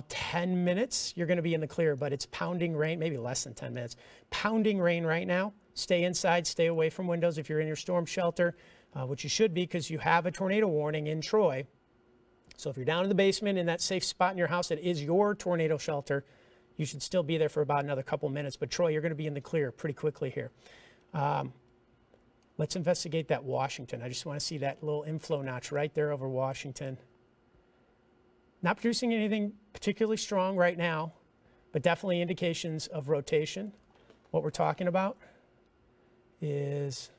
10 minutes, you're going to be in the clear, but it's pounding rain, maybe less than 10 minutes. Pounding rain right now. Stay inside, stay away from windows if you're in your storm shelter, which you should be because you have a tornado warning in Troy. So if you're down in the basement in that safe spot in your house that is your tornado shelter, you should still be there for about another couple minutes. But Troy, you're going to be in the clear pretty quickly here. Let's investigate that Washington. I just want to see that little inflow notch right there over Washington. Not producing anything particularly strong right now, but definitely indications of rotation. What we're talking about is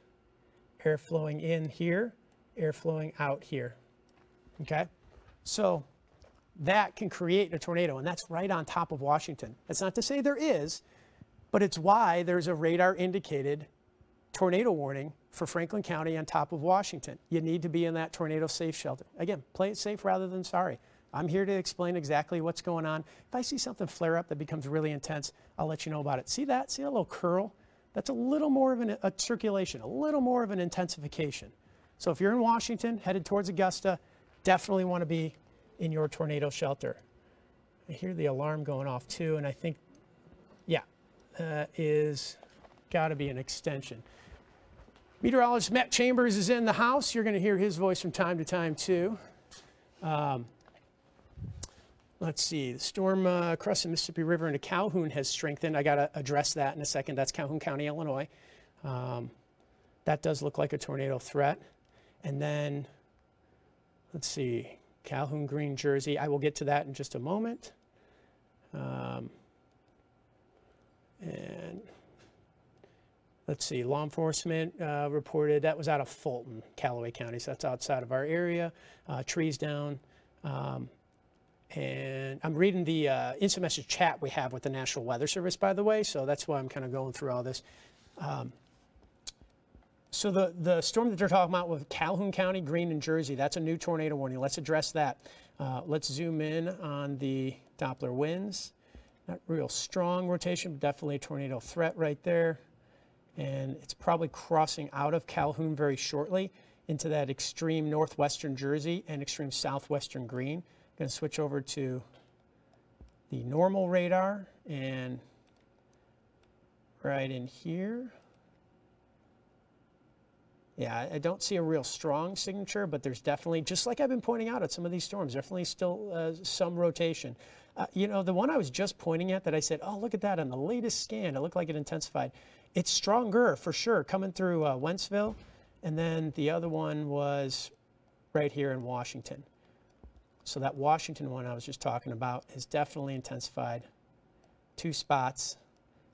air flowing in here, air flowing out here. Okay? So that can create a tornado, and that's right on top of Washington. That's not to say there is, but it's why there's a radar indicated tornado warning for Franklin County on top of Washington. You need to be in that tornado safe shelter. Again, play it safe rather than sorry. I'm here to explain exactly what's going on. If I see something flare up that becomes really intense, I'll let you know about it. See that? See that little curl? That's a little more of a circulation, a little more of an intensification. So if you're in Washington, headed towards Augusta, definitely want to be in your tornado shelter. I hear the alarm going off too, and I think, yeah, is got to be an extension. Meteorologist Matt Chambers is in the house. You're going to hear his voice from time to time too. Let's see, the storm across the Mississippi River into Calhoun has strengthened. I got to address that in a second. That's Calhoun County, Illinois. That does look like a tornado threat. And then, let's see, Calhoun, Green, Jersey. I will get to that in just a moment. And let's see, law enforcement reported that was out of Fulton, Callaway County. So that's outside of our area. Trees down. And I'm reading the instant message chat we have with the National Weather Service, by the way, so that's why I'm kind of going through all this. So the storm that they're talking about with Calhoun County, Greene, and Jersey, that's a new tornado warning. Let's address that. Let's zoom in on the Doppler winds. Not real strong rotation, but definitely a tornado threat right there. And it's probably crossing out of Calhoun very shortly into that extreme northwestern Jersey and extreme southwestern Greene. Going to switch over to the normal radar and right in here. Yeah, I don't see a real strong signature, but there's definitely, just like I've been pointing out at some of these storms, definitely still some rotation. The one I was just pointing at that I said, oh, look at that on the latest scan. It looked like it intensified. It's stronger for sure coming through Wentzville. And then the other one was right here in Washington. So that Washington one I was just talking about is definitely intensified. 2 spots.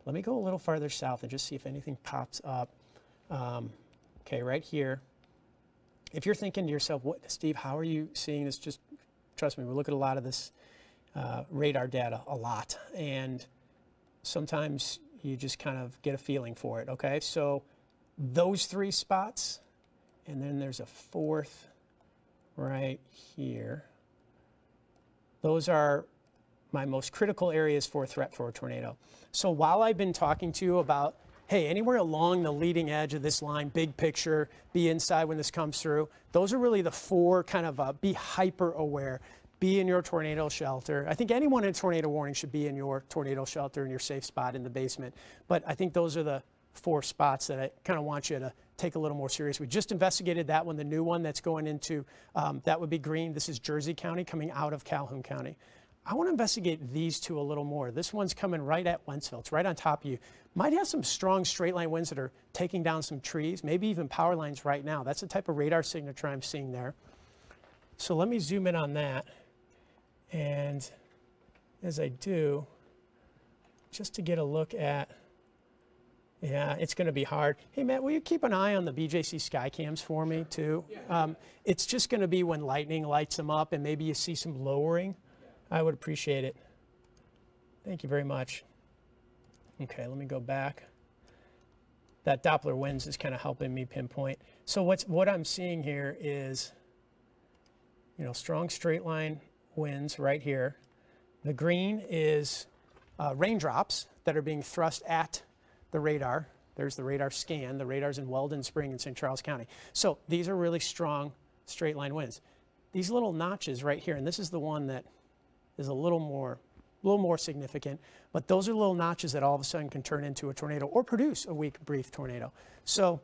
Let me go a little farther south and just see if anything pops up. Okay, right here. If you're thinking to yourself, what, Steve, how are you seeing this? Just trust me, we look at a lot of this radar data a lot. And sometimes you just kind of get a feeling for it, okay? So those 3 spots, and then there's a 4th right here. Those are my most critical areas for threat for a tornado. So while I've been talking to you about, hey, anywhere along the leading edge of this line, big picture, be inside when this comes through, those are really the 4 kind of be hyper aware, be in your tornado shelter. I think anyone in a tornado warning should be in your tornado shelter in your safe spot in the basement. But I think those are the 4 spots that I kind of want you to take a little more serious. We just investigated that one, the new one that's going into, that would be Greene. This is Jersey County coming out of Calhoun County. I want to investigate these 2 a little more. This one's coming right at Wentzville. It's right on top of you. Might have some strong straight line winds that are taking down some trees, maybe even power lines right now. That's the type of radar signature I'm seeing there. So let me zoom in on that. And as I do, just to get a look at, yeah, it's going to be hard. Hey, Matt, will you keep an eye on the BJC sky cams for me, too? It's just going to be when lightning lights them up and maybe you see some lowering. I would appreciate it. Thank you very much. Okay, let me go back. That Doppler winds is kind of helping me pinpoint. So what I'm seeing here is, strong straight line winds right here. The green is raindrops that are being thrust at the radar. There's the radar scan. The radar's in Weldon Spring in St. Charles County. So these are really strong straight line winds. These little notches right here, and this is the one that is a little more significant. But those are little notches that all of a sudden can turn into a tornado or produce a weak, brief tornado. So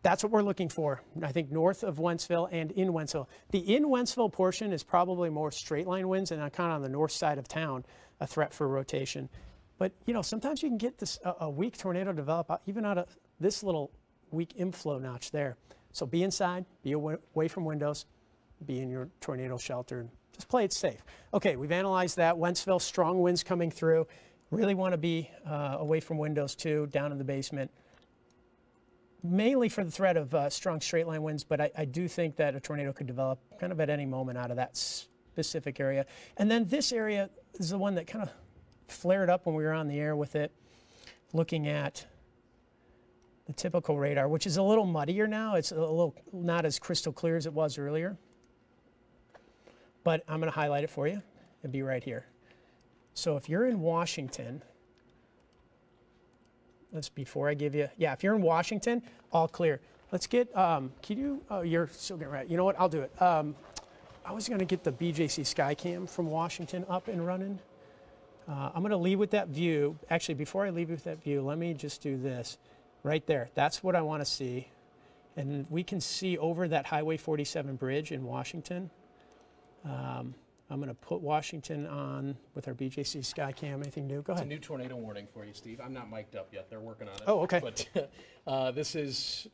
that's what we're looking for, I think, north of Wentzville and in Wentzville. The in Wentzville portion is probably more straight line winds and kind of on the north side of town, a threat for rotation. But, you know, sometimes you can get this a weak tornado develop even out of this little weak inflow notch there. So be inside, be away from windows, be in your tornado shelter. Just play it safe. Okay, we've analyzed that. Wentzville, strong winds coming through. Really want to be away from windows too, down in the basement. Mainly for the threat of strong straight line winds, but I do think that a tornado could develop kind of at any moment out of that specific area. And then this area is the one that kind of flared up when we were on the air with it, looking at the typical radar, which is a little muddier now. It's a little not as crystal clear as it was earlier. But I'm going to highlight it for you. It'll be right here. So if you're in Washington, that's before I give you, yeah, if you're in Washington, all clear. Let's get, can you, oh, you're still getting right. You know what, I'll do it. I was going to get the BJC Skycam from Washington up and running. I'm going to leave with that view. Actually, before I leave with that view, let me just do this. Right there, that's what I want to see. And we can see over that Highway 47 bridge in Washington. I'm going to put Washington on with our BJC Skycam. Anything new? Go ahead. It's a new tornado warning for you, Steve. I'm not mic'd up yet. They're working on it. Oh, okay. But this is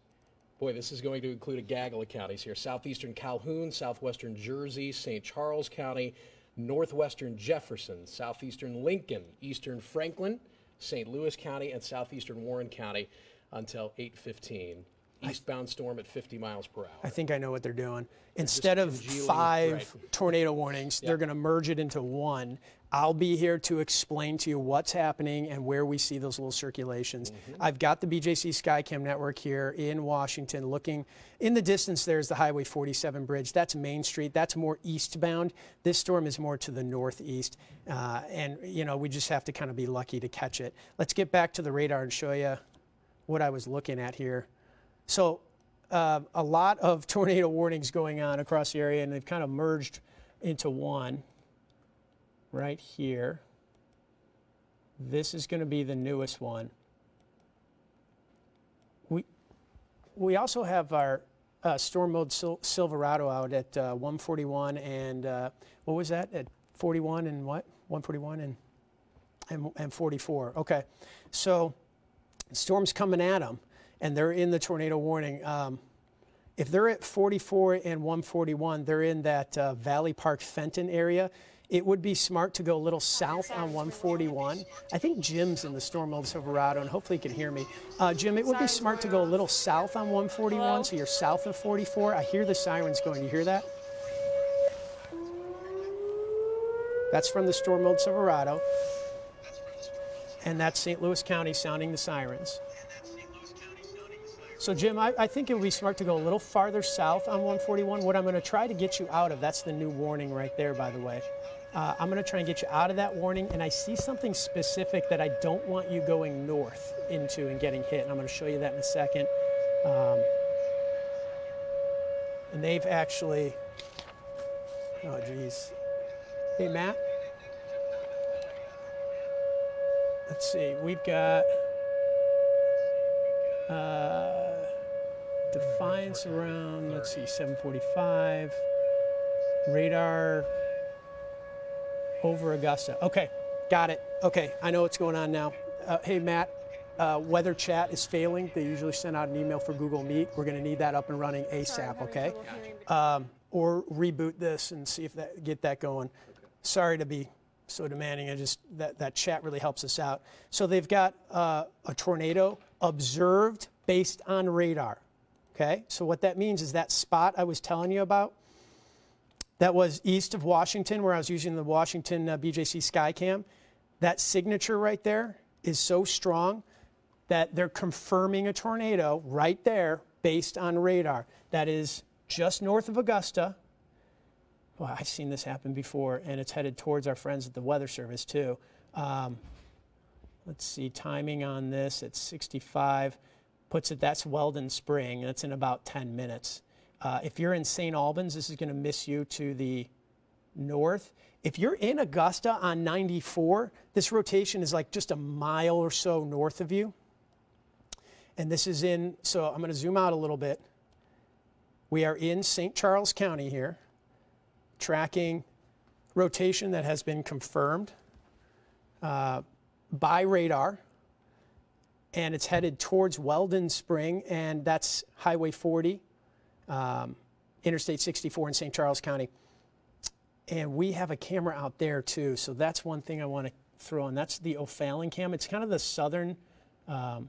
going to include a gaggle of counties here. Southeastern Calhoun, southwestern Jersey, St. Charles County, northwestern Jefferson, southeastern Lincoln, eastern Franklin, St. Louis County, and southeastern Warren County until 8:15. Eastbound storm at 50 miles per hour. I think I know what they're doing. Instead of 5 tornado warnings, they're going to merge it into one. I'll be here to explain to you what's happening and where we see those little circulations. I've got the BJC Skycam network here in Washington looking. In the distance, there's the Highway 47 bridge. That's Main Street. That's more eastbound. This storm is more to the northeast. And, you know, we just have to kind of be lucky to catch it. Let's get back to the radar and show you what I was looking at here. So a lot of tornado warnings going on across the area, and they've kind of merged into one right here. This is going to be the newest one. We also have our storm mode Silverado out at 141 and what was that? At 41 and what? 141 and 44. Okay, so storm's coming at them. And they're in the tornado warning. If they're at 44 and 141, they're in that Valley Park Fenton area. It would be smart to go a little south on 141. I think Jim's in the storm mode Silverado, and hopefully he can hear me. Jim, it would be smart to go a little south on 141, so you're south of 44. I hear the sirens going. You hear that? That's from the storm mode Silverado. And that's St. Louis County sounding the sirens. So, Jim, I think it would be smart to go a little farther south on 141. What I'm going to try to get you out of, that's the new warning right there, by the way. I'm going to try and get you out of that warning, and I see something specific that I don't want you going north into and getting hit, and I'm going to show you that in a second. And they've actually, oh, geez. Hey, Matt. Let's see, we've got Defiance around, let's see, 745. Radar over Augusta. Okay, got it. Okay, I know what's going on now. Hey, Matt, weather chat is failing. They usually send out an email for Google Meet. We're going to need that up and running ASAP, okay? Or reboot this and see if get that going. Sorry to be so demanding. That chat really helps us out. So they've got a tornado observed based on radar. Okay, so what that means is that spot I was telling you about, that was east of Washington, where I was using the Washington BJC Skycam, that signature right there is so strong that they're confirming a tornado right there based on radar. That is just north of Augusta. Well, I've seen this happen before, and it's headed towards our friends at the Weather Service, too. Let's see, timing on this at 65. Puts it, that's Weldon Spring. That's in about 10 minutes. If you're in St. Albans, this is going to miss you to the north. If you're in Augusta on 94, this rotation is like just a mile or so north of you. And this is in, so I'm going to zoom out a little bit. We are in St. Charles County here, tracking rotation that has been confirmed by radar. And it's headed towards Weldon Spring, and that's Highway 40, Interstate 64 in St. Charles County. And we have a camera out there too, so that's one thing I want to throw in. That's the O'Fallon cam. It's kind of the southern, that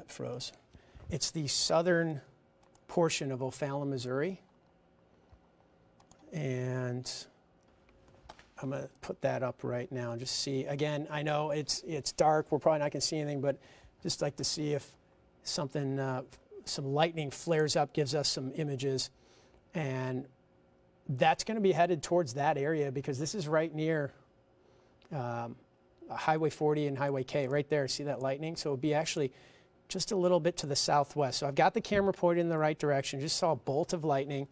froze. It's the southern portion of O'Fallon, Missouri. And I'm going to put that up right now and just see. Again, I know it's dark. We're probably not going to see anything, but just like to see if something, some lightning flares up, gives us some images. And that's going to be headed towards that area because this is right near Highway 40 and Highway K right there. See that lightning? So it would be actually just a little bit to the southwest. So I've got the camera pointed in the right direction. Just saw a bolt of lightning.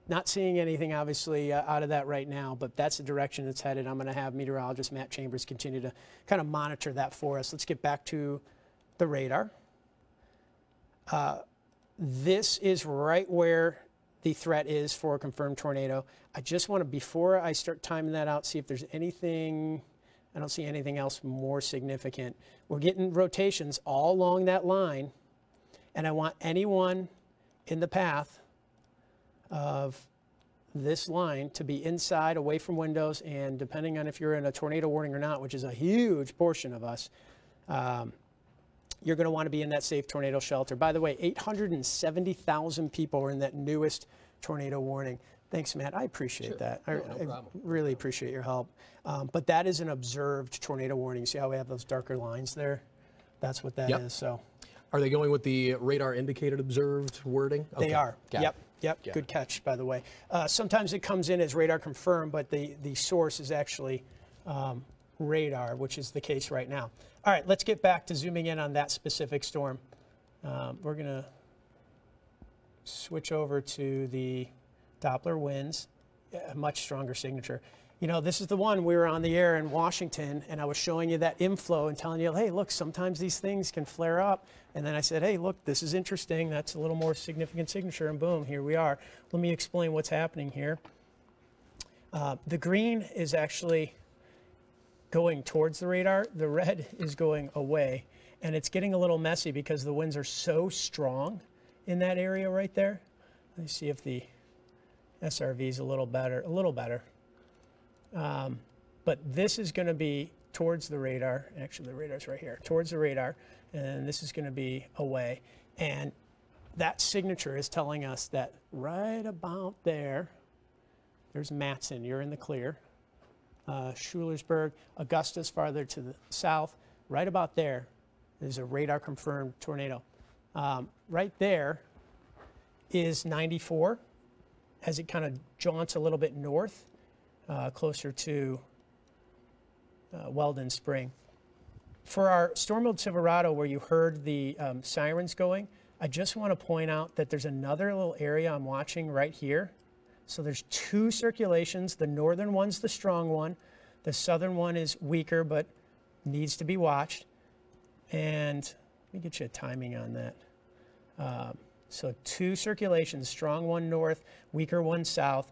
Not seeing anything, obviously, out of that right now, but that's the direction it's headed. I'm going to have meteorologist Matt Chambers continue to kind of monitor that for us. Let's get back to the radar. This is right where the threat is for a confirmed tornado. I just want to, before I start timing that out, see if there's anything. I don't see anything else more significant. We're getting rotations all along that line, and I want anyone in the path of this line to be inside, away from windows, and depending on if you're in a tornado warning or not, which is a huge portion of us, you're going to want to be in that safe tornado shelter. By the way, 870,000 people are in that newest tornado warning. Thanks, Matt. I appreciate that. No problem. I really appreciate your help. But that is an observed tornado warning. See how we have those darker lines there? That's what that is. So, are they going with the radar indicated observed wording? Okay. They are. Got Yep. it. Good catch, by the way. Sometimes it comes in as radar confirmed, but the source is actually radar, which is the case right now. All right, let's get back to zooming in on that specific storm. We're going to switch over to the Doppler winds, a much stronger signature. You know, this is the one we were on the air in Washington, and I was showing you that inflow and telling you, hey, look, sometimes these things can flare up. And then I said, hey, look, this is interesting. That's a little more significant signature, and boom, here we are. Let me explain what's happening here. The green is actually going towards the radar. The red is going away, and it's getting a little messy because the winds are so strong in that area right there. Let me see if the SRV is a little better. But this is going to be towards the radar. Actually, the radar's right here, towards the radar, and this is going to be away. And that signature is telling us that right about there, there's Matson. You're in the clear. Schulersburg, Augusta's farther to the south. Right about there is a radar-confirmed tornado. Right there is 94 as it kind of jaunts a little bit north, closer to Weldon Spring. For our storm mode Silverado, where you heard the sirens going, I just want to point out that there's another little area I'm watching right here. So there's two circulations. The northern one's the strong one. The southern one is weaker, but needs to be watched. And let me get you a timing on that. So two circulations, strong one north, weaker one south.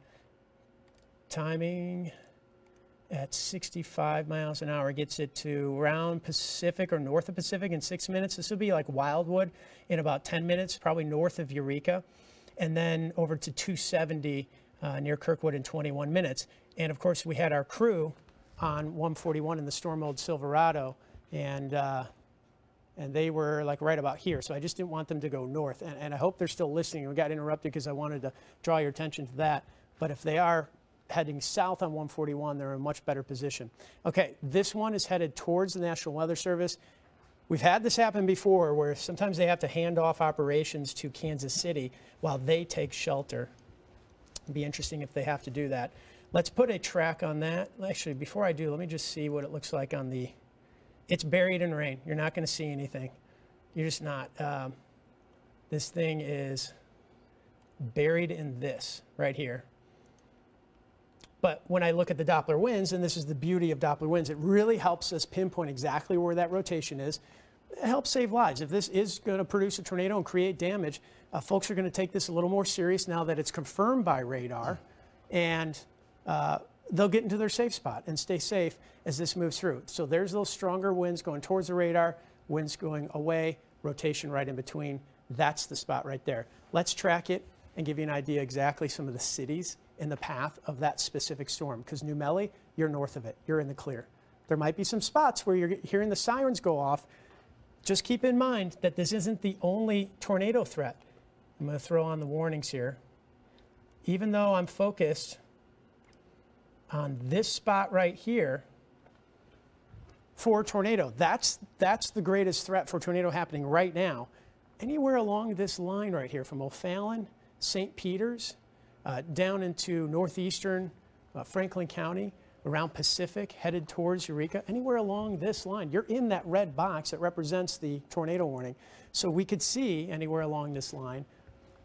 Timing at 65 miles an hour gets it to around Pacific or north of Pacific in 6 minutes. This would be like Wildwood in about 10 minutes, probably north of Eureka. And then over to 270 near Kirkwood in 21 minutes. And of course, we had our crew on 141 in the storm mode Silverado, and they were like right about here. So I just didn't want them to go north. And I hope they're still listening. We got interrupted because I wanted to draw your attention to that. But if they are heading south on 141, they're in a much better position. Okay, this one is headed towards the National Weather Service. We've had this happen before where sometimes they have to hand off operations to Kansas City while they take shelter. It'd be interesting if they have to do that. Let's put a track on that. Actually, before I do, let me just see what it looks like on the... It's buried in rain. You're not going to see anything. You're just not. This thing is buried in this right here. But when I look at the Doppler winds, and this is the beauty of Doppler winds, it really helps us pinpoint exactly where that rotation is. It helps save lives. If this is going to produce a tornado and create damage, folks are going to take this a little more serious now that it's confirmed by radar, and they'll get into their safe spot and stay safe as this moves through. So there's those stronger winds going towards the radar, winds going away, rotation right in between. That's the spot right there. Let's track it and give you an idea exactly some of the cities in the path of that specific storm, because New Melle, you're north of it. You're in the clear. There might be some spots where you're hearing the sirens go off. Just keep in mind that this isn't the only tornado threat. I'm going to throw on the warnings here. Even though I'm focused on this spot right here for tornado, that's the greatest threat for tornado happening right now. Anywhere along this line right here, from O'Fallon, St. Peter's, down into northeastern Franklin County, around Pacific, headed towards Eureka, anywhere along this line, you're in that red box that represents the tornado warning. So we could see anywhere along this line,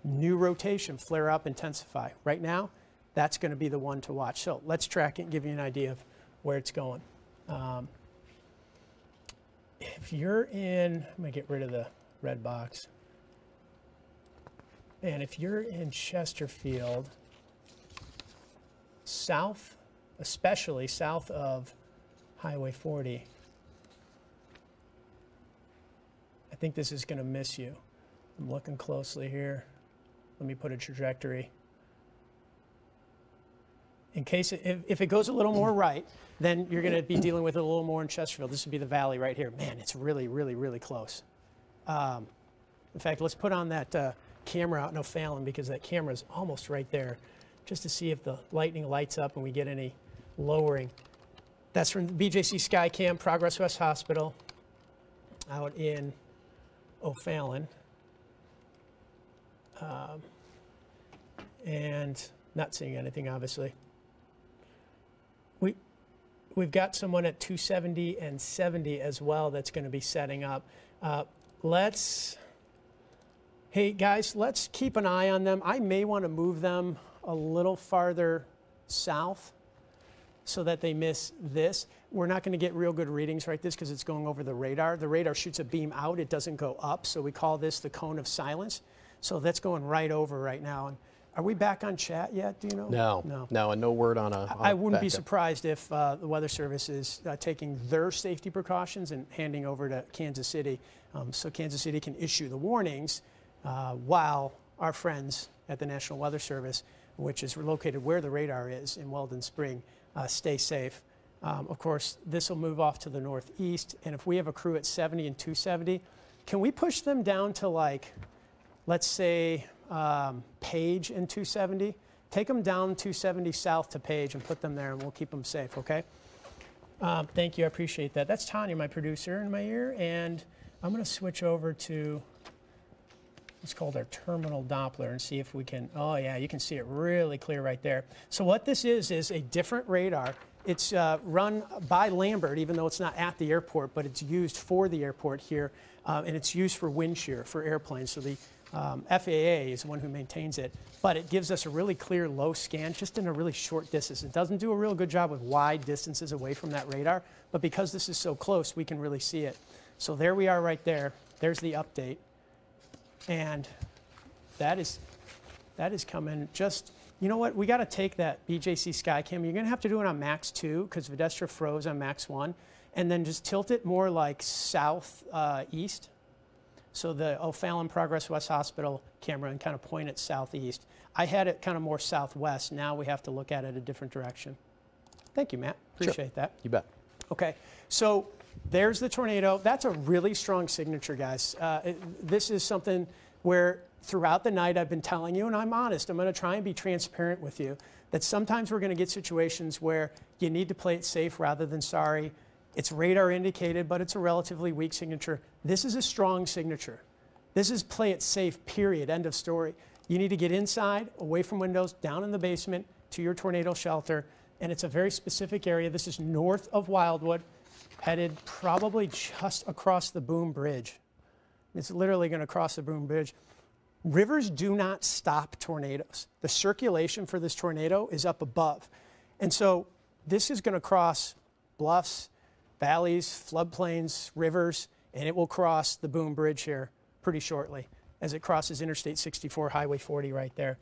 new rotation, flare up, intensify. Right now, that's going to be the one to watch. So let's track it and give you an idea of where it's going. If you're in, I'm going to get rid of the red box. And if you're in Chesterfield, south, especially south of Highway 40, I think this is going to miss you. I'm looking closely here. Let me put a trajectory. In case, if it goes a little more right, then you're going to be dealing with it a little more in Chesterfield. This would be the valley right here. Man, it's really, really, really close. In fact, let's put on that camera out in O'Fallon, because that camera is almost right there, just to see if the lightning lights up and we get any lowering. That's from the BJC Skycam, Progress West Hospital, out in O'Fallon. And not seeing anything, obviously. We've got someone at 270 and 70 as well that's going to be setting up. Hey guys, let's keep an eye on them. I may want to move them a little farther south so that they miss this. We're not going to get real good readings right this because it's going over the radar. The radar shoots a beam out, it doesn't go up, so we call this the cone of silence. So that's going right over right now. And are we back on chat yet, do you know? No, and no word on a I wouldn't be surprised if the Weather Service is taking their safety precautions and handing over to Kansas City, so Kansas City can issue the warnings while our friends at the National Weather Service, which is located where the radar is in Weldon Spring, stay safe. Of course, this will move off to the northeast, and if we have a crew at 70 and 270, can we push them down to, like, let's say, Page and 270? Take them down 270 south to Page and put them there, and we'll keep them safe, okay? Thank you, I appreciate that. That's Tanya, my producer, in my ear, and I'm going to switch over to what's called our terminal Doppler and see if we can, oh yeah, you can see it really clear right there. So what this is a different radar. It's run by Lambert, even though it's not at the airport, but it's used for the airport here, and it's used for wind shear for airplanes. So the FAA is the one who maintains it, but it gives us a really clear low scan just in a really short distance. It doesn't do a real good job with wide distances away from that radar, but because this is so close, we can really see it. So there we are right there. There's the update. And that is coming just, you know what, we got to take that BJC Skycam. You're going to have to do it on Max 2 because Vedestra froze on Max 1, and then just tilt it more like south east. So the O'Fallon Progress West Hospital camera, and kind of point it southeast. I had it kind of more southwest. Now we have to look at it a different direction. Thank you, Matt. Appreciate that. You bet. Okay, so there's the tornado. That's a really strong signature, guys. This is something where throughout the night I've been telling you, and I'm honest, I'm going to try and be transparent with you, that sometimes we're going to get situations where you need to play it safe rather than sorry. It's radar indicated, but it's a relatively weak signature. This is a strong signature. This is play it safe, period, end of story. You need to get inside, away from windows, down in the basement, to your tornado shelter, and it's a very specific area. This is north of Wildwood, headed probably just across the Boom Bridge. It's literally going to cross the Boom Bridge. Rivers do not stop tornadoes. The circulation for this tornado is up above. And so this is going to cross bluffs, valleys, floodplains, rivers, and it will cross the Boom Bridge here pretty shortly as it crosses Interstate 64, Highway 40 right there.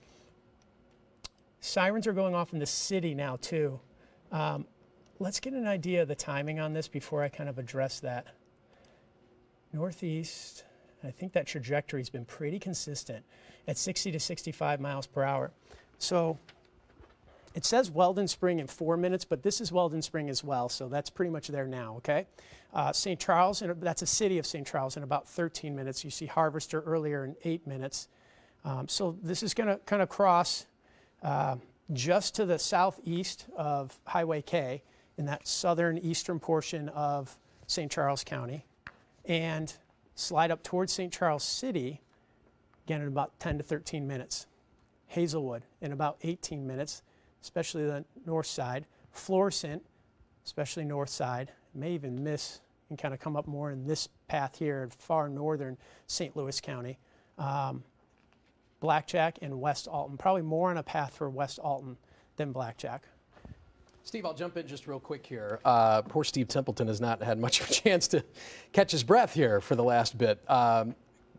Sirens are going off in the city now, too. Let's get an idea of the timing on this before I kind of address that. Northeast, I think that trajectory's been pretty consistent at 60 to 65 miles per hour. So it says Weldon Spring in 4 minutes, but this is Weldon Spring as well, so that's pretty much there now, okay? St. Charles, that's a city of St. Charles, in about 13 minutes. You see Harvester earlier in 8 minutes. So this is going to kind of cross just to the southeast of Highway K in that southern eastern portion of St. Charles County and slide up towards St. Charles City, again in about 10 to 13 minutes. Hazelwood in about 18 minutes, especially the north side. Florissant, especially north side, may even miss and kind of come up more in this path here, far northern St. Louis County. Blackjack and West Alton, probably more on a path for West Alton than Blackjack. Steve, I'll jump in just real quick here. Poor Steve Templeton has not had much of a chance to catch his breath here for the last bit.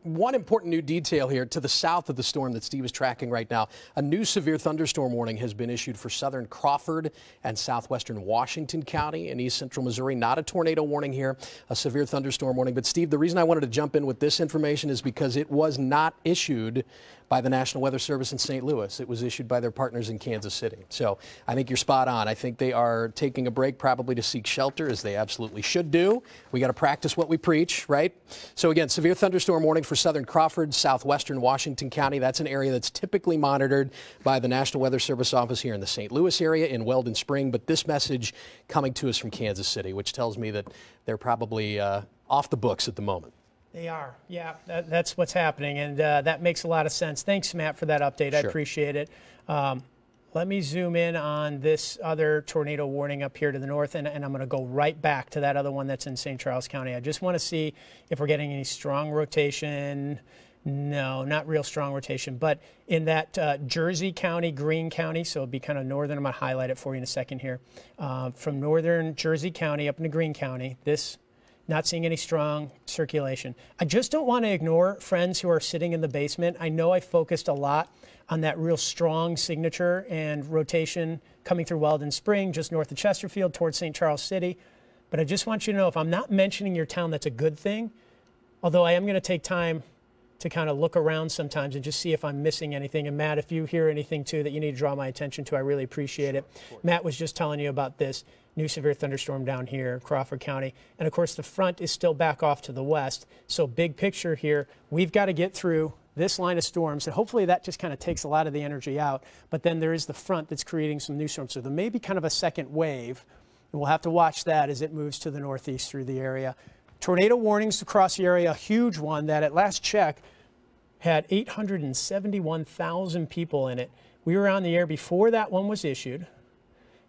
One important new detail here to the south of the storm that Steve is tracking right now. A new severe thunderstorm warning has been issued for southern Crawford and southwestern Washington County in east central Missouri. Not a tornado warning here, a severe thunderstorm warning. But Steve, the reason I wanted to jump in with this information is because it was not issued by the National Weather Service in St. Louis. It was issued by their partners in Kansas City. So I think you're spot on. I think they are taking a break probably to seek shelter, as they absolutely should do. We got to practice what we preach, right? So again, severe thunderstorm warning for southern Crawford, southwestern Washington County. That's an area that's typically monitored by the National Weather Service office here in the St. Louis area in Weldon Spring. But this message coming to us from Kansas City, which tells me that they're probably off the books at the moment. They are, yeah, that's what's happening, and that makes a lot of sense. Thanks, Matt, for that update. Sure. I appreciate it. Let me zoom in on this other tornado warning up here to the north, and I'm going to go right back to that other one that's in St. Charles County. I just want to see if we're getting any strong rotation. No, not real strong rotation, but in that Jersey County, Greene County, so it'll be kind of northern. I'm going to highlight it for you in a second here. From northern Jersey County up into Greene County, this not seeing any strong circulation. I just don't want to ignore friends who are sitting in the basement. I know I focused a lot on that real strong signature and rotation coming through Weldon Spring, just north of Chesterfield towards St. Charles City. But I just want you to know, if I'm not mentioning your town, that's a good thing. Although I am going to take time to kind of look around sometimes and just see if I'm missing anything. And Matt, if you hear anything too that you need to draw my attention to, I really appreciate it. Matt was just telling you about this new severe thunderstorm down here, Crawford County. And of course, the front is still back off to the west. So big picture here, we've got to get through this line of storms, and hopefully that just kind of takes a lot of the energy out. But then there is the front that's creating some new storms. So there may be kind of a second wave, and we'll have to watch that as it moves to the northeast through the area. Tornado warnings across the area, a huge one that at last check had 871,000 people in it. We were on the air before that one was issued,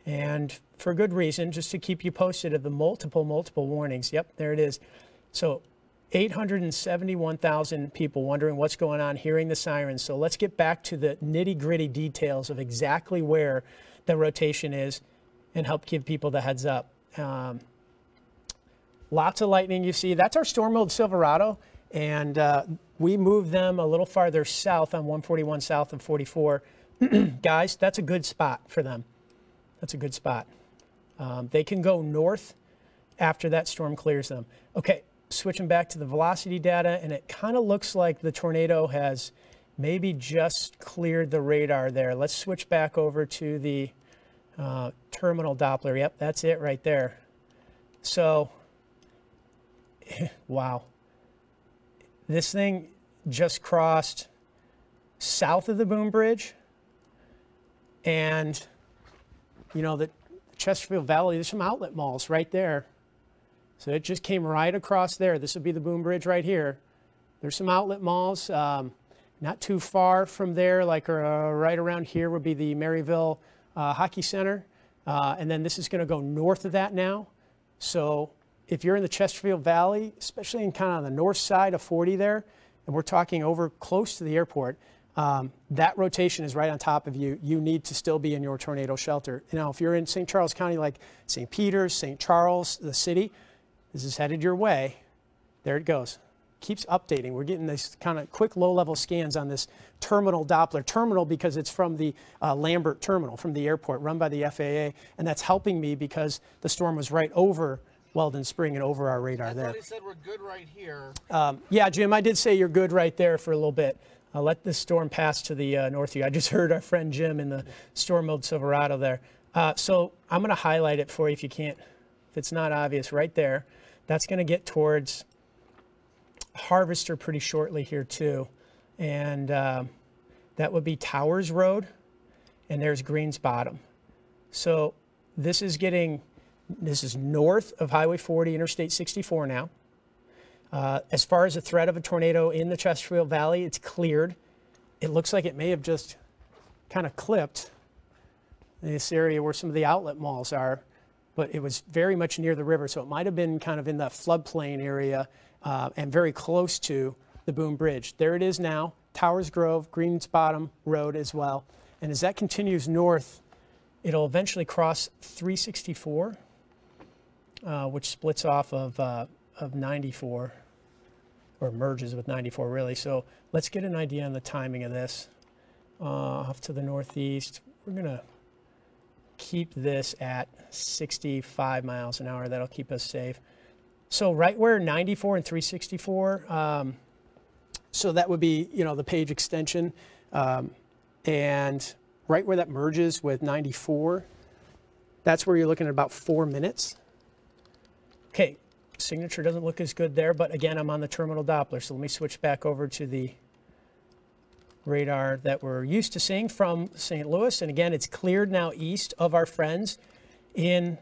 and for good reason, just to keep you posted of the multiple warnings. Yep, there it is. So 871,000 people wondering what's going on, hearing the sirens. So let's get back to the nitty-gritty details of exactly where the rotation is and help give people the heads up. Lots of lightning, you see. That's our storm mode Silverado, and we moved them a little farther south on 141 south of 44. Guys, that's a good spot for them. That's a good spot. They can go north after that storm clears them. Okay, switching back to the velocity data, and it kind of looks like the tornado has maybe just cleared the radar there. Let's switch back over to the terminal Doppler. Yep, that's it right there. So, wow. This thing just crossed south of the Boom Bridge, and you know, the Chesterfield Valley, there's some outlet malls right there. So it just came right across there. This would be the Boom Bridge right here. There's some outlet malls. Not too far from there, like right around here would be the Maryville Hockey Center. And then this is going to go north of that now. So if you're in the Chesterfield Valley, especially in kind of the north side of 40 there, and we're talking over close to the airport, that rotation is right on top of you. You need to still be in your tornado shelter. Now, if you're in St. Charles County, like St. Peters, St. Charles, the city, this is headed your way. There it goes. Keeps updating. We're getting these kind of quick low-level scans on this terminal Doppler. Terminal because it's from the Lambert terminal, from the airport, run by the FAA, and that's helping me because the storm was right over Weldon Spring and over our radar there. I thought he said we're good right here. Yeah, Jim, I did say you're good right there for a little bit. I'll let this storm pass to the north of you. I just heard our friend Jim in the storm mode Silverado there. So I'm going to highlight it for you if you can't, if it's not obvious, right there. That's going to get towards Harvester pretty shortly here too. And that would be Towers Road, and there's Greens Bottom. So this is north of Highway 40, Interstate 64 now. As far as the threat of a tornado in the Chesterfield Valley, it's cleared. It looks like it may have just kind of clipped this area where some of the outlet malls are, but it was very much near the river, so it might have been kind of in the floodplain area and very close to the Boom Bridge. There it is now, Towers Grove, Greens Bottom Road as well. And as that continues north, it'll eventually cross 364, which splits off of 94, or merges with 94 really. So let's get an idea on the timing of this. Off to the northeast, we're gonna keep this at 65 miles an hour. That'll keep us safe. So right where 94 and 364, so that would be, you know, the Page extension, and right where that merges with 94, that's where you're looking at about 4 minutes. Okay, signature doesn't look as good there, but again, I'm on the terminal Doppler, so let me switch back over to the radar that we're used to seeing from St. Louis. And again, it's cleared now east of our friends in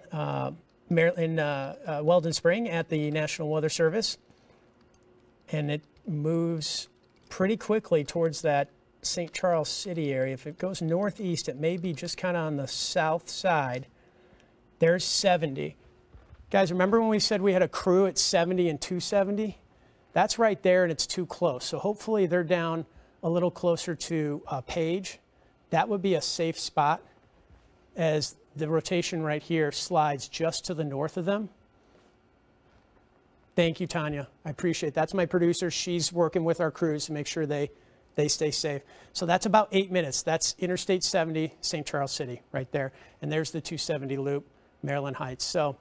Weldon Spring at the National Weather Service. And it moves pretty quickly towards that St. Charles City area. If it goes northeast, it may be just kind of on the south side. There's 70. Guys, remember when we said we had a crew at 70 and 270? That's right there, and it's too close. So hopefully they're down a little closer to Page. That would be a safe spot as the rotation right here slides just to the north of them. Thank you, Tanya. I appreciate it. That's my producer. She's working with our crews to make sure they stay safe. So that's about 8 minutes. That's Interstate 70, St. Charles City right there. And there's the 270 loop, Maryland Heights. So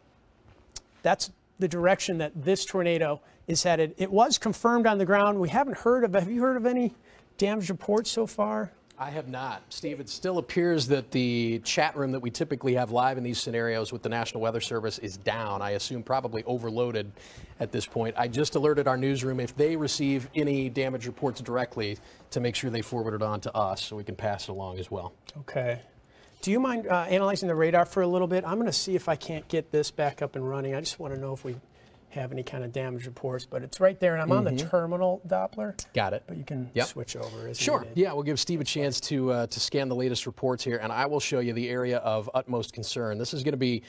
that's the direction that this tornado is headed. It was confirmed on the ground. We haven't heard of, have you heard of any damage reports so far? I have not. Steve, it still appears that the chat room that we typically have live in these scenarios with the National Weather Service is down. I assume probably overloaded at this point. I just alerted our newsroom if they receive any damage reports directly to make sure they forward it on to us so we can pass it along as well. Okay. Do you mind analyzing the radar for a little bit? I'm going to see if I can't get this back up and running. I just want to know if we have any kind of damage reports, but it's right there, and I'm on the terminal Doppler. Got it. But you can switch over as Sure. needed. Yeah, we'll give Steve a chance to scan the latest reports here, and I will show you the area of utmost concern. This is going to be,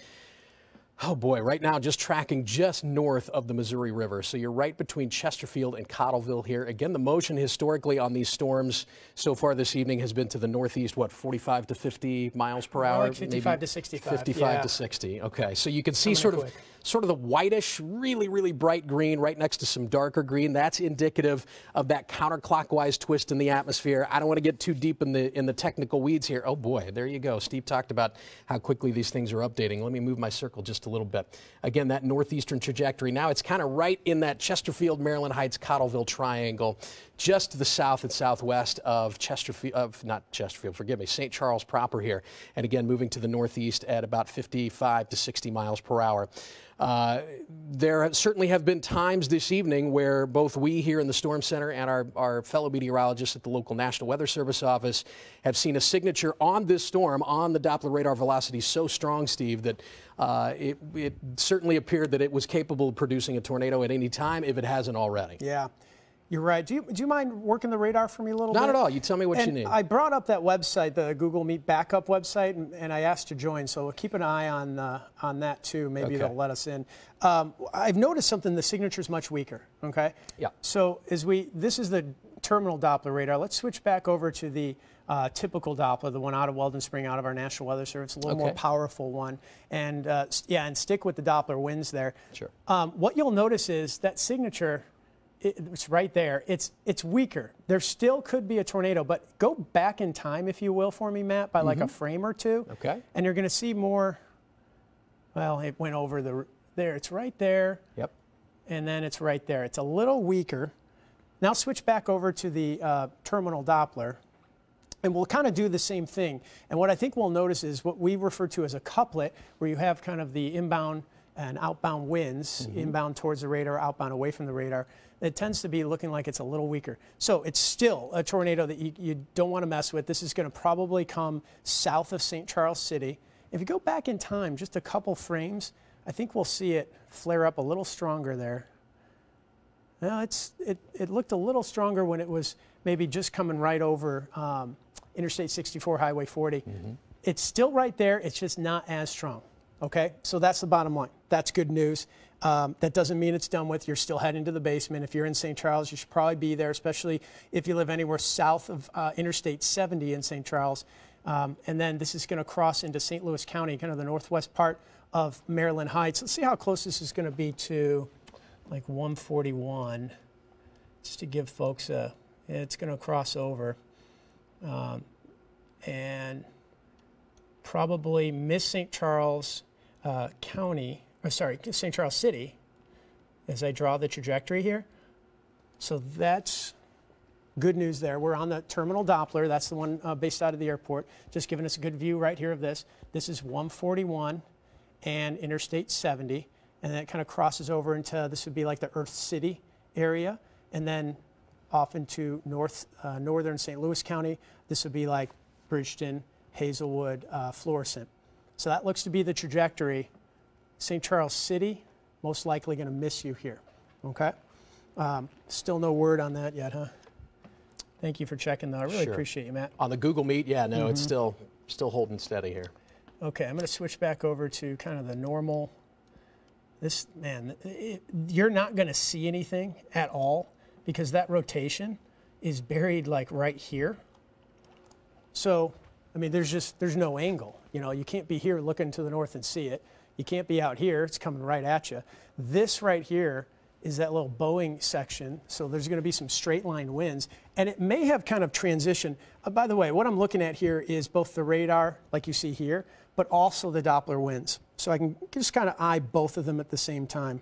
oh boy, right now just tracking just north of the Missouri River. So you're right between Chesterfield and Cottleville here. Again, the motion historically on these storms so far this evening has been to the northeast, what, 45 to 50 miles per hour? Like 55 to 65. 55 to 60. Okay, so you can see sort of the whitish, really, really bright green right next to some darker green. That's indicative of that counterclockwise twist in the atmosphere. I don't want to get too deep in the technical weeds here. Oh boy, there you go. Steve talked about how quickly these things are updating. Let me move my circle just a little bit. Again, that northeastern trajectory. Now it's kind of right in that Chesterfield, Maryland Heights, Cottleville triangle, just to the south and southwest of St. Charles proper here. And again, moving to the northeast at about 55 to 60 miles per hour. There certainly have been times this evening where both we here in the Storm Center and our fellow meteorologists at the local National Weather Service office have seen a signature on this storm on the Doppler radar velocity so strong, Steve, that it certainly appeared that it was capable of producing a tornado at any time if it hasn't already. Yeah. You're right. Do you mind working the radar for me a little bit? Not at all. You tell me what you need. I brought up that website, the Google Meet backup website, and I asked to join. So we'll keep an eye on that too. Maybe they'll let us in. I've noticed something. The signature is much weaker. Okay. Yeah. So this is the terminal Doppler radar. Let's switch back over to the typical Doppler, the one out of Weldon Spring, out of our National Weather Service, a little more powerful one. And and stick with the Doppler winds there. Sure. What you'll notice is that signature. It's right there. It's weaker. There still could be a tornado, but go back in time, if you will, for me, Matt, by like a frame or two. Okay. And you're going to see more. Well, it went over there. It's right there. Yep. And then it's right there. It's a little weaker. Now switch back over to the terminal Doppler, and we'll kind of do the same thing. And what I think we'll notice is what we refer to as a couplet, where you have kind of the inbound and outbound winds, inbound towards the radar, outbound away from the radar. It tends to be looking like it's a little weaker. So it's still a tornado that you don't want to mess with. This is going to probably come south of St. Charles City. If you go back in time, just a couple frames, I think we'll see it flare up a little stronger there. Now it looked a little stronger when it was maybe just coming right over Interstate 64, Highway 40. It's still right there. It's just not as strong. Okay, so that's the bottom line. That's good news. That doesn't mean it's done with. You're still heading to the basement. If you're in St. Charles, you should probably be there, especially if you live anywhere south of Interstate 70 in St. Charles. And then this is going to cross into St. Louis County, kind of the northwest part of Maryland Heights. Let's see how close this is going to be to like 141, just to give folks it's going to cross over. And probably miss St. Charles County, or sorry, St. Charles City, as I draw the trajectory here. So that's good news there. We're on the terminal Doppler. That's the one based out of the airport, just giving us a good view right here of this. This is 141 and Interstate 70, and that kind of crosses over into, this would be like the Earth City area, and then off into northern St. Louis County. This would be like Bridgeton, Hazelwood, Florissant. So that looks to be the trajectory. St. Charles City, most likely going to miss you here. Okay? Still no word on that yet, huh? Thank you for checking, though. I really appreciate you, Matt. On the Google Meet, yeah, no, it's still holding steady here. Okay, I'm going to switch back over to kind of the normal. This, man, you're not going to see anything at all because that rotation is buried like right here. So, I mean, there's no angle. You know, you can't be here looking to the north and see it. You can't be out here. It's coming right at you. This right here is that little bowing section. So there's going to be some straight line winds. And it may have kind of transitioned. By the way, what I'm looking at here is both the radar, like you see here, but also the Doppler winds. So I can just kind of eye both of them at the same time.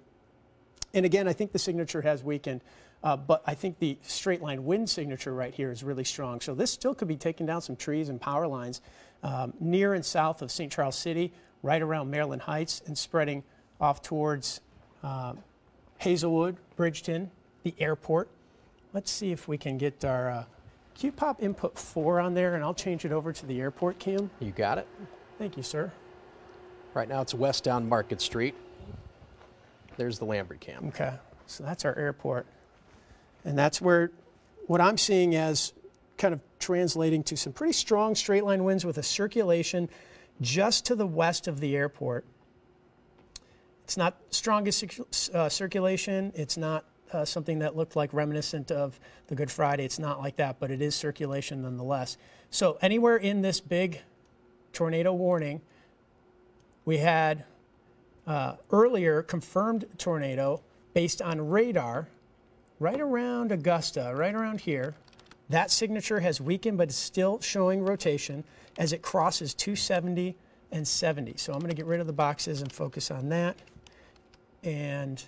And again, I think the signature has weakened. But I think the straight line wind signature right here is really strong. So this still could be taking down some trees and power lines near and south of St. Charles City, right around Maryland Heights, and spreading off towards Hazelwood, Bridgeton, the airport. Let's see if we can get our Q-Pop input 4 on there, and I'll change it over to the airport cam. You got it. Thank you, sir. Right now it's west down Market Street. There's the Lambert cam. Okay, so that's our airport. And that's where what I'm seeing as kind of translating to some pretty strong straight line winds with a circulation just to the west of the airport. It's not strongest circulation. It's not something that looked like reminiscent of the Good Friday. It's not like that, but it is circulation nonetheless. So anywhere in this big tornado warning, we had earlier confirmed tornado based on radar right around Augusta, right around here. That signature has weakened, but it's still showing rotation as it crosses 270 and 70. So I'm going to get rid of the boxes and focus on that. And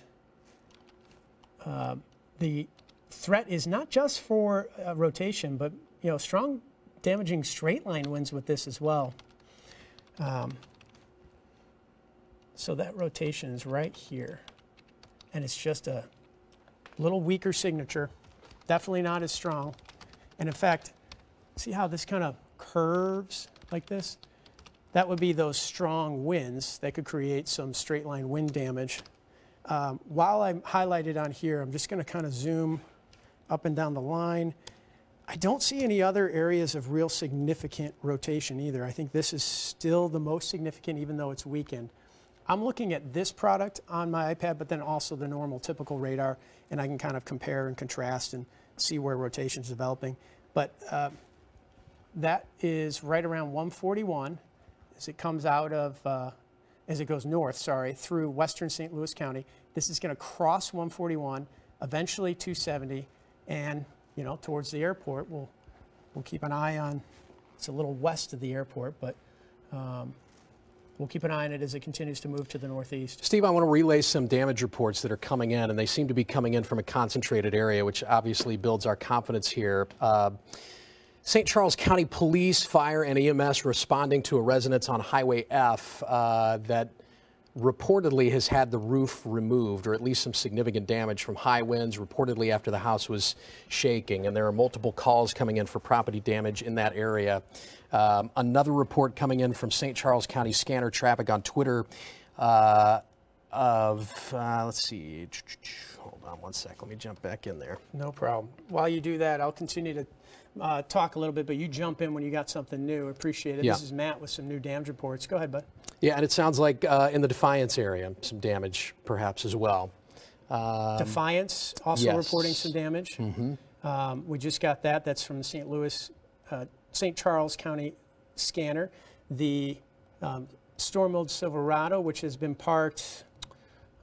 the threat is not just for rotation, but strong damaging straight line winds with this as well. So that rotation is right here, and it's just a little weaker signature, definitely not as strong. And in fact, see how this kind of curves like this? That would be those strong winds that could create some straight line wind damage. While I'm highlighted on here, I'm just going to kind of zoom up and down the line. I don't see any other areas of real significant rotation either. I think this is still the most significant, even though it's weakened. I'm looking at this product on my iPad, but then also the normal typical radar, and I can kind of compare and contrast and see where rotation is developing. But that is right around 141 as it comes out of, as it goes north, through western St. Louis County. This is going to cross 141, eventually 270, and towards the airport. We'll keep an eye on. It's a little west of the airport, but we'll keep an eye on it as it continues to move to the northeast. Steve, I want to relay some damage reports that are coming in, and they seem to be coming in from a concentrated area, which obviously builds our confidence here. St. Charles County Police, Fire, and EMS responding to a residence on Highway F that reportedly has had the roof removed, or at least some significant damage from high winds, reportedly after the house was shaking. And there are multiple calls coming in for property damage in that area. Another report coming in from St. Charles County Scanner Traffic on Twitter let's see, hold on one sec, let me jump back in there. No problem. While you do that, I'll continue to talk a little bit, but you jump in when you got something new. Appreciate it. Yeah. This is Matt with some new damage reports. Go ahead, bud. Yeah, and it sounds like in the Defiance area, some damage perhaps as well. Defiance also reporting some damage. Mm-hmm. We just got that. That's from the St. Charles County Scanner. The storm-mode Silverado, which has been parked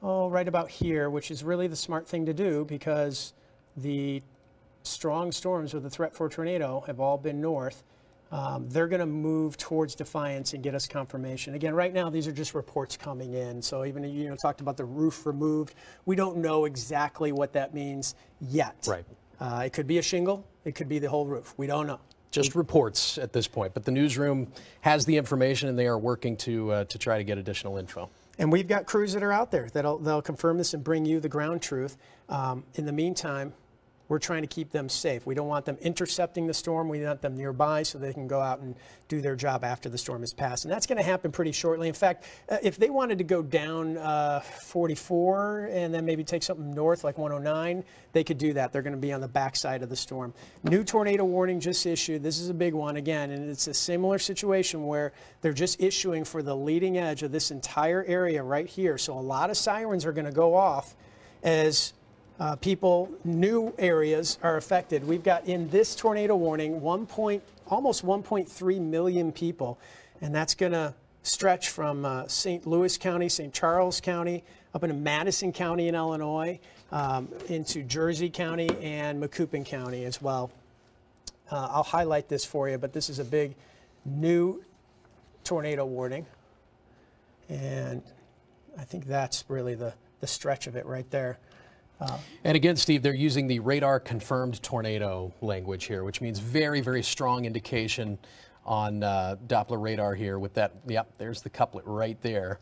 right about here, which is really the smart thing to do because the strong storms with the threat for a tornado have all been north. They're going to move towards Defiance and get us confirmation. Again, right now, these are just reports coming in. So even, talked about the roof removed. We don't know exactly what that means yet. Right. It could be a shingle. It could be the whole roof. We don't know. Just reports at this point. But the newsroom has the information, and they are working to try to get additional info. And we've got crews that are out there they'll confirm this and bring you the ground truth. In the meantime, we're trying to keep them safe. We don't want them intercepting the storm. We want them nearby so they can go out and do their job after the storm has passed. And that's going to happen pretty shortly. In fact, if they wanted to go down 44 and then maybe take something north like 109, they could do that. They're going to be on the backside of the storm. New tornado warning just issued. This is a big one again, and it's a similar situation where they're just issuing for the leading edge of this entire area right here. So a lot of sirens are going to go off as new areas are affected. We've got in this tornado warning almost 1.3 million people, and that's going to stretch from St. Louis County, St. Charles County, up into Madison County in Illinois, into Jersey County and Macoupin County as well. I'll highlight this for you, but this is a big new tornado warning, and I think that's really the stretch of it right there. And again, Steve, they're using the radar confirmed tornado language here, which means very, very strong indication on Doppler radar here with that. Yep, there's the couplet right there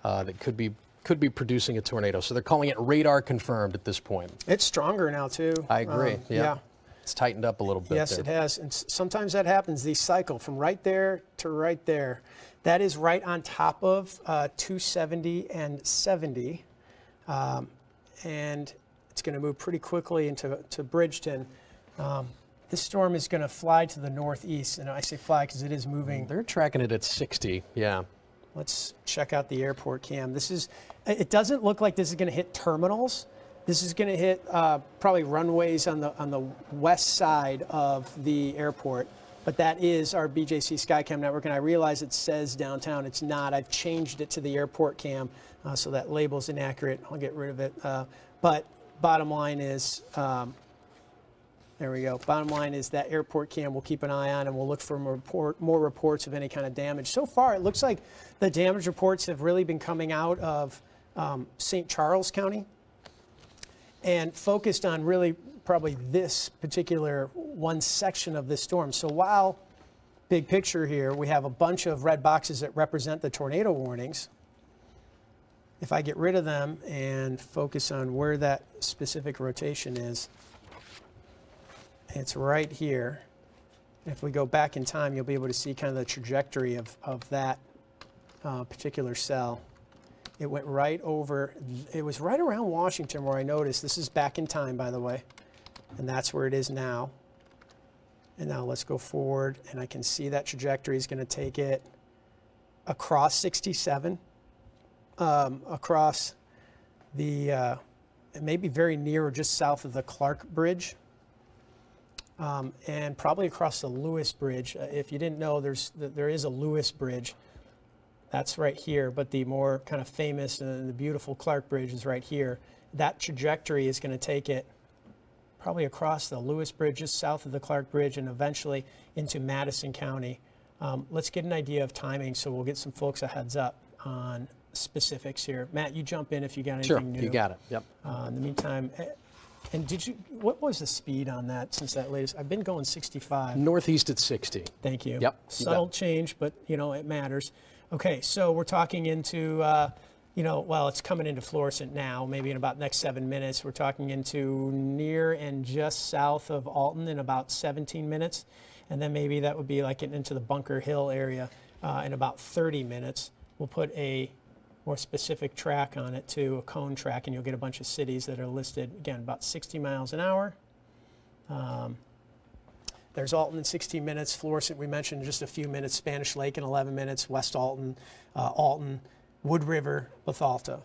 that could be producing a tornado. So they're calling it radar confirmed at this point. It's stronger now too. I agree. Yeah. It's tightened up a little bit. Yes, there. It has. And sometimes that happens. These cycle from right there to right there. That is right on top of 270 and 70. And it's going to move pretty quickly into Bridgeton. This storm is going to fly to the northeast, and I say fly because it is moving. They're tracking it at 60, yeah. Let's check out the airport cam. It doesn't look like this is going to hit terminals. This is going to hit probably runways on the west side of the airport, but that is our BJC Skycam network, and I realize it says downtown. It's not. I've changed it to the airport cam, so that label's inaccurate. I'll get rid of it. But bottom line is, there we go. Bottom line is that airport cam we'll keep an eye on, and we'll look for more reports of any kind of damage. So far, it looks like the damage reports have really been coming out of St. Charles County and focused on really probably this particular one section of this storm. So while, big picture here, we have a bunch of red boxes that represent the tornado warnings, if I get rid of them and focus on where that specific rotation is, it's right here. If we go back in time, you'll be able to see kind of the trajectory of that particular cell. It went right over, it was right around Washington where I noticed, this is back in time, by the way. and that's where it is now. And now let's go forward, and I can see that trajectory is going to take it across 67, across the, maybe very near or just south of the Clark Bridge, and probably across the Lewis Bridge. If you didn't know, there is a Lewis Bridge. That's right here, but the more kind of famous and the beautiful Clark Bridge is right here. That trajectory is going to take it probably across the Lewis Bridge, just south of the Clark Bridge, and eventually into Madison County. Let's get an idea of timing, so we'll get some folks a heads up on specifics here. Matt, you jump in if you got anything new. Sure, you got it. Yep. In the meantime, and what was the speed on that since that latest? I've been going 65. Northeast at 60. Thank you. Yep. Subtle change, but it matters. Okay, so we're talking into, well, it's coming into Florissant now, maybe in about the next 7 minutes. We're talking into near and just south of Alton in about 17 minutes. And then maybe that would be like getting into the Bunker Hill area in about 30 minutes. We'll put a more specific track on it too, a cone track, and you'll get a bunch of cities that are listed, again, about 60 miles an hour. There's Alton in 16 minutes, Florissant we mentioned in just a few minutes, Spanish Lake in 11 minutes, West Alton, Alton, Wood River, Bethalto.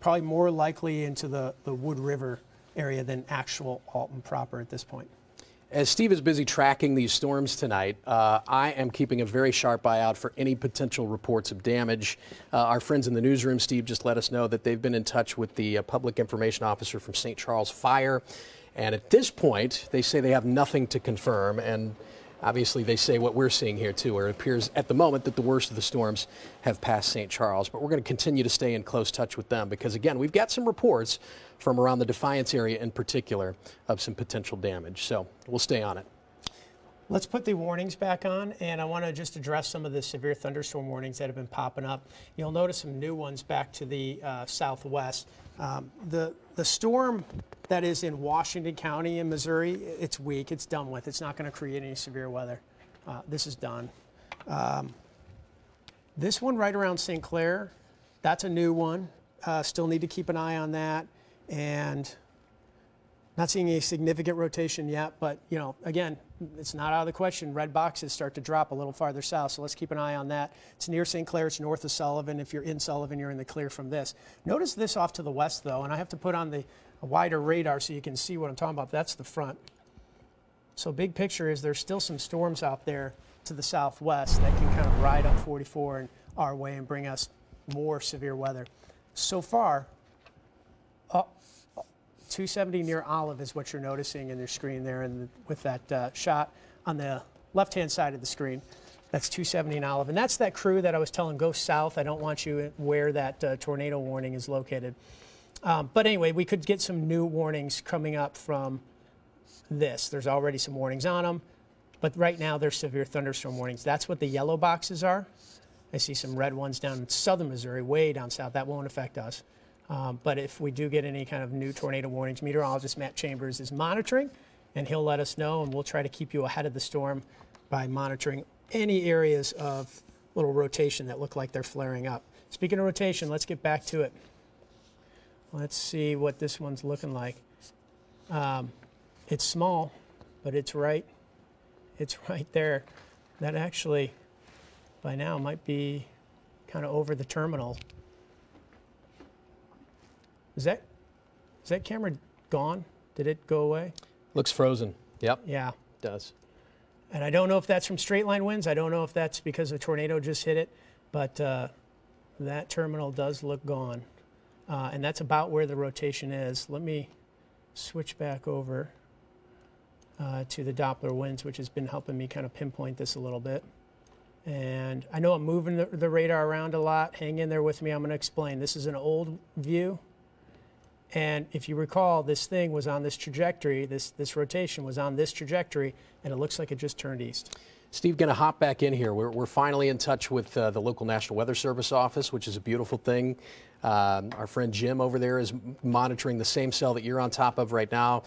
Probably more likely into the Wood River area than actual Alton proper at this point. As Steve is busy tracking these storms tonight, I am keeping a very sharp eye out for any potential reports of damage. Our friends in the newsroom, Steve, just let us know that they've been in touch with the public information officer from St. Charles Fire. And at this point, they say they have nothing to confirm. And obviously, they say what we're seeing here, too, where it appears at the moment that the worst of the storms have passed St. Charles. But we're going to continue to stay in close touch with them because, again, we've got some reports from around the Defiance area in particular of some potential damage. So we'll stay on it. Let's put the warnings back on, and I want to just address some of the severe thunderstorm warnings that have been popping up. You'll notice some new ones back to the southwest. The storm that is in Washington County in Missouri, it's weak, it's done with. It's not going to create any severe weather. This is done. This one right around St. Clair, that's a new one. Still need to keep an eye on that. And not seeing any significant rotation yet, but, again, it's not out of the question. Red boxes start to drop a little farther south, so let's keep an eye on that. It's near St. Clair. It's north of Sullivan. If you're in Sullivan, you're in the clear from this. Notice this off to the west, though, and I have to put on a wider radar so you can see what I'm talking about. That's the front. So big picture is there's still some storms out there to the southwest that can kind of ride up 44 and our way and bring us more severe weather. So far, 270 near Olive is what you're noticing in your screen there, and with that shot on the left-hand side of the screen. That's 270 in Olive, and that's that crew that I was telling go south. I don't want you where that tornado warning is located. But anyway, we could get some new warnings coming up from this. There's already some warnings on them, but right now there's severe thunderstorm warnings. That's what the yellow boxes are. I see some red ones down in southern Missouri, way down south. That won't affect us. But if we do get any kind of new tornado warnings, meteorologist Matt Chambers is monitoring, and he'll let us know, and we'll try to keep you ahead of the storm by monitoring any areas of little rotation that look like they're flaring up. Speaking of rotation, let's get back to it. Let's see what this one's looking like. It's small, but it's right there. That actually, by now, might be kind of over the terminal. Is that camera gone? Did it go away? Looks frozen. Yep. Yeah. It does. And I don't know if that's from straight line winds. I don't know if that's because a tornado just hit it, but that terminal does look gone. And that's about where the rotation is. Let me switch back over to the Doppler winds, which has been helping me kind of pinpoint this a little bit. And I know I'm moving the radar around a lot. Hang in there with me. I'm going to explain. This is an old view. And if you recall, this thing was on this trajectory, this rotation was on this trajectory, and it looks like it just turned east. Steve, going to hop back in here. We're finally in touch with the local National Weather Service office, which is a beautiful thing. Our friend Jim over there is monitoring the same cell that you're on top of right now.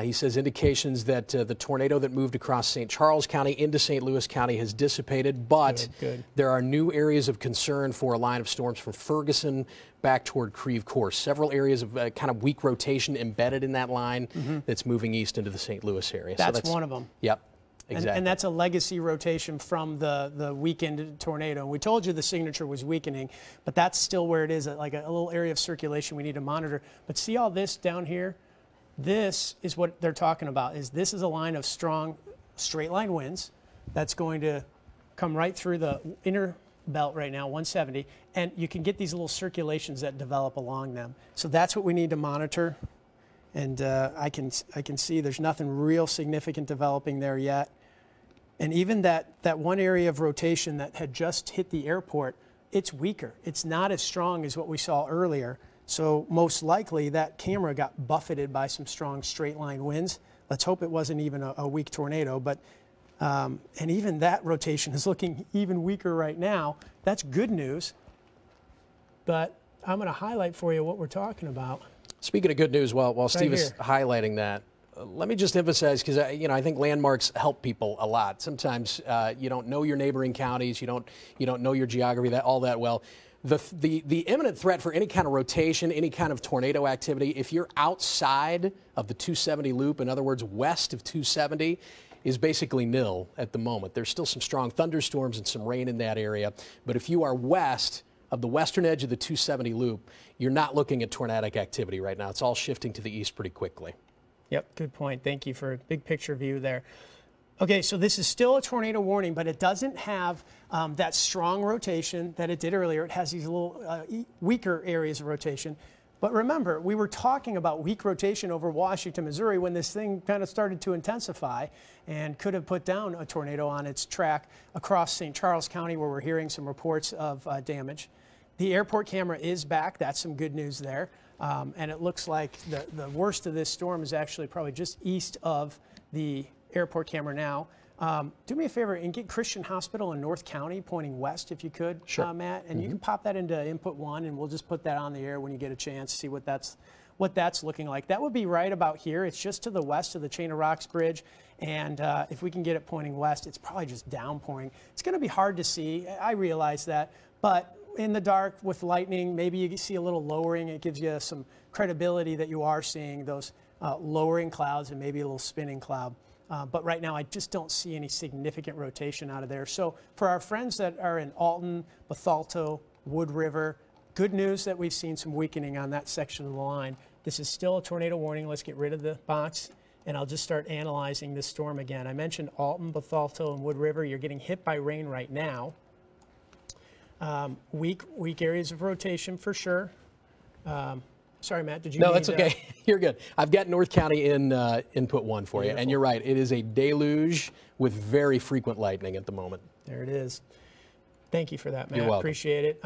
He says indications that the tornado that moved across St. Charles County into St. Louis County has dissipated, but there are new areas of concern for a line of storms from Ferguson back toward Creve Coeur. Several areas of kind of weak rotation embedded in that line that's moving east into the St. Louis area. That's one of them. Yep. Exactly. And that's a legacy rotation from the weakened tornado. And we told you the signature was weakening, but that's still where it is, like a little area of circulation we need to monitor. But see all this down here? This is what they're talking about. This is a line of strong straight line winds that's going to come right through the inner belt right now, 170, and you can get these little circulations that develop along them. So that's what we need to monitor. And I can see there's nothing real significant developing there yet. And even that one area of rotation that had just hit the airport, it's weaker. It's not as strong as what we saw earlier. So most likely that camera got buffeted by some strong straight line winds. Let's hope it wasn't even a weak tornado. But and even that rotation is looking even weaker right now. That's good news. But I'm going to highlight for you what we're talking about. Speaking of good news, while Steve is highlighting that, let me just emphasize, because I think landmarks help people a lot. Sometimes you don't know your neighboring counties, you don't know your geography all that well. The imminent threat for any kind of rotation, any kind of tornado activity, if you're outside of the 270 loop, in other words, west of 270, is basically nil at the moment. There's still some strong thunderstorms and some rain in that area, but if you are west of the western edge of the 270 loop, you're not looking at tornadic activity right now. It's all shifting to the east pretty quickly. Yep, good point. Thank you for a big picture view there. Okay, so this is still a tornado warning, but it doesn't have that strong rotation that it did earlier. It has these little weaker areas of rotation. But remember, we were talking about weak rotation over Washington, Missouri when this thing kind of started to intensify and could have put down a tornado on its track across St. Charles County, where we're hearing some reports of damage. The airport camera is back. That's some good news there. And it looks like the worst of this storm is actually probably just east of the airport camera now. Do me a favor and get Christian Hospital in North County pointing west if you could, Matt. And you can pop that into input 1, and we'll just put that on the air when you get a chance, see what that's looking like. That would be right about here. It's just to the west of the Chain of Rocks Bridge. And if we can get it pointing west, it's probably just downpouring. It's going to be hard to see. I realize that. But in the dark with lightning, maybe you see a little lowering. It gives you some credibility that you are seeing those lowering clouds and maybe a little spinning cloud. But right now, I just don't see any significant rotation out of there. So for our friends that are in Alton, Bethalto, Wood River, good news that we've seen some weakening on that section of the line. This is still a tornado warning. Let's get rid of the box, and I'll just start analyzing this storm again. I mentioned Alton, Bethalto, and Wood River. You're getting hit by rain right now. Weak areas of rotation for sure. Sorry, Matt, did you No, that's okay. You're good. I've got North County in input 1 for you. And you're right. It is a deluge with very frequent lightning at the moment. There it is. Thank you for that, Matt. You're welcome. Appreciate it.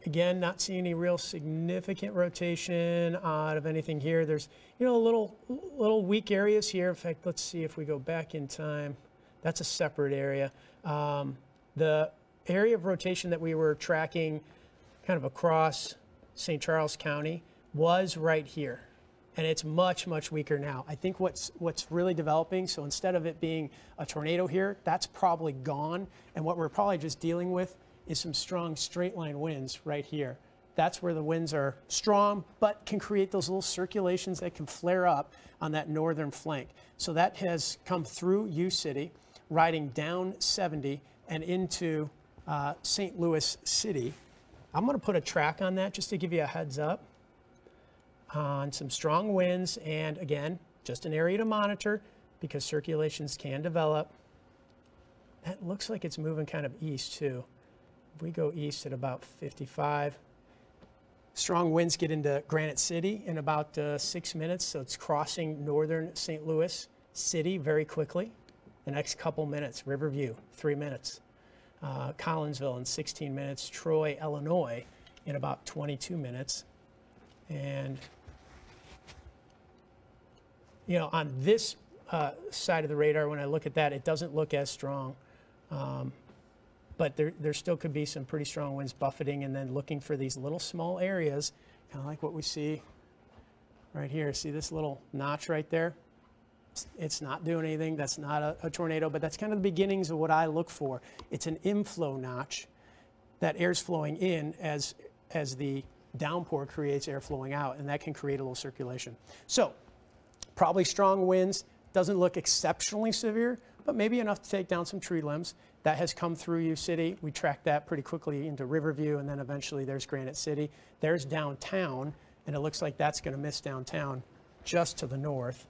Again, not seeing any real significant rotation out of anything here. There's, little weak areas here. In fact, let's see if we go back in time. That's a separate area. The area of rotation that we were tracking kind of across St. Charles County was right here, and it's much, much weaker now. I think what's really developing, so instead of it being a tornado here, that's probably gone, and what we're probably just dealing with is some strong straight line winds right here. That's where the winds are strong, but can create those little circulations that can flare up on that northern flank. So that has come through U-City, riding down 70 and into St. Louis City. I'm going to put a track on that just to give you a heads up on some strong winds, and again, just an area to monitor because circulations can develop. That looks like it's moving kind of east too. If we go east at about 55, strong winds get into Granite City in about 6 minutes, so it's crossing northern St. Louis City very quickly. The next couple minutes, Riverview, 3 minutes. Collinsville in 16 minutes, Troy, Illinois in about 22 minutes. And, on this side of the radar, when I look at that, it doesn't look as strong. But there still could be some pretty strong winds buffeting and then looking for these little small areas, kind of like what we see right here. See this little notch right there? It's not doing anything. That's not a tornado, but that's kind of the beginnings of what I look for. It's an inflow notch. That air's flowing in as the downpour creates air flowing out, and that can create a little circulation. So probably strong winds. Doesn't look exceptionally severe, but maybe enough to take down some tree limbs. That has come through U City. We tracked that pretty quickly into Riverview, and then eventually there's Granite City. There's downtown, and it looks like that's going to miss downtown just to the north.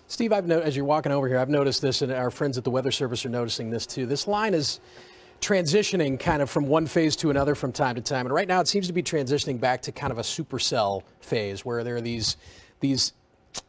Steve, as you're walking over here, I've noticed this, and our friends at the Weather Service are noticing this too. This line is transitioning kind of from one phase to another from time to time, and right now it seems to be transitioning back to kind of a supercell phase where there are these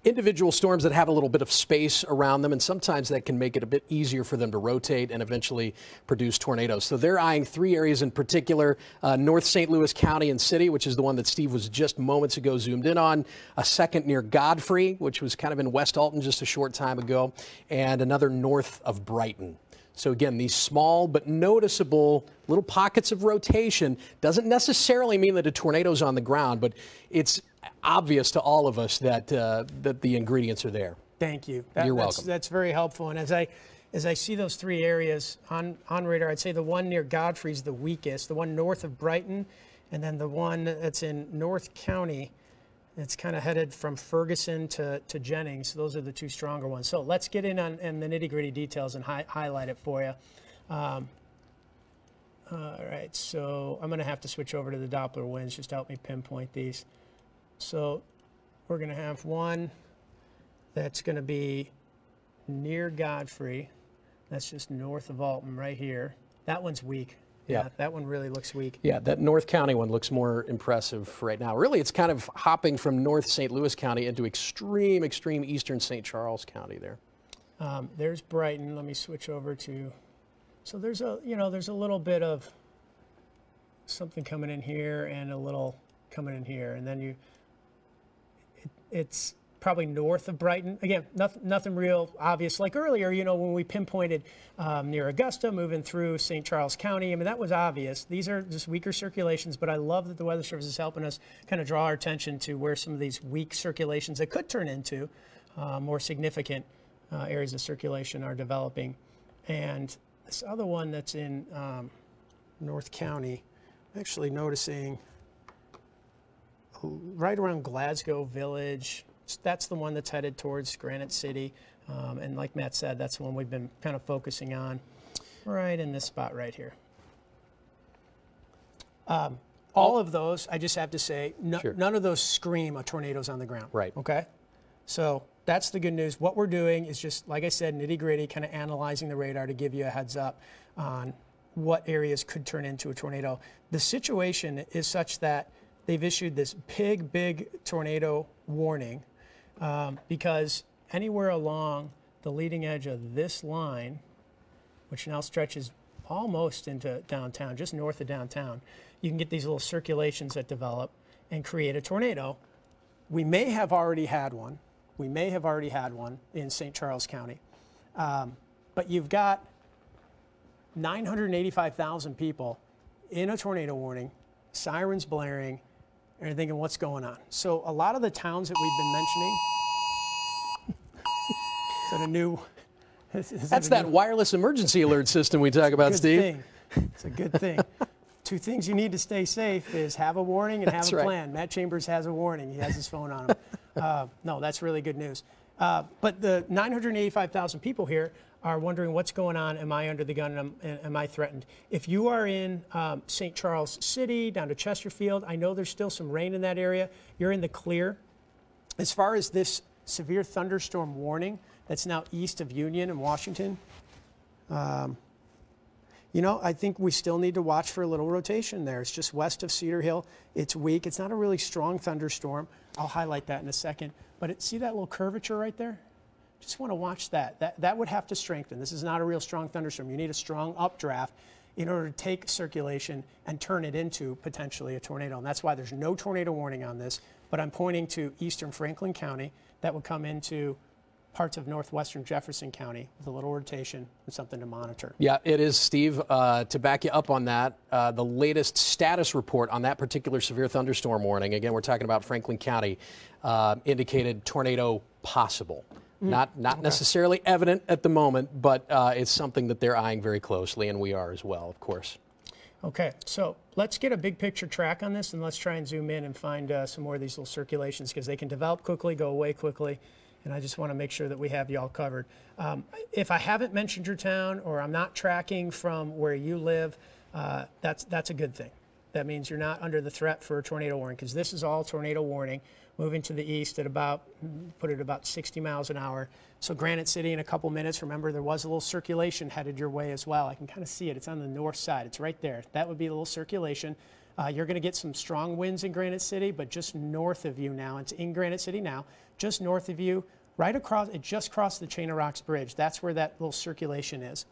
individual storms that have a little bit of space around them, and sometimes that can make it a bit easier for them to rotate and eventually produce tornadoes. So they're eyeing 3 areas in particular, North St. Louis County and City, which is the one that Steve was just moments ago zoomed in on, a second near Godfrey, which was kind of in West Alton just a short time ago, and another north of Brighton. So again, these small but noticeable little pockets of rotation doesn't necessarily mean that a tornado's on the ground, but it's obvious to all of us that that the ingredients are there. Thank you. You're welcome. That's very helpful. And as I see those 3 areas on radar, I'd say the one near Godfrey is the weakest, the one north of Brighton, and then the one that's in North County. It's kind of headed from Ferguson to Jennings. Those are the 2 stronger ones. So let's get in on the nitty-gritty details and highlight it for you. All right, so I'm going to have to switch over to the Doppler winds just to help me pinpoint these. So we're going to have one that's going to be near Godfrey. That's just north of Alton right here. That one's weak. Yeah, that one really looks weak. Yeah, that North County one looks more impressive right now. Really, it's kind of hopping from North St. Louis County into extreme eastern St. Charles County there. There's Brighton. Let me switch over to, so there's a little bit of something coming in here and a little coming in here, and then it's probably north of Brighton. Again, nothing real obvious. Like earlier, when we pinpointed near Augusta, moving through St. Charles County, I mean, that was obvious. These are just weaker circulations, but I love that the Weather Service is helping us kind of draw our attention to where some of these weak circulations that could turn into more significant areas of circulation are developing. And this other one that's in North County, I'm actually noticing right around Glasgow Village. That's the one that's headed towards Granite City. And like Matt said, that's the one we've been kind of focusing on right in this spot right here. All of those, I just have to say, none of those scream a tornado's on the ground. Right. Okay? So that's the good news. What we're doing is just, like I said, nitty-gritty, kind of analyzing the radar to give you a heads up on what areas could turn into a tornado. The situation is such that they've issued this big tornado warning because anywhere along the leading edge of this line, which now stretches almost into downtown, just north of downtown, you can get these little circulations that develop and create a tornado. We may have already had one. We may have already had one in St. Charles County. But you've got 985,000 people in a tornado warning, sirens blaring, and you're thinking, what's going on? So a lot of the towns that we've been mentioning, is that a new? That's that wireless emergency alert system we talk about, Steve. It's a good thing. 2 things you need to stay safe is have a warning and have a plan. Matt Chambers has a warning. He has his phone on him. No, that's really good news. But the 985,000 people here are wondering what's going on. Am I under the gun? Am I threatened? If you are in St. Charles City, down to Chesterfield, I know there's still some rain in that area. You're in the clear. As far as this severe thunderstorm warning that's now east of Union and Washington, I think we still need to watch for a little rotation there. It's just west of Cedar Hill. It's weak. It's not a really strong thunderstorm. I'll highlight that in a second. But see that little curvature right there? Just want to watch that. That would have to strengthen. This is not a real strong thunderstorm. You need a strong updraft in order to take circulation and turn it into potentially a tornado. And that's why there's no tornado warning on this. But I'm pointing to eastern Franklin County. That would come into parts of northwestern Jefferson County with a little rotation and something to monitor. Yeah, it is, Steve. To back you up on that, the latest status report on that particular severe thunderstorm warning, again, we're talking about Franklin County, indicated tornado possible. Not necessarily evident at the moment, but it's something that they're eyeing very closely, and we are as well, of course. Okay, so let's get a big picture track on this, and let's try and zoom in and find some more of these little circulations, because they can develop quickly, go away quickly, and I just want to make sure that we have you all covered. If I haven't mentioned your town, or I'm not tracking from where you live, that's a good thing. That means you're not under the threat for a tornado warning, because this is all tornado warning, moving to the east at about, put it about 60 miles an hour. So Granite City in a couple minutes. Remember, there was a little circulation headed your way as well. I can kind of see it. It's on the north side. It's right there. That would be a little circulation. You're going to get some strong winds in Granite City, but just north of you now. It's in Granite City now. Just north of you, right across, it just crossed the Chain of Rocks Bridge. That's where that little circulation is.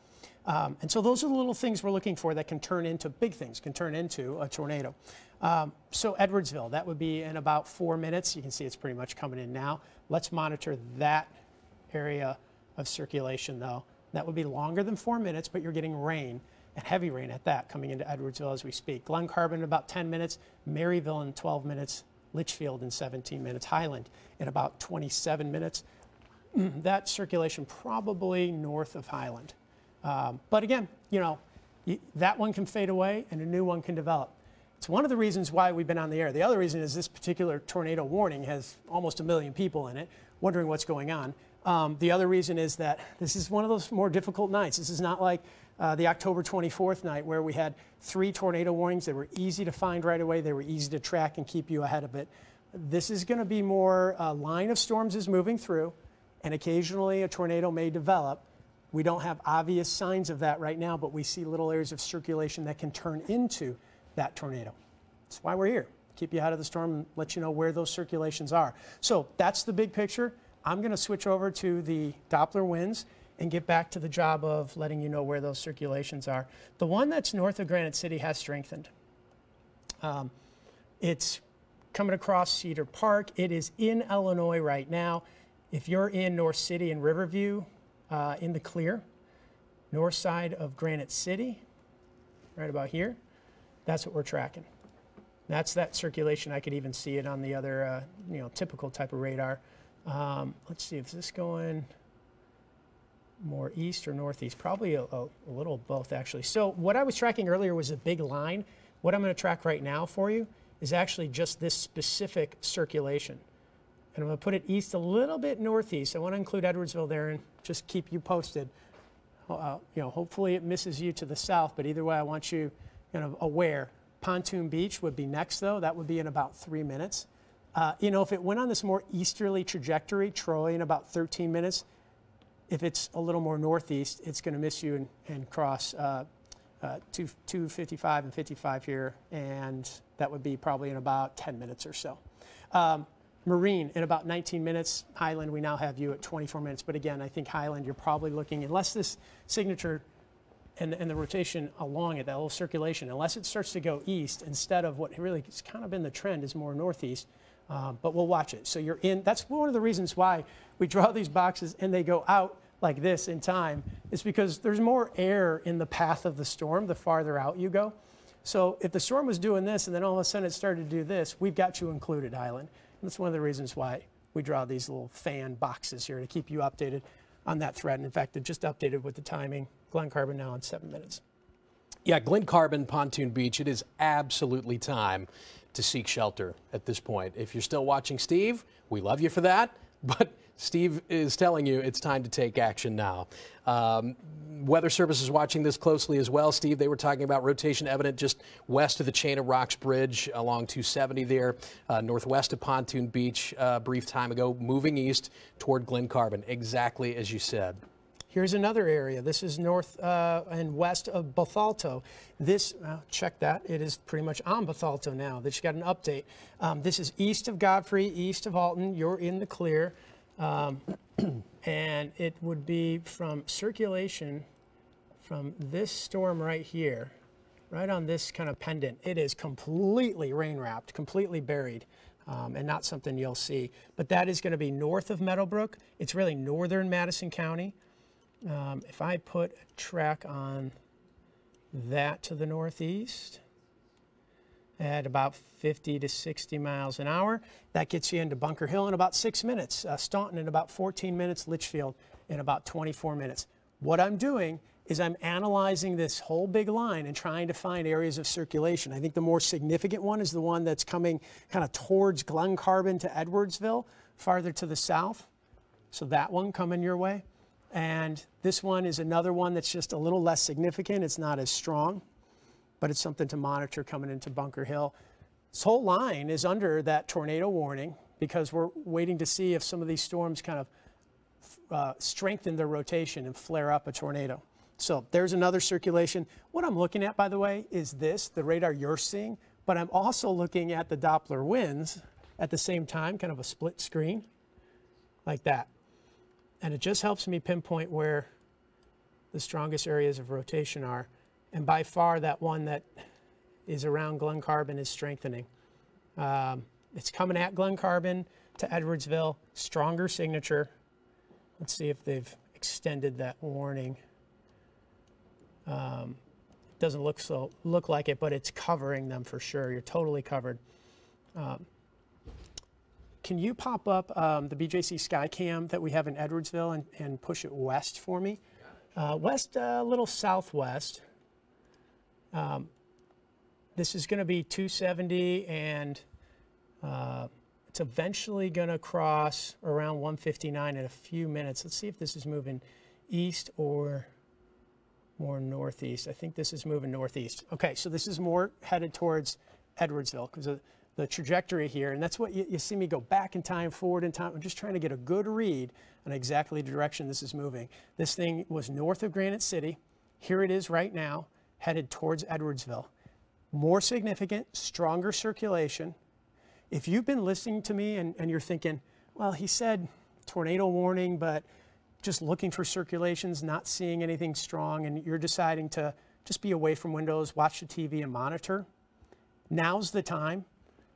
And so those are the little things we're looking for that can turn into big things, can turn into a tornado. So Edwardsville, that would be in about 4 minutes. You can see it's pretty much coming in now. Let's monitor that area of circulation, though. That would be longer than 4 minutes, but you're getting rain, and heavy rain at that, coming into Edwardsville as we speak. Glen Carbon in about 10 minutes, Maryville in 12 minutes, Litchfield in 17 minutes, Highland in about 27 minutes. That circulation probably north of Highland. But again, you know, that one can fade away and a new one can develop. It's one of the reasons why we've been on the air. The other reason is this particular tornado warning has almost 1 million people in it, wondering what's going on. The other reason is that this is one of those more difficult nights. This is not like the October 24th night where we had 3 tornado warnings. They were easy to find right away. They were easy to track and keep you ahead of it. This is going to be more a line of storms is moving through, and occasionally a tornado may develop. We don't have obvious signs of that right now, but we see little areas of circulation that can turn into that tornado. That's why we're here. Keep you out of the storm and let you know where those circulations are. So that's the big picture. I'm going to switch over to the Doppler winds and get back to the job of letting you know where those circulations are. The one that's north of Granite City has strengthened. It's coming across Cedar Park. It is in Illinois right now. If you're in North City and Riverview, in the clear, north side of Granite City, right about here, that's what we're tracking. That's that circulation. I could even see it on the other, you know, typical type of radar. Let's see, is this going more east or northeast? Probably a little of both, actually. So what I was tracking earlier was a big line. What I'm going to track right now for you is actually just this specific circulation. And I'm going to put it east a little bit northeast. I want to include Edwardsville there and just keep you posted. You know, hopefully it misses you to the south, but either way, I want you kind of aware. Pontoon Beach would be next, though. That would be in about 3 minutes. You know, if it went on this more easterly trajectory, Troy in about 13 minutes, if it's a little more northeast, it's going to miss you and cross 255 and 55 here, and that would be probably in about 10 minutes or so. Marine in about 19 minutes. Highland, we now have you at 24 minutes. But again, I think Highland, you're probably looking, unless this signature and the rotation along it, that little circulation, unless it starts to go east instead of what really has kind of been the trend is more northeast. But we'll watch it. So you're in. That's one of the reasons why we draw these boxes and they go out like this in time, is because there's more air in the path of the storm the farther out you go. So if the storm was doing this and then all of a sudden it started to do this, we've got you included, Highland. That's one of the reasons why we draw these little fan boxes here to keep you updated on that threat. And in fact, it just updated with the timing. Glen Carbon now in 7 minutes. Yeah, Glen Carbon, Pontoon Beach, it is absolutely time to seek shelter at this point. If you're still watching Steve, we love you for that, but Steve is telling you it's time to take action now. Weather Service is watching this closely as well. Steve, they were talking about rotation evident just west of the Chain of Rocks Bridge along 270 there, northwest of Pontoon Beach a brief time ago, moving east toward Glen Carbon, exactly as you said. Here's another area. This is north and west of Bethalto. This, check that, it is pretty much on Bethalto now. They just got an update. This is east of Godfrey, east of Alton. You're in the clear. And it would be from circulation from this storm right here, right on this kind of pendant. It is completely rain wrapped, completely buried. and not something you'll see. But that is going to be north of Meadowbrook. It's really northern Madison County. If I put a track on that to the northeast at about 50 to 60 miles an hour, that gets you into Bunker Hill in about 6 minutes, Staunton in about 14 minutes, Litchfield in about 24 minutes. What I'm doing is I'm analyzing this whole big line and trying to find areas of circulation. I think the more significant one is the one that's coming kind of towards Glen Carbon to Edwardsville, farther to the south. So that one coming your way. And this one is another one that's just a little less significant. It's not as strong, but it's something to monitor coming into Bunker Hill. This whole line is under that tornado warning because we're waiting to see if some of these storms kind of strengthen their rotation and flare up a tornado. So there's another circulation. What I'm looking at, by the way, is this, the radar you're seeing, but I'm also looking at the Doppler winds at the same time, kind of a split screen like that. And it just helps me pinpoint where the strongest areas of rotation are. And by far, that one that is around Glen Carbon is strengthening. It's coming at Glen Carbon to Edwardsville, stronger signature. Let's see if they've extended that warning. Doesn't look like it, but it's covering them for sure. You're totally covered. Can you pop up the BJC Skycam that we have in Edwardsville and push it west for me? West, a little southwest. This is going to be 270, and it's eventually going to cross around 159 in a few minutes. Let's see if this is moving east or more northeast. I think this is moving northeast. Okay, so this is more headed towards Edwardsville because of the trajectory here, and that's what you see me go back in time, forward in time. I'm just trying to get a good read on exactly the direction this is moving. This thing was north of Granite City. Here it is right now, headed towards Edwardsville. More significant, stronger circulation. If you've been listening to me and you're thinking, well, he said tornado warning, but just looking for circulations, not seeing anything strong, and you're deciding to just be away from windows, watch the TV and monitor, now's the time,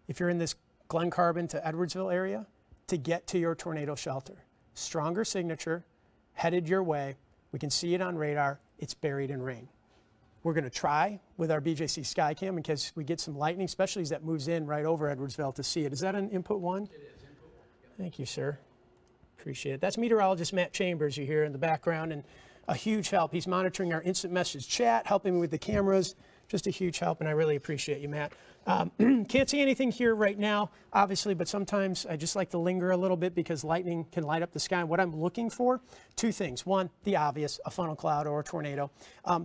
if you're in this Glen Carbon to Edwardsville area, to get to your tornado shelter. Stronger signature, headed your way. We can see it on radar. It's buried in rain. We're going to try with our BJC Skycam in case we get some lightning, especially as that moves in right over Edwardsville to see it. Is that an input one? It is input one. Yep. Thank you, sir. Appreciate it. That's meteorologist Matt Chambers you hear in the background, and a huge help. He's monitoring our instant message chat, helping me with the cameras. Just a huge help, and I really appreciate you, Matt. Can't see anything here right now, obviously, but sometimes I just like to linger a little bit because lightning can light up the sky. And what I'm looking for, two things. One, the obvious, a funnel cloud or a tornado.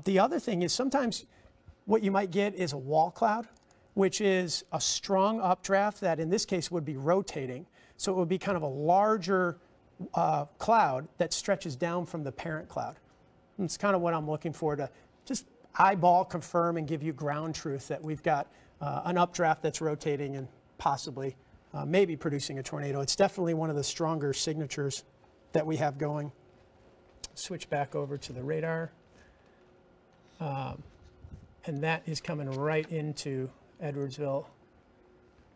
The other thing is sometimes what you might get is a wall cloud, which is a strong updraft that in this case would be rotating. So it would be kind of a larger cloud that stretches down from the parent cloud. And it's kind of what I'm looking for to just eyeball confirm and give you ground truth that we've got an updraft that's rotating and possibly maybe producing a tornado. It's definitely one of the stronger signatures that we have going. Switch back over to the radar. And that is coming right into Edwardsville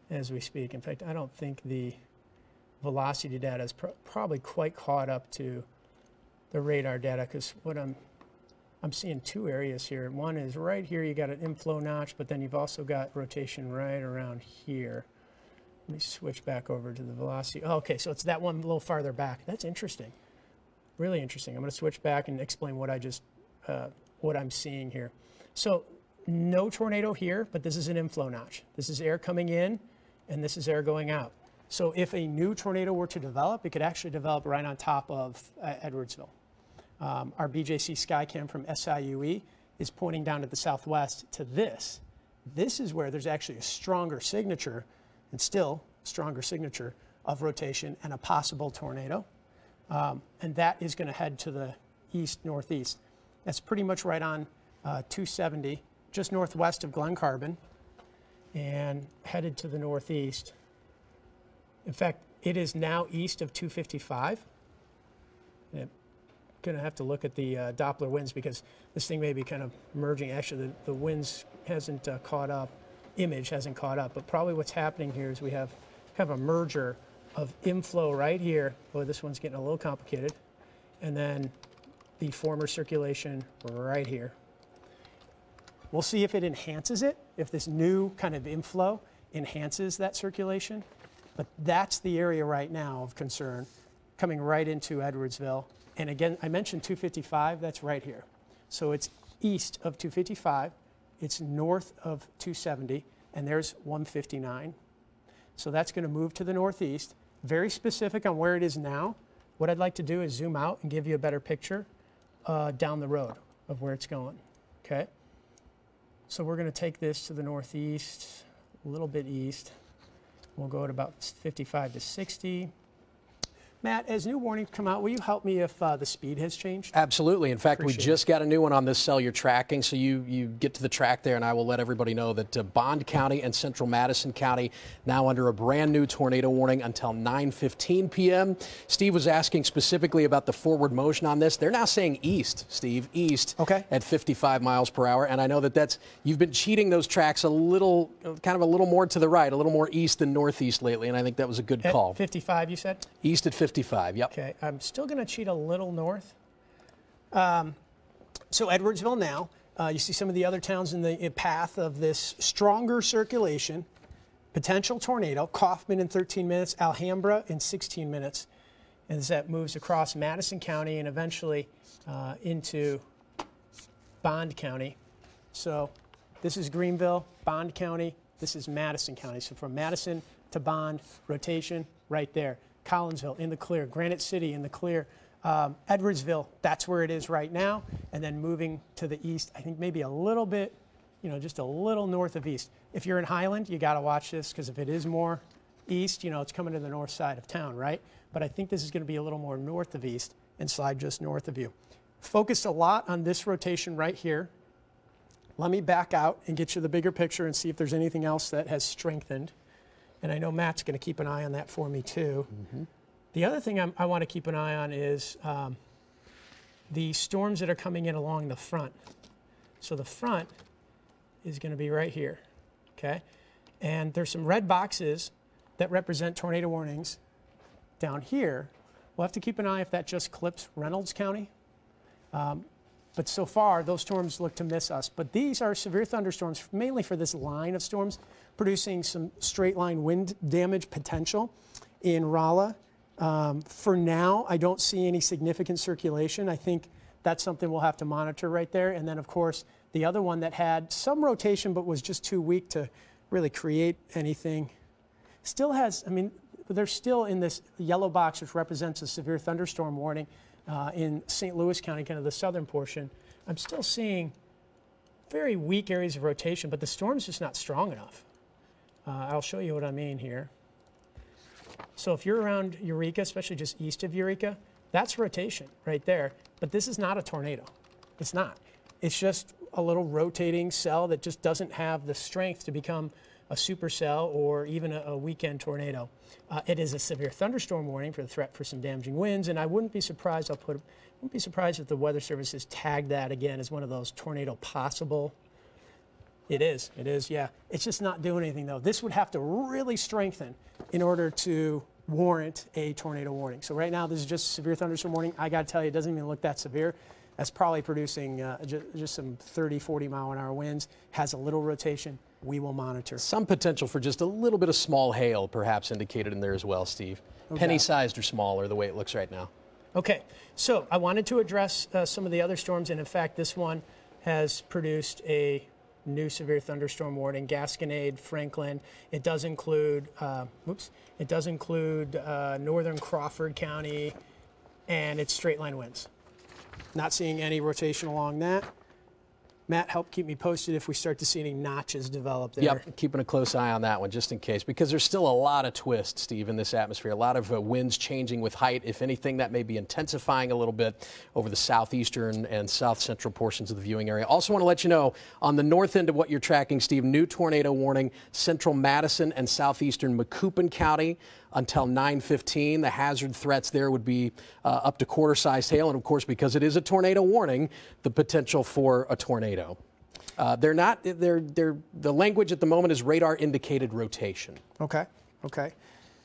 as we speak. In fact, I don't think the velocity data is probably quite caught up to the radar data, because what I'm seeing two areas here. One is right here, you got an inflow notch, but then you've also got rotation right around here. Let me switch back over to the velocity. Oh, okay, so it's that one a little farther back. That's interesting. Really interesting. I'm going to switch back and explain what I just, what I'm seeing here. So no tornado here, but this is an inflow notch. This is air coming in, and this is air going out. So if a new tornado were to develop, it could actually develop right on top of Edwardsville. Our BJC Skycam from SIUE is pointing down to the southwest to this. This is where there's actually a stronger signature, and still stronger signature of rotation and a possible tornado. And that is going to head to the east-northeast. That's pretty much right on 270, just northwest of Glen Carbon, and headed to the northeast. In fact, it is now east of 255. Going to have to look at the Doppler winds because this thing may be kind of merging. Actually, the winds hasn't caught up, image hasn't caught up, but probably what's happening here is we have have a merger of inflow right here. Boy, this one's getting a little complicated. And then the former circulation right here. We'll see if it enhances it, if this new kind of inflow enhances that circulation. But that's the area right now of concern, coming right into Edwardsville. And again, I mentioned 255, that's right here. So it's east of 255, it's north of 270, and there's 159. So that's going to move to the northeast. Very specific on where it is now. What I'd like to do is zoom out and give you a better picture down the road of where it's going, okay? So we're going to take this to the northeast, a little bit east. We'll go at about 55 to 60. Matt, as new warnings come out, will you help me if the speed has changed? Absolutely. In fact, we just got a new one on this cell you're tracking, so you get to the track there, and I will let everybody know that Bond County and Central Madison County now under a brand new tornado warning until 9:15 p.m. Steve was asking specifically about the forward motion on this. They're now saying east, Steve, east at 55 miles per hour, and I know that you've been cheating those tracks a little, kind of a little more to the right, a little more east than northeast lately, and I think that was a good call. 55, you said? East at 55, yep. Okay, I'm still going to cheat a little north. So Edwardsville now, you see some of the other towns in the path of this stronger circulation, potential tornado, Kaufman in 13 minutes, Alhambra in 16 minutes, as that moves across Madison County and eventually into Bond County. So this is Greenville, Bond County, this is Madison County. So from Madison to Bond, rotation right there. Collinsville in the clear, Granite City in the clear, Edwardsville, that's where it is right now, and then moving to the east, I think maybe a little bit, just a little north of east. If you're in Highland, you got to watch this, because if it is more east, it's coming to the north side of town, right? But I think this is going to be a little more north of east and slide just north of you. Focused a lot on this rotation right here. Let me back out and get you the bigger picture and see if there's anything else that has strengthened. And I know Matt's going to keep an eye on that for me, too. Mm-hmm. The other thing I want to keep an eye on is the storms that are coming in along the front. So the front is going to be right here, okay? And there's some red boxes that represent tornado warnings down here. We'll have to keep an eye if that just clips Reynolds County. But so far, those storms look to miss us. But these are severe thunderstorms, mainly for this line of storms, producing some straight line wind damage potential in Rolla. For now, I don't see any significant circulation. I think that's something we'll have to monitor right there. And then, of course, the other one that had some rotation but was just too weak to really create anything still has, they're still in this yellow box, which represents a severe thunderstorm warning. In St. Louis County, kind of the southern portion, I'm still seeing very weak areas of rotation, but the storm's just not strong enough. I'll show you what I mean here. So if you're around Eureka, especially just east of Eureka, that's rotation right there. But this is not a tornado. It's not. It's just a little rotating cell that just doesn't have the strength to become a supercell or even a weekend tornado. It is a severe thunderstorm warning for the threat for some damaging winds, and I wouldn't be surprised. Wouldn't be surprised if the Weather Service has tagged that again as one of those tornado possible. It is, yeah. It's just not doing anything though. This would have to really strengthen in order to warrant a tornado warning. So right now, this is just a severe thunderstorm warning. I got to tell you, it doesn't even look that severe. That's probably producing just some 30, 40 mile an hour winds, has a little rotation. We will monitor. Some potential for just a little bit of small hail perhaps indicated in there as well, Steve. Okay. Penny-sized or smaller, the way it looks right now. Okay, so I wanted to address some of the other storms, and in fact, this one has produced a new severe thunderstorm warning, Gasconade, Franklin. It does include, northern Crawford County, and it's straight line winds. Not seeing any rotation along that. Matt, help keep me posted if we start to see any notches develop there. Yep, keeping a close eye on that one just in case, because there's still a lot of twists, Steve, in this atmosphere. A lot of winds changing with height. If anything, that may be intensifying a little bit over the southeastern and south central portions of the viewing area. Also want to let you know, on the north end of what you're tracking, Steve, new tornado warning, central Madison and southeastern Macoupin County until 9:15. The hazard threats there would be up to quarter-sized hail, and of course, because it is a tornado warning, the potential for a tornado. The language at the moment is radar indicated rotation. Okay.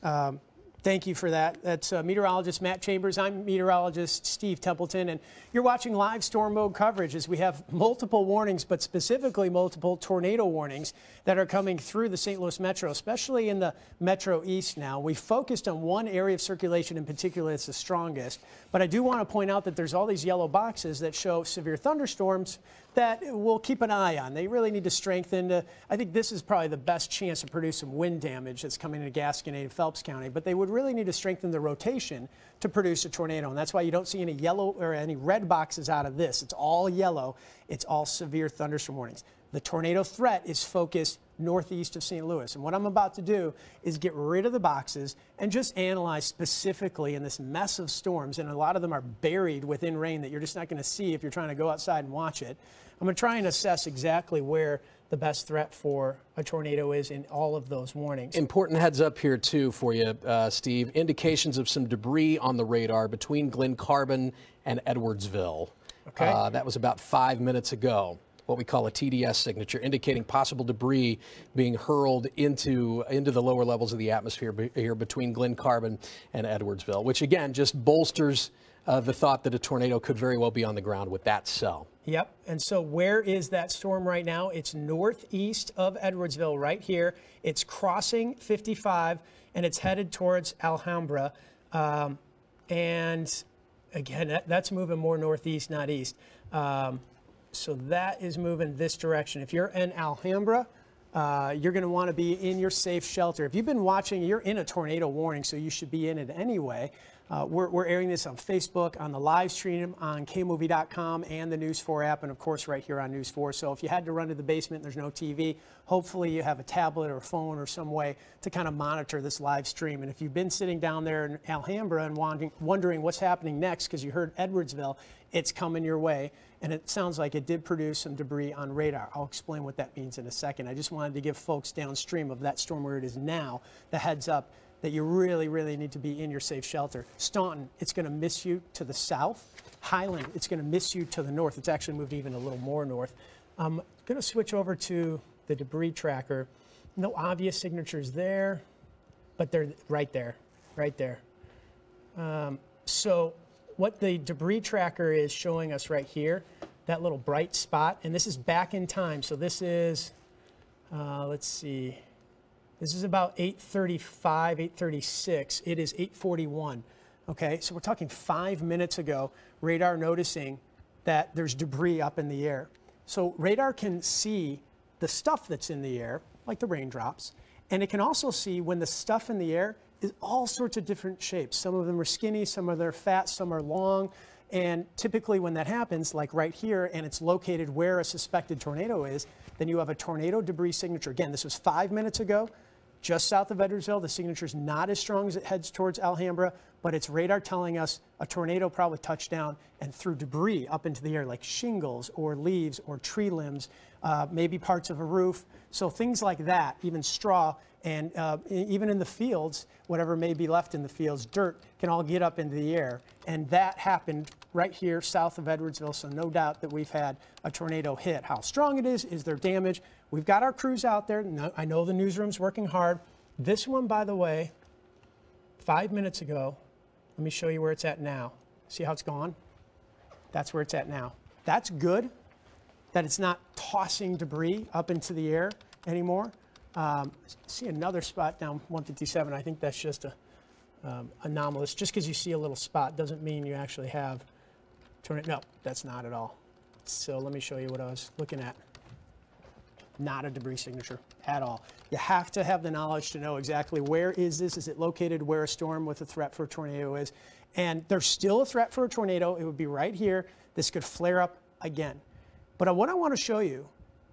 Thank you for that. That's meteorologist Matt Chambers. I'm meteorologist Steve Templeton, and you're watching live storm mode coverage as we have multiple warnings, but specifically multiple tornado warnings that are coming through the St. Louis Metro, especially in the Metro East now. We focused on one area of circulation in particular that's the strongest, but I do want to point out that there's all these yellow boxes that show severe thunderstorms that we'll keep an eye on. They really need to strengthen. I think this is probably the best chance to produce some wind damage that's coming into Gasconade and Phelps County, but they would really need to strengthen the rotation to produce a tornado, and that's why you don't see any yellow or any red boxes out of this. It's all yellow. It's all severe thunderstorm warnings. The tornado threat is focused northeast of St. Louis, and what I'm about to do is get rid of the boxes and just analyze specifically in this mess of storms, and a lot of them are buried within rain that you're just not going to see if you're trying to go outside and watch it. I'm going to try and assess exactly where the best threat for a tornado is in all of those warnings. Important heads up here, too, for you, Steve. Indications of some debris on the radar between Glen Carbon and Edwardsville. Okay. That was about 5 minutes ago. What we call a TDS signature, indicating possible debris being hurled into the lower levels of the atmosphere here between Glen Carbon and Edwardsville, which, again, just bolsters the thought that a tornado could very well be on the ground with that cell. Yep. And so where is that storm right now? It's northeast of Edwardsville right here. It's crossing 55, and it's headed towards Alhambra. And, again, that's moving more northeast, not east. So that is moving this direction. If you're in Alhambra, you're going to want to be in your safe shelter. If you've been watching, you're in a tornado warning, so you should be in it anyway. We're airing this on Facebook, on the live stream, on KMOV.com, and the News 4 app, and of course right here on News 4. So if you had to run to the basement and there's no TV, hopefully you have a tablet or a phone or some way to kind of monitor this live stream. And if you've been sitting down there in Alhambra and wondering what's happening next because you heard Edwardsville, it's coming your way. And it sounds like it did produce some debris on radar. I'll explain what that means in a second. I just wanted to give folks downstream of that storm where it is now the heads up that you really, really need to be in your safe shelter. Staunton, it's going to miss you to the south. Highland, it's going to miss you to the north. It's actually moved even a little more north. I'm going to switch over to the debris tracker. No obvious signatures there, but they're right there, right there. So what the debris tracker is showing us right here, that little bright spot, and this is back in time. So this is, let's see, this is about 8:35, 8:36. It is 8:41. Okay, so we're talking 5 minutes ago, radar noticing that there's debris up in the air. So radar can see the stuff that's in the air, like the raindrops, and it can also see when the stuff in the air is all sorts of different shapes. Some of them are skinny, some of them are fat, some are long. And typically when that happens, like right here, and it's located where a suspected tornado is, then you have a tornado debris signature. Again, this was 5 minutes ago, just south of Edwardsville. The signature is not as strong as it heads towards Alhambra, but it's radar telling us a tornado probably touched down and threw debris up into the air, like shingles or leaves or tree limbs, maybe parts of a roof. So things like that, even straw, and even in the fields, whatever may be left in the fields, dirt can all get up into the air. And that happened right here south of Edwardsville, so no doubt that we've had a tornado hit. How strong it is there damage? We've got our crews out there. I know the newsroom's working hard. This one, by the way, 5 minutes ago, let me show you where it's at now. See how it's gone? That's where it's at now. That's good that it's not tossing debris up into the air anymore. See another spot down 157. I think that's just anomalous. Just because you see a little spot doesn't mean you actually have tornado. No, that's not at all. So let me show you what I was looking at. Not a debris signature at all. You have to have the knowledge to know exactly where is this. Is it located where a storm with a threat for a tornado is? And there's still a threat for a tornado. It would be right here. This could flare up again. But what I want to show you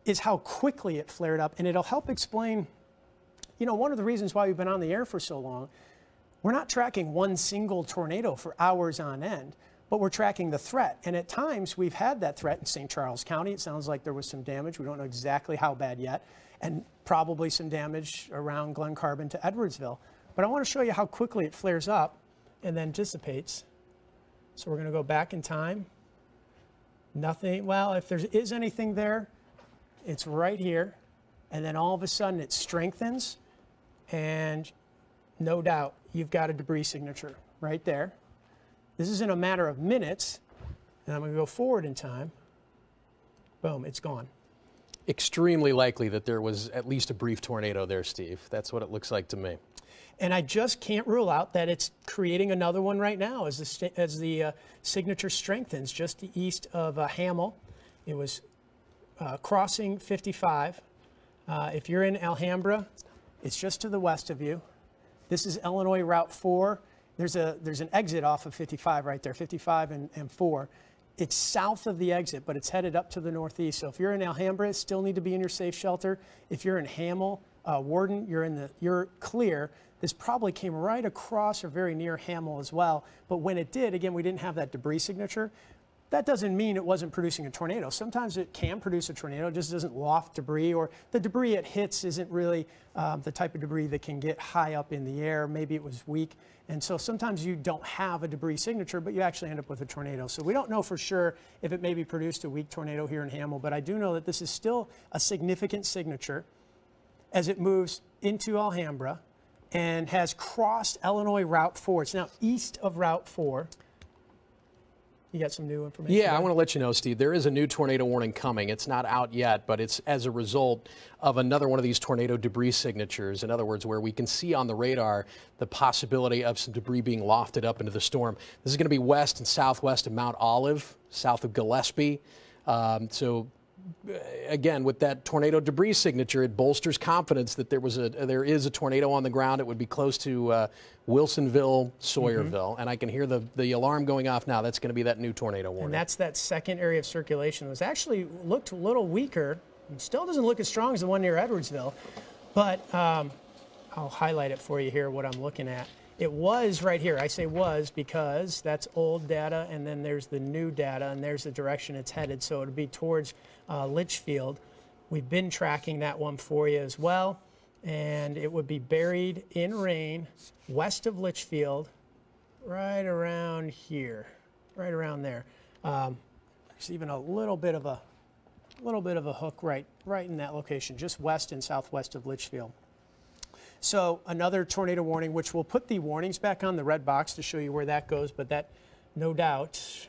is how quickly it flared up, and it'll help explain, you know, one of the reasons why we've been on the air for so long. We're not tracking one single tornado for hours on end, but we're tracking the threat. And at times we've had that threat in St. Charles County. It sounds like there was some damage. We don't know exactly how bad yet, and probably some damage around Glen Carbon to Edwardsville. But I want to show you how quickly it flares up and then dissipates. So we're going to go back in time. Nothing. Well, if there is anything there, it's right here. And then all of a sudden it strengthens. And no doubt you've got a debris signature right there. This is in a matter of minutes, and I'm going to go forward in time. Boom, it's gone. Extremely likely that there was at least a brief tornado there, Steve. That's what it looks like to me. And I just can't rule out that it's creating another one right now as the signature strengthens just east of Hamel. It was crossing 55. If you're in Alhambra, it's just to the west of you. This is Illinois Route 4. There's an exit off of 55 right there, 55 and 4. It's south of the exit, but it's headed up to the northeast. So if you're in Alhambra, still need to be in your safe shelter. If you're in Hamel, Warden, you're clear. This probably came right across or very near Hamel as well. But when it did, again, we didn't have that debris signature. That doesn't mean it wasn't producing a tornado. Sometimes it can produce a tornado, it just doesn't loft debris, or the debris it hits isn't really the type of debris that can get high up in the air. Maybe it was weak. And so sometimes you don't have a debris signature, but you actually end up with a tornado. So we don't know for sure if it maybe produced a weak tornado here in Hamel, but I do know that this is still a significant signature as it moves into Alhambra and has crossed Illinois Route 4. It's now east of Route 4. You got some new information? Yeah, I want to let you know, Steve, there is a new tornado warning coming. It's not out yet, but it's as a result of another one of these tornado debris signatures. In other words, where we can see on the radar the possibility of some debris being lofted up into the storm. This is going to be west and southwest of Mount Olive, south of Gillespie. Again, with that tornado debris signature, it bolsters confidence that there is a tornado on the ground. It would be close to Wilsonville, Sawyerville, and I can hear the alarm going off now. That's going to be that new tornado warning. And that's that second area of circulation. It was actually looked a little weaker. It still doesn't look as strong as the one near Edwardsville, but I'll highlight it for you here, what I'm looking at. It was right here. I say was because that's old data, and then there's the new data, and there's the direction it's headed. So it would be towards Litchfield. We've been tracking that one for you as well, and it would be buried in rain west of Litchfield, right around here, right around there. There's even a little bit of a hook right in that location, just west and southwest of Litchfield. So another tornado warning, which we'll put the warnings back on the red box to show you where that goes, but that no doubt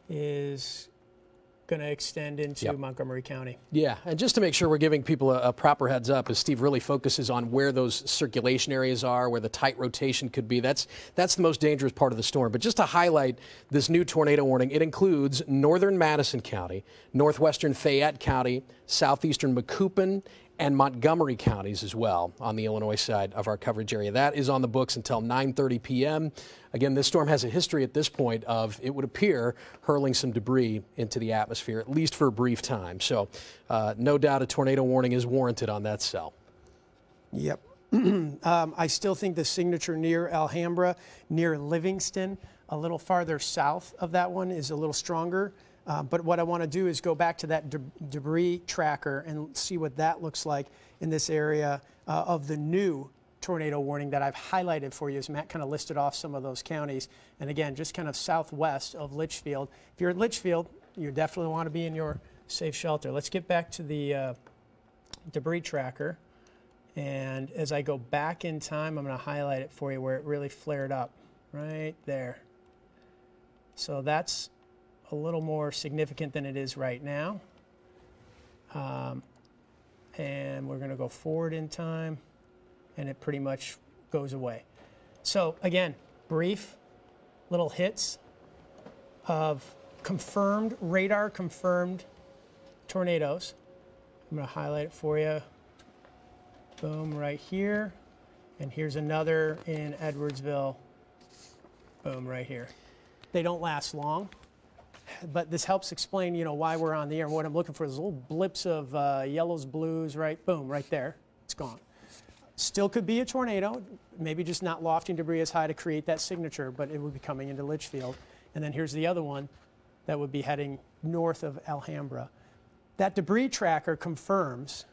is going to extend into Montgomery County. Yeah, and just to make sure we're giving people a proper heads up, as Steve really focuses on where those circulation areas are, where the tight rotation could be, that's the most dangerous part of the storm. But just to highlight this new tornado warning, it includes northern Madison County, northwestern Fayette County, southeastern Macoupin, and Montgomery counties as well on the Illinois side of our coverage area. That is on the books until 9:30 p.m. Again, this storm has a history at this point of, it would appear, hurling some debris into the atmosphere, at least for a brief time. So no doubt a tornado warning is warranted on that cell. Yep. I still think the signature near Alhambra, near Livingston, a little farther south of that one is a little stronger. But what I want to do is go back to that debris tracker and see what that looks like in this area of the new tornado warning that I've highlighted for you, as Matt kind of listed off some of those counties. And again, just kind of southwest of Litchfield. If you're at Litchfield, you definitely want to be in your safe shelter. Let's get back to the debris tracker. And as I go back in time, I'm going to highlight it for you where it really flared up right there. So that's a little more significant than it is right now. And we're going to go forward in time, and it pretty much goes away. So again, brief little hits of confirmed, radar confirmed tornadoes. I'm going to highlight it for you. Boom, right here. And here's another in Edwardsville. Boom, right here. They don't last long. But this helps explain, why we're on the air. What I'm looking for is little blips of yellows, blues, right? Boom, right there. It's gone. Still could be a tornado, maybe just not lofting debris as high to create that signature, but it would be coming into Litchfield. And then here's the other one that would be heading north of Alhambra. That debris tracker confirms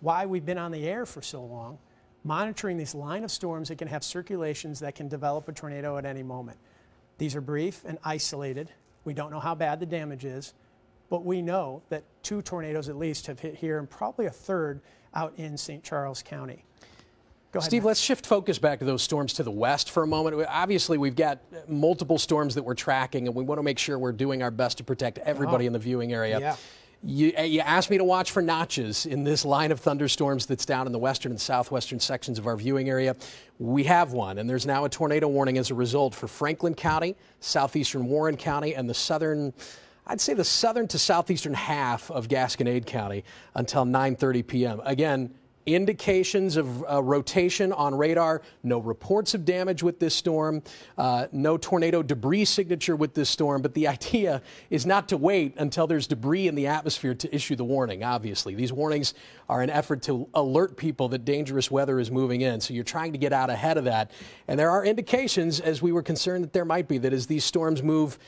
why we've been on the air for so long, monitoring this line of storms that can have circulations that can develop a tornado at any moment. These are brief and isolated. We don't know how bad the damage is, but we know that 2 tornadoes at least have hit here and probably a third out in St. Charles County. Go ahead, Steve, Matt. let's shift focus back to those storms to the west for a moment. Obviously, we've got multiple storms that we're tracking, and we want to make sure we're doing our best to protect everybody in the viewing area. Yeah. You asked me to watch for notches in this line of thunderstorms that's down in the western and southwestern sections of our viewing area. We have one, and there's now a tornado warning as a result for Franklin County, southeastern Warren County, and the southern, I'd say the southern to southeastern half of Gasconade County until 9:30 p.m. Again, indications of rotation on radar, no reports of damage with this storm, no tornado debris signature with this storm, but the idea is not to wait until there's debris in the atmosphere to issue the warning, obviously. These warnings are an effort to alert people that dangerous weather is moving in, so you're trying to get out ahead of that. And there are indications, as we were concerned that there might be, that as these storms move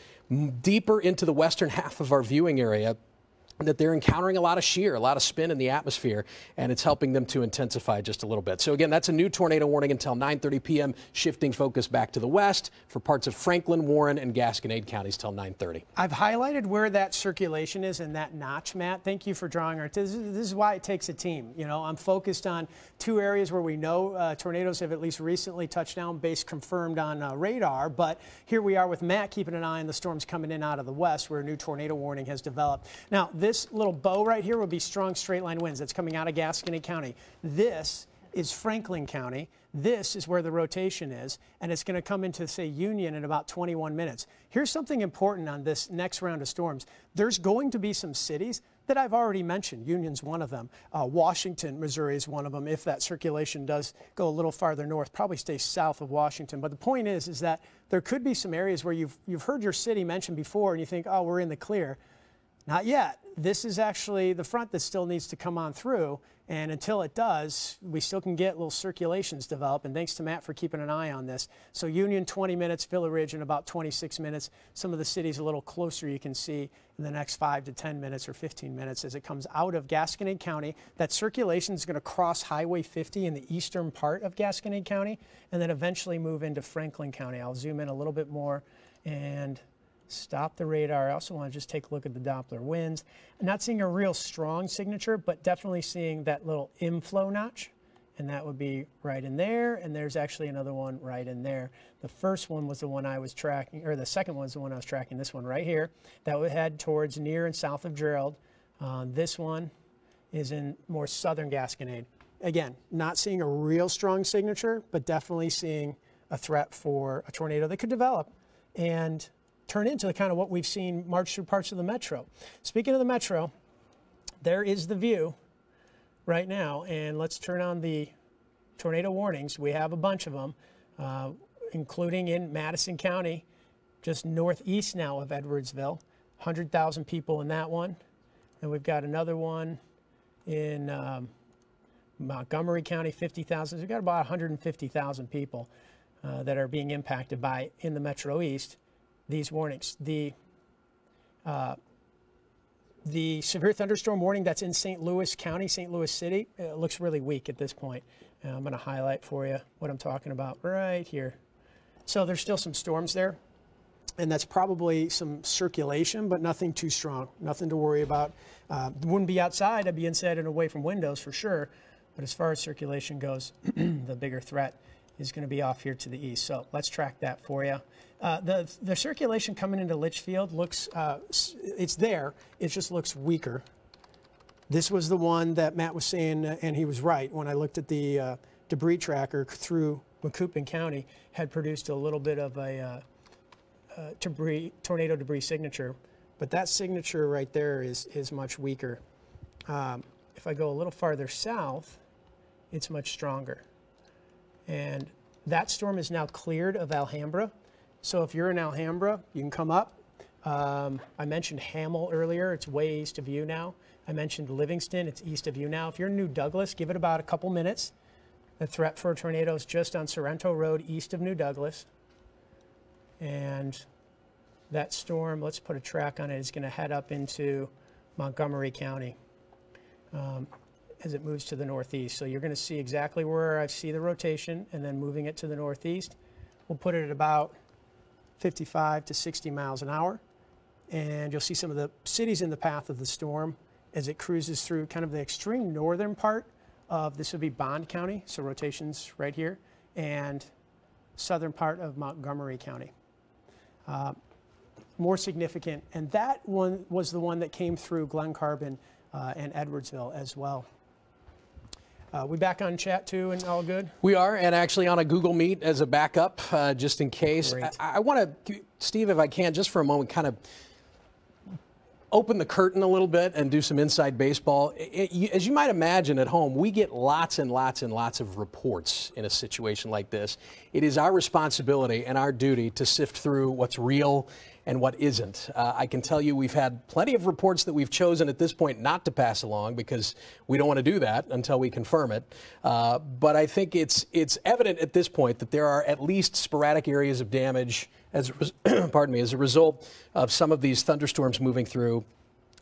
deeper into the western half of our viewing area, that they're encountering a lot of shear, a lot of spin in the atmosphere, and it's helping them to intensify just a little bit. So again, that's a new tornado warning until 9:30 p.m., shifting focus back to the west for parts of Franklin, Warren, and Gasconade counties till 9:30. I've highlighted where that circulation is in that notch, Matt. Thank you for drawing our attention. This is why it takes a team. You know, I'm focused on two areas where we know tornadoes have at least recently touched down, base confirmed on radar, but here we are with Matt keeping an eye on the storms coming in out of the west where a new tornado warning has developed. Now, this little bow right here will be strong straight line winds that's coming out of Gasconade County. This is Franklin County. This is where the rotation is, and it's going to come into, say, Union in about 21 minutes. Here's something important on this next round of storms. There's going to be some cities that I've already mentioned. Union's one of them. Washington, Missouri is one of them. If that circulation does go a little farther north, probably stay south of Washington. But the point is that there could be some areas where you've heard your city mentioned before, and you think, oh, we're in the clear. Not yet. This is actually the front that still needs to come on through, and until it does, we still can get little circulations develop, and thanks to Matt for keeping an eye on this. So Union 20 minutes, Villa Ridge in about 26 minutes. Some of the cities a little closer you can see in the next 5 to 10 minutes or 15 minutes as it comes out of Gasconade County. That circulation is going to cross Highway 50 in the eastern part of Gasconade County and then eventually move into Franklin County. I'll zoom in a little bit more and stop the radar. I also want to just take a look at the Doppler winds. I'm not seeing a real strong signature, but definitely seeing that little inflow notch. And that would be right in there. And there's actually another one right in there. The first one was the one I was tracking, or the second one was the one I was tracking, this one right here. That would head towards near and south of Gerald. This one is in more southern Gasconade. Again, not seeing a real strong signature, but definitely seeing a threat for a tornado that could develop and turn into kind of what we've seen march through parts of the metro. Speaking of the metro, there is the view right now, and let's turn on the tornado warnings. We have a bunch of them, including in Madison County, just northeast now of Edwardsville, 100,000 people in that one. And we've got another one in Montgomery County, 50,000. We've got about 150,000 people that are being impacted by, in the Metro East, these warnings. The severe thunderstorm warning that's in St. Louis County, St. Louis City, looks really weak at this point. I'm going to highlight for you what I'm talking about right here. So there's still some storms there, and that's probably some circulation, but nothing too strong, nothing to worry about. Wouldn't be outside, I'd be inside and away from windows for sure, but as far as circulation goes, the bigger threat is going to be off here to the east. So let's track that for you. The circulation coming into Litchfield looks, it's there, it just looks weaker. This was the one that Matt was saying, and he was right, when I looked at the debris tracker through Macoupin County, had produced a little bit of a tornado debris signature. But that signature right there is much weaker. If I go a little farther south, it's much stronger. And that storm is now cleared of Alhambra. So if you're in Alhambra, you can come up. I mentioned Hamel earlier. It's way east of you now. I mentioned Livingston. It's east of you now. If you're in New Douglas, give it about a couple minutes. The threat for a tornado is just on Sorrento Road east of New Douglas. And that storm, let's put a track on it, is going to head up into Montgomery County as it moves to the northeast. So you're going to see exactly where I see the rotation and then moving it to the northeast. We'll put it at about 55 to 60 miles an hour. And you'll see some of the cities in the path of the storm as it cruises through kind of the extreme northern part of, this would be Bond County, so rotations right here, and southern part of Montgomery County. More significant, and that one was the one that came through Glen Carbon and Edwardsville as well. We back on chat too and all good? We are, and actually on a Google Meet as a backup, just in case. I want to, Steve, if I can, just for a moment, kind of open the curtain a little bit and do some inside baseball. As you might imagine at home, we get lots and lots and lots of reports in a situation like this. It is our responsibility and our duty to sift through what's real and what isn't. I can tell you we've had plenty of reports that we've chosen at this point not to pass along because we don't want to do that until we confirm it. But I think it's evident at this point that there are at least sporadic areas of damage as pardon me, as a result of some of these thunderstorms moving through.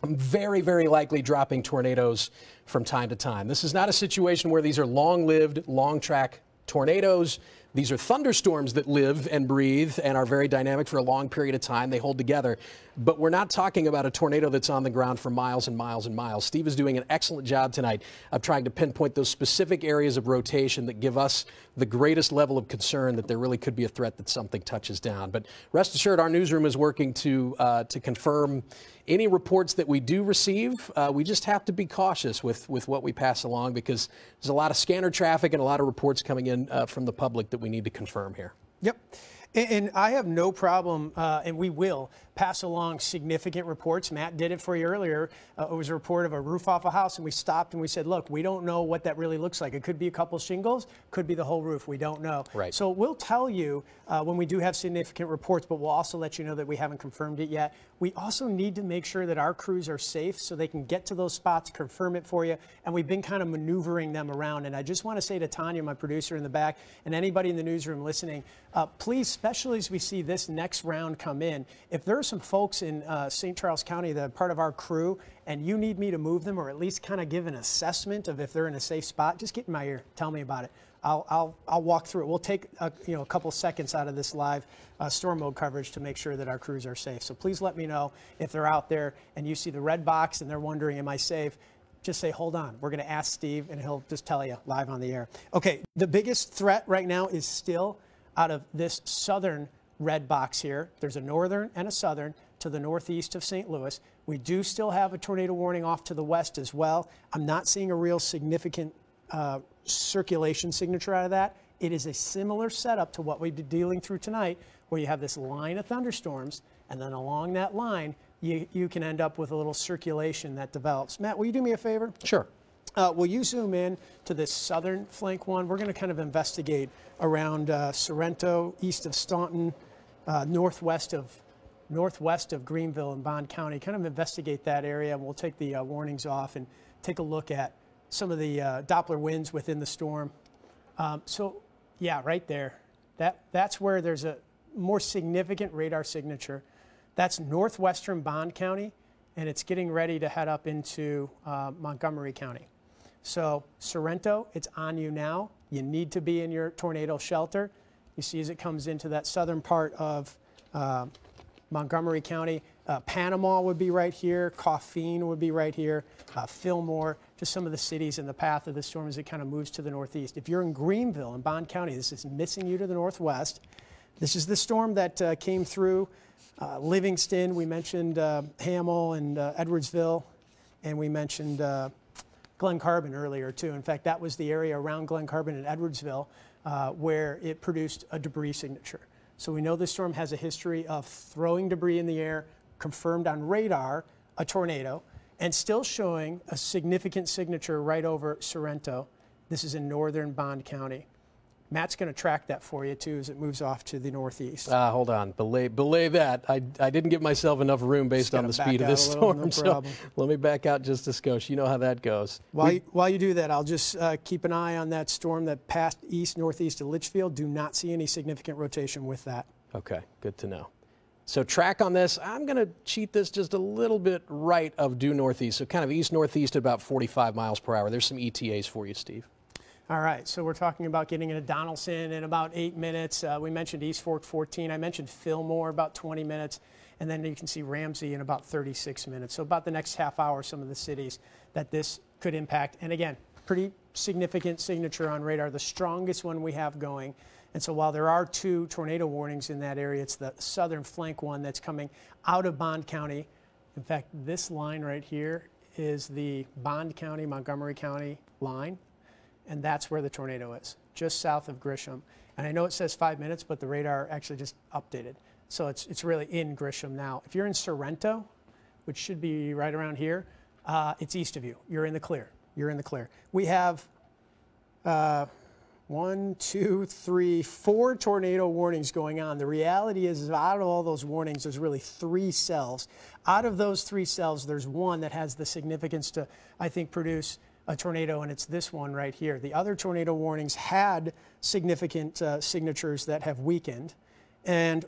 Very, very likely dropping tornadoes from time to time. This is not a situation where these are long-lived, long-track tornadoes. These are thunderstorms that live and breathe and are very dynamic for a long period of time. They hold together. But we're not talking about a tornado that's on the ground for miles and miles and miles. Steve is doing an excellent job tonight of trying to pinpoint those specific areas of rotation that give us the greatest level of concern that there really could be a threat that something touches down. But rest assured, our newsroom is working to confirm any reports that we do receive. We just have to be cautious with what we pass along because there's a lot of scanner traffic and a lot of reports coming in from the public that we need to confirm here. Yep. And I have no problem, and we will pass along significant reports. Matt did it for you earlier. It was a report of a roof off a house, and we stopped and we said, look, we don't know what that really looks like. It could be a couple shingles, could be the whole roof. We don't know. Right. So we'll tell you when we do have significant reports, but we'll also let you know that we haven't confirmed it yet. We also need to make sure that our crews are safe so they can get to those spots, confirm it for you, and we've been kind of maneuvering them around. And I just want to say to Tanya, my producer in the back, and anybody in the newsroom listening, please, especially as we see this next round come in, if there are some folks in St. Charles County that are part of our crew and you need me to move them or at least kind of give an assessment of if they're in a safe spot, just get in my ear. Tell me about it. I'll walk through it. We'll take a couple seconds out of this live storm mode coverage to make sure that our crews are safe. So please let me know if they're out there and you see the red box and they're wondering, am I safe? Just say, hold on. We're going to ask Steve and he'll just tell you live on the air. Okay, the biggest threat right now is still out of this southern red box here. There's a northern and a southern to the northeast of St. Louis. We do still have a tornado warning off to the west as well. I'm not seeing a real significant circulation signature out of that. It is a similar setup to what we've been dealing through tonight, where you have this line of thunderstorms, and then along that line, you can end up with a little circulation that develops. Matt, will you do me a favor? Sure. Will you zoom in to this southern flank one? We're going to kind of investigate around Sorrento, east of Staunton, northwest of Greenville and Bond County. Kind of investigate that area, and we'll take the warnings off and take a look at some of the Doppler winds within the storm. So, yeah, right there. That's where there's a more significant radar signature. That's northwestern Bond County, and it's getting ready to head up into Montgomery County. So Sorrento, it's on you now. You need to be in your tornado shelter. You see as it comes into that southern part of Montgomery County. Panama would be right here. Coffeen would be right here. Fillmore, just some of the cities in the path of the storm as it kind of moves to the northeast. If you're in Greenville and Bond County, this is missing you to the northwest. This is the storm that came through Livingston. We mentioned Hamel and Edwardsville, and we mentioned Glen Carbon earlier too. In fact, that was the area around Glen Carbon and Edwardsville where it produced a debris signature. So we know this storm has a history of throwing debris in the air, confirmed on radar, a tornado, and still showing a significant signature right over Sorrento. This is in northern Bond County. Matt's going to track that for you, too, as it moves off to the northeast. Hold on. Belay that. I didn't give myself enough room based on the speed of this storm. No so let me back out just a skosh. You know how that goes. While you do that, I'll just keep an eye on that storm that passed northeast of Litchfield. Do not see any significant rotation with that. Okay, good to know. So track on this. I'm going to cheat this just a little bit right of due northeast. So kind of east-northeast at about 45 miles per hour. There's some ETAs for you, Steve. All right, so we're talking about getting into Donaldson in about 8 minutes. We mentioned East Fork 14. I mentioned Fillmore about 20 minutes. And then you can see Ramsey in about 36 minutes. So about the next half hour, some of the cities that this could impact. And again, pretty significant signature on radar, the strongest one we have going. And so while there are 2 tornado warnings in that area, it's the southern flank one that's coming out of Bond County. In fact, this line right here is the Bond County, Montgomery County line, and that's where the tornado is, just south of Grisham. And I know it says 5 minutes, but the radar actually just updated. So it's really in Grisham now. If you're in Sorrento, which should be right around here, it's east of you. You're in the clear. You're in the clear. We have 1, 2, 3, 4 tornado warnings going on. The reality is out of all those warnings, there's really 3 cells. Out of those 3 cells, there's one that has the significance to, I think, produce a tornado, and it's this one right here. The other tornado warnings had significant signatures that have weakened,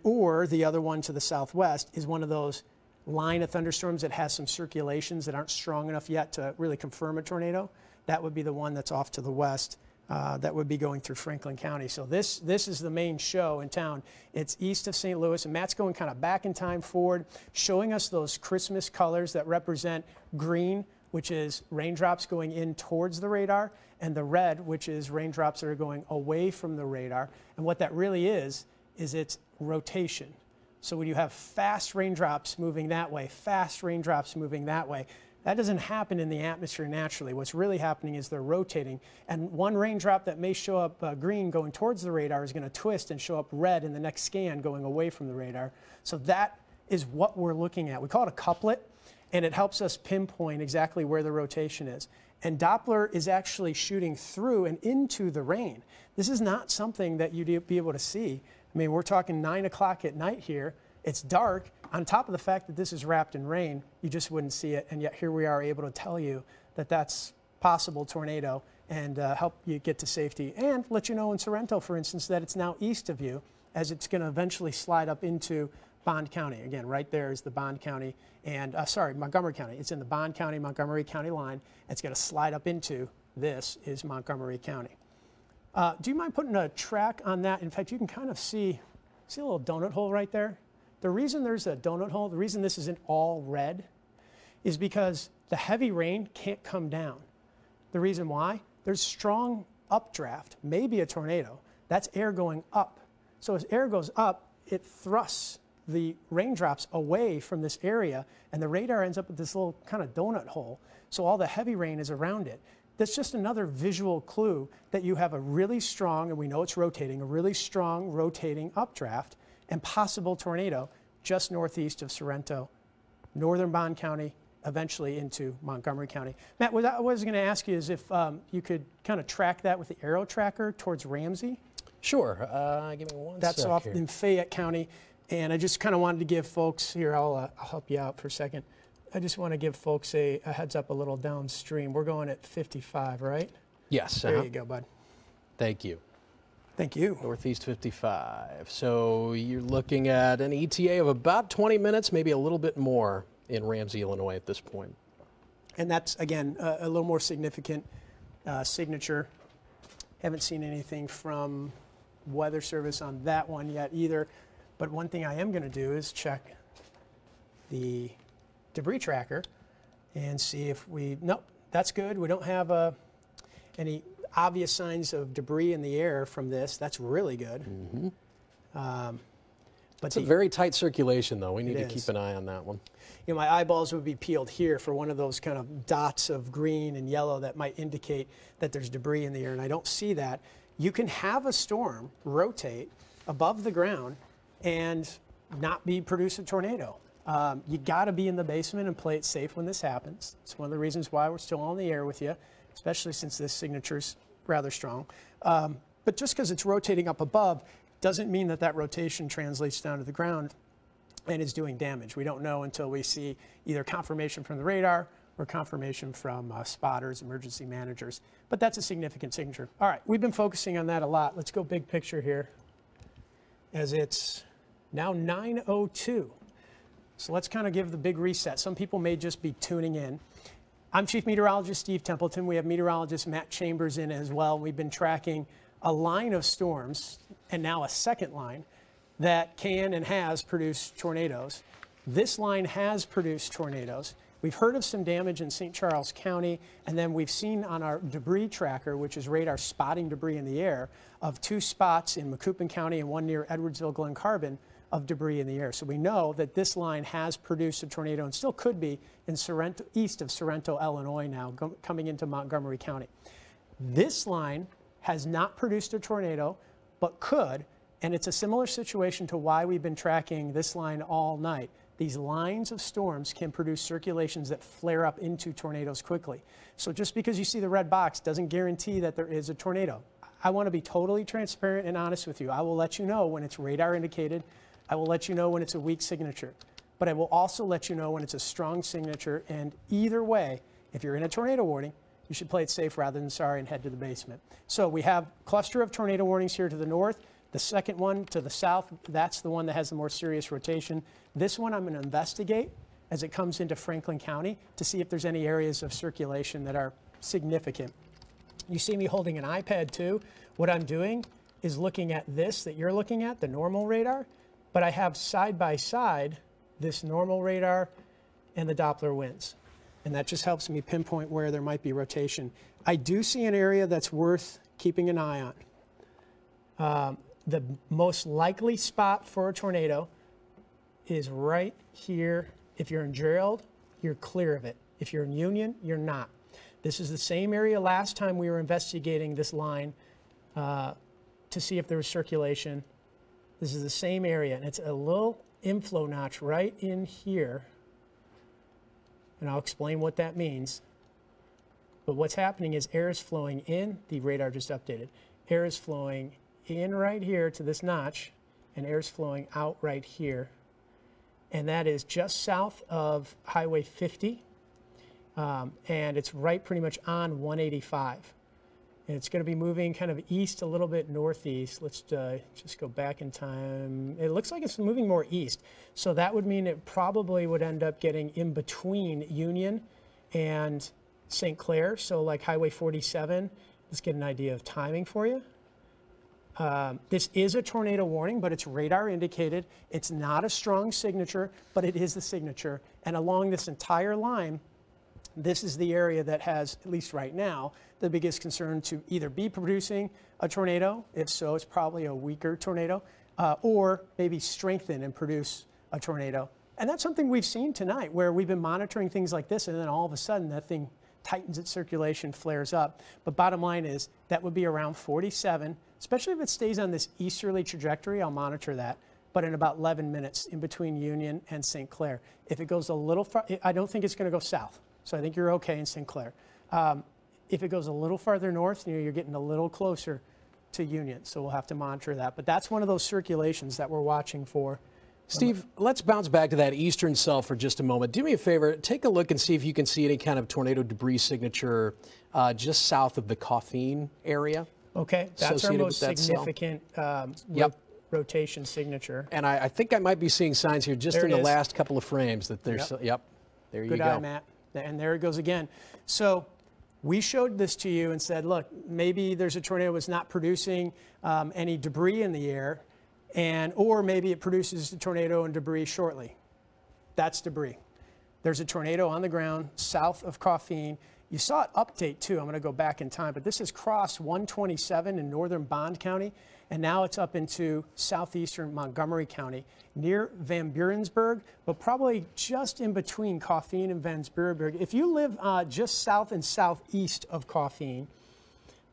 or the other one to the southwest is one of those line of thunderstorms that has some circulations that aren't strong enough yet to really confirm a tornado. That would be the one that's off to the west. That would be going through Franklin County. So this is the main show in town. It's east of St. Louis, and Matt's going kind of back in time forward, showing us those Christmas colors that represent green, which is raindrops going in towards the radar, and the red, which is raindrops that are going away from the radar. And what that really is it's rotation. So when you have fast raindrops moving that way, fast raindrops moving that way, that doesn't happen in the atmosphere naturally. What's really happening is they're rotating, and one raindrop that may show up green going towards the radar is going to twist and show up red in the next scan going away from the radar. So that is what we're looking at. We call it a couplet, and it helps us pinpoint exactly where the rotation is. And Doppler is actually shooting through and into the rain. This is not something that you'd be able to see. I mean, we're talking 9 o'clock at night here. It's dark. On top of the fact that this is wrapped in rain, you just wouldn't see it. And yet here we are able to tell you that that's possible tornado and help you get to safety. And let you know in Sorrento, for instance, that it's now east of you as it's going to eventually slide up into Bond County. Again, right there is the Bond County and, Montgomery County. It's in the Bond County, Montgomery County line. It's going to slide up into this is Montgomery County. Do you mind putting a track on that? In fact, you can kind of see a little donut hole right there? The reason there's a donut hole, the reason this isn't all red, is because the heavy rain can't come down. The reason why? There's strong updraft, maybe a tornado. That's air going up. So as air goes up, it thrusts the raindrops away from this area, and the radar ends up with this little kind of donut hole. So all the heavy rain is around it. That's just another visual clue that you have a really strong, and we know it's rotating, a really strong rotating updraft and possible tornado just northeast of Sorrento, northern Bond County, eventually into Montgomery County. Matt, what I was going to ask you is if you could kind of track that with the arrow tracker towards Ramsey. Sure. Give me one That's sec off here. in Fayette County. And I just kind of wanted to give folks, here, I'll help you out for a second. I just want to give folks a heads up a little downstream. We're going at 55, right? Yes. There you go, bud. Thank you. Thank you. Northeast 55. So you're looking at an ETA of about 20 minutes, maybe a little bit more in Ramsey, Illinois at this point. And that's, again, a little more significant signature. Haven't seen anything from Weather Service on that one yet either. But one thing I am going to do is check the debris tracker and see if nope, that's good. We don't have any obvious signs of debris in the air from this. That's really good. Mm-hmm. But it's a very tight circulation, though. We need to keep an eye on that one. You know, my eyeballs would be peeled here for one of those kind of dots of green and yellow that might indicate that there's debris in the air, and I don't see that. You can have a storm rotate above the ground and not produce a tornado. You got to be in the basement and play it safe when this happens. It's one of the reasons why we're still on the air with you, especially since this signature's rather strong. But just because it's rotating up above doesn't mean that rotation translates down to the ground and is doing damage. We don't know until we see either confirmation from the radar or confirmation from spotters, emergency managers. But that's a significant signature. All right, we've been focusing on that a lot. Let's go big picture here as it's now 9:02. So let's kind of give the big reset. Some people may just be tuning in. I'm Chief Meteorologist Steve Templeton. We have meteorologist Matt Chambers in as well. We've been tracking a line of storms, and now a second line, that can and has produced tornadoes. This line has produced tornadoes. We've heard of some damage in St. Charles County, and then we've seen on our debris tracker, which is radar spotting debris in the air, of 2 spots in Macoupin County and 1 near Edwardsville, Glen Carbon, of debris in the air. So we know that this line has produced a tornado and still could be in Sorrento, east of Sorrento, Illinois now, coming into Montgomery County. This line has not produced a tornado, but could, and it's a similar situation to why we've been tracking this line all night. These lines of storms can produce circulations that flare up into tornadoes quickly. So just because you see the red box doesn't guarantee that there is a tornado. I want to be totally transparent and honest with you. I will let you know when it's radar indicated. I will let you know when it's a weak signature. But I will also let you know when it's a strong signature. And either way, if you're in a tornado warning, you should play it safe rather than sorry and head to the basement. So we have a cluster of tornado warnings here to the north. The second one to the south, that's the one that has the more serious rotation. This one I'm going to investigate as it comes into Franklin County to see if there's any areas of circulation that are significant. You see me holding an iPad too. What I'm doing is looking at this that you're looking at, the normal radar, but I have side by side this normal radar and the Doppler winds. And that just helps me pinpoint where there might be rotation. I do see an area that's worth keeping an eye on. The most likely spot for a tornado is right here. If you're in Gerald, you're clear of it. If you're in Union, you're not. This is the same area last time we were investigating this line to see if there was circulation. This is the same area, and it's a little inflow notch right in here. And I'll explain what that means. But what's happening is air is flowing in. The radar just updated. Air is flowing in right here to this notch, and air is flowing out right here. And that is just south of Highway 50. And it's right pretty much on 185. And it's going to be moving kind of east, a little bit northeast. Let's just go back in time. It looks like it's moving more east. So that would mean it probably would end up getting in between Union and St. Clair. So like Highway 47. Let's get an idea of timing for you. This is a tornado warning, but it's radar indicated. It's not a strong signature, but it is the signature. And along this entire line, this is the area that has, at least right now, the biggest concern to either be producing a tornado. If so, it's probably a weaker tornado, or maybe strengthen and produce a tornado. And that's something we've seen tonight, where we've been monitoring things like this, and then all of a sudden that thing tightens its circulation, flares up. But bottom line is that would be around 47, especially if it stays on this easterly trajectory. I'll monitor that, but in about 11 minutes in between Union and St. Clair. If it goes a little far, I don't think it's going to go south. So I think you're okay in St. Clair. If it goes a little farther north, you're getting a little closer to Union. So we'll have to monitor that. But that's one of those circulations that we're watching for. Steve, let's bounce back to that eastern cell for just a moment. Do me a favor, take a look and see if you can see any kind of tornado debris signature just south of the Coffeen area. Okay, that's our most significant rotation signature. And I think I might be seeing signs here just in the last couple of frames that there's, yep, there you go. Good eye, Matt. And there it goes again. So we showed this to you and said, look, maybe there's a tornado that's not producing any debris in the air, or maybe it produces a tornado and debris shortly. That's debris. There's a tornado on the ground south of Coffeen. You saw it update too. I'm going to go back in time, but this has crossed 127 in northern Bond County, and now it's up into southeastern Montgomery County near Van Burensburg, but probably just in between Coffeen and Van Burensburg. If you live just south and southeast of Coffeen,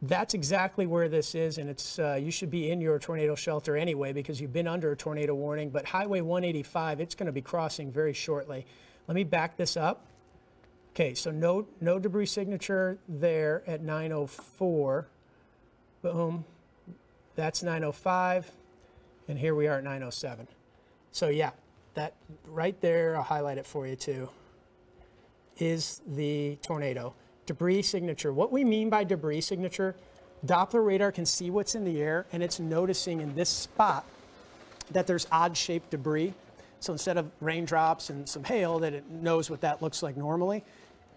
that's exactly where this is, and it's you should be in your tornado shelter anyway because you've been under a tornado warning. But Highway 185, it's going to be crossing very shortly. Let me back this up. Okay, so no debris signature there at 9:04. Boom. That's 9:05, and here we are at 9:07. So yeah, that right there, I'll highlight it for you too, is the tornado. Debris signature. What we mean by debris signature, Doppler radar can see what's in the air, and it's noticing in this spot that there's odd-shaped debris. So instead of raindrops and some hail, that it knows what that looks like normally,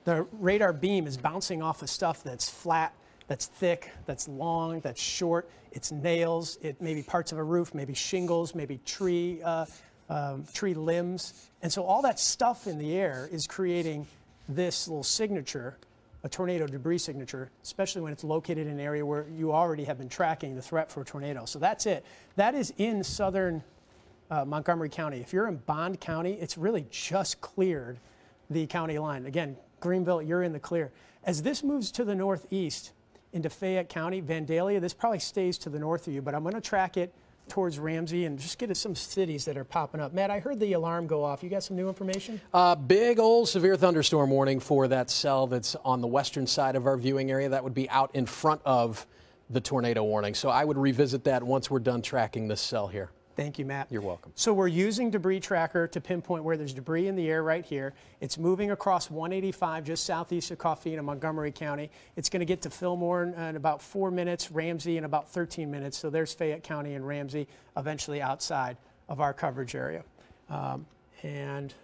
the radar beam is bouncing off of stuff that's flat, that's thick, that's long, that's short. It's nails, it may be parts of a roof, maybe shingles, maybe tree limbs. And so all that stuff in the air is creating this little signature, a tornado debris signature, especially when it's located in an area where you already have been tracking the threat for a tornado. So that's it. That is in southern Montgomery County. If you're in Bond County, it's really just cleared the county line. Again, Greenville, you're in the clear. As this moves to the northeast into Fayette County, Vandalia, this probably stays to the north of you, but I'm going to track it towards Ramsey and just get at some cities that are popping up. Matt, I heard the alarm go off. You got some new information? Big old severe thunderstorm warning for that cell that's on the western side of our viewing area. That would be out in front of the tornado warning. So I would revisit that once we're done tracking this cell here. Thank you, Matt. You're welcome. So we're using Debris Tracker to pinpoint where there's debris in the air right here. It's moving across 185 just southeast of Coffee in Montgomery County. It's going to get to Fillmore in about 4 minutes, Ramsey in about 13 minutes. So there's Fayette County and Ramsey, eventually outside of our coverage area. And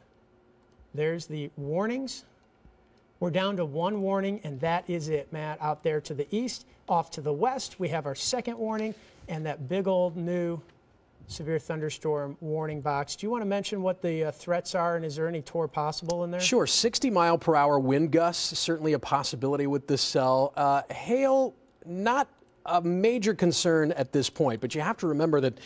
there's the warnings. We're down to one warning, and that is it, Matt. Out there to the east, off to the west, we have our second warning and that big old new severe thunderstorm warning box. Do you want to mention what the threats are, and is there any TOR possible in there? Sure. 60-mile-per-hour wind gusts, certainly a possibility with this cell. Hail, not a major concern at this point, but you have to remember that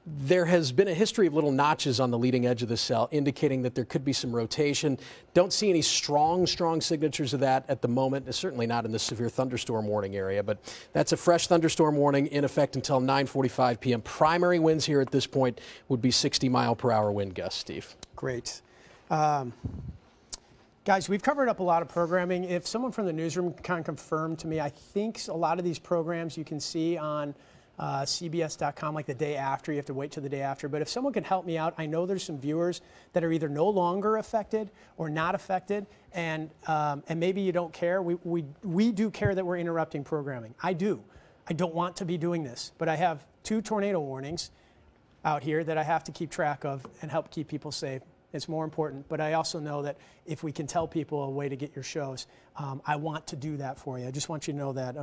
there has been a history of little notches on the leading edge of the cell indicating that there could be some rotation. Don't see any strong signatures of that at the moment. Certainly not in the severe thunderstorm warning area, but that's a fresh thunderstorm warning in effect until 9:45 p.m. Primary winds here at this point would be 60-mile-per-hour wind gusts, Steve. Great. Guys, we've covered up a lot of programming. If someone from the newsroom can confirm to me, I think a lot of these programs you can see on CBS.com like the day after. You have to wait till the day after. But if someone can help me out, I know there's some viewers that are either no longer affected or not affected, and maybe you don't care. We do care that we're interrupting programming. I do. I don't want to be doing this, but I have 2 tornado warnings out here that I have to keep track of and help keep people safe. It's more important, but I also know that if we can tell people a way to get your shows, I want to do that for you. I just want you to know that.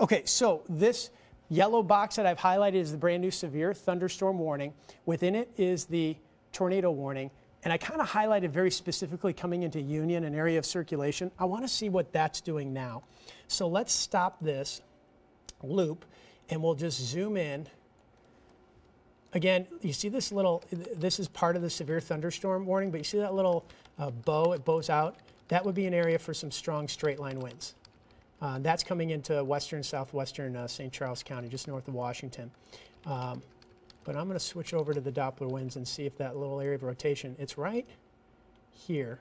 Okay, so this yellow box that I've highlighted is the brand new severe thunderstorm warning. Within it is the tornado warning. And I kind of highlighted very specifically coming into Union, an area of circulation. I want to see what that's doing now. So let's stop this loop and we'll just zoom in. Again, you see this this is part of the severe thunderstorm warning, but you see that little bow, it bows out? That would be an area for some strong straight line winds. That's coming into western, southwestern St. Charles County, just north of Washington. But I'm going to switch over to the Doppler winds and see if that little area of rotation, it's right here.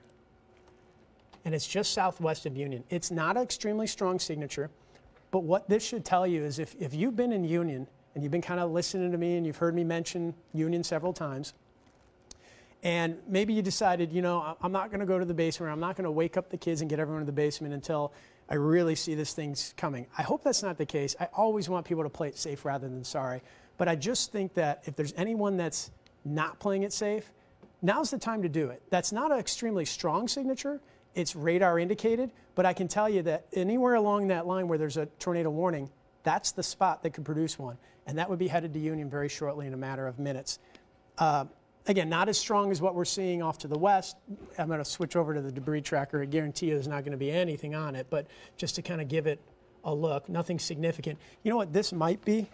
And it's just southwest of Union. It's not an extremely strong signature, but what this should tell you is if you've been in Union and you've been kind of listening to me and you've heard me mention Union several times, and maybe you decided, you know, I'm not going to go to the basement, or I'm not going to wake up the kids and get everyone in the basement until I really see this thing's coming. I hope that's not the case. I always want people to play it safe rather than sorry. But I just think that if there's anyone that's not playing it safe, now's the time to do it. That's not an extremely strong signature. It's radar indicated. But I can tell you that anywhere along that line where there's a tornado warning, that's the spot that could produce one. And that would be headed to Union very shortly in a matter of minutes. Again, not as strong as what we're seeing off to the west. I'm going to switch over to the debris tracker. I guarantee you there's not going to be anything on it, but just to kind of give it a look, nothing significant. You know what this might be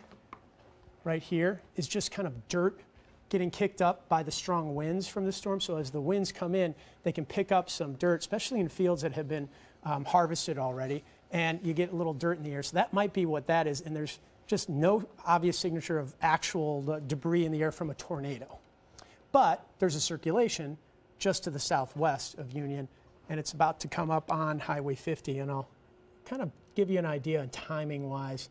right here is just kind of dirt getting kicked up by the strong winds from the storm. So as the winds come in, they can pick up some dirt, especially in fields that have been harvested already, and you get a little dirt in the air. So that might be what that is, and there's just no obvious signature of actual debris in the air from a tornado. But there's a circulation just to the southwest of Union, and it's about to come up on Highway 50, and I'll kind of give you an idea on timing-wise.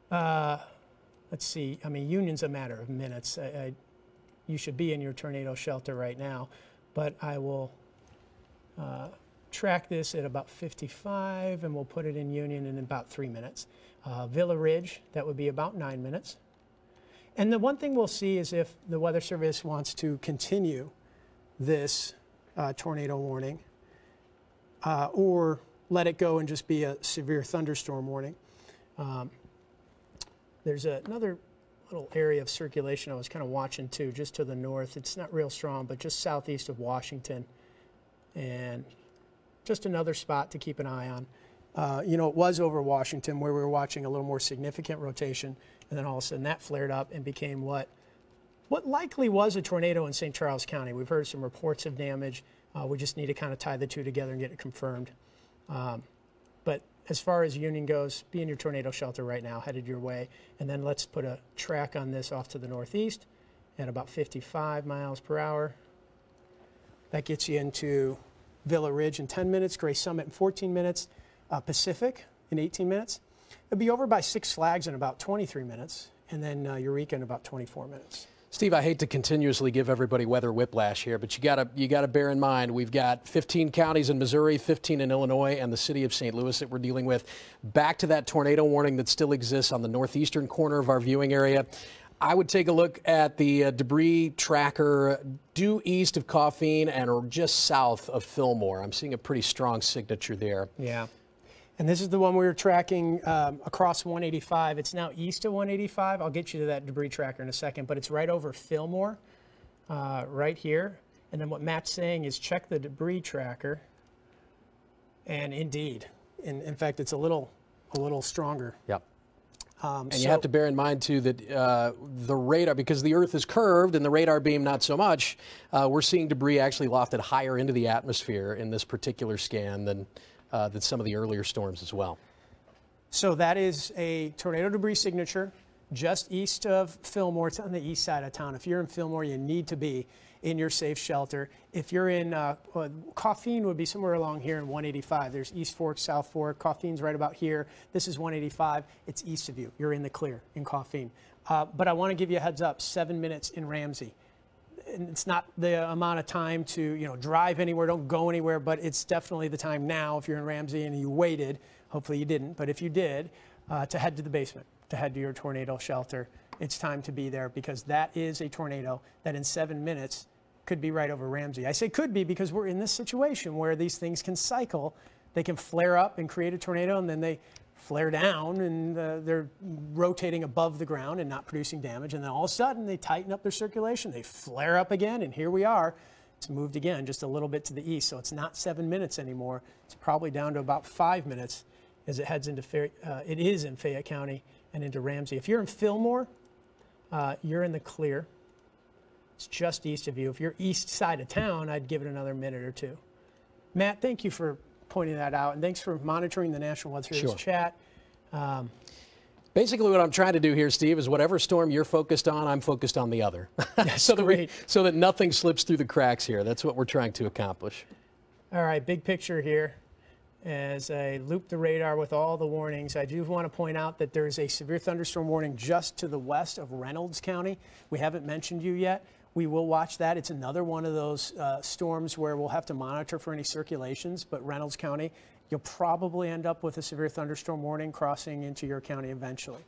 Let's see. I mean, Union's a matter of minutes. You should be in your tornado shelter right now, but I will track this at about 55, and we'll put it in Union in about 3 minutes. Villa Ridge, that would be about 9 minutes. And the one thing we'll see is if the Weather Service wants to continue this tornado warning or let it go and just be a severe thunderstorm warning. There's another little area of circulation I was kind of watching too, just to the north. It's not real strong, but just southeast of Washington. And just another spot to keep an eye on. You know, it was over Washington where we were watching a little more significant rotation, and then all of a sudden that flared up and became what likely was a tornado in St. Charles County. We've heard some reports of damage. We just need to kind of tie the two together and get it confirmed. But as far as Union goes, be in your tornado shelter right now, headed your way. And then let's put a track on this off to the northeast at about 55 miles per hour. That gets you into Villa Ridge in 10 minutes, Gray Summit in 14 minutes, Pacific in 18 minutes. It'll be over by Six Flags in about 23 minutes, and then Eureka in about 24 minutes. Steve, I hate to continuously give everybody weather whiplash here, but you gotta bear in mind we've got 15 counties in Missouri, 15 in Illinois, and the city of St. Louis that we're dealing with. Back to that tornado warning that still exists on the northeastern corner of our viewing area. I would take a look at the debris tracker due east of Coffeen and just south of Fillmore. I'm seeing a pretty strong signature there. Yeah. And this is the one we were tracking across 185. It's now east of 185. I'll get you to that debris tracker in a second, but it's right over Fillmore, right here. And then what Matt's saying is check the debris tracker. And indeed, in fact, it's a little stronger. Yep. And you have to bear in mind, too, that the radar, because the Earth is curved and the radar beam not so much, we're seeing debris actually lofted higher into the atmosphere in this particular scan than some of the earlier storms as well. So that is a tornado debris signature just east of Fillmore. It's on the east side of town. If you're in Fillmore, you need to be in your safe shelter. If you're in Coffeen would be somewhere along here in 185. There's East Fork, South Fork. Coffeen's right about here. This is 185. It's east of you. You're in the clear in Coffeen. But I want to give you a heads up, 7 minutes in Ramsey. And it's not the amount of time to drive anywhere, don't go anywhere, but it's definitely the time now if you're in Ramsey and you waited, hopefully you didn't, but if you did, to head to the basement, to head to your tornado shelter. It's time to be there because that is a tornado that in 7 minutes could be right over Ramsey. I say could be because we're in this situation where these things can cycle. They can flare up and create a tornado, and then they flare down and they're rotating above the ground and not producing damage. And then all of a sudden they tighten up their circulation. They flare up again, and here we are. It's moved again just a little bit to the east. So it's not 7 minutes anymore. It's probably down to about 5 minutes as it heads into, it is in Fayette County and into Ramsey. If you're in Fillmore, you're in the clear. It's just east of you. If you're east side of town, I'd give it another minute or two. Matt, thank you for pointing that out, and thanks for monitoring the National Weather Service chat. Basically, what I'm trying to do here, Steve, is whatever storm you're focused on, I'm focused on the other. so that nothing slips through the cracks here. That's what we're trying to accomplish. All right, big picture here. As I loop the radar with all the warnings, I do want to point out that there's a severe thunderstorm warning just to the west of Reynolds County. We haven't mentioned you yet. We will watch that. It's another one of those storms where we'll have to monitor for any circulations, but Reynolds County, you'll probably end up with a severe thunderstorm warning crossing into your county eventually.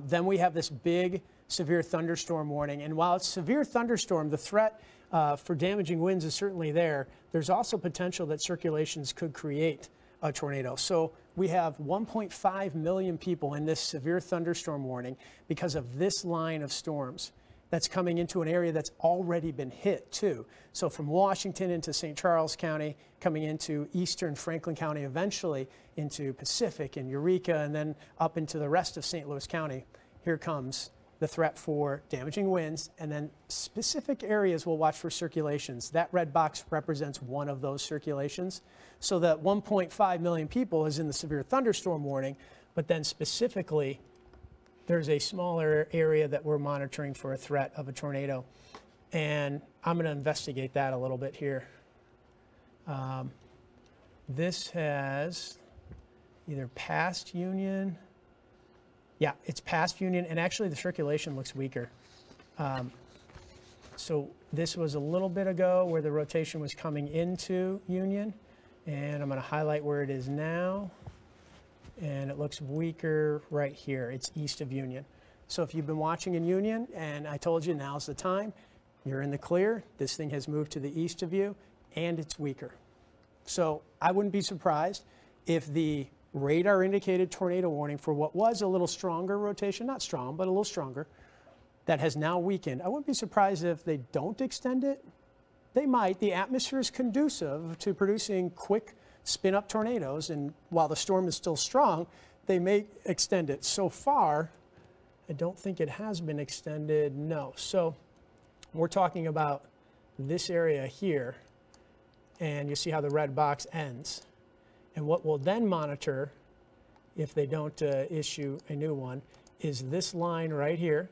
Then we have this big severe thunderstorm warning, and while it's severe thunderstorm, the threat for damaging winds is certainly there. There's also potential that circulations could create a tornado. So we have 1.5 million people in this severe thunderstorm warning because of this line of storms that's coming into an area that's already been hit too. So from Washington into St. Charles County, coming into eastern Franklin County, eventually into Pacific and Eureka, and then up into the rest of St. Louis County. Here comes the threat for damaging winds, and then specific areas will watch for circulations. That red box represents one of those circulations. So that 1.5 million people is in the severe thunderstorm warning, but then specifically there's a smaller area that we're monitoring for a threat of a tornado. And I'm going to investigate that a little bit here. This has either passed Union. Yeah, it's past Union, and actually the circulation looks weaker. So this was a little bit ago where the rotation was coming into Union, and I'm going to highlight where it is now, and it looks weaker right here. It's east of Union. So if you've been watching in Union, and I told you now's the time, you're in the clear, this thing has moved to the east of you, and it's weaker. So I wouldn't be surprised if the radar indicated tornado warning for what was a little stronger rotation, not strong, but a little stronger, that has now weakened. I wouldn't be surprised if they don't extend it. They might. The atmosphere is conducive to producing quick spin up tornadoes, and while the storm is still strong, they may extend it. So far, I don't think it has been extended, no. So we're talking about this area here, and you see how the red box ends. And what we'll then monitor, if they don't issue a new one, is this line right here,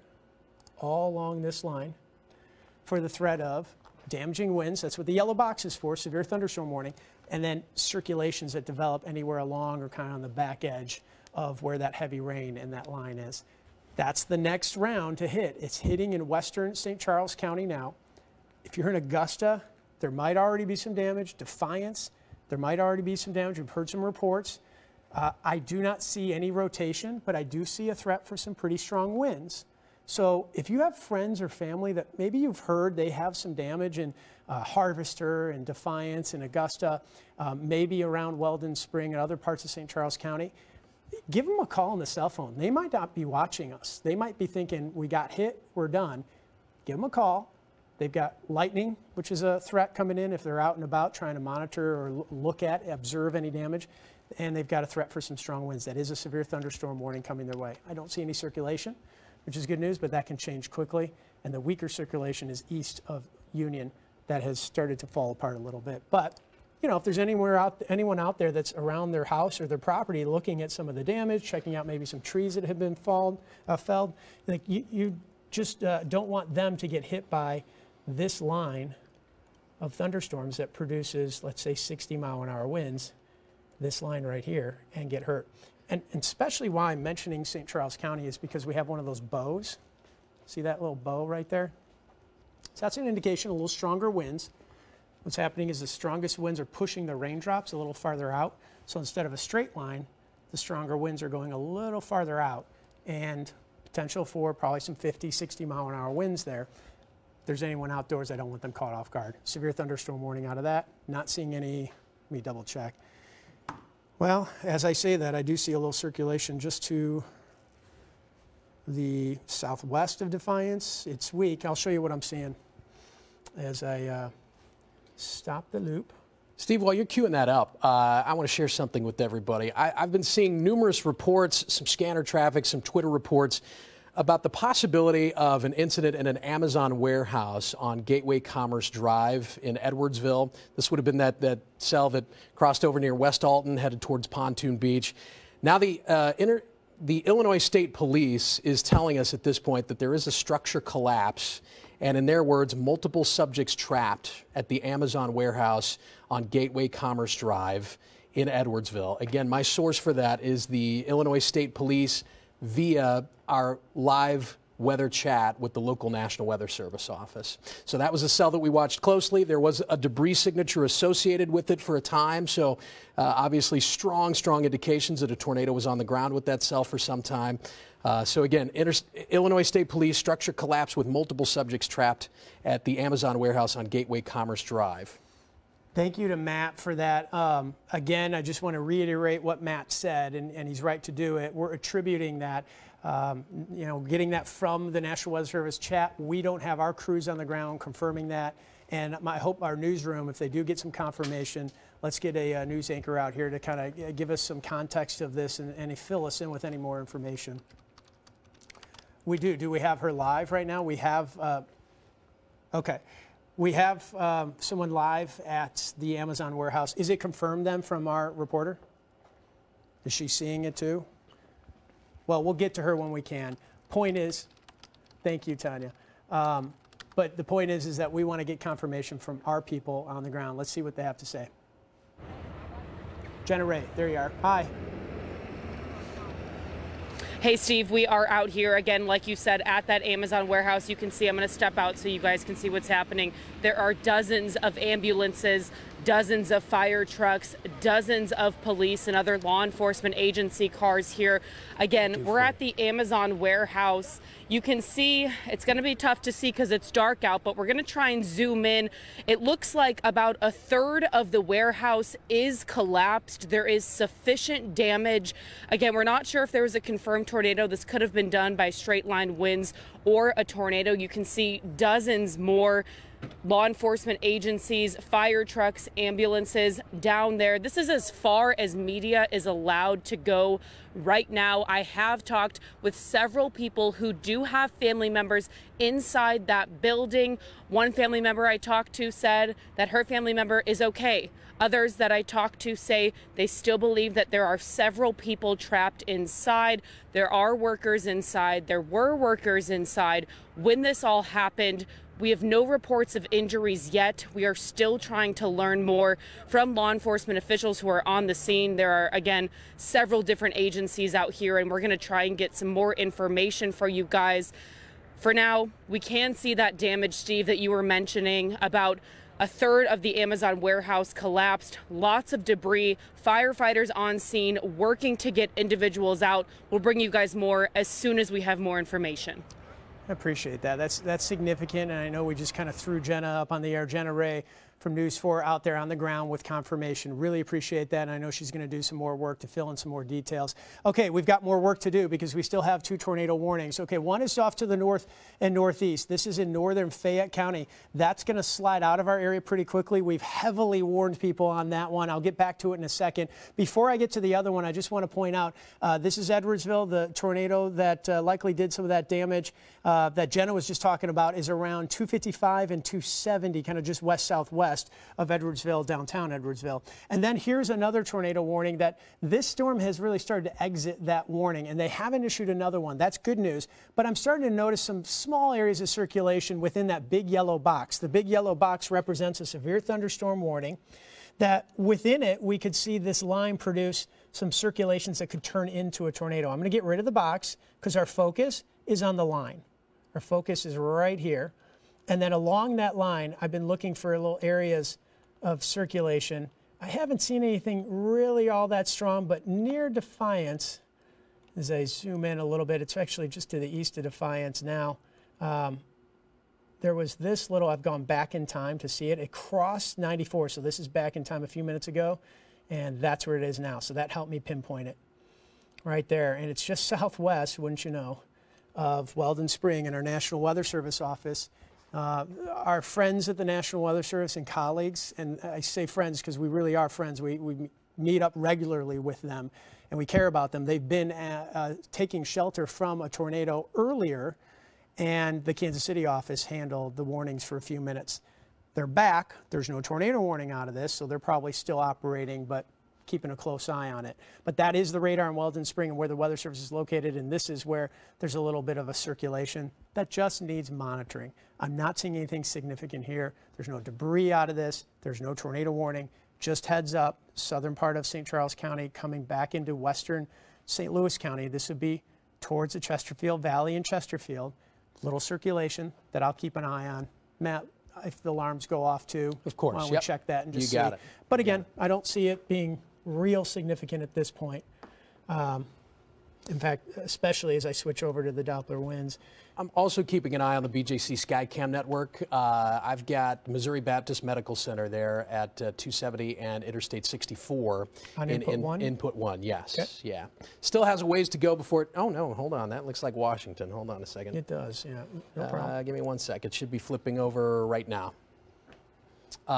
all along this line, for the threat of damaging winds. That's what the yellow box is for, severe thunderstorm warning, and then circulations that develop anywhere along or kind of on the back edge of where that heavy rain in that line is. That's the next round to hit. It's hitting in western St. Charles County now. If you're in Augusta, there might already be some damage. Defiance, there might already be some damage. We've heard some reports. I do not see any rotation, but I do see a threat for some pretty strong winds. So if you have friends or family that maybe you've heard they have some damage in Harvester and Defiance and Augusta, maybe around Weldon Spring and other parts of St. Charles County, give them a call on the cell phone. They might not be watching us. They might be thinking, we got hit, we're done. Give them a call. They've got lightning, which is a threat coming in if they're out and about trying to monitor or look at, observe any damage. And they've got a threat for some strong winds. That is a severe thunderstorm warning coming their way. I don't see any circulation, which is good news, but that can change quickly. And the weaker circulation is east of Union. That has started to fall apart a little bit. But, you know, if there's anyone out there that's around their house or their property looking at some of the damage, checking out maybe some trees that have been felled, like you just don't want them to get hit by this line of thunderstorms that produces, let's say, 60-mile-an-hour winds, this line right here, and get hurt. And especially why I'm mentioning St. Charles County is because we have one of those bows. See that little bow right there? So that's an indication of a little stronger winds. What's happening is the strongest winds are pushing the raindrops a little farther out. So instead of a straight line, the stronger winds are going a little farther out, and potential for probably some 50, 60-mile-an-hour winds there. If there's anyone outdoors, I don't want them caught off guard. Severe thunderstorm warning out of that. Not seeing any. Let me double check. Well, as I say that, I do see a little circulation just to the southwest of Defiance. It's weak. I'll show you what I'm seeing as I stop the loop. Steve, while you're queuing that up, I want to share something with everybody. I've been seeing numerous reports, some scanner traffic, some Twitter reports about the possibility of an incident in an Amazon warehouse on Gateway Commerce Drive in Edwardsville. This would have been that cell that crossed over near West Alton, headed towards Pontoon Beach. Now the Illinois State Police is telling us at this point that there is a structure collapse, and in their words, multiple subjects trapped at the Amazon warehouse on Gateway Commerce Drive in Edwardsville. Again, my source for that is the Illinois State Police via our live weather chat with the local National Weather Service office. So that was a cell that we watched closely. There was a debris signature associated with it for a time. So obviously strong indications that a tornado was on the ground with that cell for some time. So again, Illinois State Police, structure collapse with multiple subjects trapped at the Amazon warehouse on Gateway Commerce Drive. Thank you to Matt for that. Again, I just want to reiterate what Matt said, and he's right to do it. We're attributing that, getting that from the National Weather Service chat. We don't have our crews on the ground confirming that. And I hope our newsroom, if they do get some confirmation, let's get a news anchor out here to kind of give us some context of this and fill us in with any more information. We do. Do we have her live right now? We have. Okay. We have someone live at the Amazon warehouse. Is it confirmed then from our reporter? Is she seeing it too? Well, we'll get to her when we can. Point is, thank you, Tanya. But the point is that we want to get confirmation from our people on the ground. Let's see what they have to say. Jenna Ray, there you are. Hi. Hey, Steve, we are out here again, like you said, at that Amazon warehouse. You can see, I'm going to step out so you guys can see what's happening. There are dozens of ambulances, dozens of fire trucks, dozens of police and other law enforcement agency cars here. Again, we're at the Amazon warehouse. You can see it's going to be tough to see because it's dark out, but we're going to try and zoom in. It looks like about a third of the warehouse is collapsed. There is sufficient damage. Again, we're not sure if there was a confirmed tornado. This could have been done by straight line winds or a tornado. You can see dozens more law enforcement agencies, fire trucks, ambulances down there. This is as far as media is allowed to go right now. I have talked with several people who do have family members inside that building. One family member I talked to said that her family member is okay. Others that I talked to say they still believe that there are several people trapped inside. There are workers inside. There were workers inside when this all happened. We have no reports of injuries yet. We are still trying to learn more from law enforcement officials who are on the scene. There are, again, several different agencies out here, and we're going to try and get some more information for you guys. For now, we can see that damage, Steve, that you were mentioning. About a third of the Amazon warehouse collapsed. Lots of debris. Firefighters on scene working to get individuals out. We'll bring you guys more as soon as we have more information. I appreciate that. That's significant, and I know we just kind of threw Jenna up on the air. Jenna Ray from News 4 out there on the ground with confirmation. Really appreciate that, and I know she's going to do some more work to fill in some more details. Okay, we've got more work to do because we still have 2 tornado warnings. Okay, one is off to the north and northeast. This is in northern Fayette County. That's going to slide out of our area pretty quickly. We've heavily warned people on that one. I'll get back to it in a second. Before I get to the other one, I just want to point out this is Edwardsville. The tornado that likely did some of that damage that Jenna was just talking about is around 255 and 270, kind of just west-southwest of Edwardsville, downtown Edwardsville. And then here's another tornado warning that this storm has really started to exit that warning, and they haven't issued another one. That's good news. But I'm starting to notice some small areas of circulation within that big yellow box. The big yellow box represents a severe thunderstorm warning that within it we could see this line produce some circulations that could turn into a tornado. I'm going to get rid of the box because our focus is on the line. Our focus is right here. And then along that line, I've been looking for little areas of circulation. I haven't seen anything really all that strong, but near Defiance, as I zoom in a little bit, it's actually just to the east of Defiance now. There was this little, I've gone back in time to see it. It crossed 94, so this is back in time a few minutes ago, and that's where it is now. So that helped me pinpoint it right there. And it's just southwest, wouldn't you know, of Weldon Spring in our National Weather Service office. Our friends at the National Weather Service and colleagues, and I say friends because we really are friends. We meet up regularly with them, and we care about them. They've been taking shelter from a tornado earlier, and the Kansas City office handled the warnings for a few minutes. They're back. There's no tornado warning out of this, so they're probably still operating, but keeping a close eye on it. But that is the radar in Weldon Spring and where the Weather Service is located, and this is where there's a little bit of a circulation that just needs monitoring. I'm not seeing anything significant here. There's no debris out of this. There's no tornado warning. Just heads up, southern part of St. Charles County coming back into western St. Louis County. This would be towards the Chesterfield Valley and Chesterfield. Little circulation that I'll keep an eye on. Matt, if the alarms go off too, of course, why don't we check that and just see. You got it. But again, I don't see it being real significant at this point. In fact, especially as I switch over to the Doppler winds. I'm also keeping an eye on the BJC Skycam network. I've got Missouri Baptist Medical Center there at 270 and Interstate 64. On input 1? Input 1, yes. Okay. Yeah. Still has a ways to go before it. Oh, no, hold on. That looks like Washington. Hold on a second. It does, yeah. No problem. Give me 1 sec. It should be flipping over right now.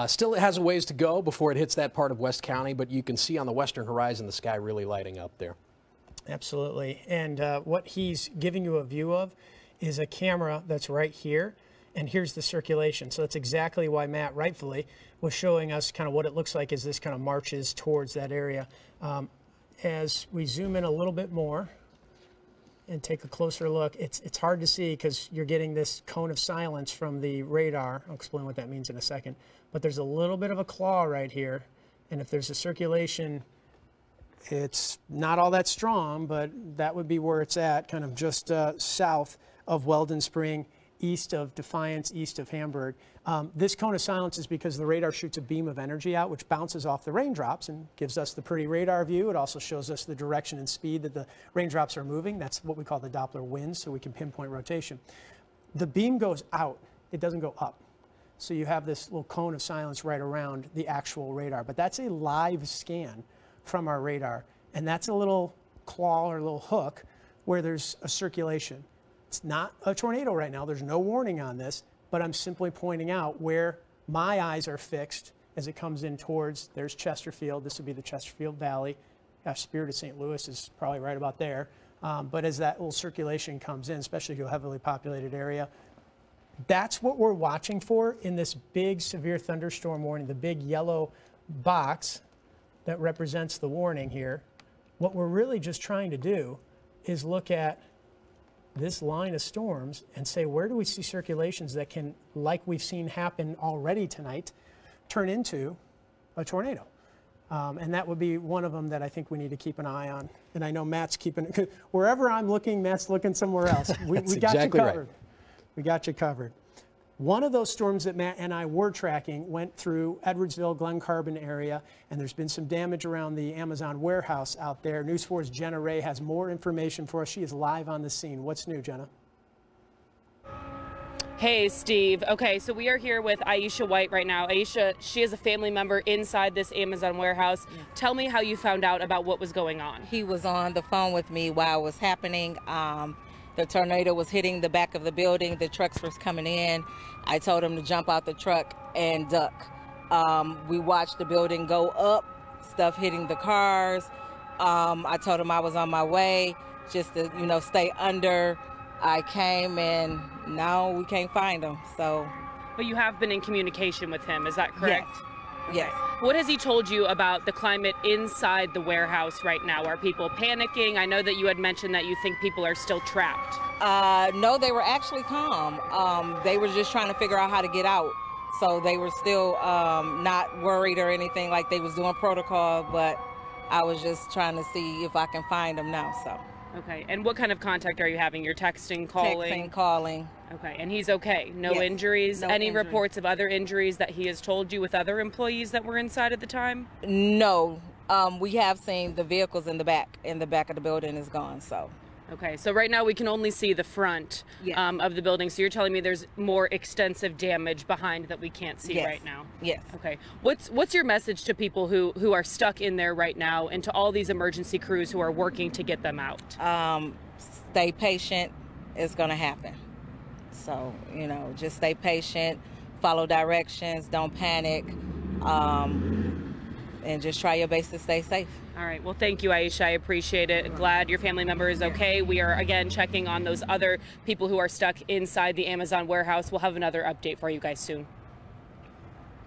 Still, it has a ways to go before it hits that part of West County, but you can see on the western horizon the sky really lighting up there. Absolutely. And what he's giving you a view of is a camera that's right here, and here's the circulation. So that's exactly why Matt rightfully was showing us kind of what it looks like as this kind of marches towards that area. As we zoom in a little bit more and take a closer look, it's hard to see because you're getting this cone of silence from the radar. I'll explain what that means in a second. But there's a little bit of a claw right here, and if there's a circulation, it's not all that strong, but that would be where it's at, kind of just south of Weldon Spring, east of Defiance, east of Hamburg. This cone of silence is because the radar shoots a beam of energy out, which bounces off the raindrops and gives us the pretty radar view. It also shows us the direction and speed that the raindrops are moving. That's what we call the Doppler winds, so we can pinpoint rotation. The beam goes out. It doesn't go up. So you have this little cone of silence right around the actual radar. But that's a live scan from our radar, and that's a little claw or a little hook where there's a circulation. It's not a tornado right now. There's no warning on this, but I'm simply pointing out where my eyes are fixed as it comes in towards, there's Chesterfield. This would be the Chesterfield Valley. Spirit of St. Louis is probably right about there. But as that little circulation comes in, especially to a heavily populated area, that's what we're watching for in this big severe thunderstorm warning, the big yellow box that represents the warning here. What we're really just trying to do is look at this line of storms and say, where do we see circulations that can, like we've seen happen already tonight, turn into a tornado? And that would be one of them that I think we need to keep an eye on. And I know Matt's keeping, wherever I'm looking, Matt's looking somewhere else. We got exactly you covered. Right. We got you covered. One of those storms that Matt and I were tracking went through Edwardsville, Glen Carbon area, and there's been some damage around the Amazon warehouse out there. News 4's Jenna Ray has more information for us. She is live on the scene. What's new, Jenna? Hey, Steve. Okay, so we are here with Aisha White right now. Aisha, she is a family member inside this Amazon warehouse. Yeah. Tell me how you found out about what was going on. He was on the phone with me while it was happening. The tornado was hitting the back of the building. The trucks was coming in. I told him to jump out the truck and duck. We watched the building go up, stuff hitting the cars. I told him I was on my way, just to, stay under. I came and now we can't find him. So, but you have been in communication with him, is that correct? Yes. Okay. Yes. What has he told you about the climate inside the warehouse right now? Are people panicking? I know that you had mentioned that you think people are still trapped. No, they were actually calm. They were just trying to figure out how to get out. So they were still not worried or anything, like they was doing protocol, but I was just trying to see if I can find them now. So. Okay, and what kind of contact are you having? You're texting, calling? Texting, calling. Okay, and he's okay? No yes. injuries? No Any injury. Reports of other injuries that he has told you with other employees that were inside at the time? No, we have seen the vehicles in the back of the building is gone, so. Okay, so right now we can only see the front yes. Of the building. So you're telling me there's more extensive damage behind that we can't see yes. right now? Yes. Okay. What's your message to people who are stuck in there right now, and to all these emergency crews who are working to get them out? Stay patient. It's going to happen. So, just stay patient, follow directions, don't panic, and just try your best to stay safe. All right. Well, thank you, Aisha. I appreciate it. Glad your family member is okay. We are, again, checking on those other people who are stuck inside the Amazon warehouse. We'll have another update for you guys soon.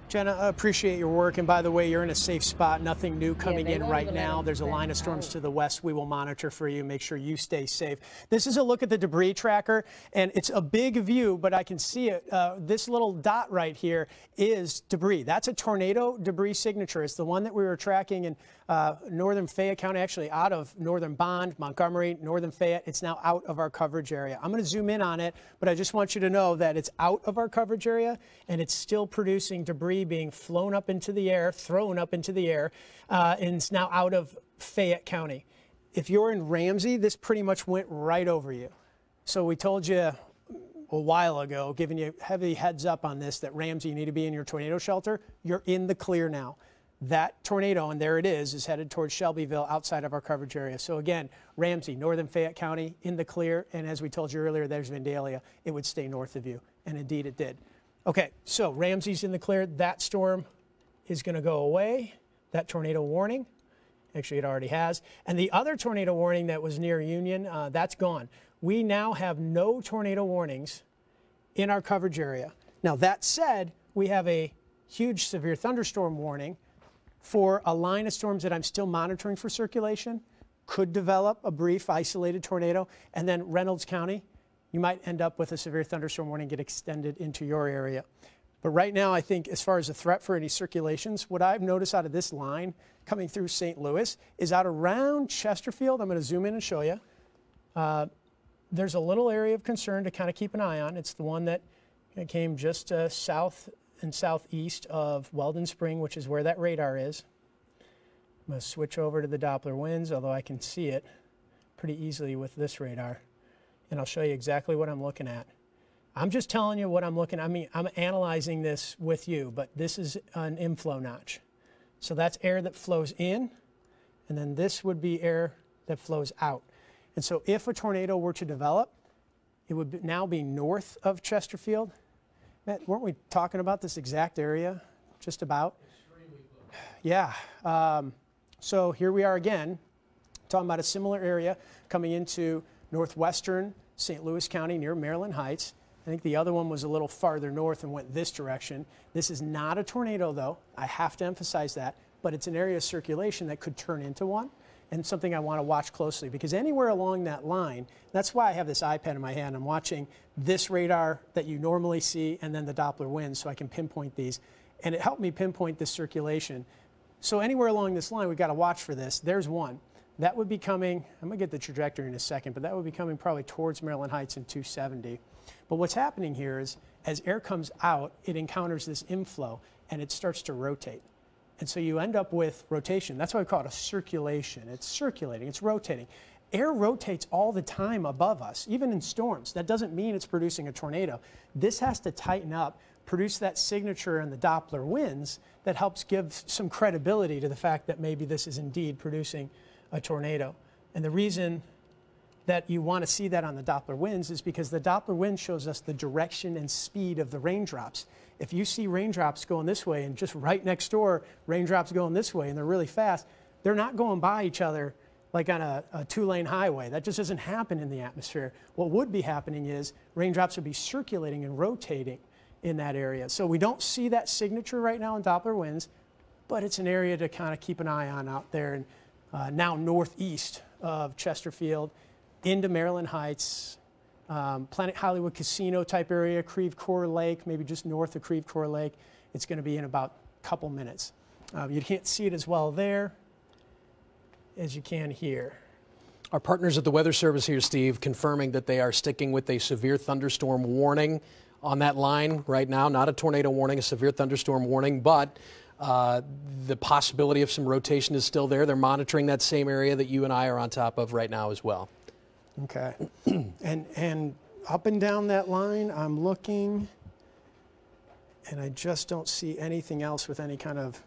Jenna, I appreciate your work. And by the way, you're in a safe spot. Nothing new coming in right now. There's a line of storms to the west we will monitor for you. Make sure you stay safe. This is a look at the debris tracker, and it's a big view, but I can see it. This little dot right here is debris. That's a tornado debris signature. It's the one that we were tracking in northern Fayette County, actually out of northern Bond, Montgomery, northern Fayette. It's now out of our coverage area. I'm going to zoom in on it, but I just want you to know that it's out of our coverage area, and it's still producing debris being flown up into the air, thrown up into the air, and it's now out of Fayette County. If you're in Ramsey, this pretty much went right over you. So we told you a while ago, giving you heavy heads up on this, that Ramsey, you need to be in your tornado shelter. You're in the clear now. That tornado, and there it is headed towards Shelbyville outside of our coverage area. So again, Ramsey, northern Fayette County, in the clear. And as we told you earlier, there's Vandalia. It would stay north of you. And indeed it did. Okay, so Ramsey's in the clear. That storm is going to go away. That tornado warning, actually it already has. And the other tornado warning that was near Union, that's gone. We now have no tornado warnings in our coverage area. Now that said, we have a huge severe thunderstorm warning for a line of storms that I'm still monitoring for circulation. Could develop a brief isolated tornado. And then Reynolds County, you might end up with a severe thunderstorm warning get extended into your area. But right now, I think as far as a threat for any circulations, what I've noticed out of this line coming through St. Louis is out around Chesterfield. I'm going to zoom in and show you. There's a little area of concern to kind of keep an eye on. It's the one that came just south and southeast of Weldon Spring, which is where that radar is. I'm going to switch over to the Doppler winds, although I can see it pretty easily with this radar. And I'll show you exactly what I'm looking at. I'm just telling you what I'm looking at. I mean, I'm analyzing this with you, but this is an inflow notch. So that's air that flows in, and then this would be air that flows out. And so if a tornado were to develop, it would now be north of Chesterfield. Matt, weren't we talking about this exact area? Just about? Yeah. So here we are again, talking about a similar area coming into northwestern St. Louis County near Maryland Heights. I think the other one was a little farther north and went this direction. This is not a tornado, though. I have to emphasize that. But it's an area of circulation that could turn into one, and something I want to watch closely, because anywhere along that line, that's why I have this iPad in my hand. I'm watching this radar that you normally see and then the Doppler winds so I can pinpoint these. And it helped me pinpoint this circulation. So anywhere along this line, we've got to watch for this. There's one. That would be coming, I'm going to get the trajectory in a second, but that would be coming probably towards Maryland Heights in 270. But what's happening here is as air comes out, it encounters this inflow and it starts to rotate. And so you end up with rotation. That's why we call it a circulation. It's circulating, it's rotating. Air rotates all the time above us, even in storms. That doesn't mean it's producing a tornado. This has to tighten up, produce that signature in the Doppler winds that helps give some credibility to the fact that maybe this is indeed producing a tornado. And the reason that you want to see that on the Doppler winds is because the Doppler wind shows us the direction and speed of the raindrops. If you see raindrops going this way and just right next door, raindrops going this way and they're really fast, they're not going by each other like on a two-lane highway. That just doesn't happen in the atmosphere. What would be happening is raindrops would be circulating and rotating in that area. So we don't see that signature right now in Doppler winds, but it's an area to kind of keep an eye on out there. And now northeast of Chesterfield into Maryland Heights, Planet Hollywood Casino type area, Creve Coeur Lake, maybe just north of Creve Coeur Lake. It's going to be in about a couple minutes. You can't see it as well there as you can here. Our partners at the Weather Service here, Steve, confirming that they are sticking with a severe thunderstorm warning on that line right now. Not a tornado warning, a severe thunderstorm warning, but the possibility of some rotation is still there. They're monitoring that same area that you and I are on top of right now as well. Okay. and up and down that line, I'm looking, and I just don't see anything else with any kind of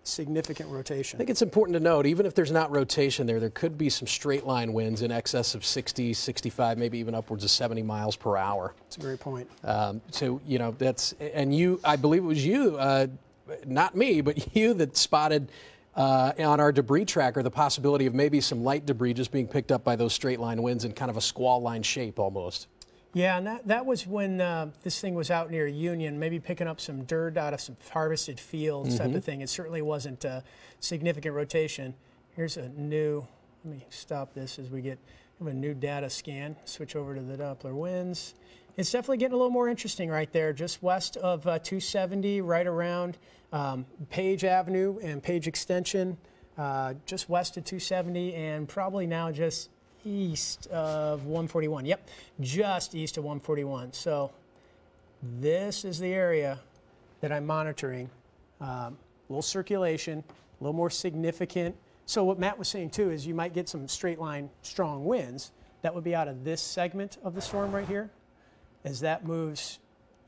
significant rotation. I think it's important to note, even if there's not rotation there could be some straight line winds in excess of 60, 65, maybe even upwards of 70 miles per hour. That's a great point. So, you know, that's, and you, I believe it was you, not me, but you that spotted on our debris tracker the possibility of maybe some light debris just being picked up by those straight line winds in kind of a squall line shape almost. Yeah, and that was when this thing was out near Union, maybe picking up some dirt out of some harvested fields type of thing. It certainly wasn't a significant rotation. Here's a new, let me stop this as we get a new data scan, switch over to the Doppler winds. It's definitely getting a little more interesting right there, just west of 270, right around Page Avenue and Page Extension, just west of 270, and probably now just east of 141. Yep, just east of 141. So this is the area that I'm monitoring. A little circulation, a little more significant. So what Matt was saying too is you might get some straight line strong winds. That would be out of this segment of the storm right here. As that moves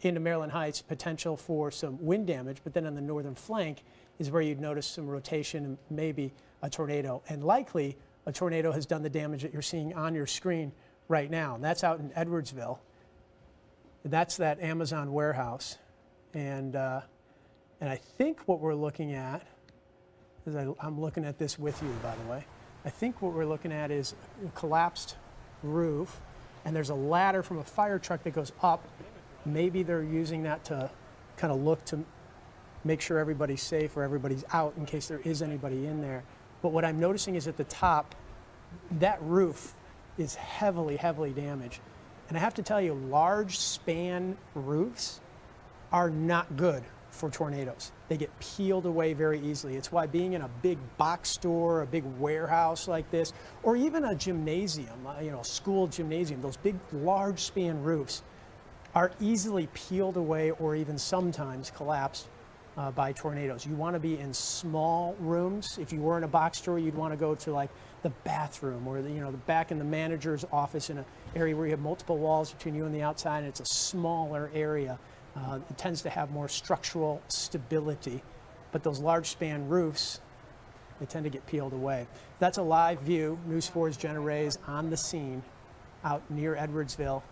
into Maryland Heights, potential for some wind damage, but then on the northern flank is where you'd notice some rotation and maybe a tornado. And likely a tornado has done the damage that you're seeing on your screen right now. And that's out in Edwardsville. That's that Amazon warehouse. And I think what we're looking at, as I'm looking at this with you, by the way, I think what we're looking at is a collapsed roof, and there's a ladder from a fire truck that goes up. Maybe they're using that to kind of look to make sure everybody's safe or everybody's out in case there is anybody in there. But what I'm noticing is at the top, that roof is heavily, heavily damaged. And I have to tell you, large span roofs are not good for tornadoes. They get peeled away very easily. It's why being in a big box store, a big warehouse like this, or even a gymnasium, you know, school gymnasium, those big, large span roofs are easily peeled away or even sometimes collapsed by tornadoes. You want to be in small rooms. If you were in a box store, you'd want to go to like the bathroom or the, you know, the back in the manager's office in an area where you have multiple walls between you and the outside, and it's a smaller area. It tends to have more structural stability, but those large span roofs, they tend to get peeled away. That's a live view. News 4's Jenna Ray's on the scene out near Edwardsville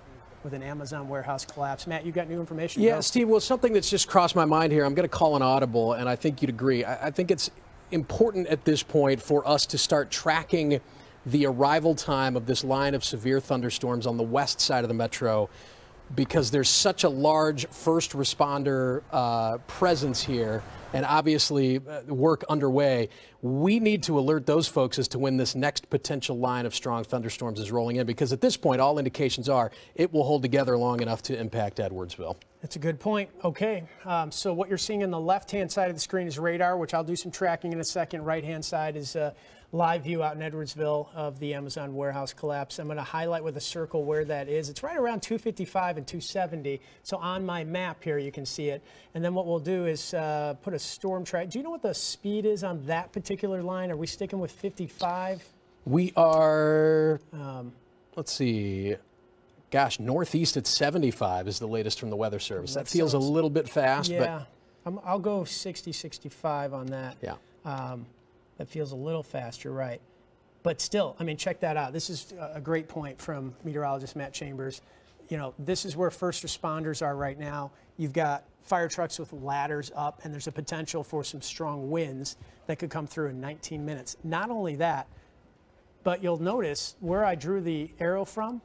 with an Amazon warehouse collapse. Matt, you got new information? Yeah, Steve, well, something that's just crossed my mind here, I'm going to call an audible, and I think you'd agree. I think it's important at this point for us to start tracking the arrival time of this line of severe thunderstorms on the west side of the metro, because there's such a large first responder presence here, and obviously work underway. We need to alert those folks as to when this next potential line of strong thunderstorms is rolling in, because at this point, all indications are it will hold together long enough to impact Edwardsville. That's a good point. Okay, so what you're seeing on the left-hand side of the screen is radar, which I'll do some tracking in a second. Right-hand side is live view out in Edwardsville of the Amazon warehouse collapse. I'm going to highlight with a circle where that is. It's right around 255 and 270. So on my map here, you can see it. And then what we'll do is put a storm track. Do you know what the speed is on that particular line? Are we sticking with 55? We are, let's see, gosh, northeast at 75 is the latest from the Weather Service. That feels a little bit fast. Yeah, but I'll go 60, 65 on that. Yeah. That feels a little fast, you're right. But still, I mean, check that out. This is a great point from meteorologist Matt Chambers. You know, this is where first responders are right now. You've got fire trucks with ladders up, and there's a potential for some strong winds that could come through in 19 minutes. Not only that, but you'll notice where I drew the arrow from,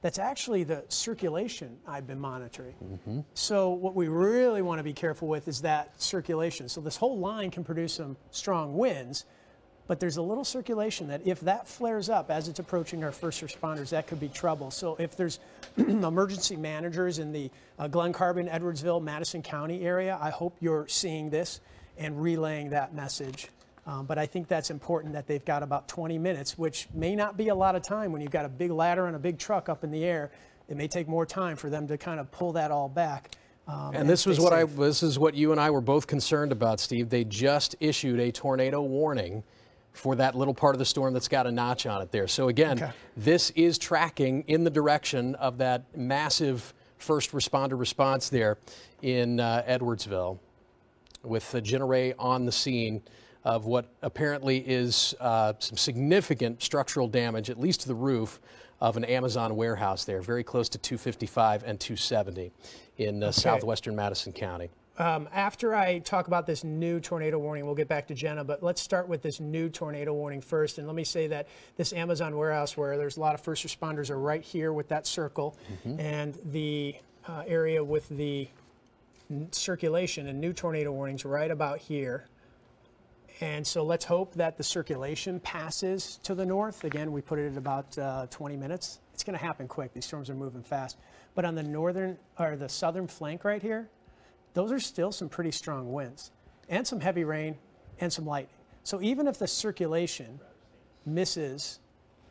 that's actually the circulation I've been monitoring. Mm-hmm. So what we really want to be careful with is that circulation. So this whole line can produce some strong winds, but there's a little circulation that if that flares up as it's approaching our first responders, that could be trouble. So if there's emergency managers in the Glen Carbon, Edwardsville, Madison County area, I hope you're seeing this and relaying that message. But I think that's important that they've got about 20 minutes, which may not be a lot of time when you've got a big ladder and a big truck up in the air. It may take more time for them to kind of pull that all back. And this was what this is what you and I were both concerned about, Steve. They just issued a tornado warning for that little part of the storm that's got a notch on it there. So again, this is tracking in the direction of that massive first responder response there in Edwardsville, with Jenna Ray on the scene of what apparently is some significant structural damage, at least to the roof of an Amazon warehouse there, very close to 255 and 270 in southwestern Madison County. After I talk about this new tornado warning, we'll get back to Jenna, but let's start with this new tornado warning first. And let me say that this Amazon warehouse, where there's a lot of first responders, are right here with that circle, and the area with the circulation and new tornado warnings right about here. And so let's hope that the circulation passes to the north. Again, we put it at about 20 minutes. It's going to happen quick. These storms are moving fast. But on the northern or the southern flank right here, those are still some pretty strong winds and some heavy rain and some lightning. So even if the circulation misses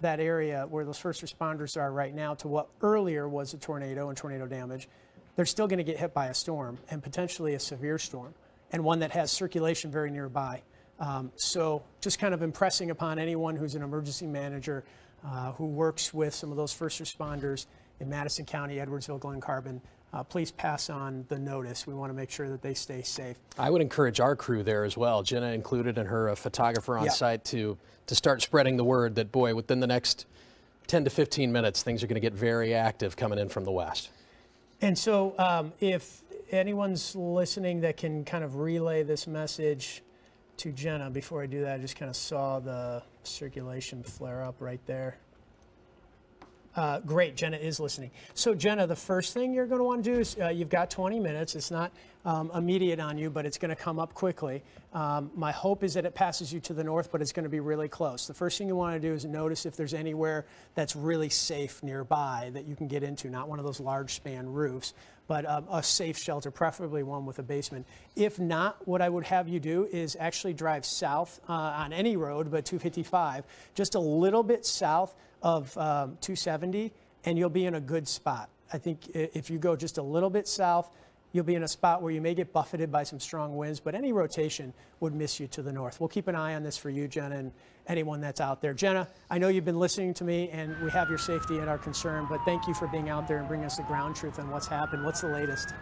that area where those first responders are right now to what earlier was a tornado and tornado damage, they're still going to get hit by a storm, and potentially a severe storm, and one that has circulation very nearby. So just kind of impressing upon anyone who's an emergency manager who works with some of those first responders in Madison County, Edwardsville, Glen Carbon, please pass on the notice. We want to make sure that they stay safe. I would encourage our crew there as well, Jenna included, and her photographer on site to start spreading the word that, boy, within the next 10 to 15 minutes, things are going to get very active coming in from the west. And so if anyone's listening that can kind of relay this message to Jenna, before I do that, I just kind of saw the circulation flare up right there. Great, Jenna is listening. So Jenna, the first thing you're going to want to do is you've got 20 minutes. It's not immediate on you, but it's going to come up quickly. My hope is that it passes you to the north, but it's going to be really close. The first thing you want to do is notice if there's anywhere that's really safe nearby that you can get into, not one of those large span roofs, but a safe shelter, preferably one with a basement. If not, what I would have you do is actually drive south on any road, but 255, just a little bit south of 270, and you'll be in a good spot. I think if you go just a little bit south, you'll be in a spot where you may get buffeted by some strong winds, but any rotation would miss you to the north. We'll keep an eye on this for you, Jenna, and anyone that's out there. Jenna, I know you've been listening to me, and we have your safety and our concern, but thank you for being out there and bringing us the ground truth on what's happened. What's the latest?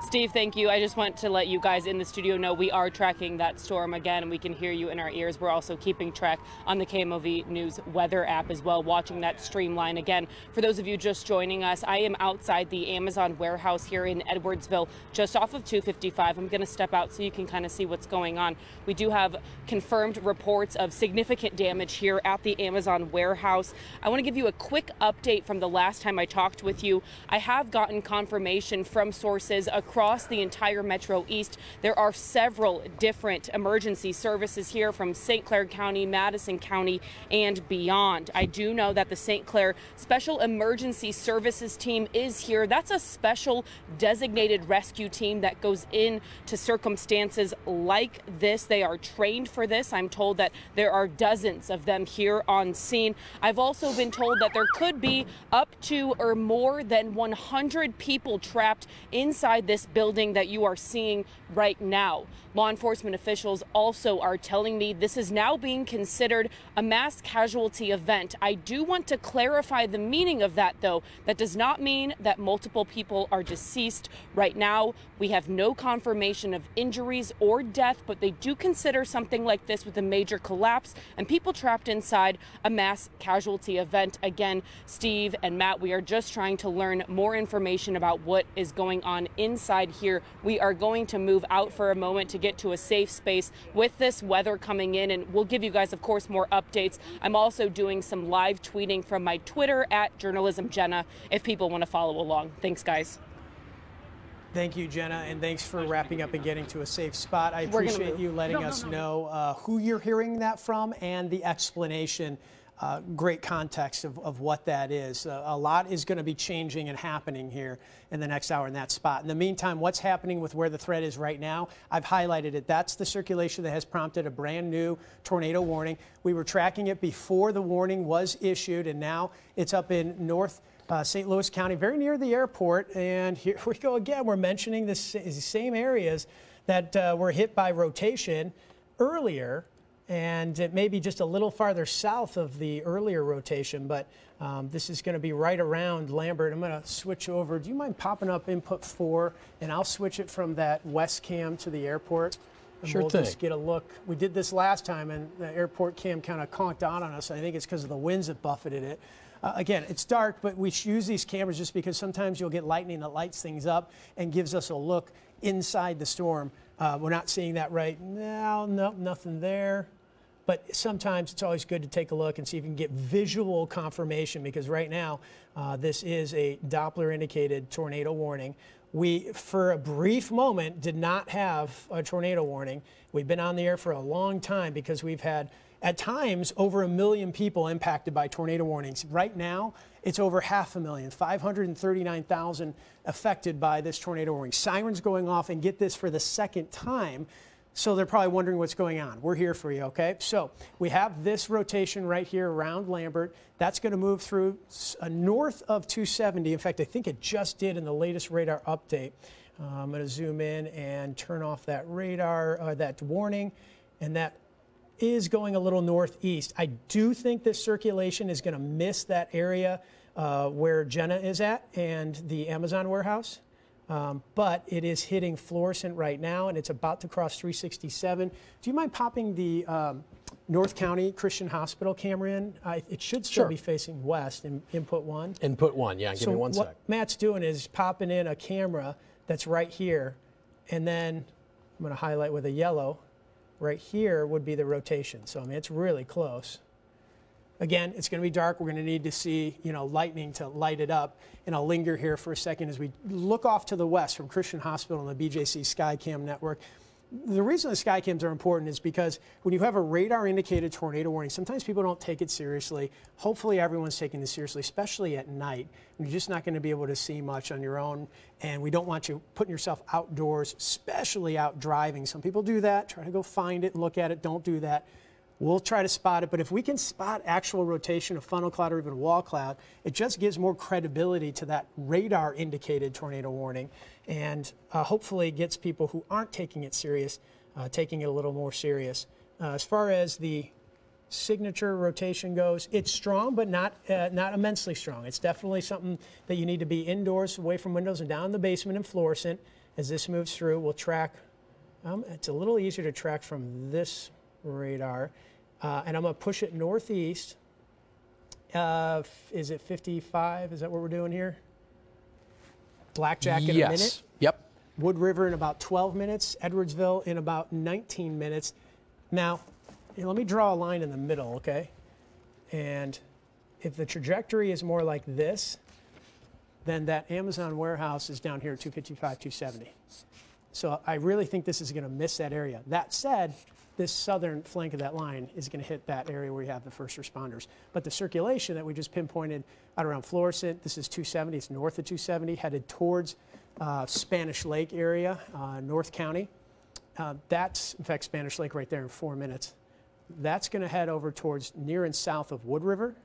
Steve, thank you. I just want to let you guys in the studio know we are tracking that storm again, and we can hear you in our ears. We're also keeping track on the KMOV News weather app as well, watching that streamline. Again, for those of you just joining us, I am outside the Amazon warehouse here in Edwardsville, just off of 255. I'm going to step out so you can kind of see what's going on. We do have confirmed reports of significant damage here at the Amazon warehouse. I want to give you a quick update from the last time I talked with you. I have gotten confirmation from sources across the entire Metro East. There are several different emergency services here from St. Clair County, Madison County, and beyond. I do know that the St. Clair Special Emergency Services team is here. That's a special designated rescue team that goes into circumstances like this. They are trained for this. I'm told that there are dozens of them here on scene. I've also been told that there could be up to or more than 100 people trapped inside this building that you are seeing right now. Law enforcement officials also are telling me this is now being considered a mass casualty event. I do want to clarify the meaning of that, though. That does not mean that multiple people are deceased. Right now, we have no confirmation of injuries or death, but they do consider something like this with a major collapse and people trapped inside a mass casualty event. Again, Steve and Matt, we are just trying to learn more information about what is going on inside here. We are going to move out for a moment to get to a safe space with this weather coming in, and we'll give you guys, of course, more updates. I'm also doing some live tweeting from my Twitter at JournalismJenna if people want to follow along. Thanks, guys. Thank you, Jenna, and thanks for wrapping up and getting to a safe spot. I appreciate you letting us know who you're hearing that from and the explanation. Great context of what that is. A lot is going to be changing and happening here in the next hour in that spot. In the meantime, what's happening with where the threat is right now, I've highlighted it. That's the circulation that has prompted a brand new tornado warning. We were tracking it before the warning was issued, and now it's up in North St. Louis County, very near the airport. And here we go again. We're mentioning the same areas that were hit by rotation earlier. And it may be just a little farther south of the earlier rotation, but this is going to be right around Lambert. I'm going to switch over. Do you mind popping up input 4, and I'll switch it from that west cam to the airport? And sure we'll thing. Just get a look. We did this last time, and the airport cam kind of conked out on us. I think it's because of the winds that buffeted it. Again, it's dark, but we use these cameras just because sometimes you'll get lightning that lights things up and gives us a look inside the storm. We're not seeing that right now. Nope, nothing there. But sometimes it's always good to take a look and see if you can get visual confirmation, because right now this is a Doppler indicated tornado warning. We, for a brief moment, did not have a tornado warning. We've been on the air for a long time because we've had, at times, over 1 million people impacted by tornado warnings. Right now, it's over 500,000, 539,000 affected by this tornado warning. Sirens going off, and get this, for the second time. So they're probably wondering what's going on. We're here for you, okay? So we have this rotation right here around Lambert. That's going to move through north of 270. In fact, I think it just did in the latest radar update. I'm going to zoom in and turn off that radar, that warning, and that is going a little northeast. I do think this circulation is going to miss that area where Jenna is at and the Amazon warehouse. But it is hitting Florissant right now, and it's about to cross 367. Do you mind popping the North County Christian Hospital camera in? It should still be facing west in input 1. Input 1, yeah, give me one sec. What Matt's doing is popping in a camera that's right here, and then I'm going to highlight with a yellow. Right here would be the rotation. So, I mean, it's really close. Again, it's going to be dark. We're going to need to see, lightning to light it up. And I'll linger here for a second as we look off to the west from Christian Hospital and the BJC Skycam network. The reason the Skycams are important is because when you have a radar-indicated tornado warning, sometimes people don't take it seriously. Hopefully everyone's taking this seriously, especially at night. You're just not going to be able to see much on your own, and we don't want you putting yourself outdoors, especially out driving. Some people do that, try to go find it and look at it. Don't do that. We'll try to spot it, but if we can spot actual rotation, a funnel cloud, or even a wall cloud, it just gives more credibility to that radar-indicated tornado warning, and hopefully gets people who aren't taking it serious, taking it a little more serious. As far as the signature rotation goes, it's strong, but not immensely strong. It's definitely something that you need to be indoors, away from windows, and down in the basement in Florissant. As this moves through, we'll track. It's a little easier to track from this radar. And I'm going to push it northeast. Is it 55? Is that what we're doing here? Blackjack in a minute. Yep. Wood River in about 12 minutes. Edwardsville in about 19 minutes. Now, let me draw a line in the middle, okay? And if the trajectory is more like this, then that Amazon warehouse is down here at 255, 270. So I really think this is going to miss that area. That said, this southern flank of that line is going to hit that area where you have the first responders. But the circulation that we just pinpointed out around Florissant, this is 270, it's north of 270, headed towards Spanish Lake area, North County. That's, in fact, Spanish Lake right there in 4 minutes. That's going to head over towards near and south of Wood River,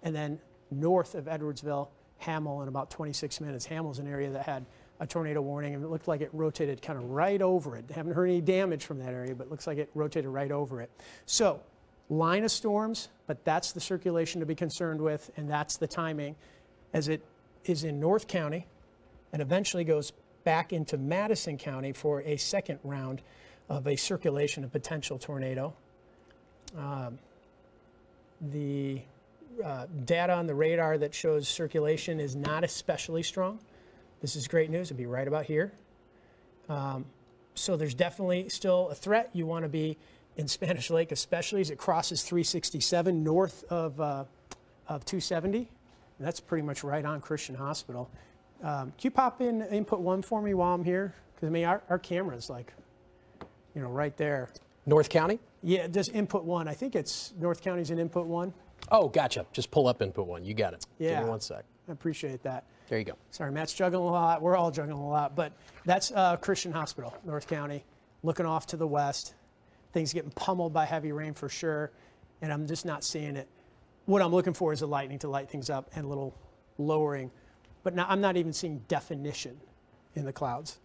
and then north of Edwardsville, Hamel in about 26 minutes. Hamel's an area that had a tornado warning, and it looked like it rotated kind of right over it. Haven't heard any damage from that area, but it looks like it rotated right over it. So, line of storms, but that's the circulation to be concerned with, and that's the timing, as it is in North County and eventually goes back into Madison County for a second round of a circulation of potential tornado. The data on the radar that shows circulation is not especially strong. This is great news. It'll be right about here. So there's definitely still a threat. You want to be in Spanish Lake, especially as it crosses 367 north of 270. And that's pretty much right on Christian Hospital. Can you pop in input 1 for me while I'm here? Because, I mean, our camera's like, you know, right there. North County? Yeah, just input 1. I think it's North County's in input 1. Oh, gotcha. Just pull up input 1. You got it. Yeah. Give me 1 sec. I appreciate that. There you go. Sorry, Matt's juggling a lot. We're all juggling a lot. But that's Christian Hospital, North County, looking off to the west. Things getting pummeled by heavy rain for sure, and I'm just not seeing it. What I'm looking for is the lightning to light things up and a little lowering. But now I'm not even seeing definition in the clouds.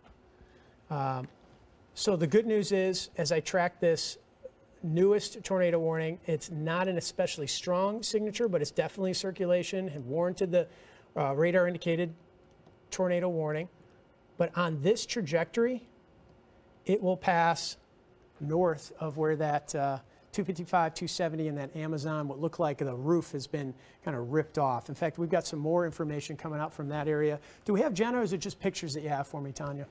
So the good news is, as I track this newest tornado warning, it's not an especially strong signature, but it's definitely circulation and warranted the radar indicated tornado warning. But on this trajectory, it will pass north of where that 255, 270 and that Amazon, what looked like the roof has been kind of ripped off. In fact, we've got some more information coming out from that area. Do we have Jenna, or is it just pictures that you have for me, Tanya?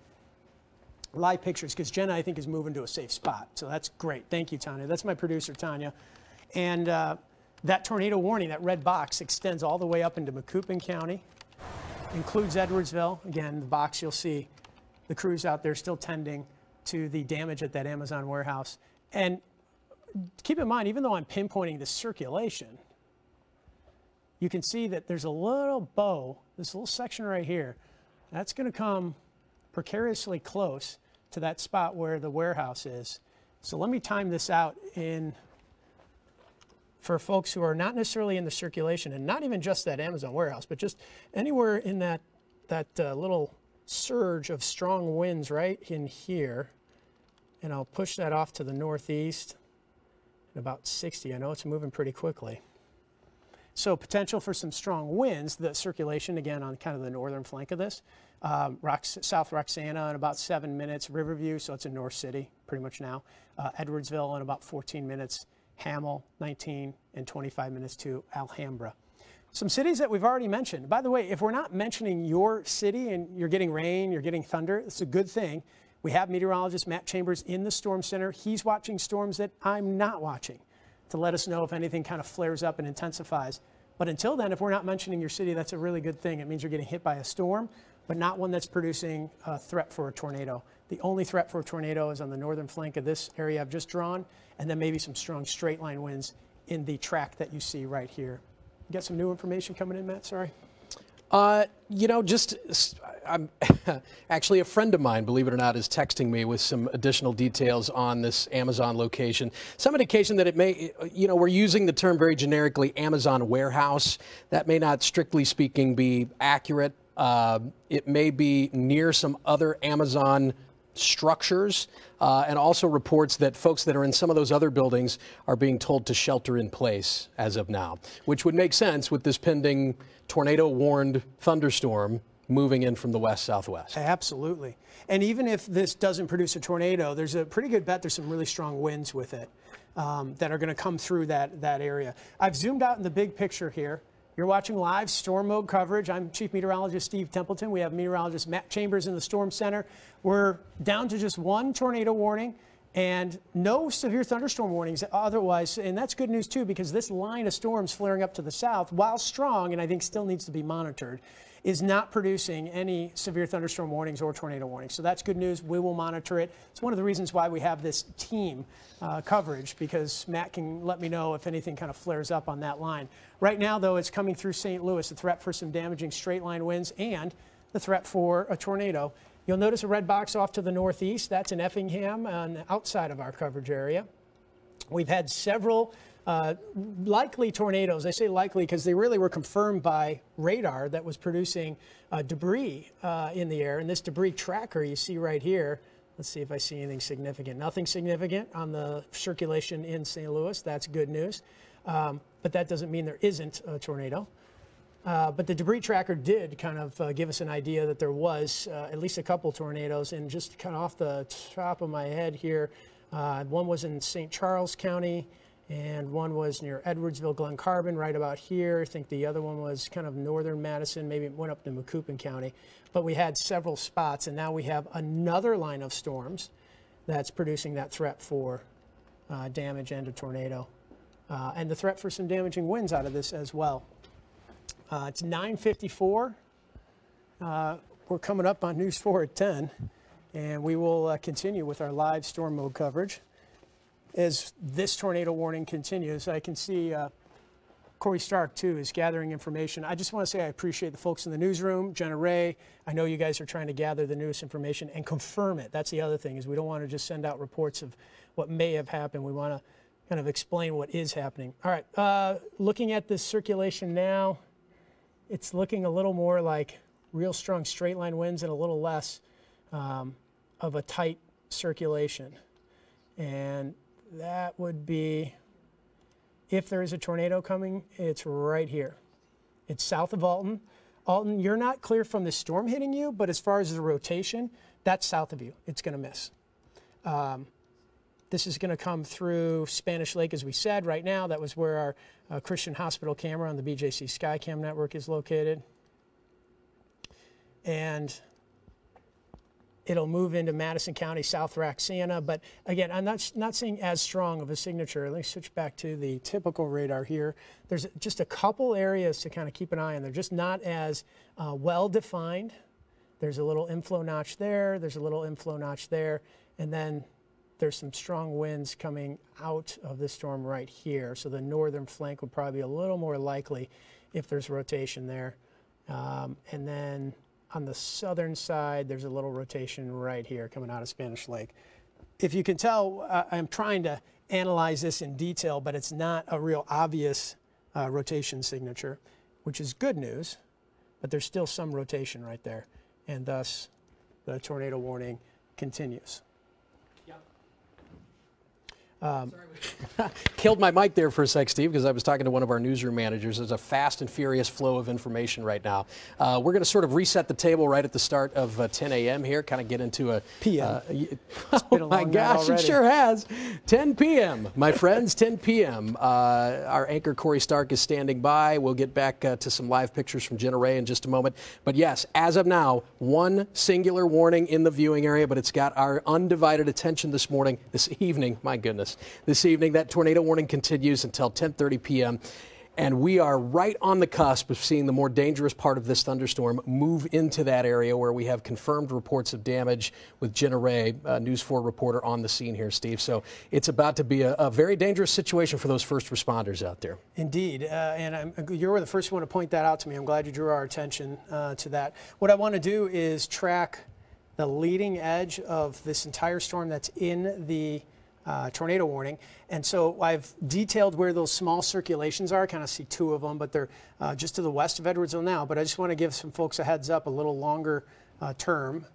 Live pictures, because Jenna, I think, is moving to a safe spot. So that's great. Thank you, Tanya. That's my producer, Tanya. And that tornado warning, that red box, extends all the way up into Macoupin County, includes Edwardsville. Again, the box, you'll see the crews out there still tending to the damage at that Amazon warehouse. And keep in mind, even though I'm pinpointing the circulation, you can see that there's a little bow, this little section right here, that's going to come precariously close to that spot where the warehouse is. So let me time this out for folks who are not necessarily in the circulation, and not even just that Amazon warehouse, but just anywhere in that little surge of strong winds right in here. And I'll push that off to the northeast at about 60. I know it's moving pretty quickly. So potential for some strong winds. The circulation, again, on kind of the northern flank of this. South Roxana in about 7 minutes. Riverview, so it's in North City pretty much now. Edwardsville in about 14 minutes. Hamel, 19 and 25 minutes to Alhambra. Some cities that we've already mentioned. By the way, if we're not mentioning your city and you're getting rain, you're getting thunder, it's a good thing. We have meteorologist Matt Chambers in the Storm Center. He's watching storms that I'm not watching to let us know if anything kind of flares up and intensifies. But until then, if we're not mentioning your city, that's a really good thing. It means you're getting hit by a storm, but not one that's producing a threat for a tornado. The only threat for a tornado is on the northern flank of this area I've just drawn, and then maybe some strong straight line winds in the track that you see right here. You got some new information coming in, Matt? Sorry. You know, I'm actually, a friend of mine, believe it or not, is texting me with some additional details on this Amazon location. Some indication that it may, you know, we're using the term very generically, Amazon warehouse. That may not, strictly speaking, be accurate. It may be near some other Amazon structures, and also reports that folks that are in some of those other buildings are being told to shelter in place as of now, which would make sense with this pending tornado-warned thunderstorm moving in from the west-southwest. Absolutely. And even if this doesn't produce a tornado, there's a pretty good bet there's some really strong winds with it that are going to come through that area. I've zoomed out in the big picture here. You're watching live storm mode coverage. I'm Chief Meteorologist Steve Templeton. We have meteorologist Matt Chambers in the Storm Center. We're down to just one tornado warning and no severe thunderstorm warnings otherwise. And that's good news, too, because this line of storms flaring up to the south, while strong, and I think still needs to be monitored, is not producing any severe thunderstorm warnings or tornado warnings. So that's good news. We will monitor it. It's one of the reasons why we have this team coverage, because Matt can let me know if anything kind of flares up on that line. Right now, though, it's coming through St. Louis, the threat for some damaging straight line winds and the threat for a tornado. You'll notice a red box off to the northeast. That's in Effingham on the outside of our coverage area. We've had several likely tornadoes. I say likely because they really were confirmed by radar that was producing debris in the air. And this debris tracker you see right here, let's see if I see anything significant. Nothing significant on the circulation in St. Louis. That's good news. But that doesn't mean there isn't a tornado. But the debris tracker did kind of give us an idea that there was at least a couple tornadoes. And just kind of off the top of my head here, one was in St. Charles County, and one was near Edwardsville, Glen Carbon, right about here. I think the other one was kind of northern Madison, maybe it went up to Macoupin County. But we had several spots, and now we have another line of storms that's producing that threat for damage and a tornado. And the threat for some damaging winds out of this as well. It's 9:54. We're coming up on News 4 at 10, and we will continue with our live storm mode coverage. As this tornado warning continues, I can see Corey Stark, too, is gathering information. I just want to say I appreciate the folks in the newsroom, Jenna Ray. I know you guys are trying to gather the newest information and confirm it. That's the other thing, is we don't want to just send out reports of what may have happened. We want to kind of explain what is happening. All right, looking at this circulation now, it's looking a little more like real strong straight line winds and a little less of a tight circulation. And that would be, if there is a tornado coming, it's right here. It's south of Alton. Alton, you're not clear from the storm hitting you, but as far as the rotation, that's south of you. It's going to miss. This is going to come through Spanish Lake, as we said. Right now, that was where our Christian Hospital camera on the BJC Skycam network is located. And it'll move into Madison County, South Roxana. But again, I'm not seeing as strong of a signature. Let me switch back to the typical radar here. There's just a couple areas to kind of keep an eye on. They're just not as well defined. There's a little inflow notch there. There's a little inflow notch there. And then there's some strong winds coming out of this storm right here. So the northern flank would probably be a little more likely if there's rotation there. And then on the southern side, there's a little rotation right here coming out of Spanish Lake. If you can tell, I'm trying to analyze this in detail, but it's not a real obvious rotation signature, which is good news, but there's still some rotation right there. And thus, the tornado warning continues. Killed my mic there for a sec, Steve, because I was talking to one of our newsroom managers. There's a fast and furious flow of information right now. We're going to sort of reset the table right at the start of 10 a.m. here, kind of get into a PM. Oh my gosh, it sure has. 10 p.m., my friends, 10 p.m. Our anchor Corey Stark is standing by. We'll get back to some live pictures from Jenna Ray in just a moment. But yes, as of now, one singular warning in the viewing area, but it's got our undivided attention this evening, my goodness. This evening, that tornado warning continues until 10:30 p.m. And we are right on the cusp of seeing the more dangerous part of this thunderstorm move into that area where we have confirmed reports of damage with Jenna Ray, News 4 reporter on the scene here, Steve. So it's about to be a very dangerous situation for those first responders out there. Indeed. And you were the first one to point that out to me. I'm glad you drew our attention to that. What I want to do is track the leading edge of this entire storm that's in the tornado warning. And so I've detailed where those small circulations are. I kind of see two of them, but they're just to the west of Edwardsville now. But I just want to give some folks a heads up, a little longer term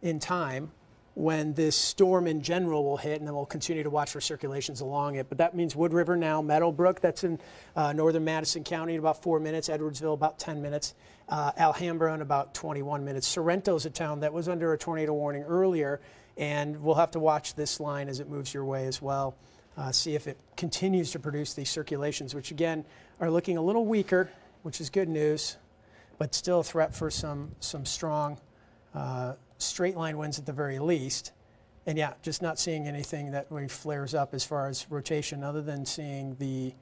in time. when this storm in general will hit, and then we'll continue to watch for circulations along it. But that means Wood River now, Meadowbrook, that's in northern Madison County in about 4 minutes, Edwardsville about 10 minutes, Alhambra in about 21 minutes. Sorrento's a town that was under a tornado warning earlier, and we'll have to watch this line as it moves your way as well. See if it continues to produce these circulations, which again are looking a little weaker, which is good news, but still a threat for some strong straight line winds at the very least. And yeah, just not seeing anything that really flares up as far as rotation, other than seeing the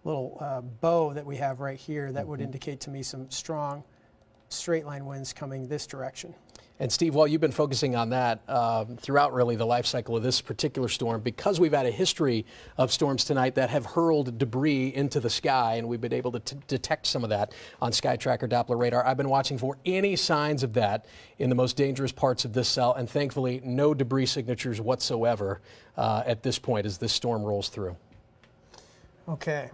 little bow that we have right here that would indicate to me some strong straight line winds coming this direction. And Steve, while you've been focusing on that throughout really the life cycle of this particular storm, because we've had a history of storms tonight that have hurled debris into the sky, and we've been able to detect some of that on Sky Tracker Doppler radar, I've been watching for any signs of that in the most dangerous parts of this cell, and thankfully no debris signatures whatsoever at this point as this storm rolls through. Okay.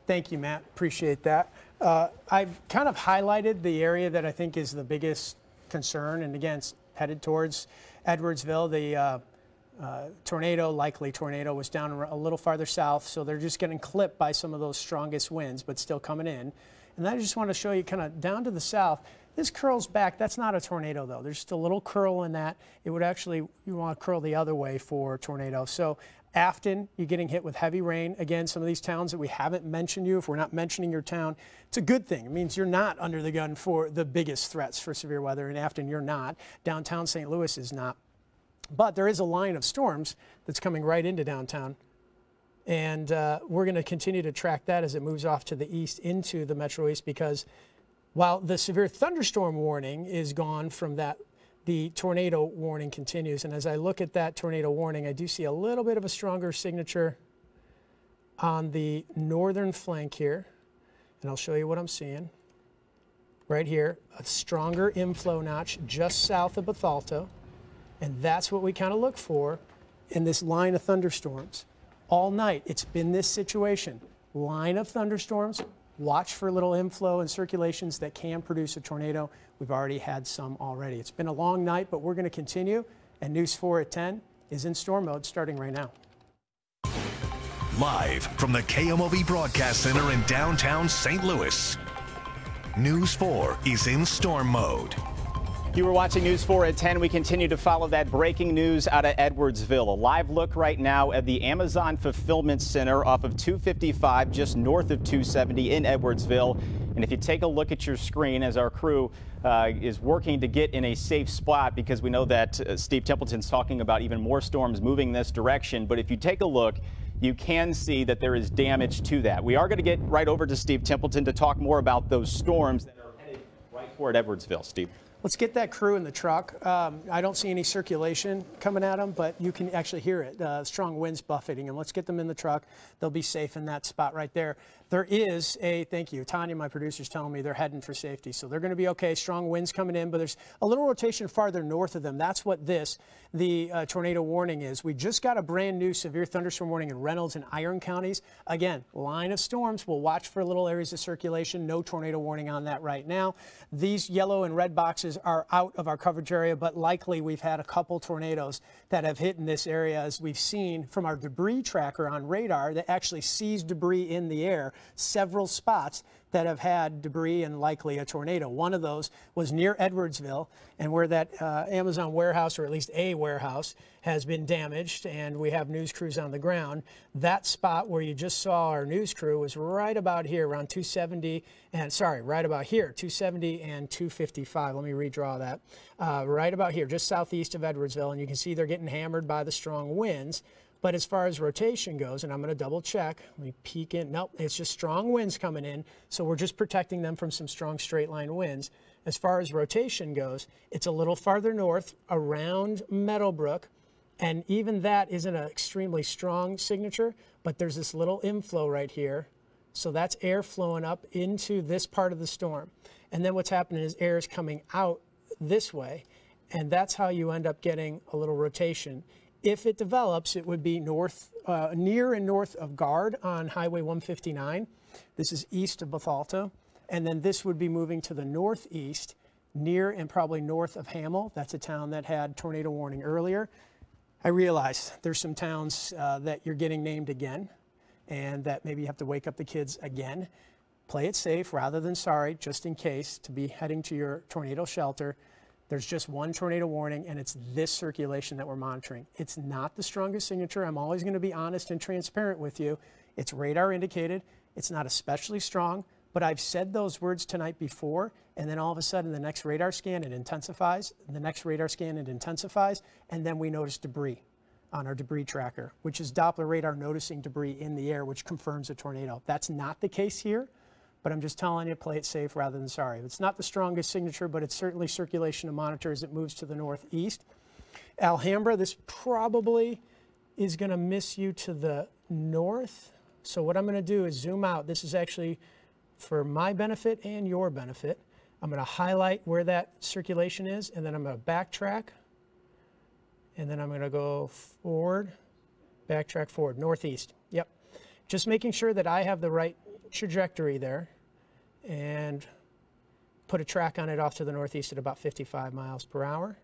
Thank you, Matt. Appreciate that. I've kind of highlighted the area that I think is the biggest concern, and again, it's headed towards Edwardsville. The likely tornado, was down a little farther south, so they're just getting clipped by some of those strongest winds, but still coming in. And I just want to show you kind of down to the south. This curls back. That's not a tornado, though. There's just a little curl in that. It would actually, you want to curl the other way for tornado. So Afton, you're getting hit with heavy rain. Again, some of these towns that we haven't mentioned you, if we're not mentioning your town, it's a good thing. It means you're not under the gun for the biggest threats for severe weather. In Afton, you're not. Downtown St. Louis is not. But there is a line of storms that's coming right into downtown. And we're going to continue to track that as it moves off to the east into the Metro East, because while the severe thunderstorm warning is gone from that, the tornado warning continues. And as I look at that tornado warning, I do see a little bit of a stronger signature on the northern flank here. And I'll show you what I'm seeing. Right here, a stronger inflow notch just south of Bethalto. And that's what we kind of look for in this line of thunderstorms. All night, it's been this situation. Line of thunderstorms. Watch for little inflow and circulations that can produce a tornado. We've already had some already. It's been a long night, but we're going to continue. And News 4 at 10 is in storm mode starting right now. Live from the KMOV Broadcast Center in downtown St. Louis, News 4 is in storm mode. You were watching News 4 at 10. We continue to follow that breaking news out of Edwardsville. A live look right now at the Amazon Fulfillment Center off of 255, just north of 270 in Edwardsville. And if you take a look at your screen as our crew is working to get in a safe spot, because we know that Steve Templeton's talking about even more storms moving this direction. But if you take a look, you can see that there is damage to that. We are going to get right over to Steve Templeton to talk more about those storms that are headed right toward Edwardsville. Steve. Let's get that crew in the truck. I don't see any circulation coming at them, but you can actually hear it. Strong winds buffeting them. Let's get them in the truck. They'll be safe in that spot right there. There is thank you, Tanya, my producer's telling me they're heading for safety. So they're going to be okay. Strong winds coming in, but there's a little rotation farther north of them. That's what the tornado warning is. We just got a brand new severe thunderstorm warning in Reynolds and Iron counties. Again, line of storms. We'll watch for little areas of circulation. No tornado warning on that right now. These yellow and red boxes are out of our coverage area, but likely we've had a couple tornadoes that have hit in this area, as we've seen from our debris tracker on radar that actually sees debris in the air. Several spots that have had debris and likely a tornado. One of those was near Edwardsville, and where that Amazon warehouse, or at least a warehouse, has been damaged, and we have news crews on the ground. That spot where you just saw our news crew was right about here, around 270, and sorry, right about here, 270 and 255. Let me redraw that. Right about here, just southeast of Edwardsville, and you can see they're getting hammered by the strong winds. But as far as rotation goes, and I'm going to double check, let me peek in. Nope, it's just strong winds coming in, so we're just protecting them from some strong straight line winds. As far as rotation goes, it's a little farther north around Meadowbrook, and even that isn't an extremely strong signature, but there's this little inflow right here. So that's air flowing up into this part of the storm. And then what's happening is air is coming out this way, and that's how you end up getting a little rotation. If it develops, it would be north, near and north of Guard on Highway 159. This is east of Bethalto. And then this would be moving to the northeast near and probably north of Hamel. That's a town that had tornado warning earlier. I realize there's some towns that you're getting named again, and that maybe you have to wake up the kids again. Play it safe rather than sorry, just in case, to be heading to your tornado shelter. There's just one tornado warning, and it's this circulation that we're monitoring. It's not the strongest signature. I'm always going to be honest and transparent with you. It's radar indicated. It's not especially strong, but I've said those words tonight before, and then all of a sudden the next radar scan, it intensifies. The next radar scan, it intensifies, and then we notice debris on our debris tracker, which is Doppler radar noticing debris in the air, which confirms a tornado. That's not the case here. But I'm just telling you, play it safe rather than sorry. It's not the strongest signature, but it's certainly circulation to monitor as it moves to the northeast. Alhambra, this probably is going to miss you to the north. So what I'm going to do is zoom out. This is actually for my benefit and your benefit. I'm going to highlight where that circulation is, and then I'm going to backtrack. And then I'm going to go forward, backtrack forward, northeast. Yep. Just making sure that I have the right trajectory there, and put a track on it off to the northeast at about 55 miles per hour.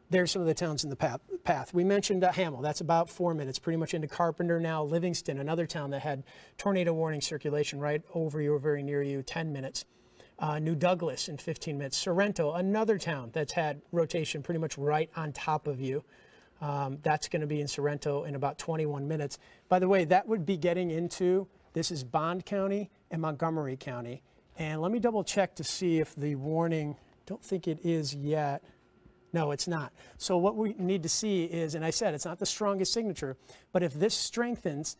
There's some of the towns in the path. We mentioned Hamel. That's about 4 minutes, pretty much into Carpenter now. Livingston, another town that had tornado warning circulation right over you or very near you, 10 minutes. New Douglas in 15 minutes. Sorrento, another town that's had rotation pretty much right on top of you. That's going to be in Sorrento in about 21 minutes. By the way, that would be getting into, this is Bond County and Montgomery County. And let me double check to see if the warning, don't think it is yet. No, it's not. So what we need to see is, and I said it's not the strongest signature, but if this strengthens,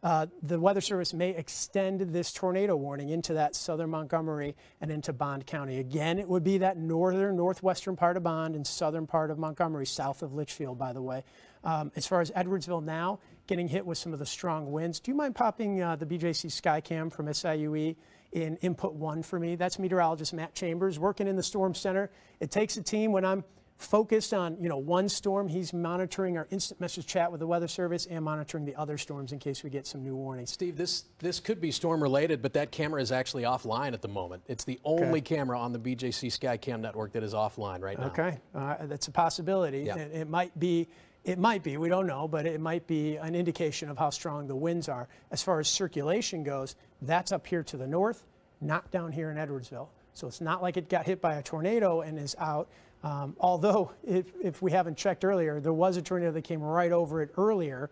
the Weather Service may extend this tornado warning into that southern Montgomery and into Bond County. Again, it would be that northwestern part of Bond and southern part of Montgomery, south of Litchfield, by the way. As far as Edwardsville now, getting hit with some of the strong winds. Do you mind popping the BJC Skycam from SIUE in input 1 for me? That's meteorologist Matt Chambers working in the Storm Center. It takes a team. When I'm focused on one storm, he's monitoring our instant message chat with the Weather Service and monitoring the other storms in case we get some new warnings. Steve, this could be storm related, but that camera is actually offline at the moment. It's the only camera on the BJC Skycam network that is offline right now. Okay, that's a possibility. Yeah. It might be, we don't know, but it might be an indication of how strong the winds are. As far as circulation goes, that's up here to the north, not down here in Edwardsville. So it's not like it got hit by a tornado and is out. Although, if we haven't checked earlier, there was a tornado that came right over it earlier,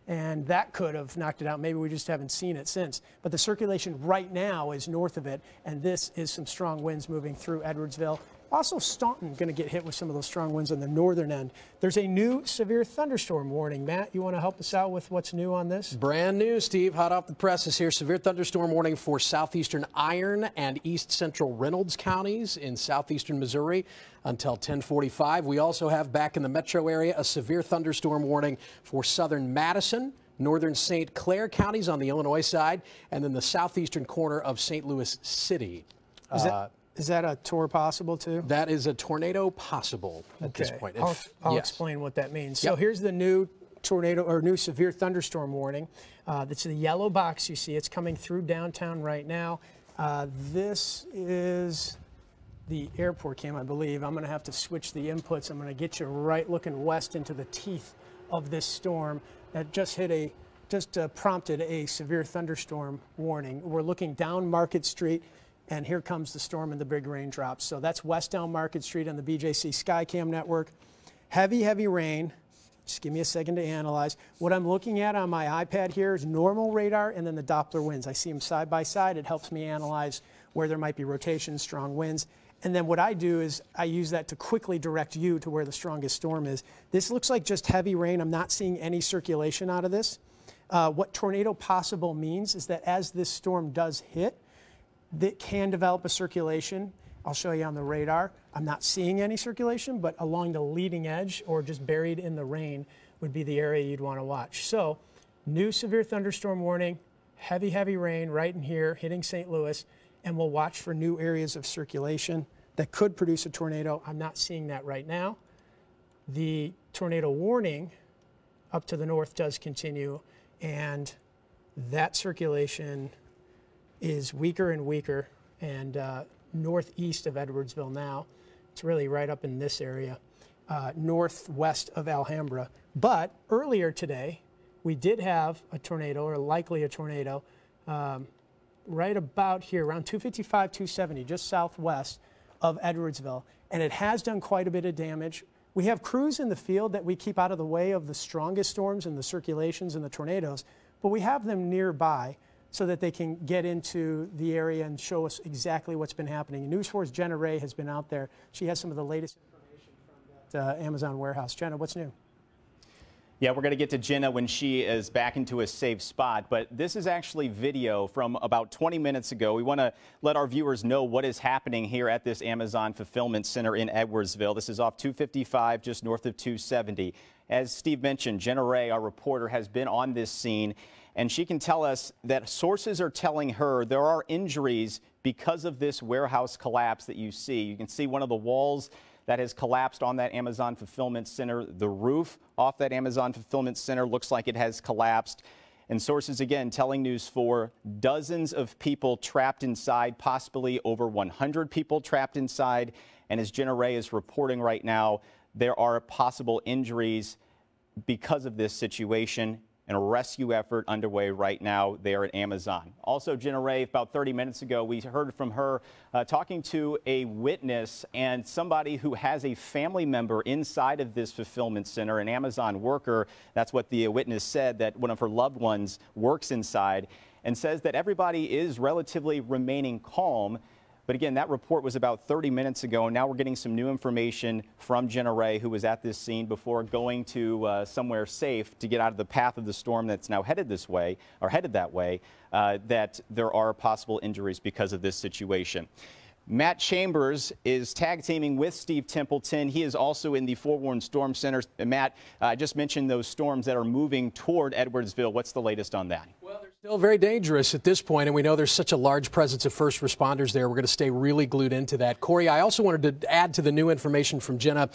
and that could have knocked it out. Maybe we just haven't seen it since. But the circulation right now is north of it, and this is some strong winds moving through Edwardsville. Also, Staunton going to get hit with some of those strong winds on the northern end. There's a new severe thunderstorm warning. Matt, you want to help us out with what's new on this? Brand new, Steve. Hot off the presses here. Severe thunderstorm warning for southeastern Iron and east central Reynolds counties in southeastern Missouri until 10:45. We also have back in the metro area a severe thunderstorm warning for southern Madison, northern St. Clair counties on the Illinois side, and then the southeastern corner of St. Louis City. Is that a tour possible too? That is a tornado possible at this point. I'll explain what that means. So here's the new tornado or new severe thunderstorm warning. That's the yellow box you see. It's coming through downtown right now. This is the airport cam, I believe. I'm going to have to switch the inputs. I'm going to get you right looking west into the teeth of this storm that just prompted a severe thunderstorm warning. We're looking down Market Street. And here comes the storm and the big raindrops. So that's west down Market Street on the BJC Skycam network. Heavy, heavy rain. Just give me a second to analyze. What I'm looking at on my iPad here is normal radar and then the Doppler winds. I see them side by side. It helps me analyze where there might be rotation, strong winds. And then what I do is I use that to quickly direct you to where the strongest storm is. This looks like just heavy rain. I'm not seeing any circulation out of this. What tornado possible means is that as this storm does hit, that can develop a circulation. I'll show you on the radar. I'm not seeing any circulation, but along the leading edge or just buried in the rain would be the area you'd want to watch. So, new severe thunderstorm warning, heavy, heavy rain right in here hitting St. Louis, and we'll watch for new areas of circulation that could produce a tornado. I'm not seeing that right now. The tornado warning up to the north does continue, and that circulation is weaker and weaker, and northeast of Edwardsville now. It's really right up in this area, northwest of Alhambra. But earlier today, we did have a tornado, or likely a tornado, right about here, around 255, 270, just southwest of Edwardsville. And it has done quite a bit of damage. We have crews in the field that we keep out of the way of the strongest storms and the circulations and the tornadoes, but we have them nearby so that they can get into the area and show us exactly what's been happening. News 4's Jenna Ray has been out there. She has some of the latest information from that Amazon warehouse. Jenna, what's new? Yeah, we're going to get to Jenna when she is back into a safe spot, but this is actually video from about 20 minutes ago. We want to let our viewers know what is happening here at this Amazon Fulfillment Center in Edwardsville. This is off 255, just north of 270. As Steve mentioned, Jenna Ray, our reporter, has been on this scene, and she can tell us that sources are telling her there are injuries because of this warehouse collapse that you see. You can see one of the walls that has collapsed on that Amazon Fulfillment Center. The roof off that Amazon Fulfillment Center looks like it has collapsed. And sources, again, telling News 4, dozens of people trapped inside, possibly over 100 people trapped inside. And as Jenna Ray is reporting right now, there are possible injuries because of this situation, and a rescue effort underway right now there at Amazon. Also, Jenna Ray, about 30 minutes ago, we heard from her talking to a witness and somebody who has a family member inside of this fulfillment center, an Amazon worker. That's what the witness said, that one of her loved ones works inside, and says that everybody is relatively remaining calm. But again, that report was about 30 minutes ago, and now we're getting some new information from Jenna Ray, who was at this scene before going to somewhere safe to get out of the path of the storm that's now headed this way, or headed that way, that there are possible injuries because of this situation. Matt Chambers is tag teaming with Steve Templeton. He is also in the Forewarned Storm Center. Matt, I just mentioned those storms that are moving toward Edwardsville. What's the latest on that? Well, they're still very dangerous at this point, and we know there's such a large presence of first responders there. We're going to stay really glued into that. Corey, I also wanted to add to the new information from Jenna.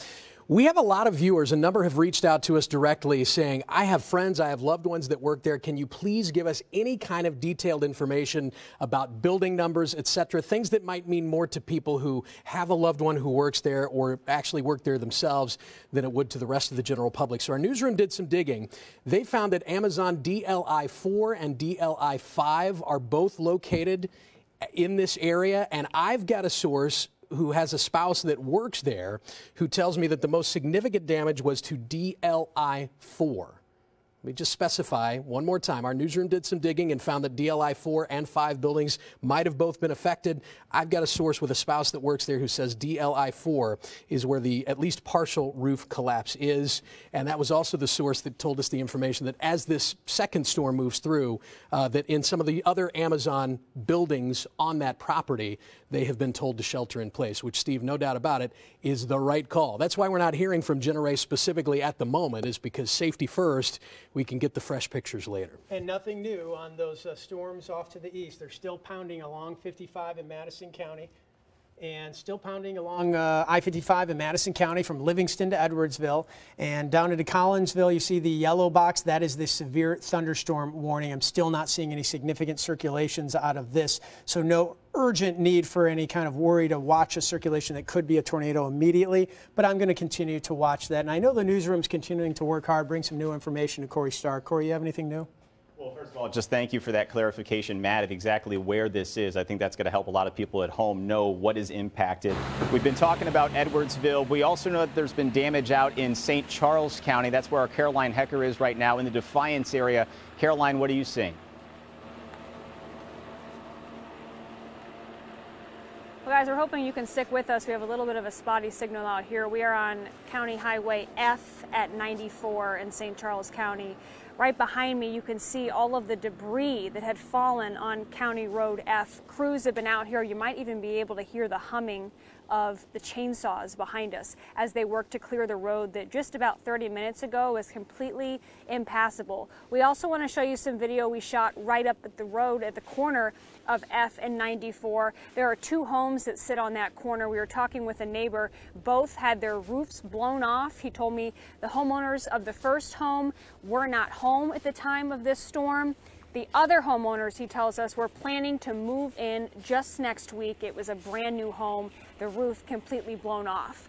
We have a lot of viewers. A number have reached out to us directly saying, I have friends, I have loved ones that work there. Can you please give us any kind of detailed information about building numbers, et cetera, things that might mean more to people who have a loved one who works there or actually work there themselves than it would to the rest of the general public. So our newsroom did some digging. They found that Amazon DLI 4 and DLI 5 are both located in this area, and I've got a source who has a spouse that works there who tells me that the most significant damage was to DLI 4. Let me just specify one more time. Our newsroom did some digging and found that DLI 4 and 5 buildings might have both been affected. I've got a source with a spouse that works there who says DLI 4 is where the at least partial roof collapse is. And that was also the source that told us the information that as this second storm moves through, that in some of the other Amazon buildings on that property, they have been told to shelter in place, which, Steve, no doubt about it, is the right call. That's why we're not hearing from Jenna Ray specifically at the moment, is because safety first. We can get the fresh pictures later. And nothing new on those storms off to the east. They're still pounding along 55 in Madison County and still pounding along I-55 in Madison County from Livingston to Edwardsville. And down into Collinsville, you see the yellow box. That is the severe thunderstorm warning. I'm still not seeing any significant circulations out of this. So no urgent need for any kind of worry to watch a circulation that could be a tornado immediately. But I'm going to continue to watch that. And I know the newsroom's continuing to work hard, bring some new information to Corey Starr. Corey, you have anything new? Well, first of all, just thank you for that clarification, Matt, of exactly where this is. I think that's going to help a lot of people at home know what is impacted. We've been talking about Edwardsville. We also know that there's been damage out in St. Charles County. That's where our Caroline Hecker is right now in the Defiance area. Caroline, what are you seeing? Well, guys, we're hoping you can stick with us. We have a little bit of a spotty signal out here. We are on County Highway F at 94 in St. Charles County. Right behind me, you can see all of the debris that had fallen on County Road F. Crews have been out here. You might even be able to hear the humming of the chainsaws behind us as they work to clear the road that just about 30 minutes ago was completely impassable. We also want to show you some video we shot right up at the road at the corner of F and 94. There are two homes that sit on that corner. We were talking with a neighbor. Both had their roofs blown off. He told me the homeowners of the first home were not home at the time of this storm. The other homeowners, he tells us, were planning to move in just next week. It was a brand new home, the roof completely blown off.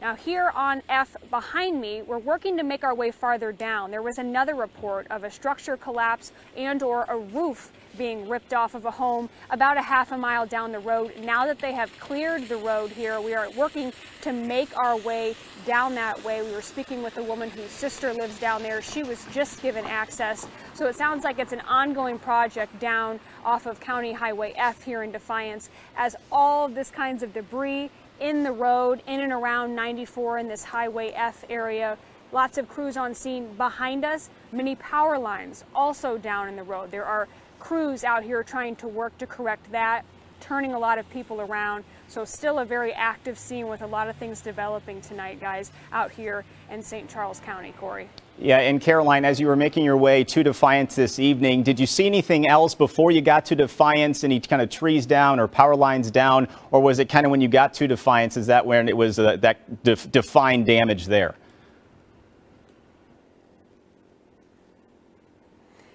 Now here on F behind me, we're working to make our way farther down. There was another report of a structure collapse and or a roof being ripped off of a home about a half a mile down the road. Now that they have cleared the road here, we are working to make our way down that way. We were speaking with a woman whose sister lives down there. She was just given access. So it sounds like it's an ongoing project down off of County Highway F here in Defiance, as all of this kinds of debris in the road, in and around 94 in this Highway F area. Lots of crews on scene. Behind us, many power lines also down in the road. There are crews out here trying to work to correct that, turning a lot of people around. So still a very active scene with a lot of things developing tonight, guys, out here in St. Charles County. Corey. Yeah, and Caroline, as you were making your way to Defiance this evening, did you see anything else before you got to Defiance? Any kind of trees down or power lines down? Or was it kind of when you got to Defiance, is that when it was that defined damage there?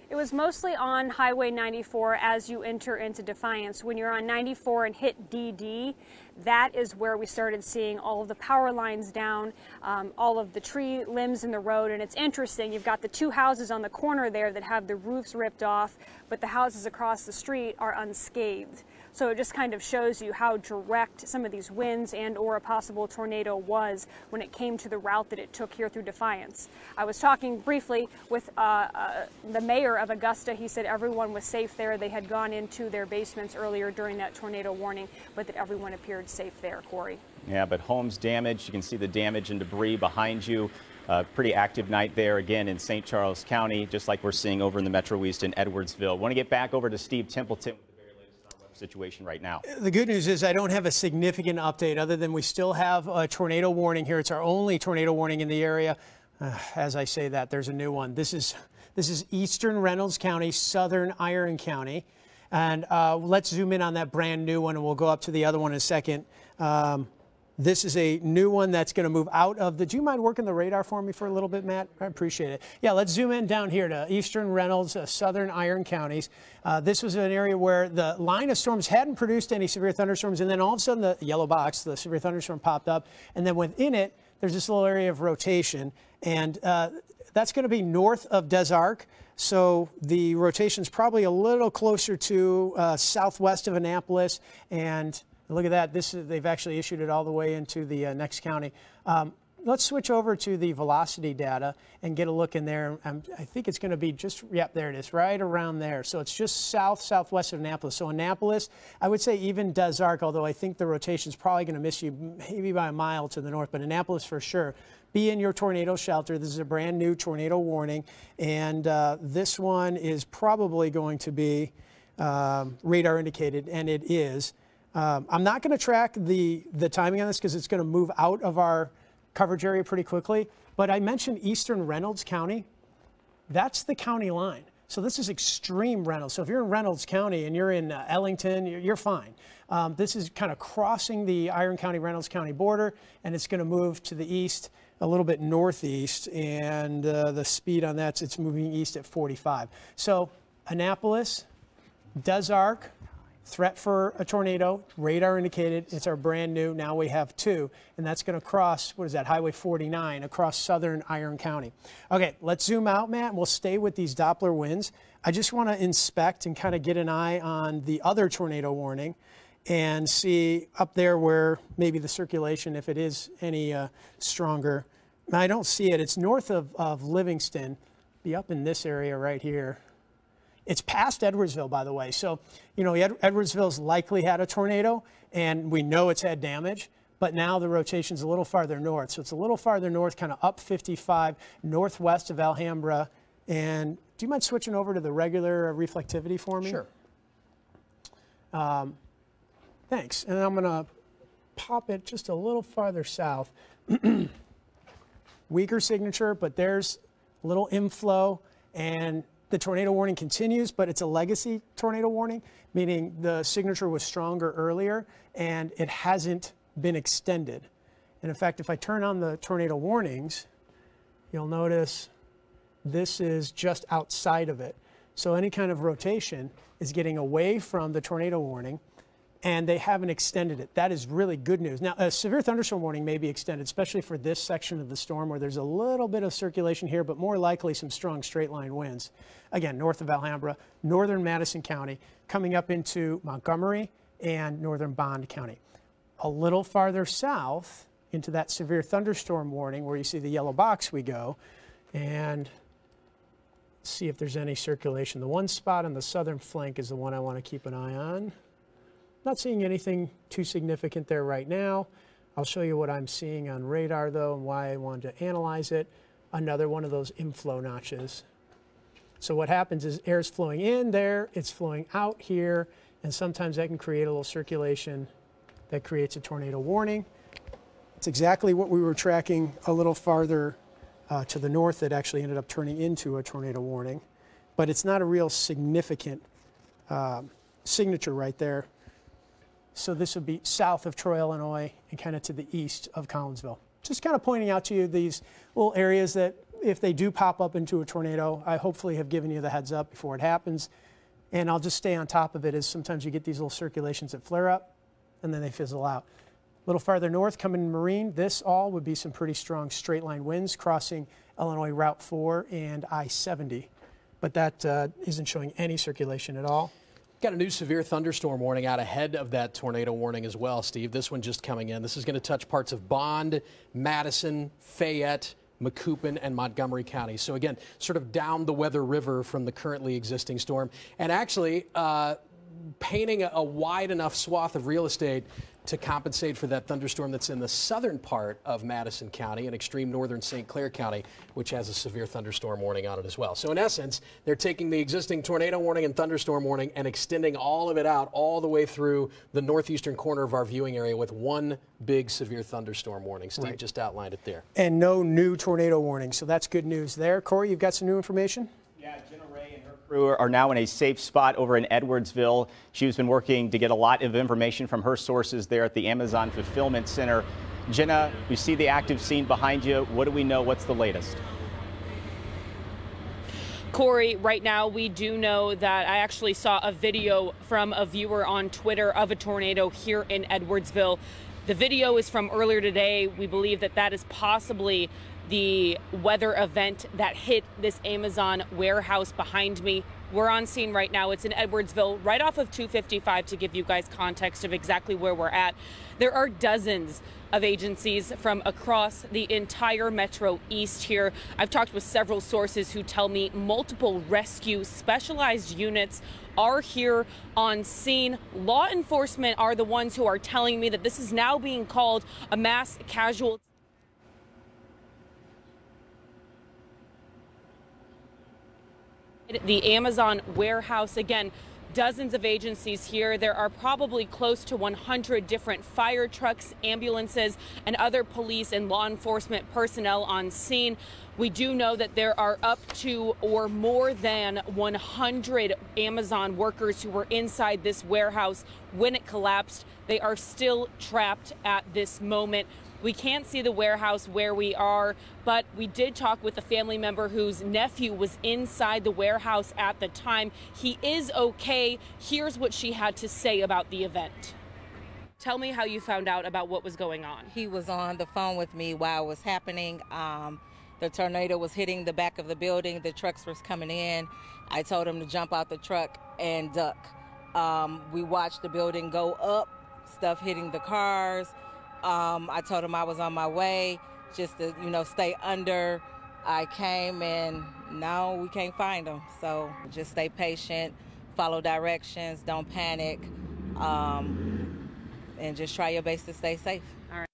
It was mostly on Highway 94 as you enter into Defiance. When you're on 94 and hit DD, that is where we started seeing all of the power lines down, all of the tree limbs in the road. And it's interesting, you've got the two houses on the corner there that have the roofs ripped off, but the houses across the street are unscathed. So it just kind of shows you how direct some of these winds and or a possible tornado was when it came to the route that it took here through Defiance. I was talking briefly with the mayor of Augusta. He said everyone was safe there. They had gone into their basements earlier during that tornado warning, but that everyone appeared safe there, Corey. Yeah, but homes damaged. You can see the damage and debris behind you. Pretty active night there again in St. Charles County, just like we're seeing over in the Metro East in Edwardsville. Want to get back over to Steve Templeton with the very latest on weather situation right now. The good news is I don't have a significant update other than we still have a tornado warning here. It's our only tornado warning in the area. As I say that, there's a new one. This is eastern Reynolds County, southern Iron County. And let's zoom in on that brand new one, and we'll go up to the other one in a second. This is a new one that's going to move out of the... Do you mind working the radar for me for a little bit, Matt? I appreciate it. Yeah, let's zoom in down here to eastern Reynolds, southern Iron counties. This was an area where the line of storms hadn't produced any severe thunderstorms, and then all of a sudden the yellow box, the severe thunderstorm, popped up. And then within it, there's this little area of rotation. And that's going to be north of Des Arc. So the rotation's probably a little closer to southwest of Annapolis. And look at that. They've actually issued it all the way into the next county. Let's switch over to the velocity data and get a look in there. I think it's going to be just, yep, there it is, right around there. So it's just southwest of Annapolis. So Annapolis, I would say even Des Arc, although I think the rotation's probably going to miss you maybe by a mile to the north, but Annapolis for sure. Be in your tornado shelter. This is a brand new tornado warning, and this one is probably going to be radar indicated, and it is. I'm not going to track the timing on this because it's going to move out of our coverage area pretty quickly, but I mentioned eastern Reynolds County. That's the county line. So this is extreme Reynolds. So if you're in Reynolds County and you're in Ellington, you're fine. This is kind of crossing the Iron County, Reynolds County border, and it's going to move to the east, a little bit northeast, and the speed on that, it's moving east at 45. So Annapolis, Des Arc, threat for a tornado, radar indicated. It's our brand new. Now we have two, and that's going to cross, what is that, Highway 49 across southern Iron County. Okay, let's zoom out, Matt. We'll stay with these Doppler winds. I just want to inspect and kind of get an eye on the other tornado warning and see up there where maybe the circulation, if it is any stronger. I don't see it. It's north of Livingston. Be up in this area right here. It's past Edwardsville, by the way. So, you know, Edwardsville's likely had a tornado, and we know it's had damage, but now the rotation's a little farther north. So it's a little farther north, kind of up 55, northwest of Alhambra. And do you mind switching over to the regular reflectivity for me? Sure. Thanks. And I'm going to pop it just a little farther south. Weaker signature, but there's a little inflow, and the tornado warning continues, but it's a legacy tornado warning, meaning the signature was stronger earlier and it hasn't been extended. And in fact, if I turn on the tornado warnings, you'll notice this is just outside of it. So any kind of rotation is getting away from the tornado warning, and they haven't extended it. That is really good news. Now, a severe thunderstorm warning may be extended, especially for this section of the storm where there's a little bit of circulation here, but more likely some strong straight line winds. Again, north of Alhambra, northern Madison County, coming up into Montgomery and northern Bond County. A little farther south into that severe thunderstorm warning where you see the yellow box we go, and see if there's any circulation. The one spot on the southern flank is the one I want to keep an eye on. Not seeing anything too significant there right now. I'll show you what I'm seeing on radar though and why I wanted to analyze it. Another one of those inflow notches. So what happens is air's flowing in there, it's flowing out here, and sometimes that can create a little circulation that creates a tornado warning. It's exactly what we were tracking a little farther to the north that actually ended up turning into a tornado warning. But it's not a real significant signature right there. So this would be south of Troy, Illinois, and kind of to the east of Collinsville. Just kind of pointing out to you these little areas that if they do pop up into a tornado, I hopefully have given you the heads up before it happens. And I'll just stay on top of it as sometimes you get these little circulations that flare up and then they fizzle out. A little farther north, coming in Marine, this all would be some pretty strong straight line winds crossing Illinois Route 4 and I-70. But that isn't showing any circulation at all. Got a new severe thunderstorm warning out ahead of that tornado warning as well, Steve. This one just coming in. This is going to touch parts of Bond, Madison, Fayette, Macoupin, and Montgomery County. So again, sort of down the Weather River from the currently existing storm. And actually painting a wide enough swath of real estate to compensate for that thunderstorm that's in the southern part of Madison County and extreme northern St. Clair County, which has a severe thunderstorm warning on it as well. So in essence, they're taking the existing tornado warning and thunderstorm warning and extending all of it out all the way through the northeastern corner of our viewing area with one big severe thunderstorm warning. Steve just outlined it there. And no new tornado warning, so that's good news there. Corey, you've got some new information? Yeah, Jenna Ray and her crew are now in a safe spot over in Edwardsville. She's been working to get a lot of information from her sources there at the Amazon Fulfillment Center. Jenna, we see the active scene behind you. What do we know? What's the latest? Corey, right now we do know that I actually saw a video from a viewer on Twitter of a tornado here in Edwardsville. The video is from earlier today. We believe that that is possibly the weather event that hit this Amazon warehouse behind me. We're on scene right now. It's in Edwardsville, right off of 255 to give you guys context of exactly where we're at. There are dozens of agencies from across the entire Metro East here. I've talked with several sources who tell me multiple rescue specialized units are here on scene. Law enforcement are the ones who are telling me that this is now being called a mass casualty. The Amazon warehouse, again, dozens of agencies here. There are probably close to 100 different fire trucks, ambulances, and other police and law enforcement personnel on scene. We do know that there are up to or more than 100 Amazon workers who were inside this warehouse when it collapsed. They are still trapped at this moment. We can't see the warehouse where we are, but we did talk with a family member whose nephew was inside the warehouse at the time. He is okay. Here's what she had to say about the event. Tell me how you found out about what was going on. He was on the phone with me while it was happening. The tornado was hitting the back of the building. The trucks was coming in. I told him to jump out the truck and duck. We watched the building go up, stuff hitting the cars. I told him I was on my way just to, stay under. I came and now we can't find him. So just stay patient, follow directions, don't panic, and just try your best to stay safe. All right.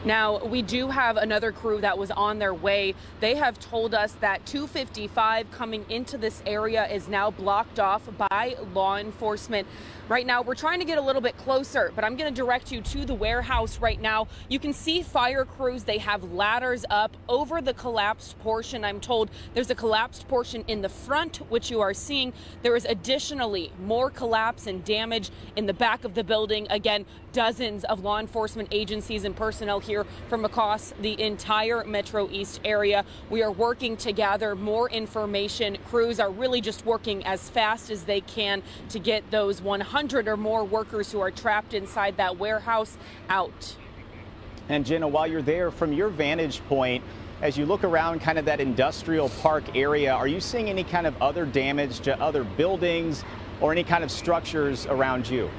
Now, we do have another crew that was on their way. They have told us that 255 coming into this area is now blocked off by law enforcement. Right now, we're trying to get a little bit closer, but I'm going to direct you to the warehouse right now. You can see fire crews. They have ladders up over the collapsed portion. I'm told there's a collapsed portion in the front, which you are seeing. There is additionally more collapse and damage in the back of the building. Again, dozens of law enforcement agencies and personnel here here from across the entire Metro East area. We are working to gather more information. Crews are really just working as fast as they can to get those 100 or more workers who are trapped inside that warehouse out. And Jenna, while you're there, from your vantage point, as you look around kind of that industrial park area, are you seeing any kind of other damage to other buildings or any kind of structures around you?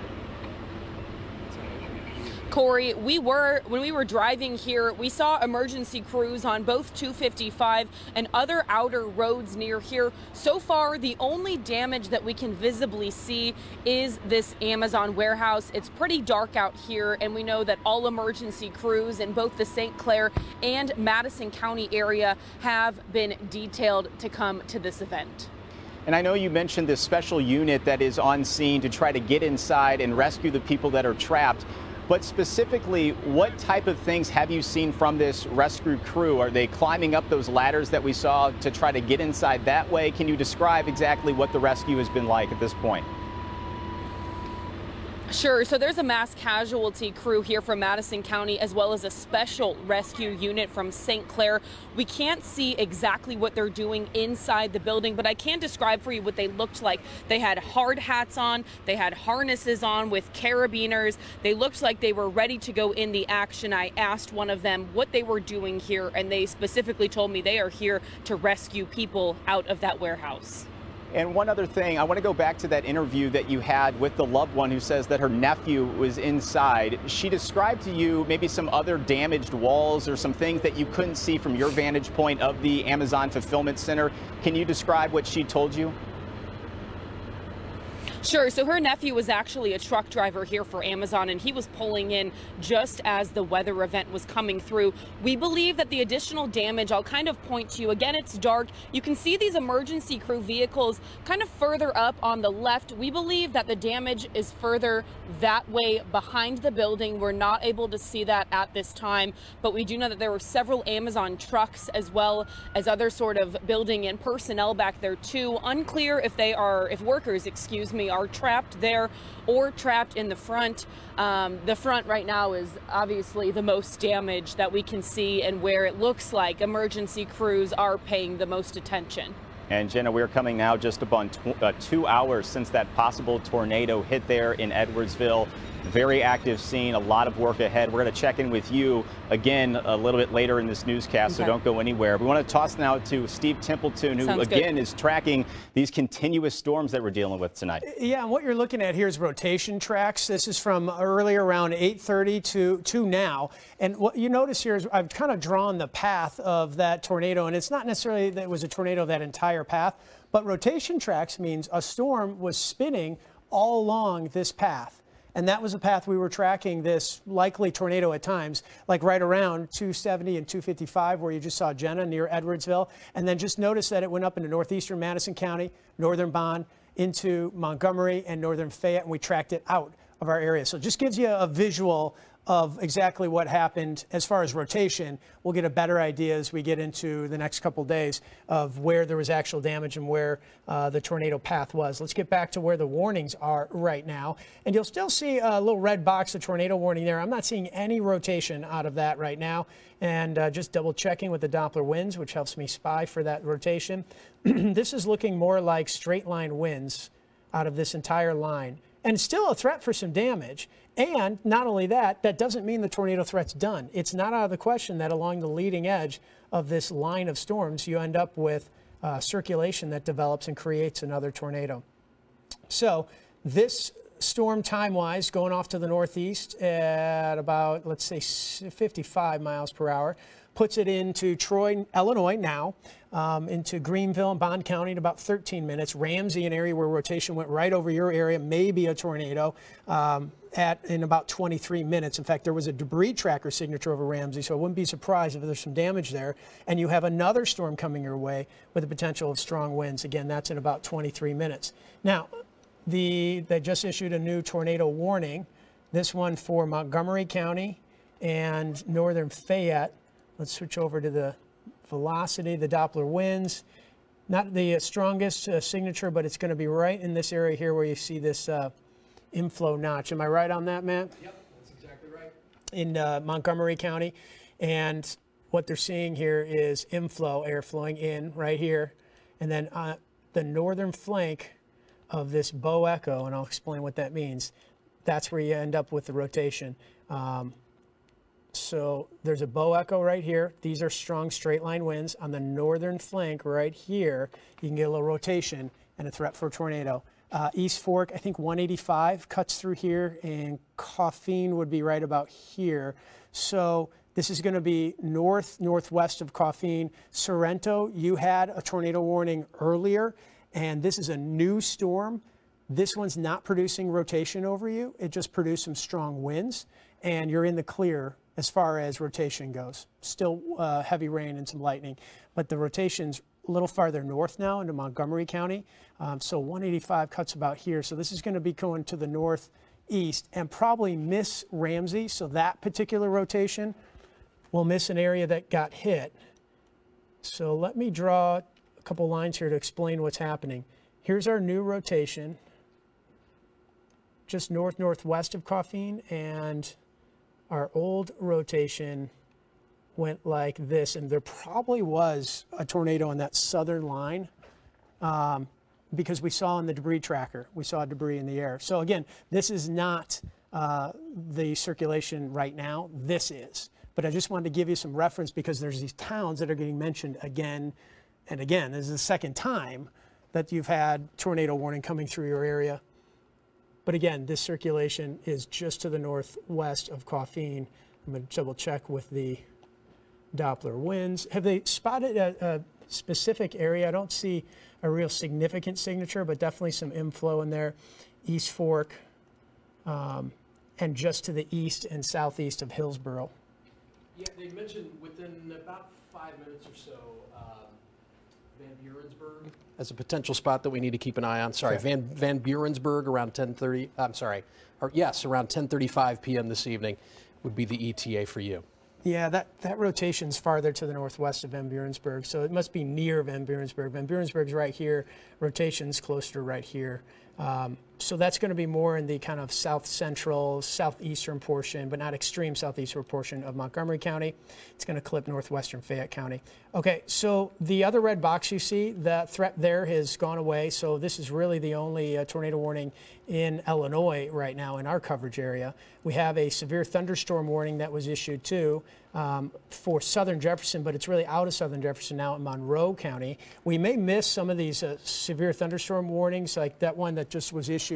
Corey, when we were driving here, we saw emergency crews on both 255 and other outer roads near here. So far, the only damage that we can visibly see is this Amazon warehouse. It's pretty dark out here, and we know that all emergency crews in both the St. Clair and Madison County area have been detailed to come to this event. And I know you mentioned this special unit that is on scene to try to get inside and rescue the people that are trapped. But specifically, what type of things have you seen from this rescue crew? Are they climbing up those ladders that we saw to try to get inside that way? Can you describe exactly what the rescue has been like at this point? Sure. So there's a mass casualty crew here from Madison County, as well as a special rescue unit from St. Clair. We can't see exactly what they're doing inside the building, but I can describe for you what they looked like. They had hard hats on. They had harnesses on with carabiners. They looked like they were ready to go in the action. I asked one of them what they were doing here, and they specifically told me they are here to rescue people out of that warehouse. And one other thing, I want to go back to that interview that you had with the loved one who says that her nephew was inside. She described to you maybe some other damaged walls or some things that you couldn't see from your vantage point of the Amazon Fulfillment Center. Can you describe what she told you? Sure. So her nephew was actually a truck driver here for Amazon, and he was pulling in just as the weather event was coming through. We believe that the additional damage, I'll kind of point to you. Again, it's dark. You can see these emergency crew vehicles kind of further up on the left. We believe that the damage is further that way behind the building. We're not able to see that at this time, but we do know that there were several Amazon trucks as well as other sort of building and personnel back there too. Unclear if workers, are trapped there or trapped in the front. The front right now is obviously the most damage that we can see, and where it looks like emergency crews are paying the most attention. And Jenna, we're coming now just upon 2 hours since that possible tornado hit there in Edwardsville. Very active scene, a lot of work ahead. We're going to check in with you again a little bit later in this newscast, so don't go anywhere. We want to toss now to Steve Templeton, who again is tracking these continuous storms that we're dealing with tonight. Yeah, and what you're looking at here is rotation tracks. This is from earlier around 8:30 to now. And what you notice here is I've kind of drawn the path of that tornado, and it's not necessarily that it was a tornado that entire path, but rotation tracks means a storm was spinning all along this path. And that was the path we were tracking this likely tornado at times, like right around 270 and 255, where you just saw Jenna near Edwardsville. And then just notice that it went up into northeastern Madison County, northern Bond, into Montgomery and northern Fayette, and we tracked it out of our area. So it just gives you a visual of exactly what happened as far as rotation. We'll get a better idea as we get into the next couple days of where there was actual damage and where the tornado path was. Let's get back to where the warnings are right now. And you'll still see a little red box, the tornado warning there. I'm not seeing any rotation out of that right now. And just double checking with the Doppler winds, which helps me spy for that rotation. This is looking more like straight line winds out of this entire line. And still a threat for some damage. And not only that, that doesn't mean the tornado threat's done. It's not out of the question that along the leading edge of this line of storms, you end up with circulation that develops and creates another tornado. So this storm time-wise going off to the northeast at about, let's say, 55 miles per hour, puts it into Troy, Illinois now, into Greenville and Bond County in about 13 minutes. Ramsey, an area where rotation went right over your area, maybe a tornado, in about 23 minutes. In fact, there was a debris tracker signature over Ramsey, so I wouldn't be surprised if there's some damage there. And you have another storm coming your way with the potential of strong winds. Again, that's in about 23 minutes. Now, they just issued a new tornado warning, this one for Montgomery County and northern Fayette. Let's switch over to the velocity, the Doppler winds. Not the strongest signature, but it's going to be right in this area here where you see this inflow notch. Am I right on that, Matt? Yep, that's exactly right. in Montgomery County. And what they're seeing here is inflow, air flowing in right here. And then the northern flank of this bow echo, and I'll explain what that means, that's where you end up with the rotation. So there's a bow echo right here. These are strong straight line winds. On the northern flank right here, you can get a little rotation and a threat for a tornado. East Fork, I think 185 cuts through here, and Coffeen would be right about here. So this is going to be northwest of Coffeen. Sorrento, you had a tornado warning earlier, and this is a new storm. This one's not producing rotation over you. It just produced some strong winds, and you're in the clear as far as rotation goes. Still heavy rain and some lightning, but the rotation's a little farther north now into Montgomery County. So 185 cuts about here. So this is going to be going to the northeast and probably miss Ramsey. So that particular rotation will miss an area that got hit. So let me draw a couple lines here to explain what's happening. Here's our new rotation, just northwest of Coffeen, and our old rotation went like this, and there probably was a tornado on that southern line because we saw in the debris tracker, we saw debris in the air. So again, this is not the circulation right now, this is. But I just wanted to give you some reference because there's these towns that are getting mentioned again and again. This is the second time that you've had tornado warning coming through your area. But again, this circulation is just to the northwest of Coffeen. I'm going to double check with the Doppler winds. Have they spotted a specific area? I don't see a real significant signature, but definitely some inflow in there. East Fork, and just to the east and southeast of Hillsborough. Yeah, they mentioned within about 5 minutes or so, Van Burentsburg as a potential spot that we need to keep an eye on. Sorry, Okay. Van Burentsburg around 10:30. I'm sorry, yes, around 10:35 p.m. this evening would be the ETA for you. Yeah, that rotation's farther to the northwest of Van Burentsburg, so it must be near Van Burentsburg. Van Burentsburg's right here, rotation's closer to right here. So that's going to be more in the kind of south-central, southeastern portion, but not extreme southeastern portion of Montgomery County. It's going to clip northwestern Fayette County. Okay, so the other red box you see, the threat there has gone away. So this is really the only tornado warning in Illinois right now in our coverage area. We have a severe thunderstorm warning that was issued too for southern Jefferson, but it's really out of southern Jefferson now in Monroe County. We may miss some of these severe thunderstorm warnings, like that one that just was issued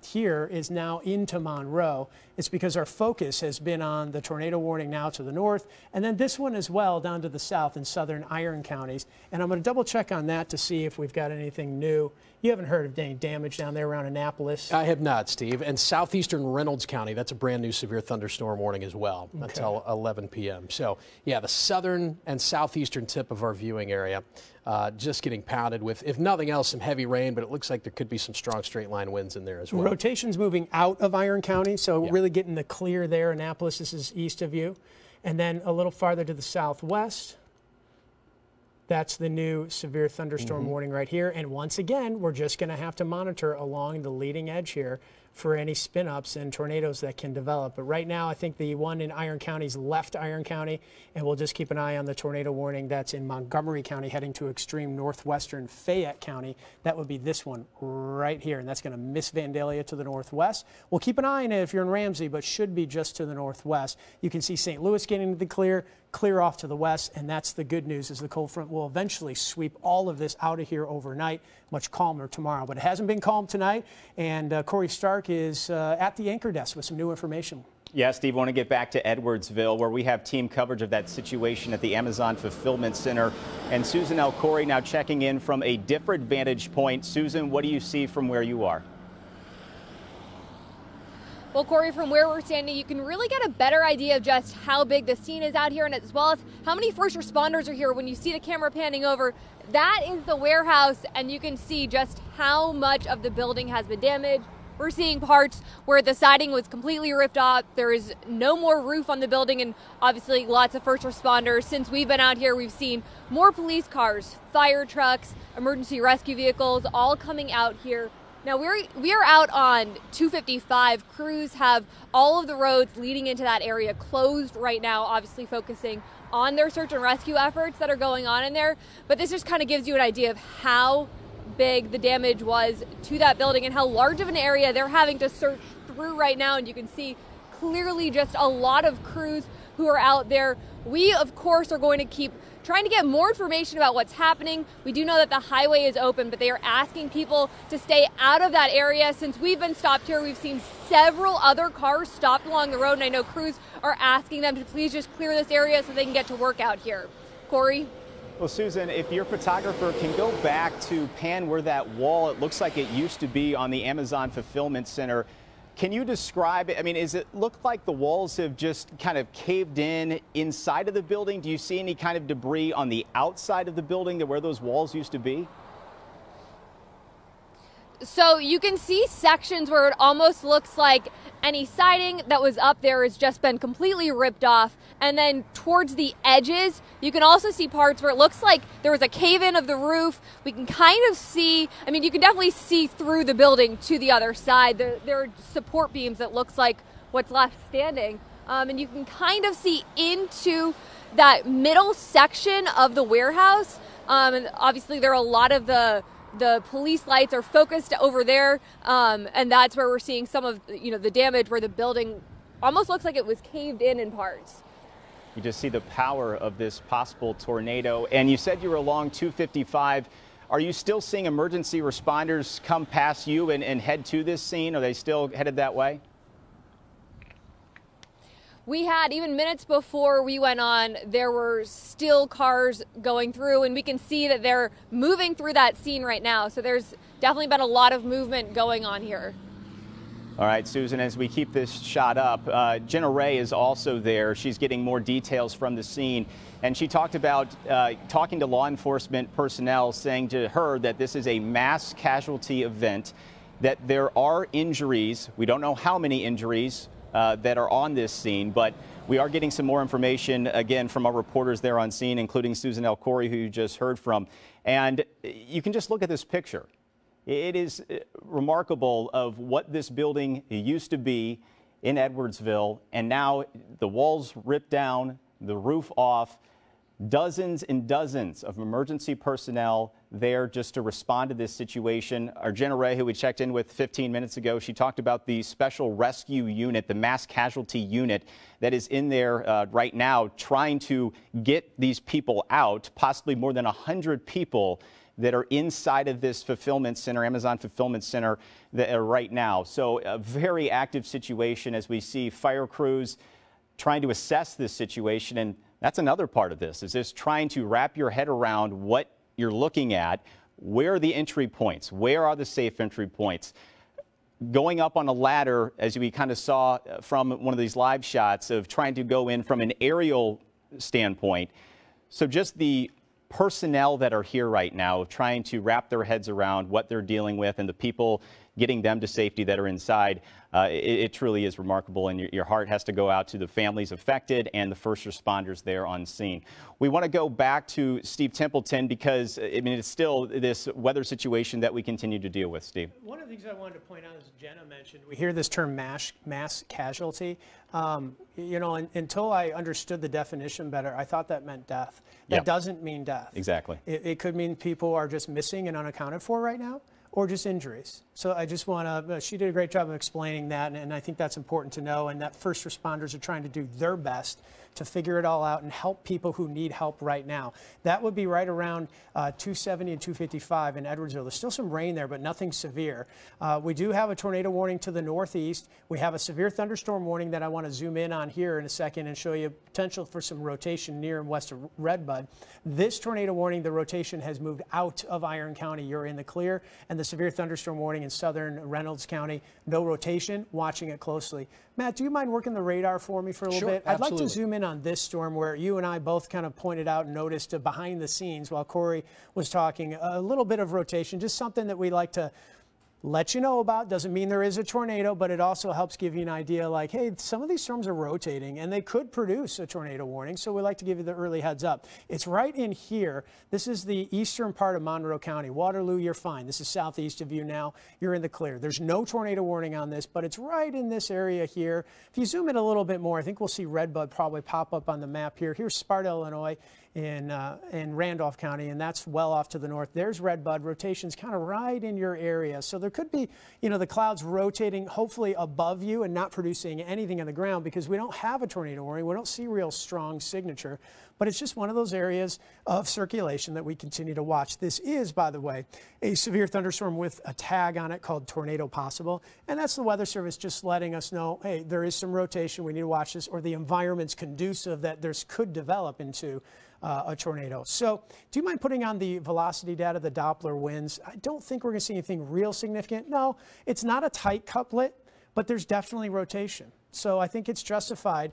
here is now into Monroe. It's because our focus has been on the tornado warning now to the north, and then this one as well down to the south in southern Iron counties. And I'm going to double check on that to see if we've got anything new. You haven't heard of any damage down there around Annapolis? I have not, Steve. And southeastern Reynolds County, that's a brand new severe thunderstorm warning as well until 11 p.m. So, yeah, the southern and southeastern tip of our viewing area just getting pounded with, if nothing else, some heavy rain, but it looks like there could be some strong straight line winds in there as well. Rotation's moving out of Iron County, so really getting the clear there. Annapolis, this is east of you. And then a little farther to the southwest, that's the new severe thunderstorm warning right here. And once again, we're just going to have to monitor along the leading edge here for any spin-ups and tornadoes that can develop. But right now, I think the one in Iron County's left Iron County, and we'll just keep an eye on the tornado warning that's in Montgomery County heading to extreme northwestern Fayette County. That would be this one right here, and that's going to miss Vandalia to the northwest. We'll keep an eye on it if you're in Ramsey, but should be just to the northwest. You can see St. Louis getting the clear off to the west, and that's the good news, is the cold front will eventually sweep all of this out of here overnight. Much calmer tomorrow, but it hasn't been calm tonight, and Corey Stark is at the anchor desk with some new information. Yeah, Steve, I want to get back to Edwardsville, where we have team coverage of that situation at the Amazon Fulfillment Center. And Susan L. Corey now checking in from a different vantage point. Susan, what do you see from where you are? Well, Corey, from where we're standing, you can really get a better idea of just how big the scene is out here, and as well as how many first responders are here. When you see the camera panning over, that is the warehouse, and you can see just how much of the building has been damaged. We're seeing parts where the siding was completely ripped off. There is no more roof on the building, and obviously lots of first responders. Since we've been out here, we've seen more police cars, fire trucks, emergency rescue vehicles, all coming out here Now we are out on 255. Crews have all of the roads leading into that area closed right now, obviously focusing on their search and rescue efforts that are going on in there. But this just kind of gives you an idea of how big the damage was to that building and how large of an area they're having to search through right now. And you can see clearly just a lot of crews who are out there. We, of course, are going to keep trying to get more information about what's happening. We do know that the highway is open, but they are asking people to stay out of that area. Since we've been stopped here, we've seen several other cars stopped along the road, and I know crews are asking them to please just clear this area so they can get to work out here. Corey? Well, Susan, if your photographer can go back to pan where that wall, it looks like it used to be on the Amazon Fulfillment Center. Can you describe it? I mean, does it look like the walls have just kind of caved in inside of the building? Do you see any kind of debris on the outside of the building where those walls used to be? So you can see sections where it almost looks like any siding that was up there has just been completely ripped off. And then towards the edges, you can also see parts where it looks like there was a cave-in of the roof. We can kind of see, I mean, you can definitely see through the building to the other side. There are support beams that looks like what's left standing. And you can kind of see into that middle section of the warehouse. And obviously there are a lot of the police lights are focused over there, and that's where we're seeing some of the damage, where the building almost looks like it was caved in parts. You just see the power of this possible tornado. And you said you were along 255. Are you still seeing emergency responders come past you and head to this scene? Are they still headed that way? We had, even minutes before we went on, there were still cars going through, and we can see that they're moving through that scene right now. So there's definitely been a lot of movement going on here. All right, Susan, as we keep this shot up, Jenna Ray is also there. She's getting more details from the scene. And she talked about talking to law enforcement personnel, saying to her that this is a mass casualty event, that there are injuries. We don't know how many injuries that are on this scene, but we are getting some more information, again, from our reporters there on scene, including Susan L. Corey, who you just heard from. And you can just look at this picture. It is remarkable of what this building used to be in Edwardsville, and now the walls ripped down, the roof off, dozens and dozens of emergency personnel there just to respond to this situation. Our Jenna Ray, who we checked in with 15 minutes ago, she talked about the special rescue unit, the mass casualty unit that is in there right now trying to get these people out, possibly more than 100 people that are inside of this fulfillment center, Amazon Fulfillment Center, right now. So a very active situation as we see fire crews trying to assess this situation. And that's another part of this, is this trying to wrap your head around what you're looking at. Where are the entry points? Where are the safe entry points? Going up on a ladder, as we kind of saw from one of these live shots, of trying to go in from an aerial standpoint. So just the personnel that are here right now, trying to wrap their heads around what they're dealing with and the people getting them to safety that are inside, it truly is remarkable, and your heart has to go out to the families affected and the first responders there on scene. We want to go back to Steve Templeton because, I mean, it's still this weather situation that we continue to deal with, Steve. One of the things I wanted to point out, as Jenna mentioned, we hear this term mass casualty. You know, until I understood the definition better, I thought that meant death. That doesn't mean death. Exactly. It could mean people are just missing and unaccounted for right now, or just injuries. So I just want to, she did a great job of explaining that, and I think that's important to know, and that first responders are trying to do their best to figure it all out and help people who need help right now. That would be right around 270 and 255 in Edwardsville. There's still some rain there, but nothing severe. We do have a tornado warning to the northeast. We have a severe thunderstorm warning that I want to zoom in on here in a second and show you potential for some rotation near and west of Redbud. This tornado warning, the rotation has moved out of Iron County. You're in the clear. And the severe thunderstorm warning in southern Reynolds County, no rotation, watching it closely. Matt, do you mind working the radar for me for a little bit? I'd like to zoom in on this storm where you and I both kind of pointed out and noticed behind the scenes while Corey was talking, a little bit of rotation, just something that we like to let you know about. Doesn't mean there is a tornado, but it also helps give you an idea like, hey, some of these storms are rotating and they could produce a tornado warning. So we like to give you the early heads up. It's right in here. This is the eastern part of Monroe County. Waterloo, you're fine. This is southeast of you now. You're in the clear. There's no tornado warning on this, but it's right in this area here. If you zoom in a little bit more, I think we'll see Redbud probably pop up on the map here. Here's Sparta, Illinois in Randolph County, and that's well off to the north. There's Redbud. Rotation's kind of right in your area. So there could be, the clouds rotating hopefully above you and not producing anything on the ground because we don't have a tornado warning. We don't see real strong signature, but it's just one of those areas of circulation that we continue to watch. This is, by the way, a severe thunderstorm with a tag on it called tornado possible, and that's the Weather Service just letting us know, hey, there is some rotation. We need to watch this, or the environment's conducive that this could develop into a tornado. So do you mind putting on the velocity data, the Doppler winds? I don't think we're going to see anything real significant. No, it's not a tight couplet, but there's definitely rotation. So I think it's justified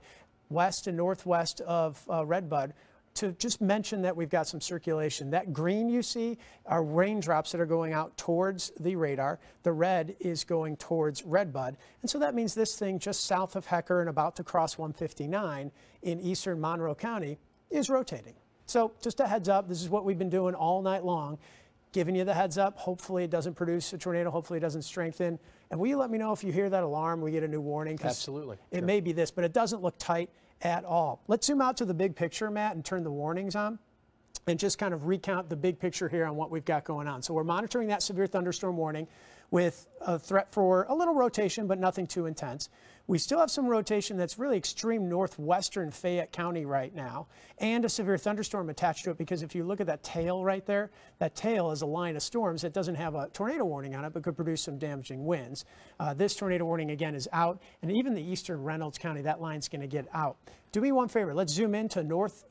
west and northwest of Redbud to just mention that we've got some circulation. That green you see are raindrops that are going out towards the radar. The red is going towards Redbud. And so that means this thing just south of Hecker and about to cross 159 in eastern Monroe County is rotating. So just a heads up, this is what we've been doing all night long, giving you the heads up. Hopefully it doesn't produce a tornado. Hopefully it doesn't strengthen. And will you let me know if you hear that alarm, we get a new warning? Absolutely. It may be this, but it doesn't look tight at all. Let's zoom out to the big picture, Matt, and turn the warnings on and just kind of recount the big picture here on what we've got going on. So we're monitoring that severe thunderstorm warning with a threat for a little rotation, but nothing too intense. We still have some rotation that's really extreme northwestern Fayette County right now, and a severe thunderstorm attached to it, because if you look at that tail right there, that tail is a line of storms that doesn't have a tornado warning on it, but could produce some damaging winds. This tornado warning, again, is out, and even the eastern Reynolds County, that line's going to get out. Do me one favor. Let's zoom into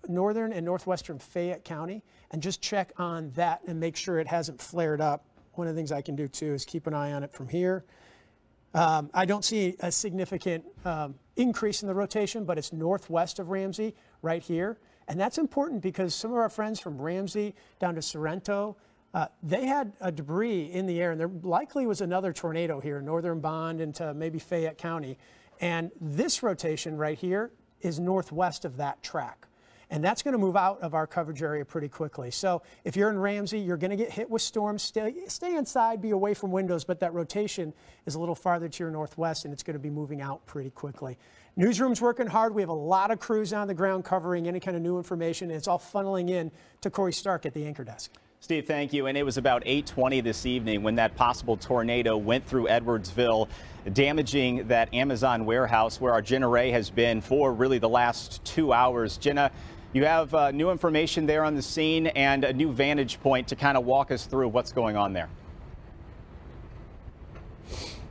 northern and northwestern Fayette County and just check on that and make sure it hasn't flared up. One of the things I can do, too, is keep an eye on it from here. I don't see a significant increase in the rotation, but it's northwest of Ramsey right here. And that's important because some of our friends from Ramsey down to Sorrento, they had a debris in the air, and there likely was another tornado here, northern Bond into maybe Fayette County. And this rotation right here is northwest of that track. And that's going to move out of our coverage area pretty quickly. So if you're in Ramsey, you're going to get hit with storms. Stay inside, be away from windows, but that rotation is a little farther to your northwest, and it's going to be moving out pretty quickly. Newsroom's working hard. We have a lot of crews on the ground covering any kind of new information, and it's all funneling in to Corey Stark at the anchor desk. Steve, thank you. And it was about 8:20 this evening when that possible tornado went through Edwardsville, damaging that Amazon warehouse where our Jenna Ray has been for really the last 2 hours. Jenna, you have new information there on the scene and a new vantage point to kind of walk us through what's going on there.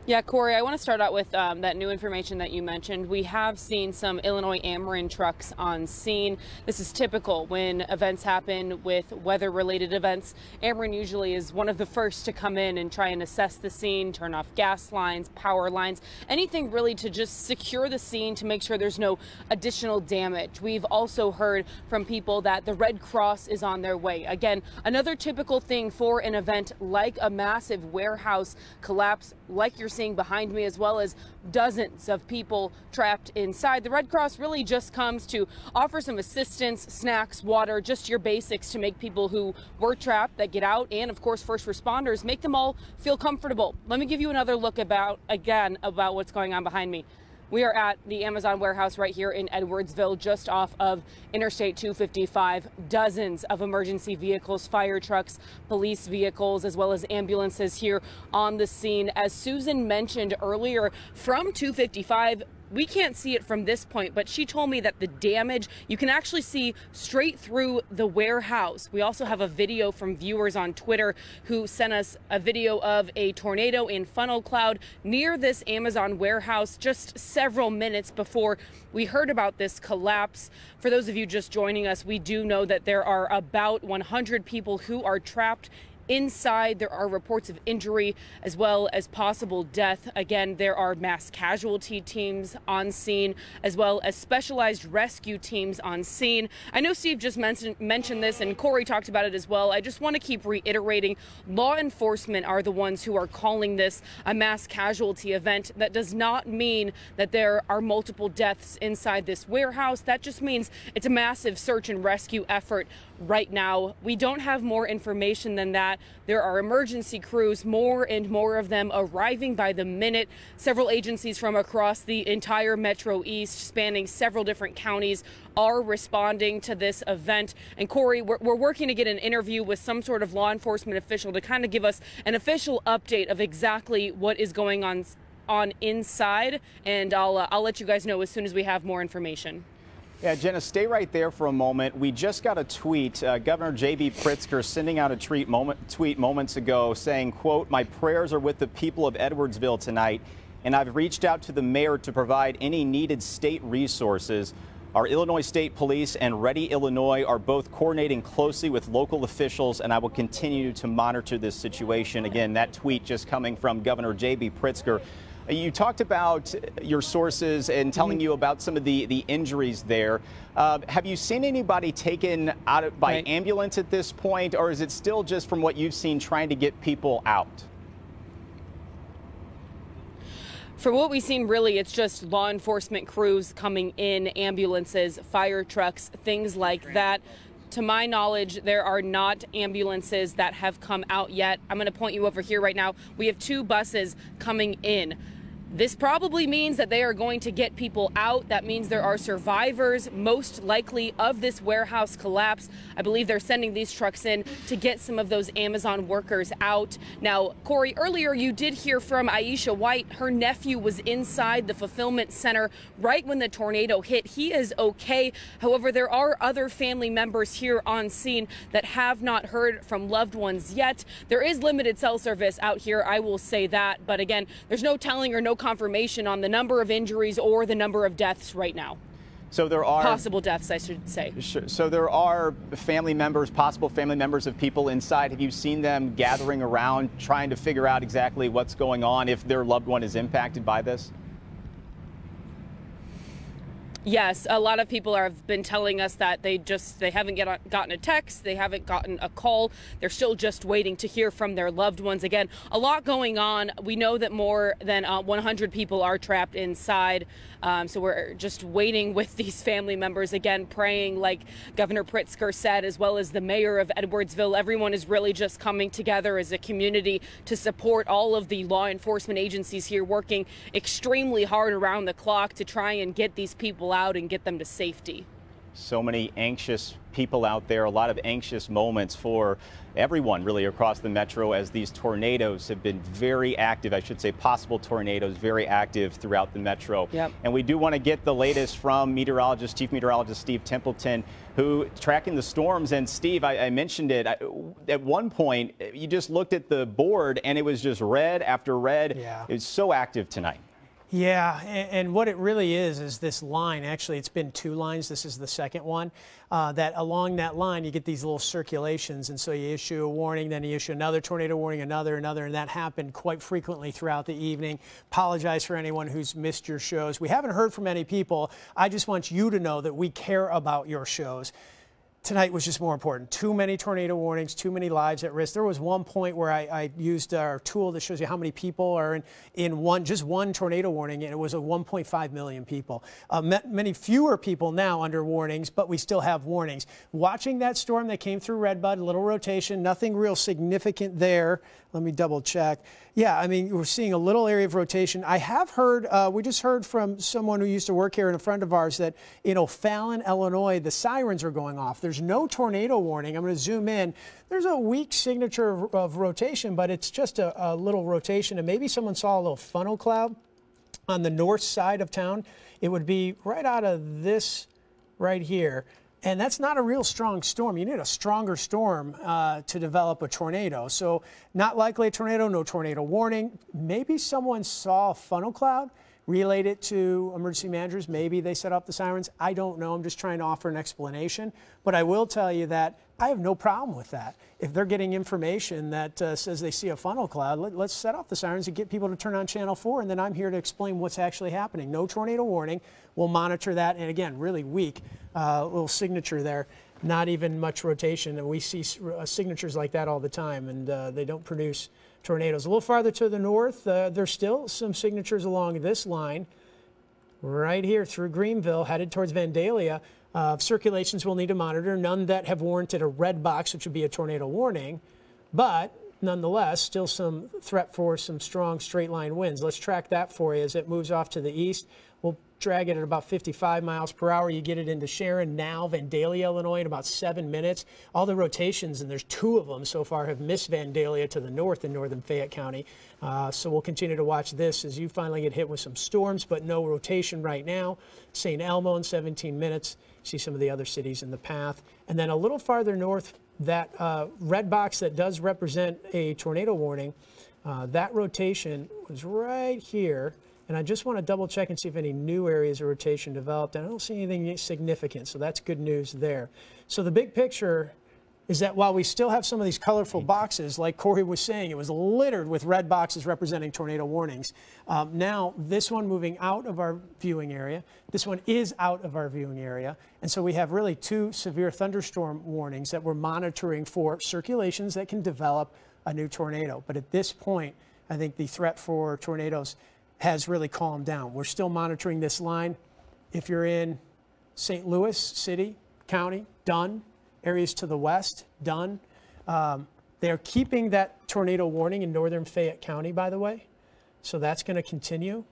Yeah, Corey, I want to start out with that new information that you mentioned. We have seen some Illinois Ameren trucks on scene. This is typical when events happen with weather-related events. Ameren usually is one of the first to come in and try and assess the scene, turn off gas lines, power lines, anything really to just secure the scene to make sure there's no additional damage. We've also heard from people that the Red Cross is on their way. Again, another typical thing for an event like a massive warehouse collapse like you're seeing behind me, as well as dozens of people trapped inside. The Red Cross really just comes to offer some assistance, snacks, water, just your basics to make people who were trapped that get out, and of course first responders, make them all feel comfortable. Let me give you another look about what's going on behind me. We are at the Amazon warehouse right here in Edwardsville, just off of Interstate 255. Dozens of emergency vehicles, fire trucks, police vehicles, as well as ambulances here on the scene. As Susan mentioned earlier, from 255, we can't see it from this point, but she told me that the damage, you can actually see straight through the warehouse. We also have a video from viewers on Twitter who sent us a video of a tornado in funnel cloud near this Amazon warehouse just several minutes before we heard about this collapse. For those of you just joining us, we do know that there are about 100 people who are trapped Inside, there are reports of injury as well as possible death. Again, there are mass casualty teams on scene as well as specialized rescue teams on scene. I know Steve just mentioned this and Corey talked about it as well. I just want to keep reiterating, law enforcement are the ones who are calling this a mass casualty event. That does not mean that there are multiple deaths inside this warehouse. That just means it's a massive search and rescue effort right now. We don't have more information than that. There are emergency crews, more and more of them arriving by the minute. Several agencies from across the entire Metro East, spanning several different counties, are responding to this event. And Corey, we're working to get an interview with some sort of law enforcement official to kind of give us an official update of exactly what is going on inside. And I'll let you guys know as soon as we have more information. Yeah, Jenna, stay right there for a moment. We just got a tweet. Governor J.B. Pritzker sending out a tweet moments ago saying, quote, "My prayers are with the people of Edwardsville tonight, and I've reached out to the mayor to provide any needed state resources. Our Illinois State Police and Ready Illinois are both coordinating closely with local officials, and I will continue to monitor this situation." Again, that tweet just coming from Governor J.B. Pritzker. You talked about your sources and telling you about some of the injuries there. Have you seen anybody taken out by ambulance at this point, or is it still just from what you've seen trying to get people out? From what we've seen, really, it's just law enforcement crews coming in, ambulances, fire trucks, things like that. To my knowledge, there are not ambulances that have come out yet. I'm going to point you over here right now. We have 2 buses coming in. This probably means that they are going to get people out. That means there are survivors, most likely, of this warehouse collapse. I believe they're sending these trucks in to get some of those Amazon workers out. Now, Corey, earlier you did hear from Aisha White. Her nephew was inside the fulfillment center right when the tornado hit. He is okay. However, there are other family members here on scene that have not heard from loved ones yet. There is limited cell service out here, I will say that. But again, there's no telling or no confirmation on the number of injuries or the number of deaths right now. So there are possible deaths, I should say. Sure. So there are family members, possible family members of people inside. Have you seen them gathering around, trying to figure out exactly what's going on if their loved one is impacted by this? Yes, a lot of people have been telling us that they haven't gotten a text, they haven't gotten a call. They're still just waiting to hear from their loved ones. Again, a lot going on. We know that more than 100 people are trapped inside. So we're just waiting with these family members, again, praying, like Governor Pritzker said, as well as the mayor of Edwardsville. Everyone is really just coming together as a community to support all of the law enforcement agencies here, working extremely hard around the clock to try and get these people out and get them to safety. So many anxious people out there, a lot of anxious moments for everyone really across the metro as these tornadoes have been very active, I should say possible tornadoes, very active throughout the metro. Yep. And we do want to get the latest from Chief Meteorologist Steve Templeton, who tracking the storms. And Steve, I mentioned it, at one point you just looked at the board and it was just red after red. Yeah. It's so active tonight. Yeah, and what it really is this line. Actually, it's been 2 lines. This is the second one. That along that line, you get these little circulations, and so you issue a warning, then you issue another tornado warning, another, and that happened quite frequently throughout the evening. Apologize for anyone who's missed your shows. We haven't heard from any people. I just want you to know that we care about your shows. Tonight was just more important. Too many tornado warnings, too many lives at risk. There was one point where I used our tool that shows you how many people are in just one tornado warning, and it was 1.5 million people. Many fewer people now under warnings, but we still have warnings. Watching that storm that came through Redbud, a little rotation, nothing real significant there. Let me double check. Yeah, I mean, we're seeing a little area of rotation. I have heard, we just heard from someone who used to work here and a friend of ours that in O'Fallon, Illinois, the sirens are going off. There's no tornado warning. I'm going to zoom in. There's a weak signature of rotation, but it's just a little rotation. And maybe someone saw a little funnel cloud on the north side of town. It would be right out of this right here. And that's not a real strong storm. You need a stronger storm to develop a tornado. So not likely a tornado, no tornado warning. Maybe someone saw a funnel cloud, relayed it to emergency managers. Maybe they set up the sirens. I don't know. I'm just trying to offer an explanation. But I will tell you that I have no problem with that. If they're getting information that says they see a funnel cloud, let's set off the sirens and get people to turn on Channel 4, and then I'm here to explain what's actually happening. No tornado warning. We'll monitor that, and again, really weak little signature there. Not even much rotation, and we see signatures like that all the time, and they don't produce tornadoes. A little farther to the north, there's still some signatures along this line, right here through Greenville, headed towards Vandalia. Circulations we'll need to monitor, none that have warranted a red box, which would be a tornado warning, but nonetheless, still some threat for some strong straight line winds. Let's track that for you as it moves off to the east. We'll drag it at about 55 miles per hour. You get it into Sharon, now Vandalia, Illinois in about 7 minutes. All the rotations, and there's 2 of them so far, have missed Vandalia to the north in northern Fayette County. So we'll continue to watch this as you finally get hit with some storms, but no rotation right now. St. Elmo in 17 minutes. See some of the other cities in the path. And then a little farther north, that red box that does represent a tornado warning, that rotation was right here. And I just want to double check and see if any new areas of rotation developed. And I don't see anything significant, so that's good news there. So the big picture is that while we still have some of these colorful boxes, like Corey was saying, it was littered with red boxes representing tornado warnings. Now, this one moving out of our viewing area, this one is out of our viewing area. And so we have really 2 severe thunderstorm warnings that we're monitoring for circulations that can develop a new tornado. But at this point, I think the threat for tornadoes has really calmed down. We're still monitoring this line. If you're in St. Louis City, County, done. Areas to the west, done. They're keeping that tornado warning in northern Fayette County, by the way. So that's going to continue.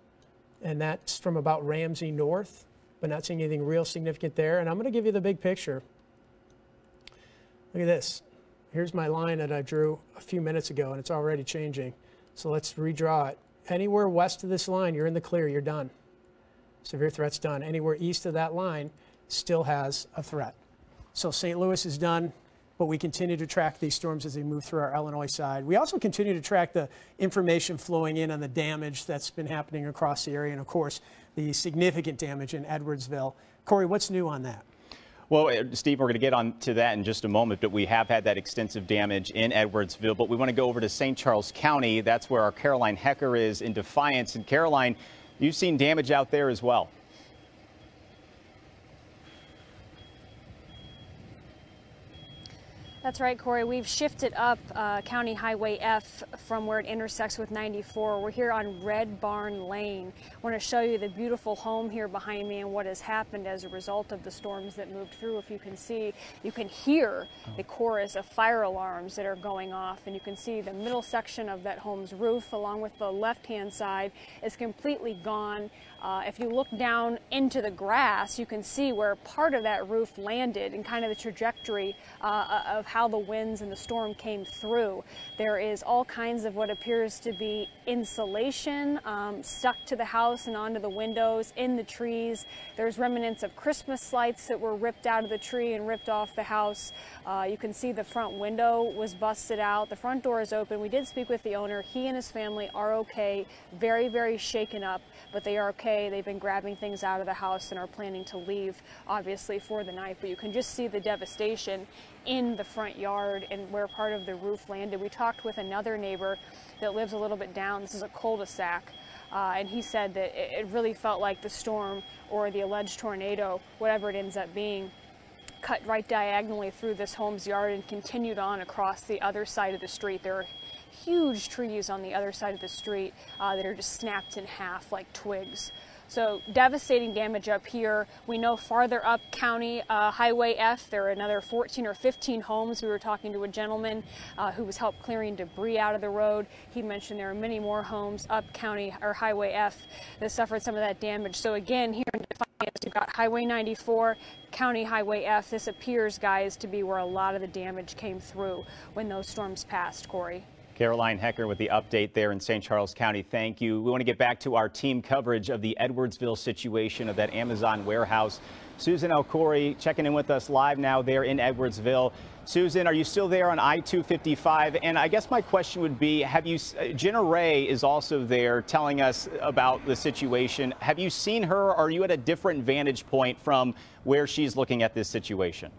And that's from about Ramsey north, but not seeing anything real significant there. And I'm going to give you the big picture. Look at this. Here's my line that I drew a few minutes ago, and it's already changing. So let's redraw it. Anywhere west of this line, you're in the clear, you're done. Severe threat's done. Anywhere east of that line still has a threat. So St. Louis is done, but we continue to track these storms as they move through our Illinois side. We also continue to track the information flowing in on the damage that's been happening across the area, and of course, the significant damage in Edwardsville. Corey, what's new on that? Well, Steve, we're going to get on to that in just a moment, but we have had that extensive damage in Edwardsville. But we want to go over to St. Charles County. That's where our Caroline Hecker is in Defiance. And Caroline, you've seen damage out there as well. That's right, Corey. We've shifted up County Highway F from where it intersects with 94. We're here on Red Barn Lane. I want to show you the beautiful home here behind me and what has happened as a result of the storms that moved through. If you can see, you can hear the chorus of fire alarms that are going off, and you can see the middle section of that home's roof along with the left-hand side is completely gone. If you look down into the grass, you can see where part of that roof landed and kind of the trajectory of how the winds and the storm came through. There is all kinds of what appears to be insulation stuck to the house and onto the windows, in the trees. There's remnants of Christmas lights that were ripped out of the tree and ripped off the house. You can see the front window was busted out. The front door is open. We did speak with the owner. He and his family are okay, very, very shaken up, but they are okay. They've been grabbing things out of the house and are planning to leave, obviously, for the night. But you can just see the devastation in the front yard and where part of the roof landed. We talked with another neighbor that lives a little bit down. This is a cul-de-sac. And he said that it really felt like the storm or the alleged tornado, whatever it ends up being, cut right diagonally through this home's yard and continued on across the other side of the street. There are huge trees on the other side of the street that are just snapped in half like twigs. So devastating damage up here. We know farther up County Highway F, there are another 14 or 15 homes. We were talking to a gentleman who was helped clearing debris out of the road. He mentioned there are many more homes up County or Highway F that suffered some of that damage. So again, here in Defiance, you've got Highway 94, County Highway F. This appears, guys, to be where a lot of the damage came through when those storms passed, Corey. Caroline Hecker with the update there in St. Charles County. Thank you. We want to get back to our team coverage of the Edwardsville situation of that Amazon warehouse. Susan Elcoury checking in with us live now there in Edwardsville. Susan, are you still there on I-255? And I guess my question would be, Jenna Ray is also there telling us about the situation. Have you seen her, or are you at a different vantage point from where she's looking at this situation?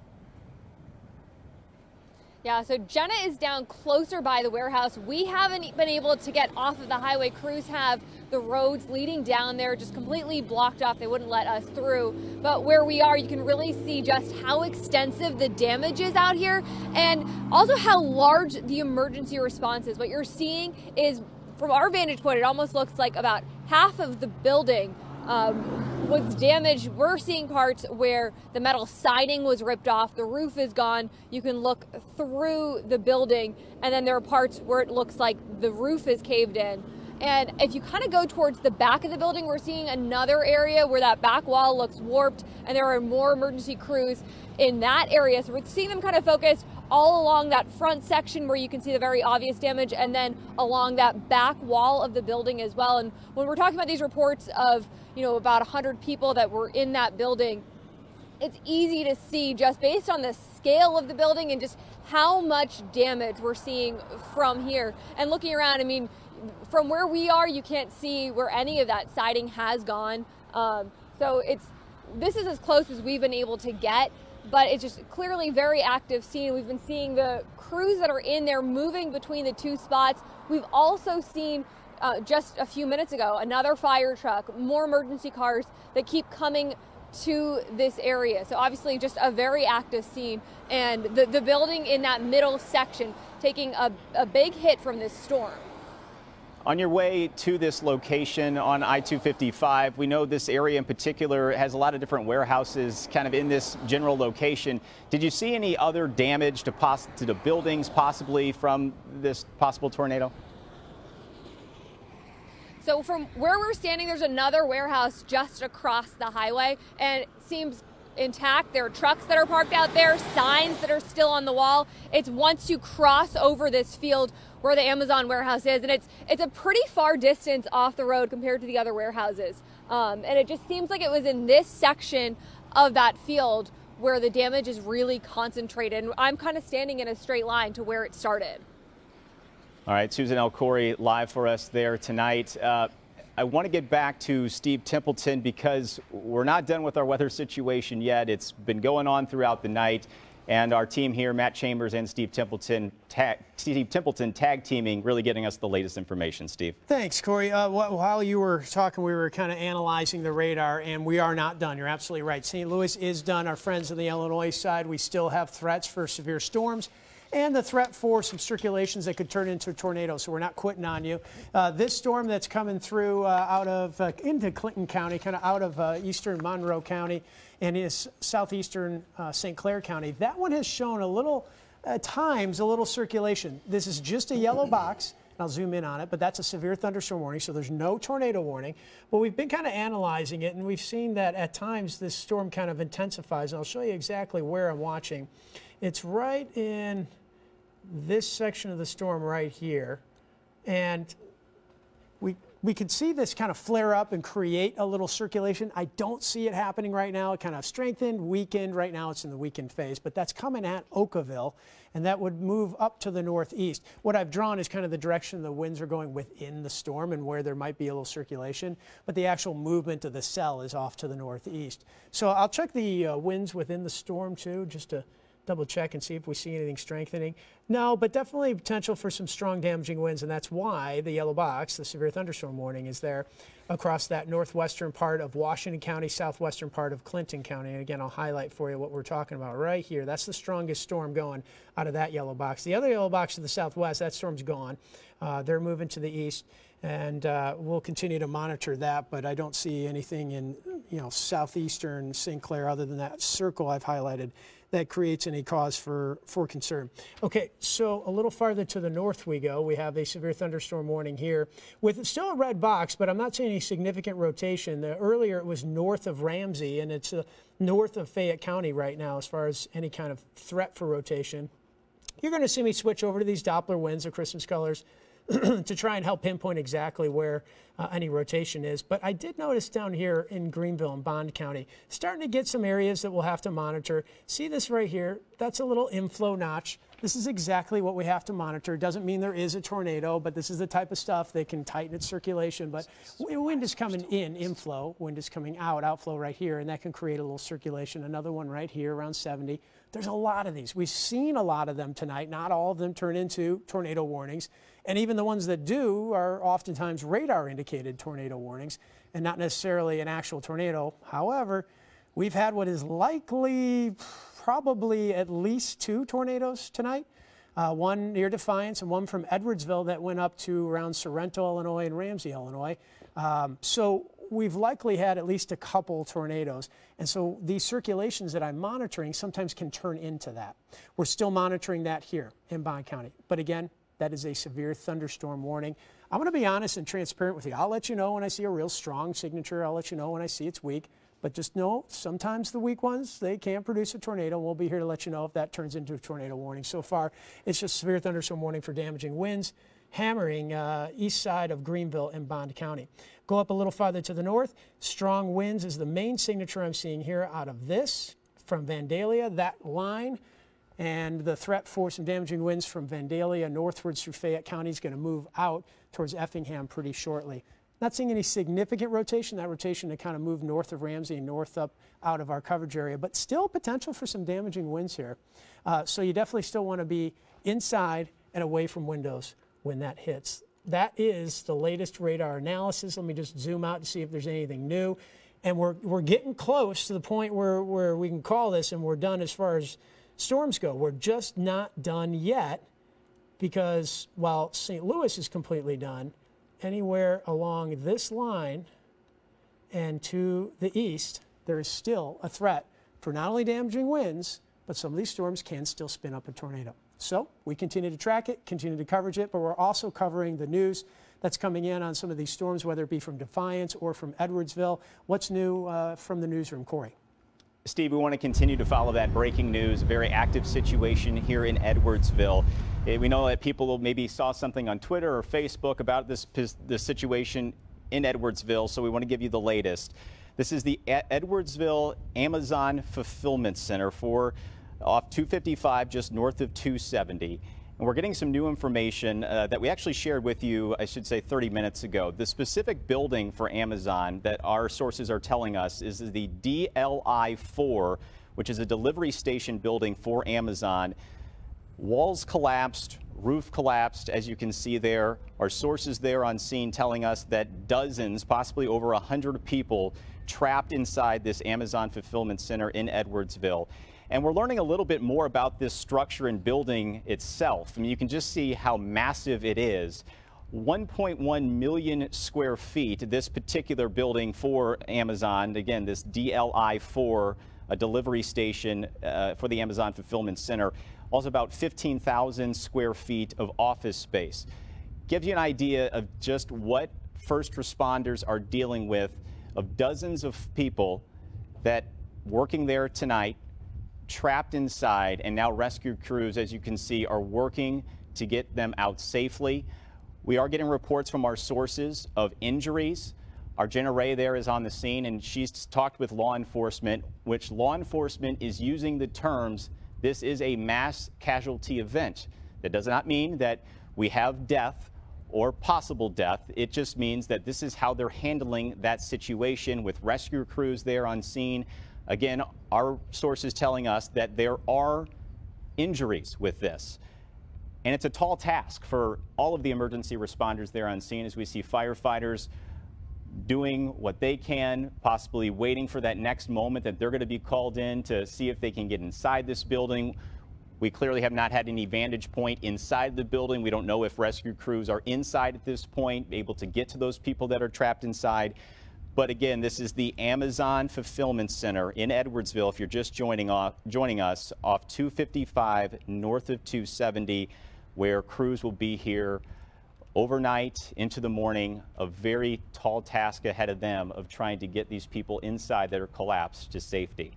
Yeah, so Jenna is down closer by the warehouse. We haven't been able to get off of the highway. Crews have the roads leading down there just completely blocked off. They wouldn't let us through. But where we are, you can really see just how extensive the damage is out here and also how large the emergency response is. What you're seeing is, from our vantage point, it almost looks like about half of the building was damaged. We're seeing parts where the metal siding was ripped off, the roof is gone. You can look through the building, and then there are parts where it looks like the roof is caved in. And if you kind of go towards the back of the building, we're seeing another area where that back wall looks warped, and there are more emergency crews in that area. So we're seeing them kind of focused all along that front section where you can see the very obvious damage, and then along that back wall of the building as well. And when we're talking about these reports of, about 100 people that were in that building, it's easy to see just based on the scale of the building and just how much damage we're seeing from here. And looking around, I mean, from where we are, you can't see where any of that siding has gone. So this is as close as we've been able to get, but it's just clearly very active scene. We've been seeing the crews that are in there moving between the two spots. We've also seen just a few minutes ago another fire truck, more emergency cars that keep coming to this area. So obviously just a very active scene, and the building in that middle section taking a big hit from this storm. On your way to this location on I-255, we know this area in particular has a lot of different warehouses kind of in this general location. Did you see any other damage to the buildings possibly from this possible tornado? So from where we're standing, there's another warehouse just across the highway, and it seems intact. There are trucks that are parked out there, signs that are still on the wall. It's once you cross over this field where the Amazon warehouse is, and it's a pretty far distance off the road compared to the other warehouses. And it just seems like it was in this section of that field where the damage is really concentrated. And I'm kind of standing in a straight line to where it started. All right, Susan L. Corey live for us there tonight. I want to get back to Steve Templeton because we're not done with our weather situation yet. It's been going on throughout the night, and our team here, Matt Chambers and Steve Templeton tag teaming, really getting us the latest information. Steve. Thanks, Corey. While you were talking, we were kind of analyzing the radar, and we are not done. You're absolutely right. St. Louis is done. Our friends on the Illinois side, we still have threats for severe storms and the threat for some circulations that could turn into a tornado, so we're not quitting on you. This storm that's coming through into Clinton County, kind of out of eastern Monroe County and is southeastern St. Clair County, that one has shown a little, at times, a little circulation. This is just a yellow box. I'll zoom in on it, but that's a severe thunderstorm warning, so there's no tornado warning. But we've been kind of analyzing it, and we've seen that at times this storm kind of intensifies, and I'll show you exactly where I'm watching. It's right in this section of the storm right here, and we can see this kind of flare up and create a little circulation. I don't see it happening right now. It kind of strengthened, weakened. Right now it's in the weakened phase, but that's coming at Oakville, and that would move up to the northeast. What I've drawn is kind of the direction the winds are going within the storm and where there might be a little circulation, but the actual movement of the cell is off to the northeast. So I'll check the winds within the storm too, just to double check and see if we see anything strengthening. No, but definitely potential for some strong damaging winds, and that's why the yellow box, the severe thunderstorm warning, is there across that northwestern part of Washington County, southwestern part of Clinton County. And again, I'll highlight for you what we're talking about right here. That's the strongest storm going out of that yellow box. The other yellow box to the southwest, that storm's gone. They're moving to the east, and we'll continue to monitor that, but I don't see anything in southeastern St. Clair other than that circle I've highlighted that creates any cause for concern. Okay, so a little farther to the north we go. We have a severe thunderstorm warning here with still a red box, but I'm not seeing any significant rotation. Earlier it was north of Ramsey, and it's north of Fayette County right now as far as any kind of threat for rotation. You're going to see me switch over to these Doppler winds of Christmas colors to try and help pinpoint exactly where any rotation is. But I did notice down here in Greenville and Bond County, starting to get some areas that we'll have to monitor. See this right here? That's a little inflow notch. This is exactly what we have to monitor. Doesn't mean there is a tornado, but this is the type of stuff that can tighten its circulation. But wind is coming in, inflow. Wind is coming out, outflow right here, and that can create a little circulation. Another one right here around 70. There's a lot of these. We've seen a lot of them tonight. Not all of them turn into tornado warnings. And even the ones that do are oftentimes radar-indicated tornado warnings and not necessarily an actual tornado. However, we've had what is likely probably at least 2 tornadoes tonight, one near Defiance and one from Edwardsville that went up to around Sorrento, Illinois and Ramsey, Illinois. So we've likely had at least a couple tornadoes. And so these circulations that I'm monitoring sometimes can turn into that. We're still monitoring that here in Bond County. But again, that is a severe thunderstorm warning. I'm going to be honest and transparent with you. I'll let you know when I see a real strong signature. I'll let you know when I see it's weak. But just know, sometimes the weak ones, they can produce a tornado. We'll be here to let you know if that turns into a tornado warning. So far, it's just severe thunderstorm warning for damaging winds, hammering east side of Greenville and Bond County. Go up a little farther to the north. Strong winds is the main signature I'm seeing here out of this, from Vandalia, that line. And the threat for some damaging winds from Vandalia northwards through Fayette County is going to move out towards Effingham pretty shortly. Not seeing any significant rotation. That rotation to kind of move north of Ramsey and north up out of our coverage area, but still potential for some damaging winds here. So you definitely still want to be inside and away from windows when that hits. That is the latest radar analysis. Let me just zoom out to see if there's anything new. And we're getting close to the point where we can call this and we're done as far as storms go. We're just not done yet, because while St. Louis is completely done, anywhere along this line and to the east, there is still a threat for not only damaging winds, but some of these storms can still spin up a tornado. So we continue to track it, continue to coverage it, but we're also covering the news that's coming in on some of these storms, whether it be from Defiance or from Edwardsville. What's new from the newsroom, Corey? Steve, we want to continue to follow that breaking news. A very active situation here in Edwardsville. We know that people maybe saw something on Twitter or Facebook about this situation in Edwardsville, so we want to give you the latest. This is the Edwardsville Amazon Fulfillment Center off 255, just north of 270. And we're getting some new information that we actually shared with you, I should say, 30 minutes ago. The specific building for Amazon that our sources are telling us is the DLI-4, which is a delivery station building for Amazon. Walls collapsed, roof collapsed, as you can see there. Our sources there on scene telling us that dozens, possibly over 100 people trapped inside this Amazon Fulfillment Center in Edwardsville. And we're learning a little bit more about this structure and building itself. I mean, you can just see how massive it is. 1.1 million square feet, this particular building for Amazon. Again, this DLI-4, a delivery station for the Amazon Fulfillment Center. Also about 15,000 square feet of office space. Gives you an idea of just what first responders are dealing with, of dozens of people that working there tonight, trapped inside, and now rescue crews, as you can see, are working to get them out safely. We are getting reports from our sources of injuries. Our Jenna Ray there is on the scene, and she's talked with law enforcement, which law enforcement is using the terms, this is a mass casualty event. That does not mean that we have death or possible death. It just means that this is how they're handling that situation, with rescue crews there on scene. Again, our sources telling us that there are injuries with this. And it's a tall task for all of the emergency responders there on scene, as we see firefighters doing what they can, possibly waiting for that next moment that they're going to be called in to see if they can get inside this building. We clearly have not had any vantage point inside the building. We don't know if rescue crews are inside at this point, able to get to those people that are trapped inside. But again, this is the Amazon Fulfillment Center in Edwardsville. If you're just joining us off 255 north of 270, where crews will be here overnight into the morning. A very tall task ahead of them of trying to get these people inside that are collapsed to safety.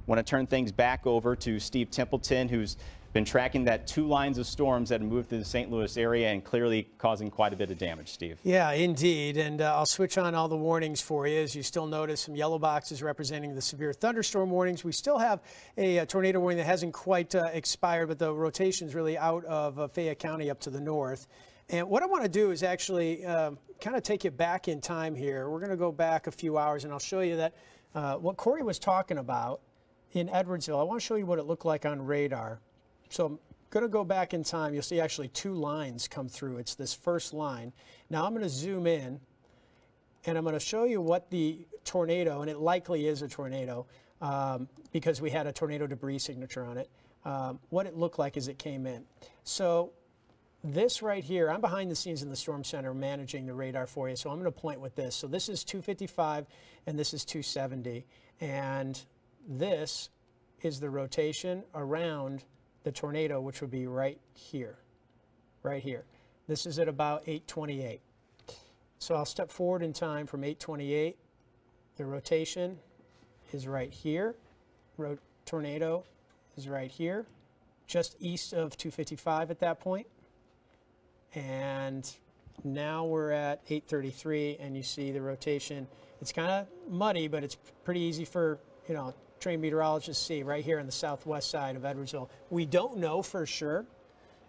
Want to turn things back over to Steve Templeton, who's Been tracking that 2 lines of storms that have moved through the St. Louis area and clearly causing quite a bit of damage, Steve. Yeah, indeed. And I'll switch on all the warnings for you. As you still notice some yellow boxes representing the severe thunderstorm warnings. We still have a tornado warning that hasn't quite expired, but the rotation's really out of Fayette County up to the north. And what I want to do is actually kind of take you back in time here. We're going to go back a few hours, and I'll show you that what Corey was talking about in Edwardsville. I want to show you what it looked like on radar. So I'm going to go back in time. You'll see actually 2 lines come through. It's this first line. Now I'm going to zoom in, and I'm going to show you what the tornado, and it likely is a tornado because we had a tornado debris signature on it, what it looked like as it came in. So this right here, I'm behind the scenes in the Storm Center managing the radar for you, so I'm going to point with this. So this is 255, and this is 270, and this is the rotation around the tornado, which would be right here, right here. This is at about 828. So I'll step forward in time from 828. The rotation is right here. Tornado is right here, just east of 255 at that point. And now we're at 833, and you see the rotation. It's kind of muddy, but it's pretty easy for, you know, trained meteorologists see right here on the southwest side of Edwardsville. We don't know for sure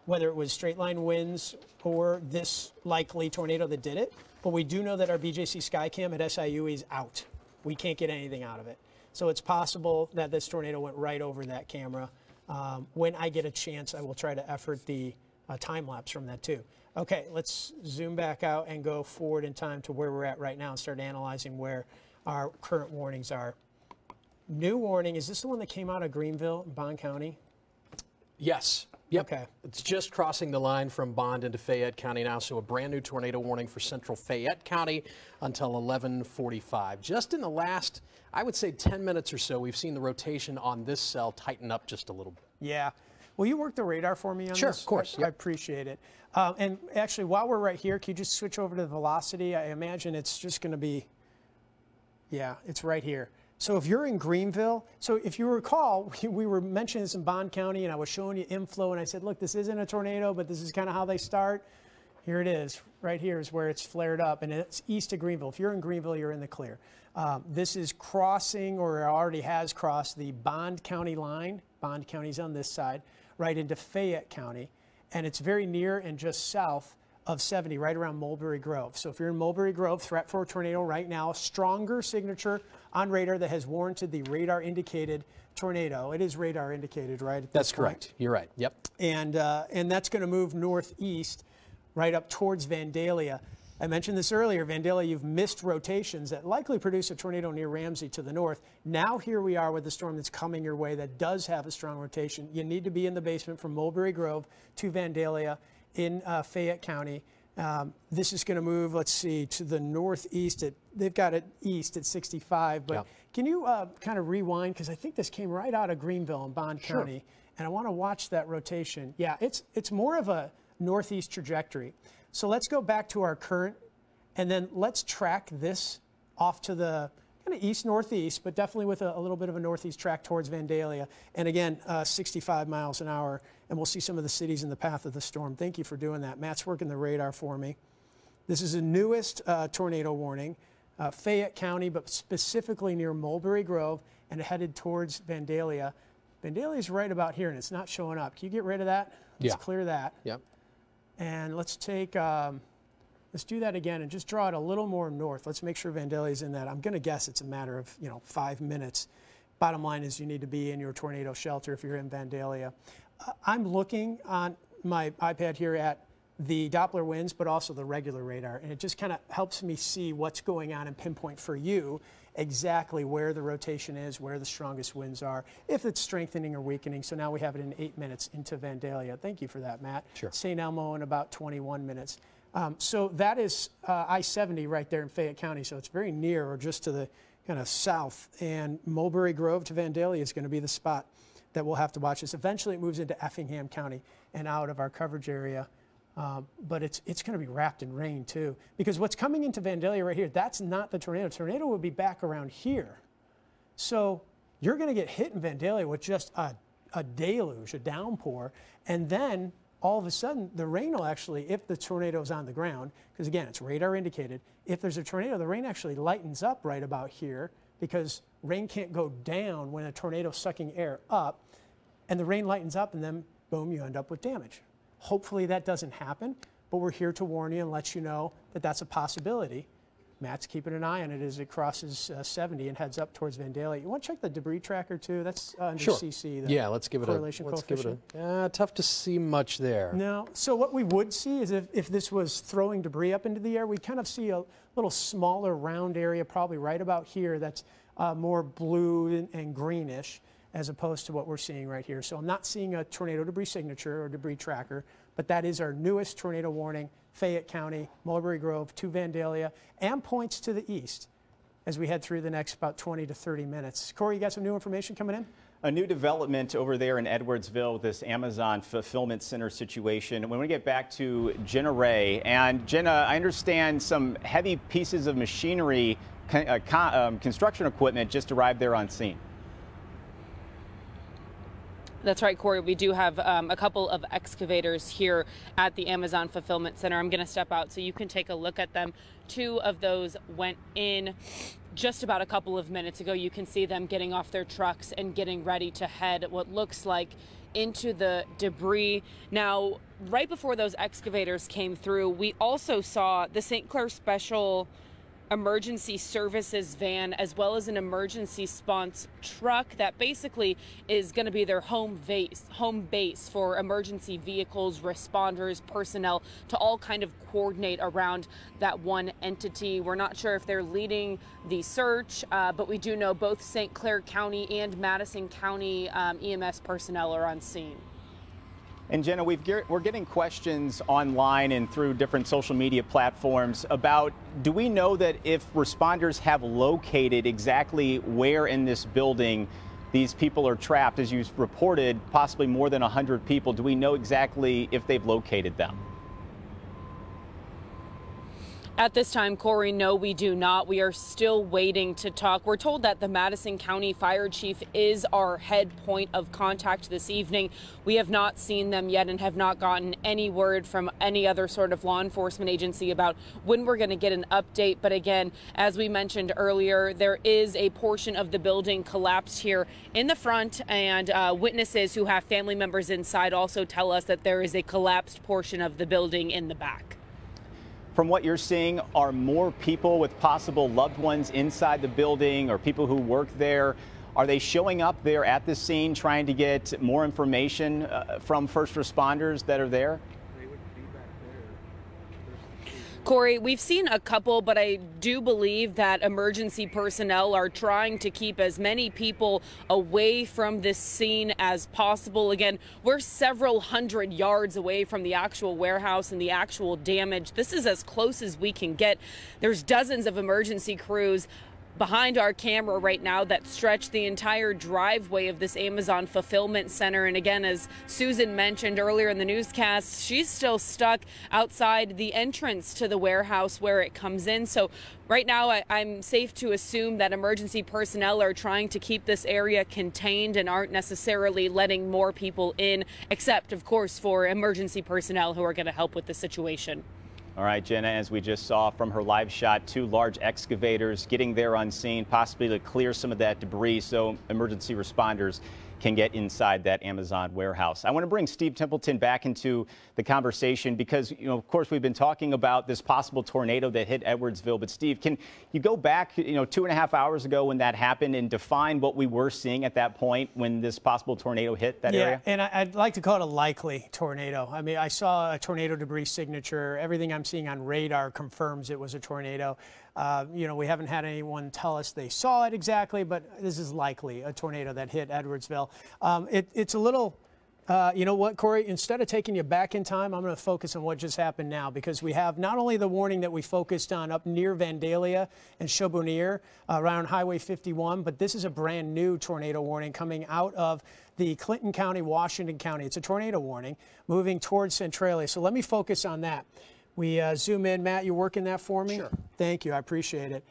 whether it was straight line winds or this likely tornado that did it, but we do know that our BJC Skycam at SIU is out. We can't get anything out of it. So it's possible that this tornado went right over that camera. When I get a chance, I will try to effort the time lapse from that too. Okay, let's zoom back out and go forward in time to where we're at right now and start analyzing where our current warnings are. New warning, is this the one that came out of Greenville, Bond County? Yes. Yep. Okay. It's just crossing the line from Bond into Fayette County now, so a brand new tornado warning for central Fayette County until 11:45. Just in the last, I would say 10 minutes or so, we've seen the rotation on this cell tighten up just a little bit. Yeah. Will you work the radar for me on Sure, this? of course. I appreciate it. And actually, while we're right here, can you just switch over to the velocity? I imagine it's just going to be, yeah, it's right here. So if you're in Greenville, so if you recall, we were mentioning this in Bond County, and I was showing you inflow, and I said, look, this isn't a tornado, but this is kind of how they start. Here it is. Right here is where it's flared up, and it's east of Greenville. If you're in Greenville, you're in the clear. This is crossing, or already has crossed, the Bond County line. Bond County's on this side, right into Fayette County, and it's very near and just south of 70, right around Mulberry Grove. So if you're in Mulberry Grove, threat for a tornado right now, stronger signature on radar that has warranted the radar indicated tornado. It is radar indicated, right? That's correct. You're right. Yep. And that's going to move northeast right up towards Vandalia. I mentioned this earlier, Vandalia, you've missed rotations that likely produce a tornado near Ramsey to the north. Now here we are with the storm that's coming your way that does have a strong rotation. You need to be in the basement from Mulberry Grove to Vandalia in Fayette County. This is going to move, let's see, to the northeast. They've got it east at 65. But can you kind of rewind? Because I think this came right out of Greenville and Bond County. And I want to watch that rotation. Yeah, it's more of a northeast trajectory. So let's go back to our current, and then let's track this off to the kind of east-northeast, but definitely with a little bit of a northeast track towards Vandalia. And again, 65 miles an hour, and we'll see some of the cities in the path of the storm. Thank you for doing that. Matt's working the radar for me. This is the newest tornado warning, Fayette County, but specifically near Mulberry Grove and headed towards Vandalia. Vandalia is right about here, and it's not showing up. Can you get rid of that? Let's clear that. Yep. And let's take, let's do that again and just draw it a little more north. Let's make sure Vandalia's in that. I'm going to guess it's a matter of, 5 minutes. Bottom line is you need to be in your tornado shelter if you're in Vandalia. I'm looking on my iPad here at the Doppler winds, but also the regular radar. And it just kind of helps me see what's going on and pinpoint for you exactly where the rotation is, where the strongest winds are, if it's strengthening or weakening. So now we have it in 8 minutes into Vandalia. Thank you for that, Matt. Sure. St. Elmo in about 21 minutes. So that is I-70 right there in Fayette County. So it's very near or just to the kind of south. And Mulberry Grove to Vandalia is going to be the spot that we'll have to watch this. Eventually it moves into Effingham County and out of our coverage area. But it's going to be wrapped in rain, too. Because what's coming into Vandalia right here, that's not the tornado. Tornado will be back around here. So you're going to get hit in Vandalia with just a a deluge, a downpour, and then all of a sudden the rain will actually, if the tornado is on the ground, because again, it's radar indicated, if there's a tornado, the rain actually lightens up right about here because rain can't go down when a tornado is sucking air up, and the rain lightens up, and then boom, you end up with damage. Hopefully that doesn't happen, but we're here to warn you and let you know that that's a possibility. Matt's keeping an eye on it as it crosses 70 and heads up towards Vandalia. You want to check the debris tracker too? That's under CC. Yeah, let's give it a. Tough to see much there. No. So what we would see is if this was throwing debris up into the air, we kind of see a little smaller round area, probably right about here. That's more blue and greenish, as opposed to what we're seeing right here. So I'm not seeing a tornado debris signature or debris tracker, but that is our newest tornado warning. Fayette County, Mulberry Grove to Vandalia, and points to the east as we head through the next about 20 to 30 minutes. Corey, you got some new information coming in? A new development over there in Edwardsville with this Amazon fulfillment center situation. When we get back to Jenna Ray, and Jenna, I understand some heavy pieces of machinery, construction equipment just arrived there on scene. That's right, Corey. We do have a couple of excavators here at the Amazon Fulfillment Center. I'm going to step out so you can take a look at them. Two of those went in just about a couple of minutes ago. You can see them getting off their trucks and getting ready to head what looks like into the debris. Now, right before those excavators came through, we also saw the St. Clair Special Emergency Services van, as well as an emergency response truck that basically is going to be their home base for emergency vehicles, responders, personnel to all kind of coordinate around that one entity. We're not sure if they're leading the search, but we do know both St. Clair County and Madison County EMS personnel are on scene. And Jenna, we're getting questions online and through different social media platforms about, do we know that if responders have located exactly where in this building these people are trapped? As you reported, possibly more than 100 people. Do we know exactly if they've located them? At this time, Corey, no, we do not. We are still waiting to talk. We're told that the Madison County Fire Chief is our head point of contact this evening. We have not seen them yet and have not gotten any word from any other sort of law enforcement agency about when we're going to get an update. But again, as we mentioned earlier, there is a portion of the building collapsed here in the front, and witnesses who have family members inside also tell us that there is a collapsed portion of the building in the back. From what you're seeing, are more people with possible loved ones inside the building or people who work there? Are they showing up there at the scene trying to get more information from first responders that are there? Corey, we've seen a couple, but I do believe that emergency personnel are trying to keep as many people away from this scene as possible. Again, we're several hundred yards away from the actual warehouse and the actual damage. This is as close as we can get. There's dozens of emergency crews behind our camera right now that stretch the entire driveway of this Amazon fulfillment center. And again, as Susan mentioned earlier in the newscast, she's still stuck outside the entrance to the warehouse where it comes in. So right now, I'm safe to assume that emergency personnel are trying to keep this area contained and aren't necessarily letting more people in, except, of course, for emergency personnel who are going to help with the situation. All right, Jenna, as we just saw from her live shot, two large excavators getting there on scene, possibly to clear some of that debris so emergency responders can get inside that Amazon warehouse. I want to bring Steve Templeton back into the conversation because, of course, we've been talking about this possible tornado that hit Edwardsville. But, Steve, can you go back, 2.5 hours ago when that happened and define what we were seeing at that point when this possible tornado hit that area? Yeah, and I'd like to call it a likely tornado. I mean, I saw a tornado debris signature. Everything I'm seeing on radar confirms it was a tornado. We haven't had anyone tell us they saw it exactly, but this is likely a tornado that hit Edwardsville. It's a little, you know what, Corey, instead of taking you back in time, I'm going to focus on what just happened now, because we have not only the warning that we focused on up near Vandalia and Charbonnier around Highway 51, but this is a brand new tornado warning coming out of the Clinton County, Washington County. It's a tornado warning moving towards Centralia. So let me focus on that. We zoom in. Matt, you working that for me? Sure. Thank you. I appreciate it.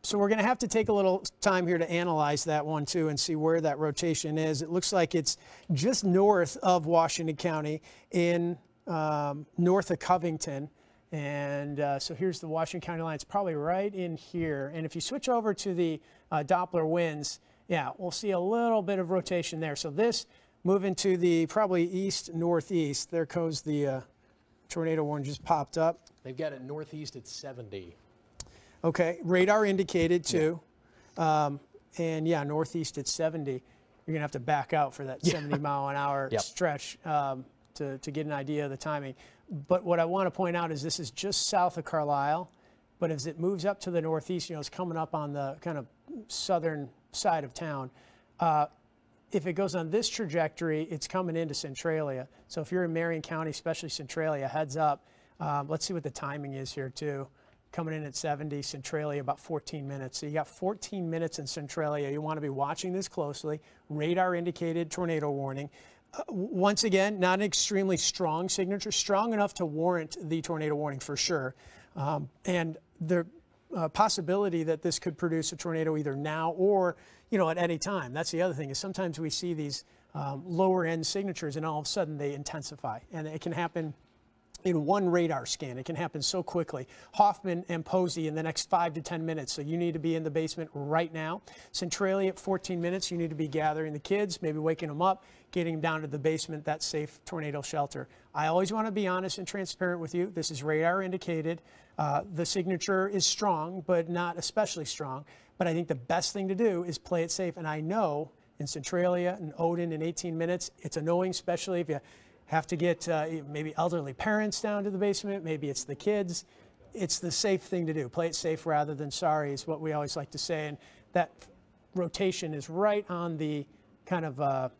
So we're going to have to take a little time here to analyze that one too and see where that rotation is. It looks like it's just north of Washington County in north of Covington. And so here's the Washington County line. It's probably right in here. And if you switch over to the Doppler winds, yeah, we'll see a little bit of rotation there. So this moving to the probably east-northeast. There goes the tornado warning just popped up. They've got it northeast at 70. Okay, radar indicated too. Yeah. And yeah, northeast at 70. You're gonna have to back out for that 70 mile an hour stretch to get an idea of the timing. But what I want to point out is this is just south of Carlisle, but as it moves up to the northeast, it's coming up on the kind of southern side of town. If it goes on this trajectory, it's coming into Centralia. So if you're in Marion County, especially Centralia, heads up. Let's see what the timing is here too. Coming in at 70, Centralia about 14 minutes. So you got 14 minutes in Centralia. You want to be watching this closely. Radar indicated tornado warning. Once again, not an extremely strong signature, strong enough to warrant the tornado warning for sure. And the possibility that this could produce a tornado either now or, at any time. That's the other thing is sometimes we see these lower end signatures and all of a sudden they intensify, and it can happen in one radar scan. It can happen so quickly. Hoffman and Posey in the next 5 to 10 minutes. So you need to be in the basement right now. Centralia at 14 minutes. You need to be gathering the kids, maybe waking them up, getting them down to the basement, that safe tornado shelter. I always want to be honest and transparent with you. This is radar indicated. The signature is strong, but not especially strong. But I think the best thing to do is play it safe. And I know in Centralia and Odin in 18 minutes, it's annoying, especially if you have to get maybe elderly parents down to the basement. Maybe it's the kids. It's the safe thing to do. Play it safe rather than sorry is what we always like to say. And that rotation is right on the kind of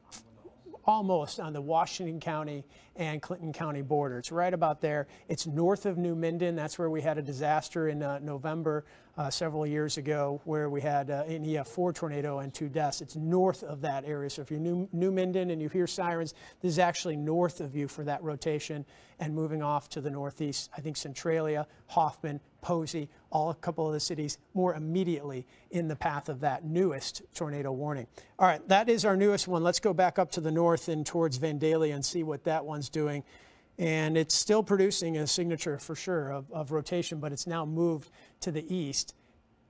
almost on the Washington County and Clinton County border. It's right about there. It's north of New Minden. That's where we had a disaster in November several years ago where we had an EF4 tornado and 2 deaths. It's north of that area. So if you're New Minden and you hear sirens, this is actually north of you for that rotation and moving off to the northeast. I think Centralia, Hoffman, Posey, all a couple of the cities more immediately in the path of that newest tornado warning. All right, that is our newest one. Let's go back up to the north and towards Vandalia and see what that one's doing. And it's still producing a signature for sure of rotation, but it's now moved to the east.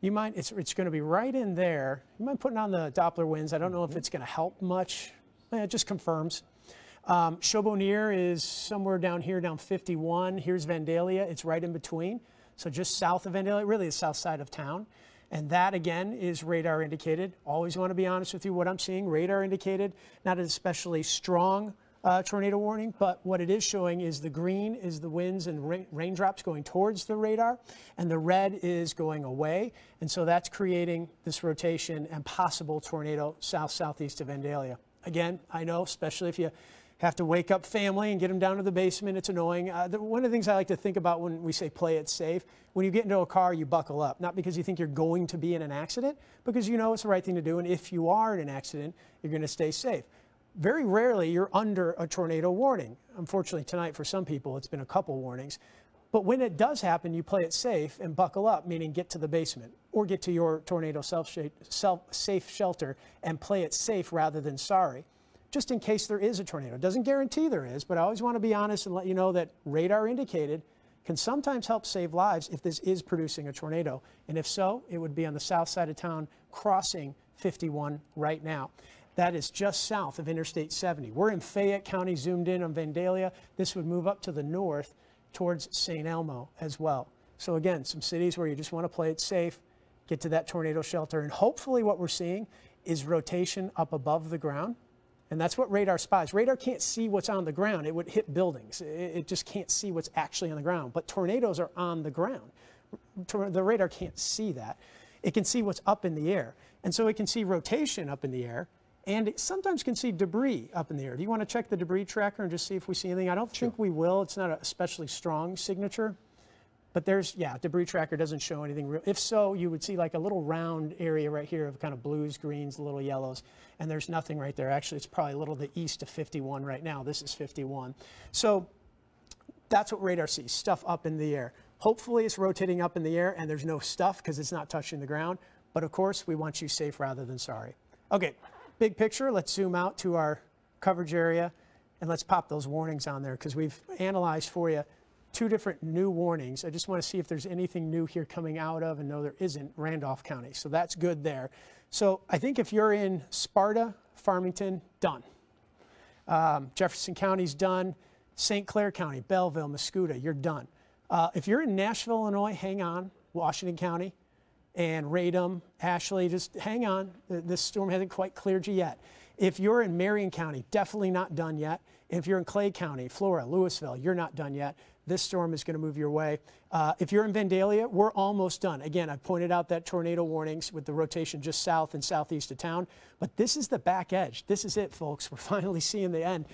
You mind, it's going to be right in there. You mind putting on the Doppler winds? I don't know if it's going to help much. It just confirms. Charbonnier is somewhere down here, down 51. Here's Vandalia. It's right in between. So just south of Vandalia, really the south side of town. And that, again, is radar indicated. Always want to be honest with you. What I'm seeing, radar indicated, not an especially strong tornado warning, but what it is showing is the green is the winds and raindrops going towards the radar, and the red is going away. And so that's creating this rotation and possible tornado southeast of Vandalia. Again, I know, especially if you have to wake up family and get them down to the basement, it's annoying. One of the things I like to think about when we say play it safe, when you get into a car, you buckle up, not because you think you're going to be in an accident, because you know it's the right thing to do, and if you are in an accident, you're going to stay safe. Very rarely you're under a tornado warning. Unfortunately, tonight for some people, it's been a couple warnings. But when it does happen, you play it safe and buckle up, meaning get to the basement or get to your tornado safe shelter and play it safe rather than sorry, just in case there is a tornado. Doesn't guarantee there is, but I always want to be honest and let you know that radar indicated can sometimes help save lives if this is producing a tornado. And if so, it would be on the south side of town crossing 51 right now. That is just south of Interstate 70. We're in Fayette County, zoomed in on Vandalia. This would move up to the north towards St. Elmo as well. So again, some cities where you just want to play it safe, get to that tornado shelter, and hopefully what we're seeing is rotation up above the ground. And that's what radar spies. Radar can't see what's on the ground. It would hit buildings. It just can't see what's actually on the ground. But tornadoes are on the ground. The radar can't see that. It can see what's up in the air. And so it can see rotation up in the air. And it sometimes can see debris up in the air. Do you want to check the debris tracker and just see if we see anything? I don't think we will. It's not an especially strong signature. But there's, yeah, debris tracker doesn't show anything real. If so, you would see like a little round area right here of kind of blues, greens, little yellows. And there's nothing right there. Actually, it's probably a little to the east of 51 right now. This is 51. So that's what radar sees, stuff up in the air. Hopefully it's rotating up in the air and there's no stuff because it's not touching the ground. But of course, we want you safe rather than sorry. Okay, big picture. Let's zoom out to our coverage area and let's pop those warnings on there because we've analyzed for you 2 different new warnings. I just want to see if there's anything new here coming out of, and no, there isn't, Randolph County. So that's good there. So I think if you're in Sparta, Farmington, done. Jefferson County's done. St. Clair County, Belleville, Mascoutah, you're done. If you're in Nashville, Illinois, hang on. Washington County and Radom, Ashley, just hang on. This storm hasn't quite cleared you yet. If you're in Marion County, definitely not done yet. And if you're in Clay County, Flora, Louisville, you're not done yet. This storm is going to move your way. If you're in Vandalia, we're almost done. Again, I pointed out that tornado warnings with the rotation just south and southeast of town. But this is the back edge. This is it, folks. We're finally seeing the end.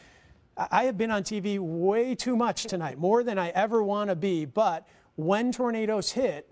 I have been on TV way too much tonight, more than I ever want to be. But when tornadoes hit,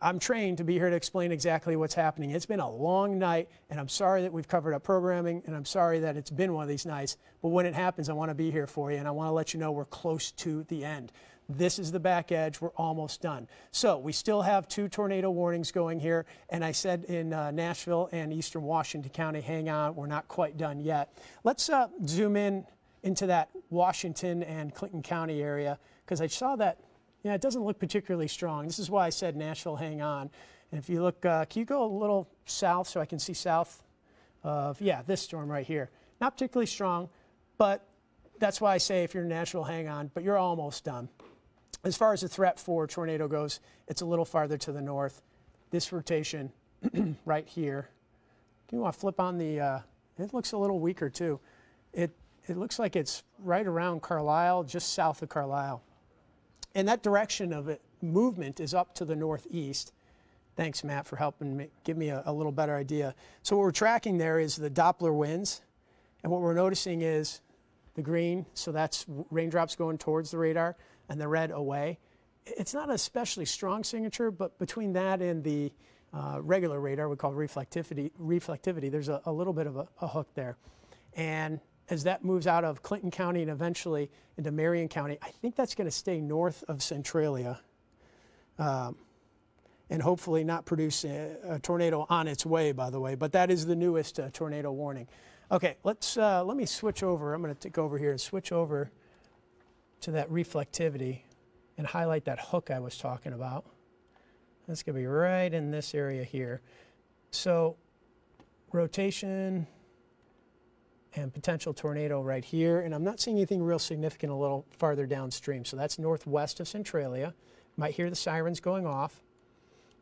I'm trained to be here to explain exactly what's happening. It's been a long night, and I'm sorry that we've covered up programming, and I'm sorry that it's been one of these nights. But when it happens, I want to be here for you, and I want to let you know we're close to the end. This is the back edge. We're almost done. So we still have 2 tornado warnings going here. And I said in Nashville and eastern Washington County, hang on, we're not quite done yet. Let's zoom in into that Washington and Clinton County area because I saw that, it doesn't look particularly strong. This is why I said Nashville, hang on. And if you look, can you go a little south so I can see south of, this storm right here. Not particularly strong, but that's why I say if you're in Nashville, hang on, but you're almost done. As far as the threat for tornado goes, it's a little farther to the north. This rotation right here. Do you want to flip on the, it looks a little weaker too. It looks like it's right around Carlisle, just south of Carlisle. And that direction of it, movement is up to the northeast. Thanks, Matt, for helping me, give me a little better idea. So what we're tracking there is the Doppler winds. And what we're noticing is the green, so that's raindrops going towards the radar, and the red away. It's not an especially strong signature, but between that and the regular radar, we call reflectivity, there's a little bit of a hook there. And as that moves out of Clinton County and eventually into Marion County, I think that's going to stay north of Centralia and hopefully not produce a tornado on its way, by the way. But that is the newest tornado warning. Okay, let me switch over. I'm going to take over here and switch over to that reflectivity and highlight that hook I was talking about. That's going to be right in this area here. So rotation and potential tornado right here. And I'm not seeing anything real significant a little farther downstream. So that's northwest of Centralia. Might hear the sirens going off.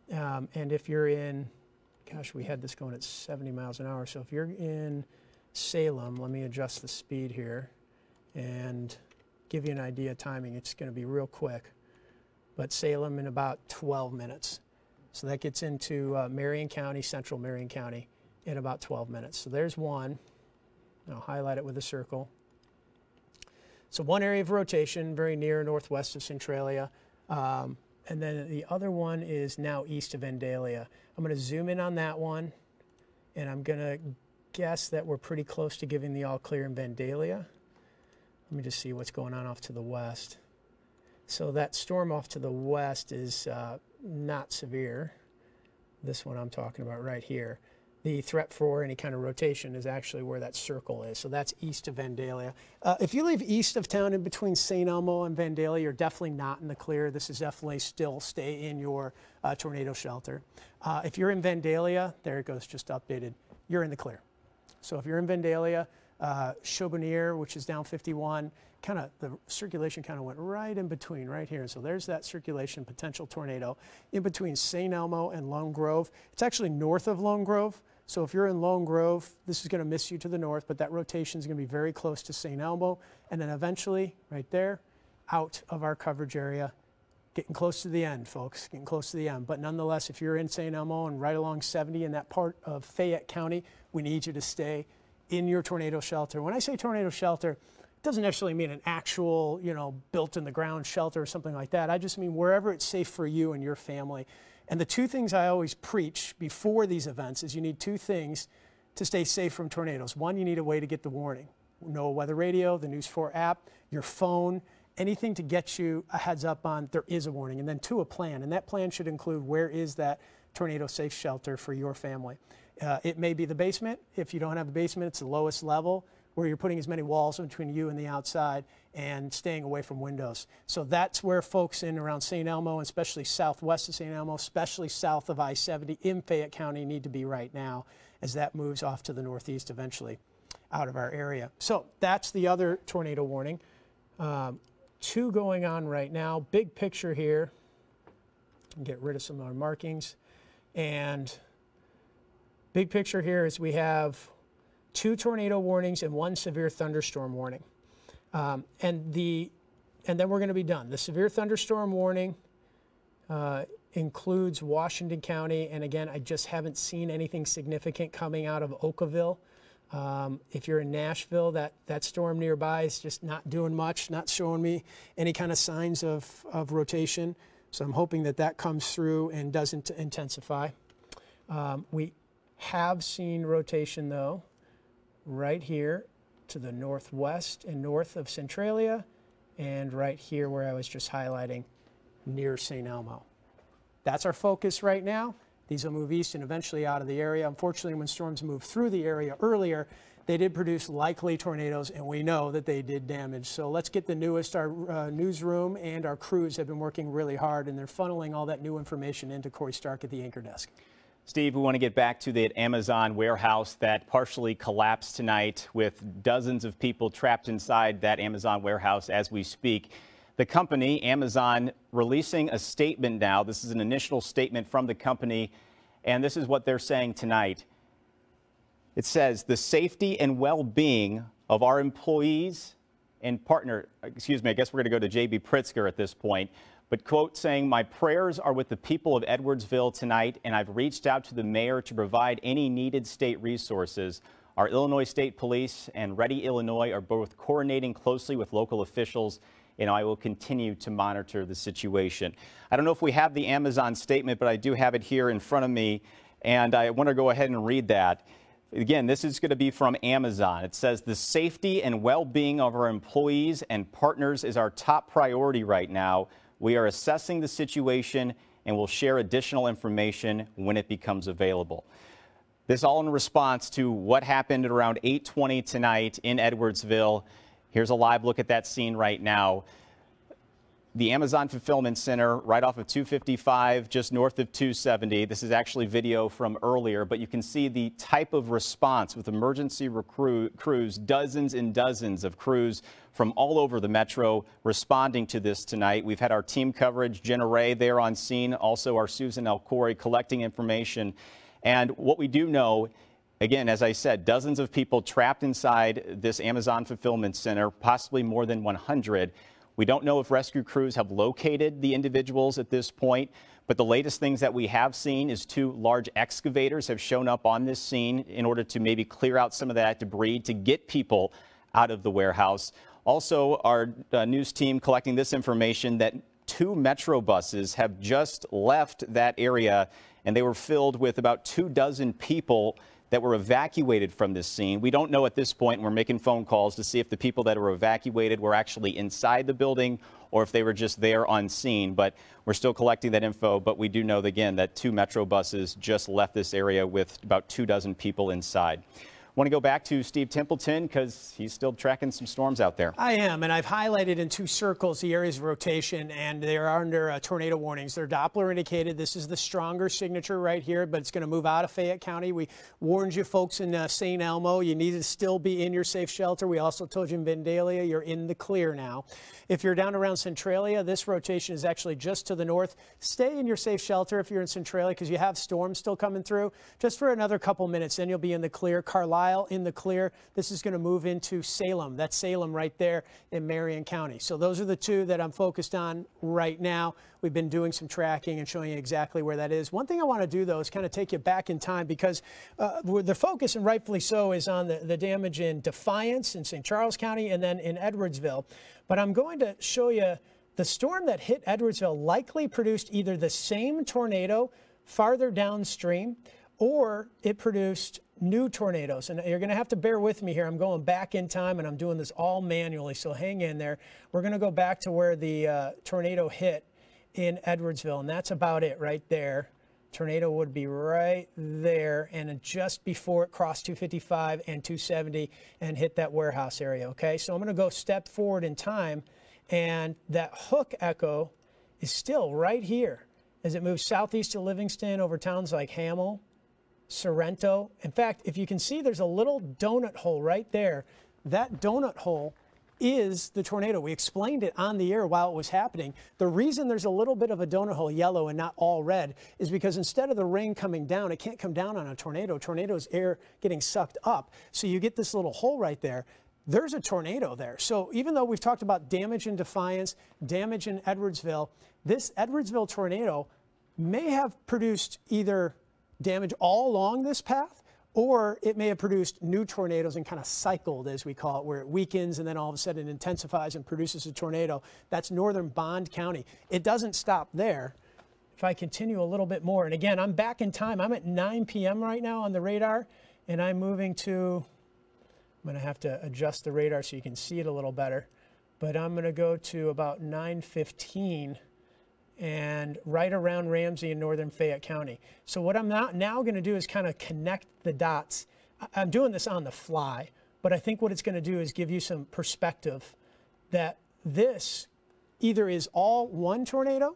And if you're in, gosh, we had this going at 70 miles an hour. So if you're in Salem, let me adjust the speed here and give you an idea of timing. It's going to be real quick. But Salem in about 12 minutes. So that gets into Marion County, central Marion County, in about 12 minutes. So there's one. I'll highlight it with a circle. So one area of rotation, very near northwest of Centralia. And then the other one is now east of Vandalia. I'm going to zoom in on that one, and I'm going to guess that we're pretty close to giving the all clear in Vandalia. Let me just see what's going on off to the west. So that storm off to the west is not severe. This one I'm talking about right here. The threat for any kind of rotation is actually where that circle is. So that's east of Vandalia. If you live east of town in between St. Elmo and Vandalia, you're definitely not in the clear. This is definitely still stay in your tornado shelter. If you're in Vandalia, there it goes, just updated, you're in the clear. So if you're in Vandalia, Chauboneer, which is down 51, kind of the circulation kind of went right in between right here. So there's that circulation potential tornado in between St. Elmo and Lone Grove. It's actually north of Lone Grove. So if you're in Lone Grove, this is going to miss you to the north, but that rotation is going to be very close to St. Elmo. And then eventually, right there, out of our coverage area, getting close to the end, folks, getting close to the end. But nonetheless, if you're in St. Elmo and right along 70 in that part of Fayette County, we need you to stay in your tornado shelter. When I say tornado shelter, it doesn't necessarily mean an actual, built in the ground shelter or something like that. I just mean wherever it's safe for you and your family. And the 2 things I always preach before these events is you need 2 things to stay safe from tornadoes. One, you need a way to get the warning. NOAA Weather Radio, the News 4 app, your phone, anything to get you a heads up on there is a warning, and then 2, a plan. And that plan should include where is that tornado safe shelter for your family. It may be the basement. If you don't have a basement, it's the lowest level where you're putting as many walls between you and the outside and staying away from windows. So that's where folks in around St. Elmo, especially southwest of St. Elmo, especially south of I-70 in Fayette County, need to be right now as that moves off to the northeast eventually out of our area. So that's the other tornado warning. 2 going on right now. Big picture here. Get rid of some of our markings. And big picture here is we have 2 tornado warnings and 1 severe thunderstorm warning. And then we're going to be done. The severe thunderstorm warning includes Washington County. And again, I just haven't seen anything significant coming out of Oakville. If you're in Nashville, that storm nearby is just not doing much, not showing me any kind of signs of rotation. So I'm hoping that comes through and doesn't intensify. We have seen rotation, though, right here to the northwest and north of Centralia, and right here where I was just highlighting near St. Elmo. That's our focus right now. These will move east and eventually out of the area. Unfortunately, when storms moved through the area earlier, they did produce likely tornadoes, and we know that they did damage. So let's get the newest. Our newsroom and our crews have been working really hard, and they're funneling all that new information into Corey Stark at the anchor desk. Steve, we want to get back to the Amazon warehouse that partially collapsed tonight with dozens of people trapped inside that Amazon warehouse as we speak. The company, Amazon, releasing a statement now. This is an initial statement from the company, and this is what they're saying tonight. It says, the safety and well-being of our employees and partner, excuse me, I guess we're going to go to J.B. Pritzker at this point, but quote saying, my prayers are with the people of Edwardsville tonight, and I've reached out to the mayor to provide any needed state resources. Our Illinois State Police and Ready Illinois are both coordinating closely with local officials, and I will continue to monitor the situation. I don't know if we have the Amazon statement, but I do have it here in front of me, and I want to go ahead and read that. Again, this is going to be from Amazon. It says, the safety and well-being of our employees and partners is our top priority right now. We are assessing the situation and will share additional information when it becomes available. This all in response to what happened at around 8:20 tonight in Edwardsville. Here's a live look at that scene right now. The Amazon Fulfillment Center right off of 255, just north of 270. This is actually video from earlier, but you can see the type of response with emergency crews, dozens and dozens of crews from all over the metro responding to this tonight. We've had our team coverage, Jenna Ray there on scene, also our Susan El Corey collecting information. And what we do know, again, as I said, dozens of people trapped inside this Amazon Fulfillment Center, possibly more than 100. We don't know if rescue crews have located the individuals at this point, but the latest things that we have seen is 2 large excavators have shown up on this scene in order to maybe clear out some of that debris to get people out of the warehouse. Also, our news team collecting this information that 2 Metro buses have just left that area, and they were filled with about 24 people that were evacuated from this scene. We don't know at this point. We're making phone calls to see if the people that were evacuated were actually inside the building or if they were just there on scene, but we're still collecting that info. But we do know, again, that 2 Metro buses just left this area with about 24 people inside. Want to go back to Steve Templeton because he's still tracking some storms out there. I am, and I've highlighted in 2 circles the areas of rotation, and they are under tornado warnings. They're Doppler indicated. This is the stronger signature right here, but it's going to move out of Fayette County. We warned you folks in St. Elmo, you need to still be in your safe shelter. We also told you in Vandalia, you're in the clear now. If you're down around Centralia, this rotation is actually just to the north. Stay in your safe shelter if you're in Centralia because you have storms still coming through just for another couple minutes. Then you'll be in the clear. Carlisle in the clear. This is going to move into Salem. That's Salem right there in Marion County. So those are the 2 that I'm focused on right now. We've been doing some tracking and showing you exactly where that is. One thing I want to do, though, is kind of take you back in time because the focus, and rightfully so, is on the damage in Defiance in St. Charles County and then in Edwardsville. But I'm going to show you the storm that hit Edwardsville likely produced either the same tornado farther downstream or it produced new tornadoes. And you're going to have to bear with me here. I'm going back in time, and I'm doing this all manually, so hang in there. We're going to go back to where the tornado hit in Edwardsville, and that's about it right there. Tornado would be right there, and just before it crossed 255 and 270 and hit that warehouse area, okay? So I'm going to go step forward in time, and that hook echo is still right here as it moves southeast of Livingston over towns like Hamel, Sorrento. In fact, if you can see, there's a little donut hole right there. That donut hole is the tornado. We explained it on the air while it was happening. The reason there's a little bit of a donut hole yellow and not all red is because instead of the rain coming down, it can't come down on a tornado. Tornado's air getting sucked up. So you get this little hole right there. There's a tornado there. So even though we've talked about damage in Defiance, damage in Edwardsville, this Edwardsville tornado may have produced either damage all along this path, or it may have produced new tornadoes and kind of cycled, as we call it, where it weakens and then all of a sudden it intensifies and produces a tornado. That's northern Bond County. It doesn't stop there. If I continue a little bit more, and again, I'm back in time. I'm at 9 p.m. right now on the radar, and I'm moving to, I'm going to have to adjust the radar so you can see it a little better, but I'm going to go to about 9:15 and right around Ramsey in northern Fayette County. So what I'm now going to do is kind of connect the dots. I'm doing this on the fly, but I think what it's going to do is give you some perspective that this either is all one tornado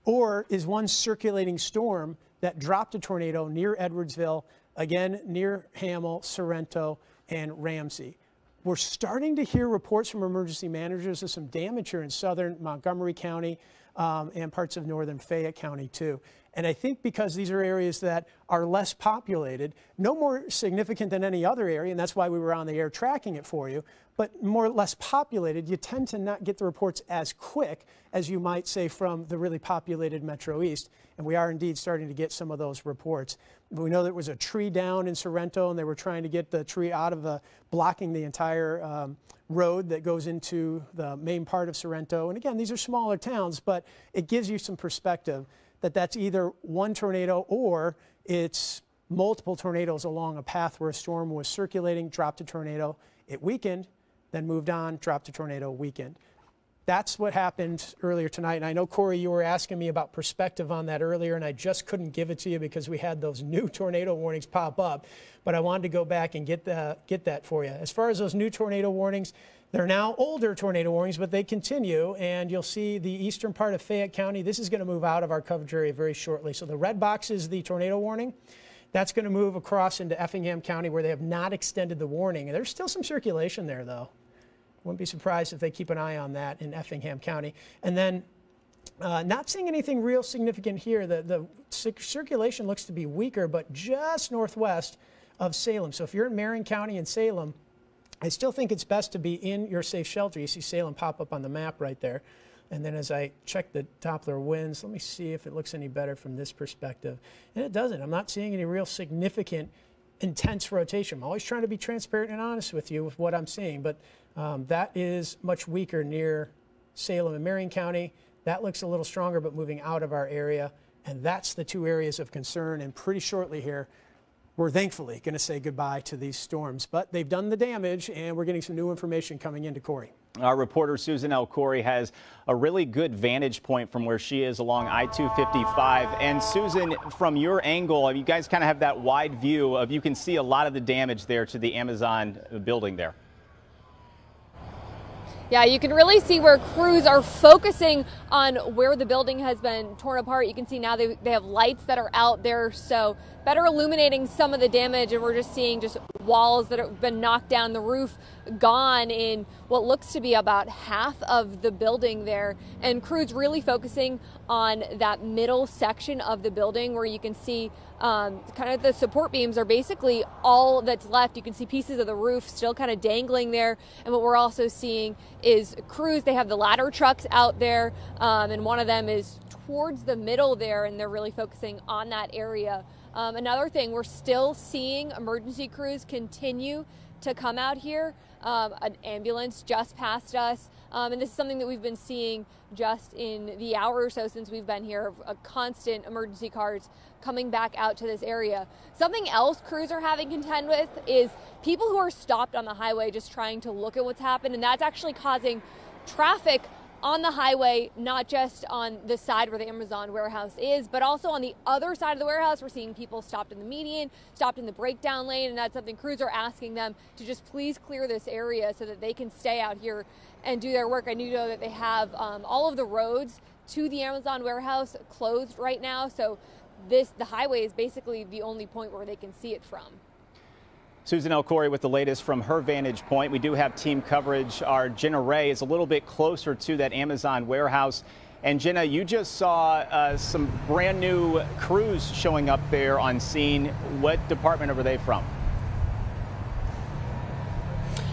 or is one circulating storm that dropped a tornado near Edwardsville, again, near Hamel, Sorrento, and Ramsey. We're starting to hear reports from emergency managers of some damage here in southern Montgomery County, and parts of northern Fayette County too. And I think because these are areas that are less populated, no more significant than any other area, and that's why we were on the air tracking it for you, but more or less populated, you tend to not get the reports as quick as you might say from the really populated Metro East. And we are indeed starting to get some of those reports. We know there was a tree down in Sorrento, and they were trying to get the tree out of blocking the entire road that goes into the main part of Sorrento. And again, these are smaller towns, but it gives you some perspective that that's either one tornado or it's multiple tornadoes along a path where a storm was circulating, dropped a tornado, it weakened, then moved on, dropped a tornado, weakened. That's what happened earlier tonight. And I know, Corey, you were asking me about perspective on that earlier, and I just couldn't give it to you because we had those new tornado warnings pop up. But I wanted to go back and get that for you. As far as those new tornado warnings, they're now older tornado warnings, but they continue. And you'll see the eastern part of Fayette County. This is going to move out of our coverage area very shortly. So the red box is the tornado warning. That's going to move across into Effingham County, where they have not extended the warning. And there's still some circulation there, though. Wouldn't be surprised if they keep an eye on that in Effingham County. And then not seeing anything real significant here. The circulation looks to be weaker, but just northwest of Salem. So if you're in Marion County and Salem, I still think it's best to be in your safe shelter. You see Salem pop up on the map right there. And then as I check the Doppler winds, let me see if it looks any better from this perspective. And it doesn't. I'm not seeing any real significant intense rotation. I'm always trying to be transparent and honest with you with what I'm seeing, but that is much weaker near Salem and Marion County. That looks a little stronger, but moving out of our area. And that's the two areas of concern. And pretty shortly here, we're thankfully going to say goodbye to these storms. But they've done the damage, and we're getting some new information coming into Corey. Our reporter Susan L. Corey has a really good vantage point from where she is along I-255. And Susan, from your angle, you guys kind of have that wide view of, you can see a lot of the damage there to the Amazon building there. Yeah, you can really see where crews are focusing on where the building has been torn apart. You can see now they have lights that are out there, so better illuminating some of the damage, and we're just seeing just walls that have been knocked down, the roof gone in what looks to be about half of the building there, and crews really focusing on that middle section of the building where you can see kind of the support beams are basically all that's left. You can see pieces of the roof still kind of dangling there, and what we're also seeing is crews, they have the ladder trucks out there, and one of them is towards the middle there, and they're really focusing on that area. Another thing, we're still seeing emergency crews continue to come out here. An ambulance just passed us, and this is something that we've been seeing just in the hour or so since we've been here, a constant emergency cars coming back out to this area. Something else crews are having contend with is people who are stopped on the highway just trying to look at what's happened, and that's actually causing traffic on the highway, not just on the side where the Amazon warehouse is, but also on the other side of the warehouse. We're seeing people stopped in the median, stopped in the breakdown lane, and that's something crews are asking them to just please clear this area so that they can stay out here and do their work. I do know that they have all of the roads to the Amazon warehouse closed right now, so the highway is basically the only point where they can see it from. Susan L. Corey with the latest from her vantage point. We do have team coverage. Our Jenna Ray is a little bit closer to that Amazon warehouse. And Jenna, you just saw some brand new crews showing up there on scene. What department are they from?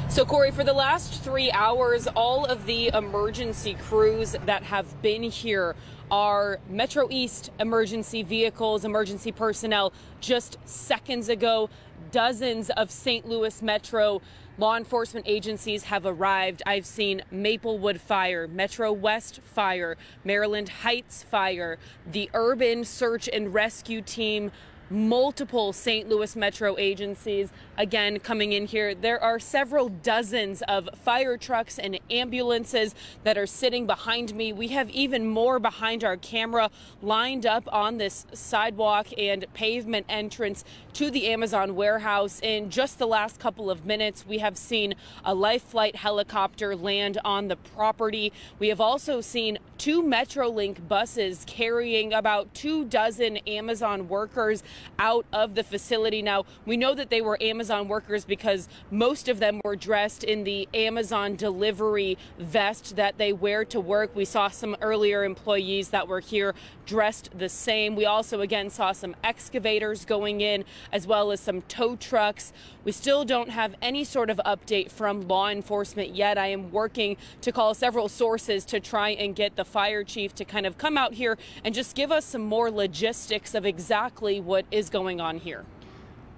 So, Corey, for the last 3 hours, all of the emergency crews that have been here are Metro East emergency vehicles, emergency personnel. Just seconds ago, dozens of St. Louis Metro law enforcement agencies have arrived. I've seen Maplewood Fire, Metro West Fire, Maryland Heights Fire, the Urban Search and Rescue Team, multiple St. Louis Metro agencies again coming in here. There are several dozens of fire trucks and ambulances that are sitting behind me. We have even more behind our camera lined up on this sidewalk and pavement entrance to the Amazon warehouse. In just the last couple of minutes, we have seen a Life Flight helicopter land on the property. We have also seen 2 Metrolink buses carrying about 24 Amazon workers out of the facility. Now, we know that they were Amazon workers because most of them were dressed in the Amazon delivery vest that they wear to work. We saw some earlier employees that were here dressed the same. We also again saw some excavators going in, as well as some tow trucks. We still don't have any sort of update from law enforcement yet. I am working to call several sources to try and get the fire chief to kind of come out here and just give us some more logistics of exactly what is going on here.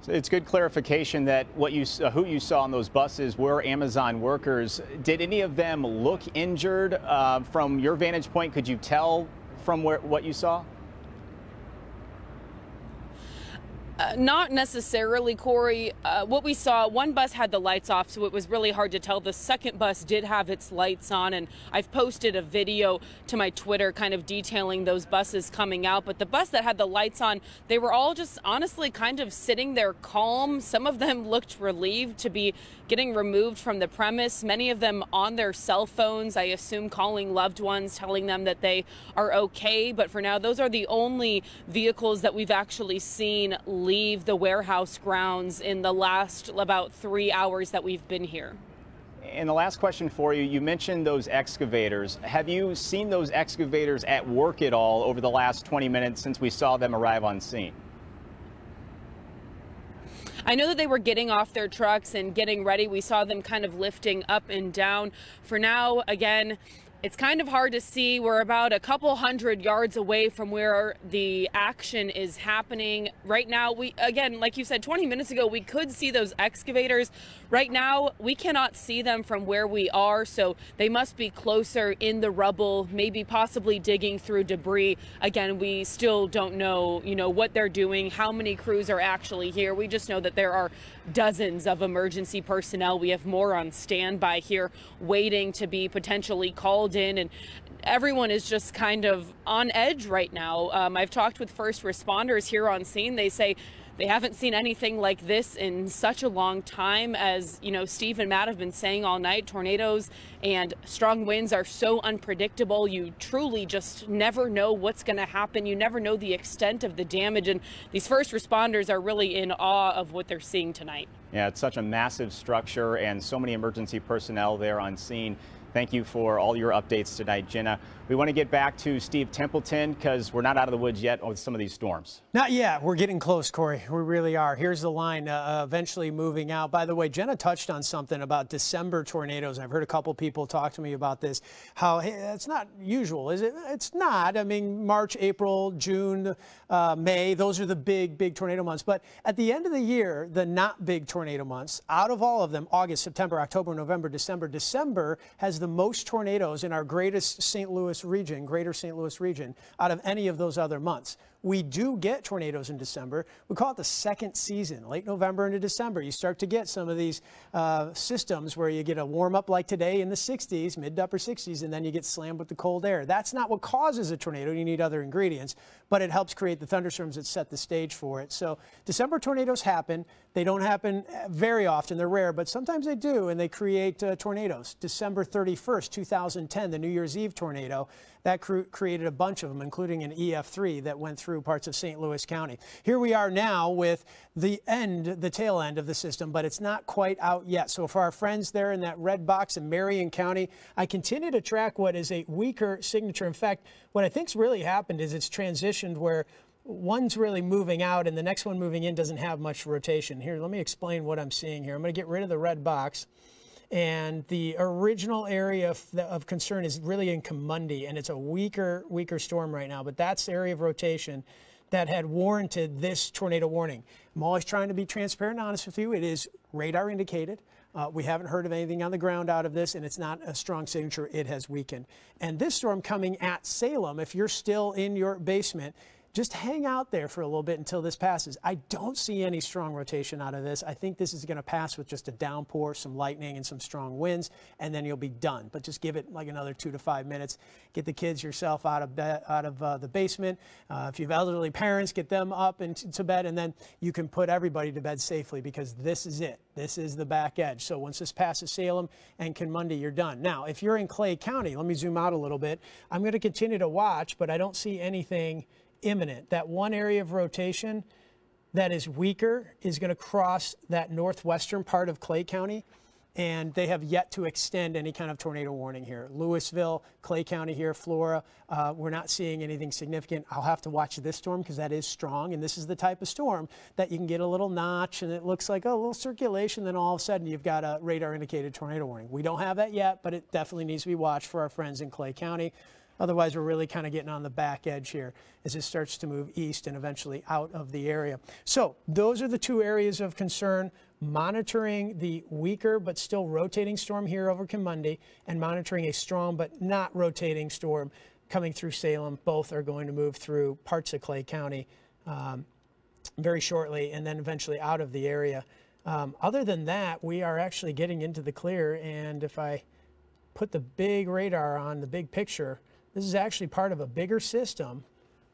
So it's good clarification that who you saw on those buses were Amazon workers. Did any of them look injured from your vantage point? Could you tell from what you saw? Not necessarily, Corey. What we saw, one bus had the lights off, so it was really hard to tell. The second bus did have its lights on, and I've posted a video to my Twitter kind of detailing those buses coming out. But the bus that had the lights on, they were all just honestly kind of sitting there calm. Some of them looked relieved to be getting removed from the premise, many of them on their cell phones, I assume calling loved ones, telling them that they are okay. But for now, those are the only vehicles that we've actually seen leave the warehouse grounds in the last about 3 hours that we've been here. And the last question for you, you mentioned those excavators. Have you seen those excavators at work at all over the last 20 minutes since we saw them arrive on scene? I know that they were getting off their trucks and getting ready. We saw them kind of lifting up and down. For now, again, it's kind of hard to see. We're about a couple hundred yards away from where the action is happening. Right now, again, like you said, 20 minutes ago, we could see those excavators. Right now, we cannot see them from where we are, so they must be closer in the rubble, maybe possibly digging through debris. Again, we still don't know, what they're doing, how many crews are actually here. We just know that there are dozens of emergency personnel. We have more on standby here waiting to be potentially called in, and everyone is just kind of on edge right now. I've talked with first responders here on scene. They say they haven't seen anything like this in such a long time. As Steve and Matt have been saying all night, tornadoes and strong winds are so unpredictable. You truly just never know what's going to happen. You never know the extent of the damage, and these first responders are really in awe of what they're seeing tonight. Yeah, it's such a massive structure and so many emergency personnel there on scene. Thank you for all your updates tonight, Jenna. We want to get back to Steve Templeton because we're not out of the woods yet with some of these storms. Not yet. We're getting close, Corey. We really are. Here's the line eventually moving out. By the way, Jenna touched on something about December tornadoes. I've heard a couple people talk to me about this, how hey, that's not usual, is it? It's not. I mean, March, April, June, May, those are the big tornado months. But at the end of the year, the not big tornado months, out of all of them, August, September, October, November, December has the most tornadoes in our greatest St. Louis region, greater St. Louis region, out of any of those other months. We do get tornadoes in December. We call it the second season, late November into December. You start to get some of these systems where you get a warm up like today in the 60s, mid to upper 60s, and then you get slammed with the cold air. That's not what causes a tornado. You need other ingredients, but it helps create the thunderstorms that set the stage for it. So December tornadoes happen. They don't happen very often. They're rare, but sometimes they do, and they create tornadoes. December 31st, 2010, the New Year's Eve tornado, that created a bunch of them, including an EF3 that went through parts of St. Louis County. Here we are now with the tail end of the system, but it's not quite out yet. So for our friends there in that red box in Marion County, I continue to track what is a weaker signature. In fact, what I think's really happened is it's transitioned where one's really moving out and the next one moving in doesn't have much rotation. Here, let me explain what I'm seeing here. I'm going to get rid of the red box. And the original area of concern is really in Comundy, and it's a weaker storm right now. But that's the area of rotation that had warranted this tornado warning. I'm always trying to be transparent and honest with you. It is radar indicated. We haven't heard of anything on the ground out of this, and it's not a strong signature. It has weakened. And this storm coming at Salem, if you're still in your basement, just hang out there for a little bit until this passes. I don't see any strong rotation out of this. I think this is going to pass with just a downpour, some lightning, and some strong winds, and then you'll be done. But just give it like another 2 to 5 minutes. Get the kids yourself out of the basement. If you have elderly parents, get them up and to bed, and then you can put everybody to bed safely because this is it. This is the back edge. So once this passes Salem and Comundy, you're done. Now, if you're in Clay County, let me zoom out a little bit. I'm going to continue to watch, but I don't see anything imminent. That one area of rotation that is weaker is going to cross that northwestern part of Clay County, and they have yet to extend any kind of tornado warning here. Louisville, Clay County here, Flora, we're not seeing anything significant. I'll have to watch this storm because that is strong, and this is the type of storm that you can get a little notch and it looks like, oh, a little circulation, then all of a sudden you've got a radar indicated tornado warning. We don't have that yet, but it definitely needs to be watched for our friends in Clay County. Otherwise, we're really kind of getting on the back edge here as it starts to move east and eventually out of the area. So those are the two areas of concern, monitoring the weaker but still rotating storm here over Comundy and monitoring a strong but not rotating storm coming through Salem. Both are going to move through parts of Clay County very shortly and then eventually out of the area. Other than that, we are actually getting into the clear, and if I put the big radar on the big picture, this is actually part of a bigger system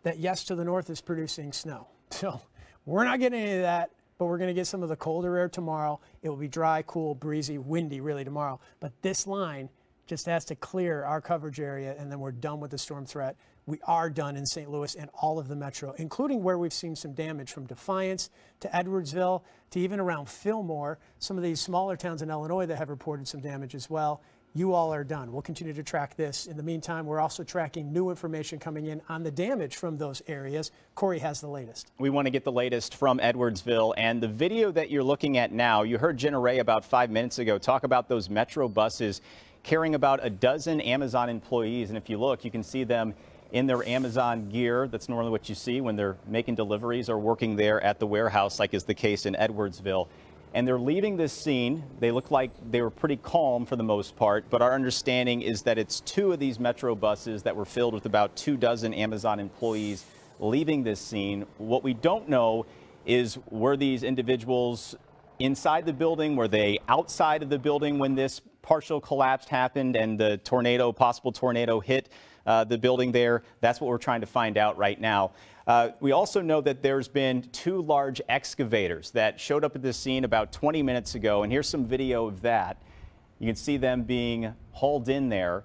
that, yes, to the north is producing snow. So we're not getting any of that, but we're going to get some of the colder air tomorrow. It will be dry, cool, breezy, windy really tomorrow. But this line just has to clear our coverage area, and then we're done with the storm threat. We are done in St. Louis and all of the metro, including where we've seen some damage from Defiance to Edwardsville to even around Fillmore, some of these smaller towns in Illinois that have reported some damage as well. You all are done. We'll continue to track this. In the meantime, we're also tracking new information coming in on the damage from those areas. Corey has the latest. We want to get the latest from Edwardsville, and the video that you're looking at now, you heard Jenna Ray about 5 minutes ago talk about those metro buses carrying about a dozen Amazon employees, and if you look, you can see them in their Amazon gear. That's normally what you see when they're making deliveries or working there at the warehouse, like is the case in Edwardsville. And they're leaving this scene. They look like they were pretty calm for the most part, but our understanding is that it's 2 of these metro buses that were filled with about 24 Amazon employees leaving this scene. What we don't know is, were these individuals inside the building? Were they outside of the building when this partial collapse happened and the possible tornado hit the building there? That's what we're trying to find out right now. We also know that there's been 2 large excavators that showed up at this scene about 20 minutes ago, and here's some video of that. You can see them being hauled in there.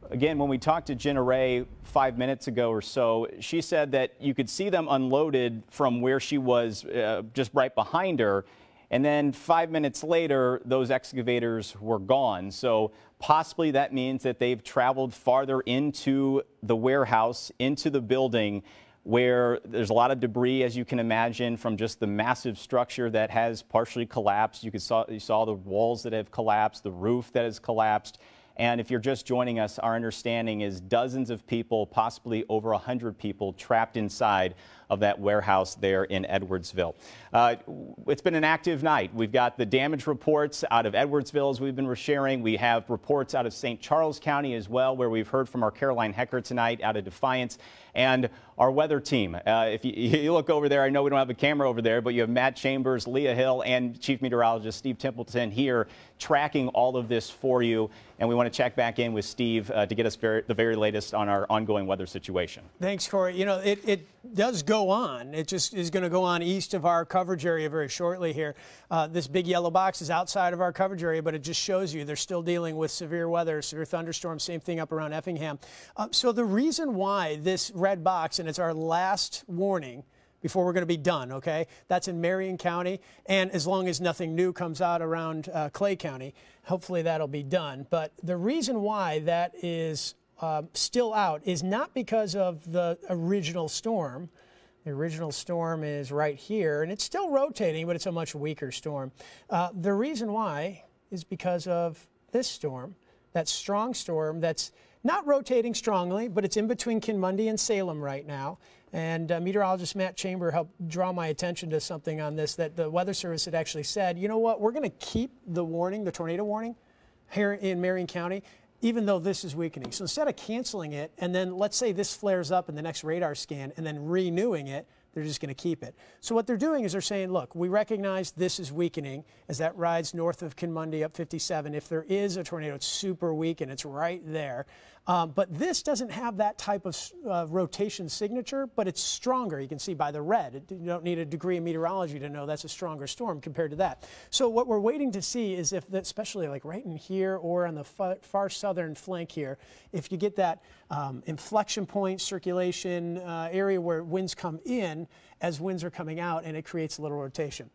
Again, when we talked to Jenna Ray 5 minutes ago or so, she said that you could see them unloaded from where she was just right behind her, And then 5 minutes later, those excavators were gone. So possibly that means that they've traveled farther into the warehouse, into the building, where there's a lot of debris, as you can imagine, from just the massive structure that has partially collapsed. You saw the walls that have collapsed, the roof that has collapsed. And if you're just joining us, our understanding is dozens of people, possibly over 100 people, trapped inside of that warehouse there in Edwardsville. It's been an active night. We've got the damage reports out of Edwardsville, as we've been sharing. We have reports out of St. Charles County as well, where we've heard from our Caroline Hecker tonight out of Defiance, and our weather team. If you look over there, I know we don't have a camera over there, but you have Matt Chambers, Leah Hill, and Chief Meteorologist Steve Templeton here tracking all of this for you. And we want to check back in with Steve to get us the very latest on our ongoing weather situation. Thanks, Corey. You know, it does go on. It just is going to go on east of our coverage area very shortly here. This big yellow box is outside of our coverage area, but it just shows you they're still dealing with severe weather, severe thunderstorms, same thing up around Effingham. So the reason why this red box, and it's our last warning before we're going to be done, okay? That's in Marion County, and as long as nothing new comes out around Clay County, hopefully that'll be done. But the reason why that is still out is not because of the original storm. The original storm is right here, and it's still rotating, but it's a much weaker storm. The reason why is because of this storm, that strong storm that's not rotating strongly, but it's in between Kinmundy and Salem right now. And meteorologist Matt Chamber helped draw my attention to something on this, that the Weather Service had actually said, you know what, we're going to keep the warning, the tornado warning, here in Marion County, even though this is weakening. So instead of canceling it, and then let's say this flares up in the next radar scan, and then renewing it, they're just going to keep it. So what they're doing is they're saying, look, we recognize this is weakening as that rides north of Kinmundy up 57. If there is a tornado, it's super weak and it's right there. But this doesn't have that type of rotation signature, but it's stronger. You can see by the red. You don't need a degree in meteorology to know that's a stronger storm compared to that. So what we're waiting to see is if, especially like right in here or on the far southern flank here, if you get that inflection point circulation area where winds come in as winds are coming out, and it creates a little rotation.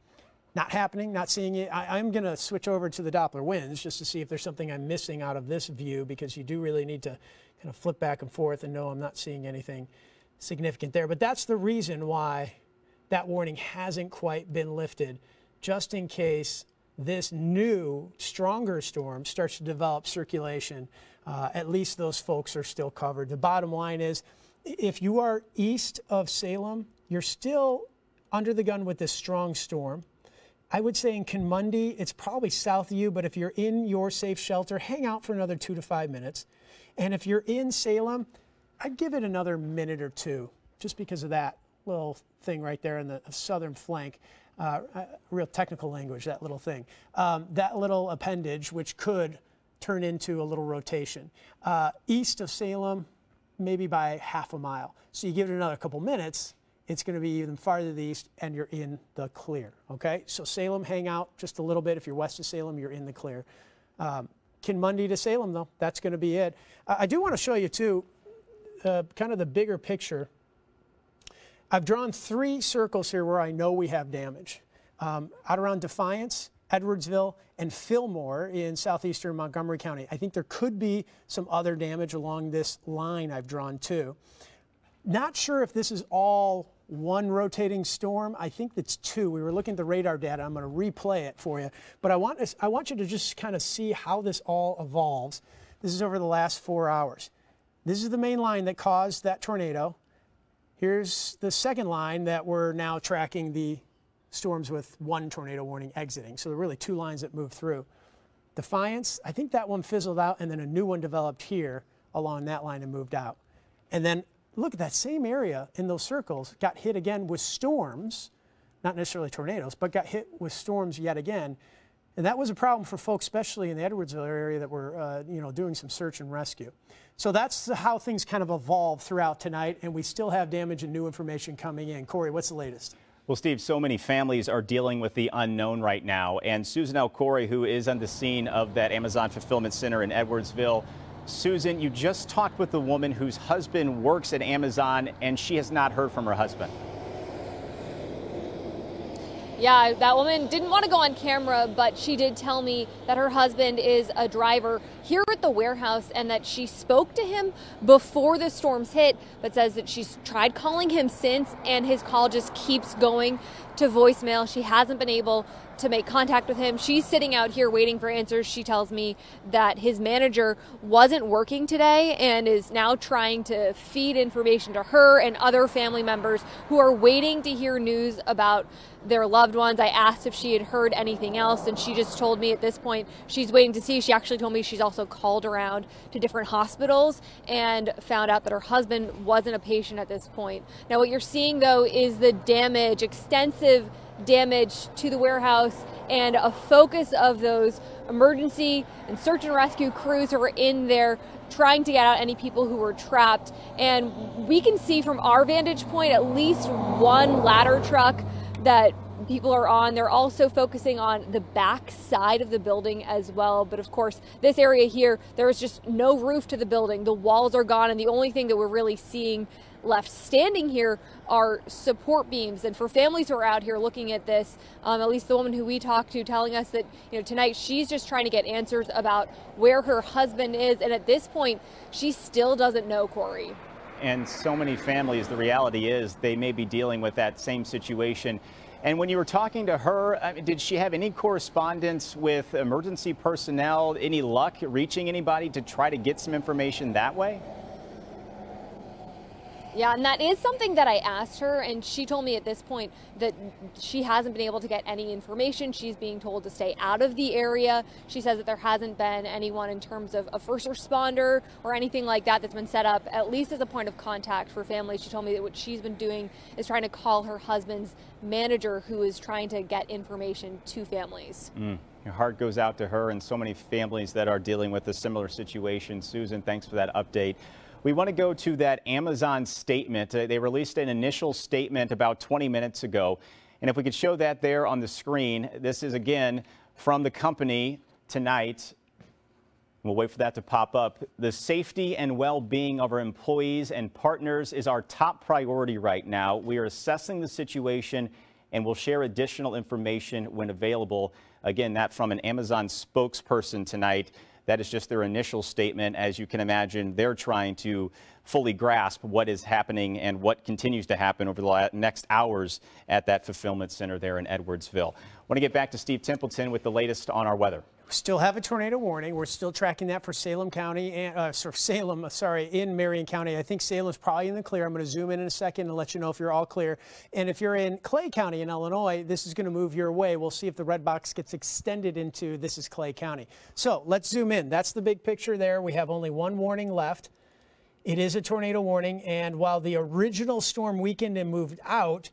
Not happening, not seeing it. I'm going to switch over to the Doppler winds just to see if there's something I'm missing out of this view, because you do really need to kind of flip back and forth, and no, I'm not seeing anything significant there. But that's the reason why that warning hasn't quite been lifted, just in case this new, stronger storm starts to develop circulation. At least those folks are still covered. The bottom line is, if you are east of Salem, you're still under the gun with this strong storm. I would say in Kinmundy, it's probably south of you, but if you're in your safe shelter, hang out for another 2 to 5 minutes. And if you're in Salem, I'd give it another minute or two, just because of that little thing right there in the southern flank. Real technical language, that little thing. That little appendage, which could turn into a little rotation. East of Salem, maybe by half a mile. So you give it another couple minutes, it's going to be even farther to the east, and you're in the clear, okay? So Salem, hang out just a little bit. If you're west of Salem, you're in the clear. Kinmundy to Salem, though, that's going to be it. I do want to show you, too, kind of the bigger picture. I've drawn 3 circles here where I know we have damage. Out around Defiance, Edwardsville, and Fillmore in southeastern Montgomery County. I think there could be some other damage along this line I've drawn, too. Not sure if this is all one rotating storm. I think it's 2. We were looking at the radar data. I'm going to replay it for you. But I want you to just kind of see how this all evolves. This is over the last 4 hours. This is the main line that caused that tornado. Here's the second line that we're now tracking the storms with 1 tornado warning exiting. So there are really 2 lines that moved through. Defiance, I think that one fizzled out, and then a new one developed here along that line and moved out. And then look at that same area in those circles got hit again with storms, not necessarily tornadoes, but got hit with storms yet again. And that was a problem for folks, especially in the Edwardsville area that were doing some search and rescue. So that's how things kind of evolved throughout tonight, and we still have damage and new information coming in. Corey, what's the latest? Well, Steve, so many families are dealing with the unknown right now. And Susan L. Corey, who is on the scene of that Amazon Fulfillment Center in Edwardsville. Susan, you just talked with the woman whose husband works at Amazon, and she has not heard from her husband. Yeah, that woman didn't want to go on camera, but she did tell me that her husband is a driver here at the warehouse and that she spoke to him before the storms hit, but says that she's tried calling him since and his call just keeps going to voicemail. She hasn't been able to make contact with him. She's sitting out here waiting for answers. She tells me that his manager wasn't working today and is now trying to feed information to her and other family members who are waiting to hear news about their loved ones. I asked if she had heard anything else, and she just told me at this point she's waiting to see. She actually told me she's also called around to different hospitals and found out that her husband wasn't a patient at this point. Now, what you're seeing, though, is the damage, extensive damage to the warehouse, and a focus of those emergency and search and rescue crews who are in there trying to get out any people who were trapped. And we can see from our vantage point at least one ladder truck that people are on. They're also focusing on the back side of the building as well. But of course, this area here, there is just no roof to the building. The walls are gone, and the only thing that we're really seeing left standing here are support beams. And for families who are out here looking at this, at least the woman who we talked to telling us that, tonight she's just trying to get answers about where her husband is. And at this point, she still doesn't know, Corey. And so many families, the reality is they may be dealing with that same situation. And when you were talking to her, did she have any correspondence with emergency personnel? Any luck reaching anybody to try to get some information that way? Yeah, and that is something that I asked her, and she told me at this point that she hasn't been able to get any information. She's being told to stay out of the area. She says that there hasn't been anyone in terms of a first responder or anything like that that's been set up, at least as a point of contact for families. She told me that what she's been doing is trying to call her husband's manager, who is trying to get information to families. Your heart goes out to her and so many families that are dealing with a similar situation. Susan, thanks for that update. We want to go to that Amazon statement. They released an initial statement about 20 minutes ago. And if we could show that there on the screen, this is again from the company tonight. We'll wait for that to pop up. The safety and well-being of our employees and partners is our top priority right now. We are assessing the situation and will share additional information when available. Again, that from an Amazon spokesperson tonight. That is just their initial statement. As you can imagine, they're trying to fully grasp what is happening and what continues to happen over the next hours at that fulfillment center there in Edwardsville. I want to get back to Steve Templeton with the latest on our weather. We still have a tornado warning. We're still tracking that for Salem County, in Marion County. I think Salem's probably in the clear. I'm going to zoom in a second and let you know if you're all clear. And if you're in Clay County in Illinois, this is going to move your way. We'll see if the red box gets extended into this is Clay County. So let's zoom in. That's the big picture there. We have only one warning left. It is a tornado warning. And while the original storm weakened and moved out,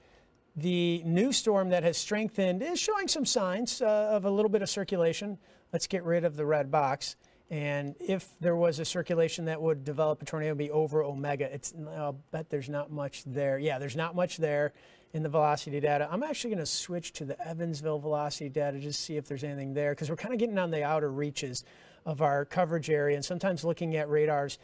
the new storm that has strengthened is showing some signs of a little bit of circulation. Let's get rid of the red box. And if there was a circulation that would develop a tornado, it would be over Omega. I'll bet there's not much there. Yeah, there's not much there in the velocity data. I'm actually going to switch to the Evansville velocity data just to see if there's anything there, because we're kind of getting on the outer reaches of our coverage area, and sometimes looking at radars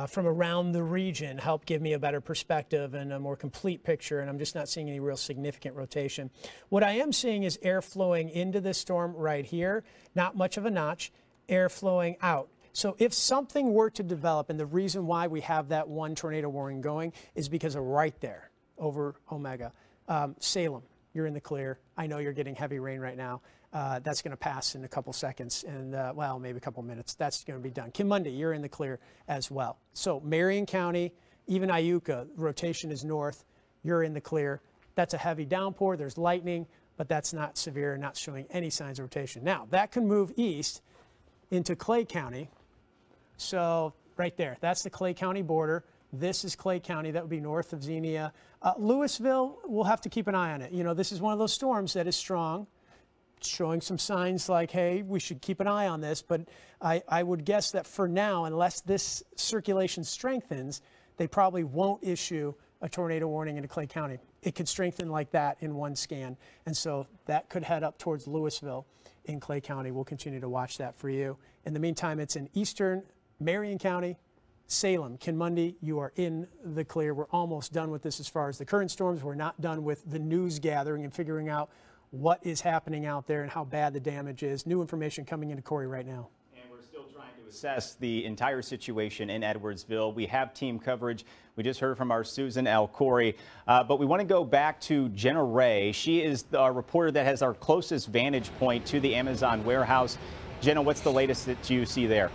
from around the region help give me a better perspective and a more complete picture, and I'm just not seeing any real significant rotation. What I am seeing is air flowing into this storm right here, not much of a notch, air flowing out. So if something were to develop, and the reason why we have that one tornado warning going is because of right there over Omega. Salem, you're in the clear. I know you're getting heavy rain right now. That's going to pass in a couple seconds and, well, maybe a couple minutes. That's going to be done. Kimundi, you're in the clear as well. So Marion County, even Iuka, rotation is north. You're in the clear. That's a heavy downpour. There's lightning, but that's not severe, not showing any signs of rotation. Now, that can move east into Clay County. So right there, that's the Clay County border. This is Clay County. That would be north of Xenia. Louisville, we'll have to keep an eye on it. You know, this is one of those storms that is strong, showing some signs like, hey, we should keep an eye on this. But I would guess that for now, unless this circulation strengthens, they probably won't issue a tornado warning into Clay County. It could strengthen like that in one scan. And so that could head up towards Louisville in Clay County. We'll continue to watch that for you. In the meantime, it's in eastern Marion County, Salem, Kimundi, you are in the clear. We're almost done with this as far as the current storms. We're not done with the news gathering and figuring out what is happening out there and how bad the damage is. New information coming into Corey right now. Assess the entire situation in Edwardsville. We have team coverage. We just heard from our Susan L. Corey, but we want to go back to Jenna Ray. She is the reporter that has our closest vantage point to the Amazon warehouse. Jenna, what's the latest that you see there?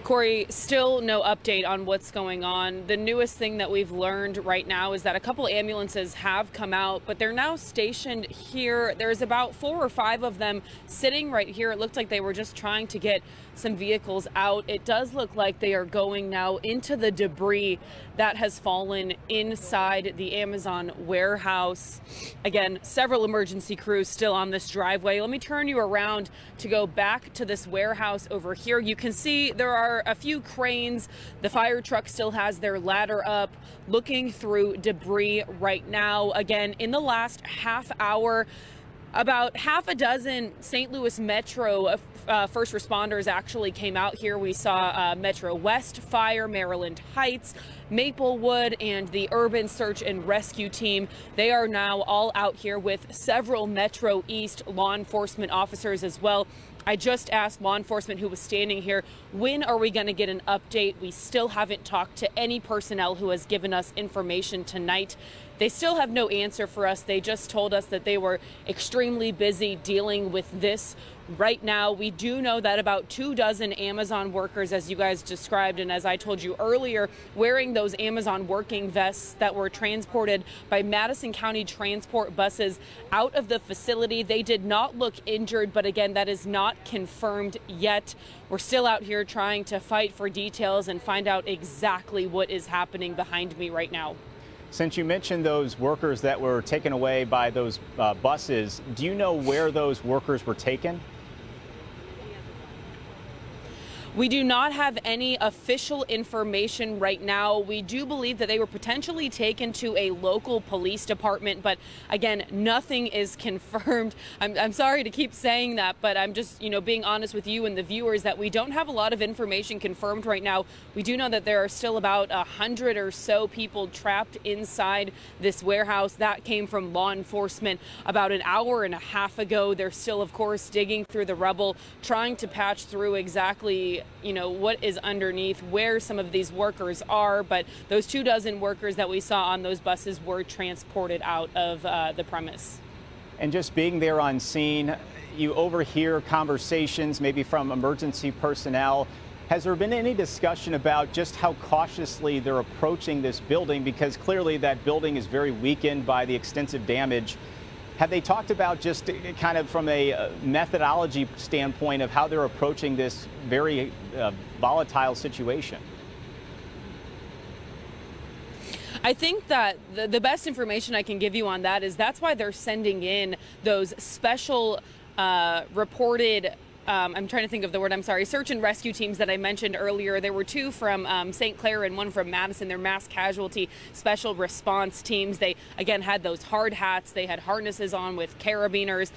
Corey, still no update on what's going on. The newest thing that we've learned right now is that a couple ambulances have come out, but they're now stationed here. There's about 4 or 5 of them sitting right here. It looked like they were just trying to get some vehicles out. It does look like they are going now into the debris that has fallen inside the Amazon warehouse. Again, several emergency crews still on this driveway. Let me turn you around to go back to this warehouse over here. You can see there are a few cranes. The fire truck still has their ladder up, looking through debris right now. Again, in the last half hour, about half a dozen St. Louis Metro first responders actually came out here. We saw Metro West Fire, Maryland Heights, Maplewood, and the Urban Search and Rescue Team. They are now all out here with several Metro East law enforcement officers as well. I just asked law enforcement who was standing here, when are we going to get an update? We still haven't talked to any personnel who has given us information tonight. They still have no answer for us. They just told us that they were extremely busy dealing with this right now. We do know that about 24 Amazon workers, as you guys described, and as I told you earlier, wearing those Amazon working vests that were transported by Madison County transport buses out of the facility. They did not look injured, but again, that is not confirmed yet. We're still out here trying to fight for details and find out exactly what is happening behind me right now. Since you mentioned those workers that were taken away by those buses, do you know where those workers were taken? We do not have any official information right now. We do believe that they were potentially taken to a local police department, but again, nothing is confirmed. I'm sorry to keep saying that, but I'm just, being honest with you and the viewers that we don't have a lot of information confirmed right now. We do know that there are still about 100 or so people trapped inside this warehouse. That came from law enforcement about an hour and a half ago. They're still, of course, digging through the rubble, trying to patch through exactly what is underneath, where some of these workers are, but those 24 workers that we saw on those buses were transported out of the premise. And just being there on scene, you overhear conversations maybe from emergency personnel. Has there been any discussion about just how cautiously they're approaching this building? Because clearly that building is very weakened by the extensive damage. Have they talked about just kind of from a methodology standpoint of how they're approaching this very volatile situation? I think that the best information I can give you on that is that's why they're sending in those special reported I'm trying to think of the word, I'm sorry, search and rescue teams that I mentioned earlier. There were 2 from St. Clair and 1 from Madison. They're mass casualty special response teams. They, again, had those hard hats. They had harnesses on with carabiners,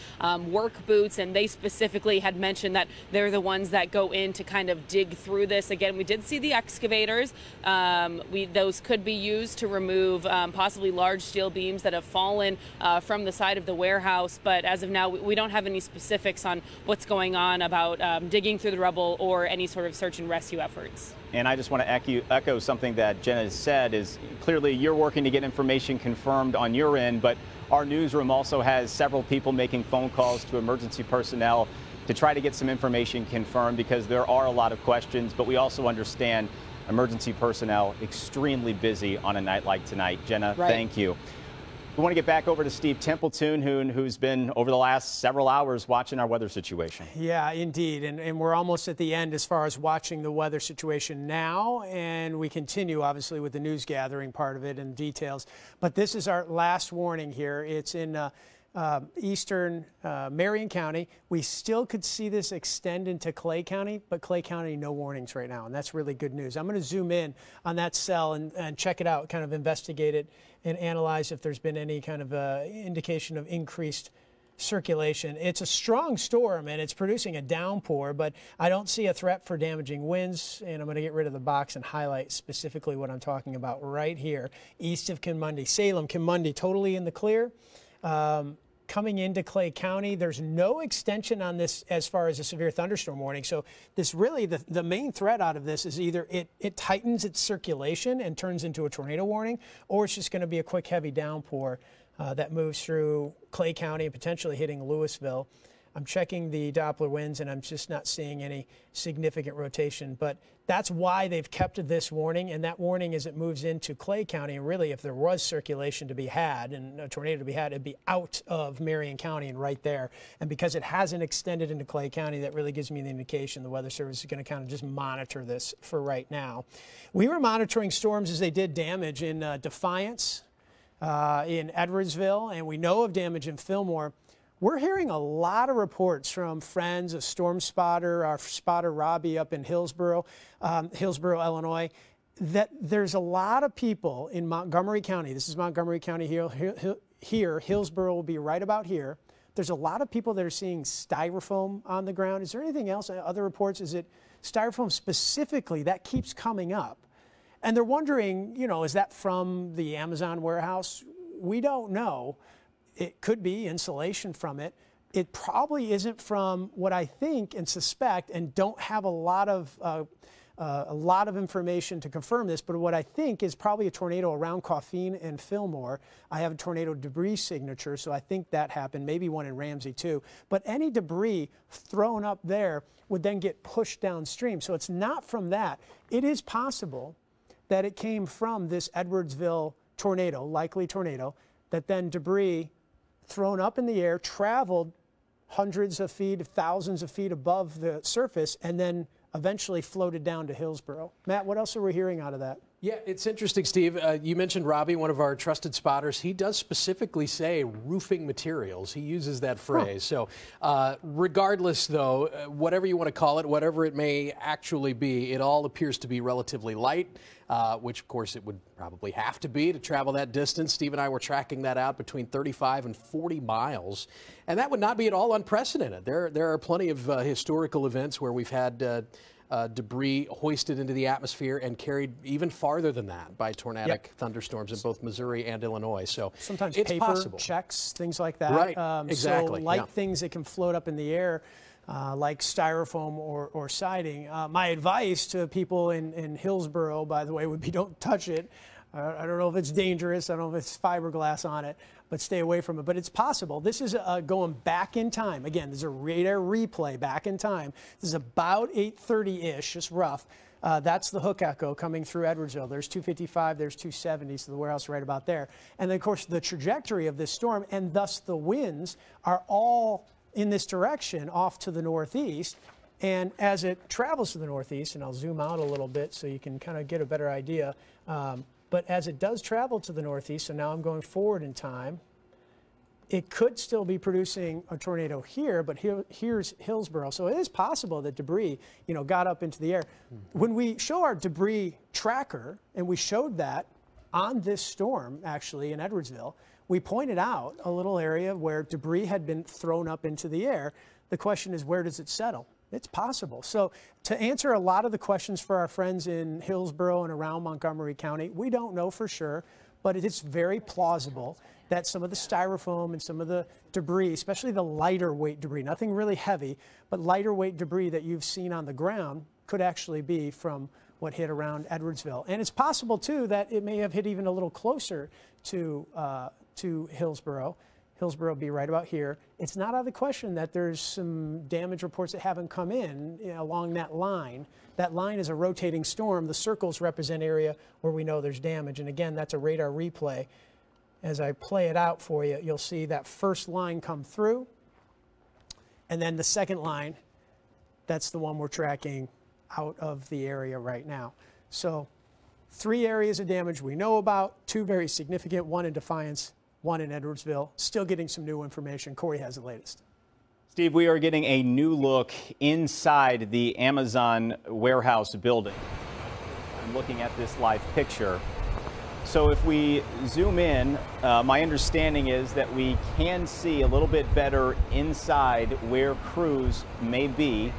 work boots, and they specifically had mentioned that they're the ones that go in to kind of dig through this. Again, we did see the excavators. Those could be used to remove possibly large steel beams that have fallen from the side of the warehouse. But as of now, we don't have any specifics on what's going on about digging through the rubble or any sort of search and rescue efforts. And I just want to echo something that Jenna has said is clearly you're working to get information confirmed on your end, but our newsroom also has several people making phone calls to emergency personnel to try to get some information confirmed because there are a lot of questions, but we also understand emergency personnel extremely busy on a night like tonight. Jenna, Thank you. We want to get back over to Steve Templeton, who's been over the last several hours watching our weather situation. Yeah, indeed. And we're almost at the end as far as watching the weather situation now. And we continue, obviously, with the news gathering part of it and details. But this is our last warning here. It's in eastern Marion County. We still could see this extend into Clay County, but Clay County, no warnings right now. And that's really good news. I'm going to zoom in on that cell and check it out, kind of investigate it and analyze if there's been any kind of indication of increased circulation. It's a strong storm and it's producing a downpour, but I don't see a threat for damaging winds. And I'm going to get rid of the box and highlight specifically what I'm talking about right here. East of Kimundi, Salem, Kimundi, totally in the clear. Coming into Clay County, there's no extension on this as far as a severe thunderstorm warning. So this really, the main threat out of this is either it tightens its circulation and turns into a tornado warning, or it's just going to be a quick heavy downpour that moves through Clay County and potentially hitting Louisville. I'm checking the Doppler winds and I'm just not seeing any significant rotation, but that's why they've kept this warning, and that warning as it moves into Clay County. And really, if there was circulation to be had and a tornado to be had, it'd be out of Marion County and right there. And because it hasn't extended into Clay County, that really gives me the indication the Weather Service is going to kind of just monitor this for right now. We were monitoring storms as they did damage in Defiance, in Edwardsville, and we know of damage in Fillmore. We're hearing a lot of reports from friends, a storm spotter, our spotter Robbie up in Hillsborough, Illinois, that there's a lot of people in Montgomery County. This is Montgomery County here. Hillsborough will be right about here. There's a lot of people that are seeing styrofoam on the ground. Is there anything else? Other reports? Is it styrofoam specifically? That keeps coming up. And they're wondering, you know, is that from the Amazon warehouse? We don't know. It could be insulation from it. It probably isn't from what I think and suspect, and don't have a lot of information to confirm this, but what I think is probably a tornado around Coffeen and Fillmore. I have a tornado debris signature, so I think that happened, maybe one in Ramsey too. But any debris thrown up there would then get pushed downstream, so it's not from that. It is possible that it came from this Edwardsville tornado, likely tornado, that then debris thrown up in the air, traveled hundreds of feet, thousands of feet above the surface, and then eventually floated down to Hillsborough. Matt, what else are we hearing out of that? Yeah, it's interesting, Steve. You mentioned Robbie, one of our trusted spotters. He does specifically say roofing materials. He uses that phrase. So regardless, though, whatever you want to call it, whatever it may actually be, it all appears to be relatively light, which, of course, it would probably have to be to travel that distance. Steve and I were tracking that out between 35 and 40 miles, and that would not be at all unprecedented. There are plenty of historical events where we've had debris hoisted into the atmosphere and carried even farther than that by tornadic thunderstorms in both Missouri and Illinois. So sometimes it's paper, possible. Checks, things like that. Right, exactly. So light things that can float up in the air, like styrofoam or siding. My advice to people in Hillsborough, by the way, would be don't touch it. I don't know if it's dangerous. I don't know if it's fiberglass on it, but stay away from it. But it's possible. This is going back in time. Again, this is a radar replay back in time. This is about 8:30-ish, just rough. That's the hook echo coming through Edwardsville. There's 255, there's 270, so the warehouse right about there. And then, of course, the trajectory of this storm and thus the winds are all in this direction off to the northeast. And as it travels to the northeast, and I'll zoom out a little bit so you can kind of get a better idea, but as it does travel to the northeast, so now I'm going forward in time, it could still be producing a tornado here, but here's Hillsborough. So it is possible that debris, you know, got up into the air. When we show our debris tracker, and we showed that on this storm, actually, in Edwardsville, we pointed out a little area where debris had been thrown up into the air. The question is, where does it settle? It's possible. So to answer a lot of the questions for our friends in Hillsborough and around Montgomery County, we don't know for sure, but it is very plausible that some of the styrofoam and some of the debris, especially the lighter weight debris, nothing really heavy, but lighter weight debris that you've seen on the ground could actually be from what hit around Edwardsville. And it's possible, too, that it may have hit even a little closer to Hillsborough. Hillsborough will be right about here. It's not out of the question that there's some damage reports that haven't come in, along that line. That line is a rotating storm. The circles represent area where we know there's damage. And again, that's a radar replay. As I play it out for you, you'll see that first line come through. And then the second line, that's the one we're tracking out of the area right now. So 3 areas of damage we know about, 2 very significant, one in Defiance, one in Edwardsville. Still getting some new information. Corey has the latest. Steve, we are getting a new look inside the Amazon warehouse building. I'm looking at this live picture. So if we zoom in, my understanding is that we can see a little bit better inside where crews may be.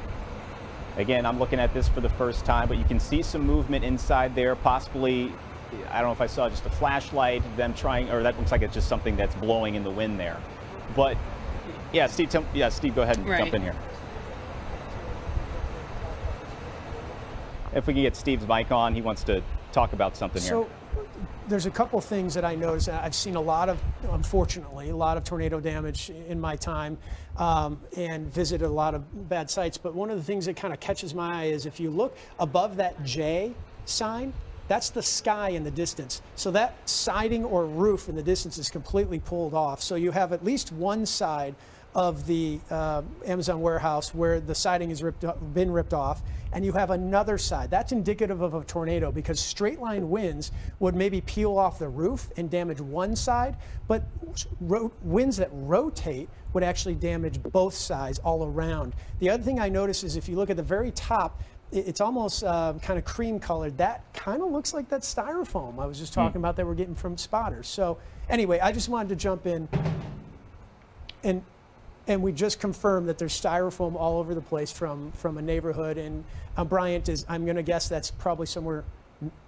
Again, I'm looking at this for the first time, but you can see some movement inside there, possibly, I don't know if I saw just a flashlight, them trying, or that looks like it's just something that's blowing in the wind there. But yeah, Steve, Steve, go ahead and jump in here. If we can get Steve's mic on, he wants to talk about something here. There's a couple things that I noticed. I've seen a lot of, unfortunately, a lot of tornado damage in my time and visited a lot of bad sites. But one of the things that kind of catches my eye is if you look above that J sign, that's the sky in the distance. So that siding or roof in the distance is completely pulled off. So you have at least one side of the Amazon warehouse where the siding has been ripped off, and you have another side. That's indicative of a tornado because straight line winds would maybe peel off the roof and damage one side, but winds that rotate would actually damage both sides all around. The other thing I noticed is if you look at the very top, it's almost kind of cream colored. That kind of looks like that styrofoam I was just talking about that we're getting from spotters. So anyway, I just wanted to jump in and we just confirmed that there's styrofoam all over the place from a neighborhood. And Bryant is, I'm going to guess that's probably somewhere,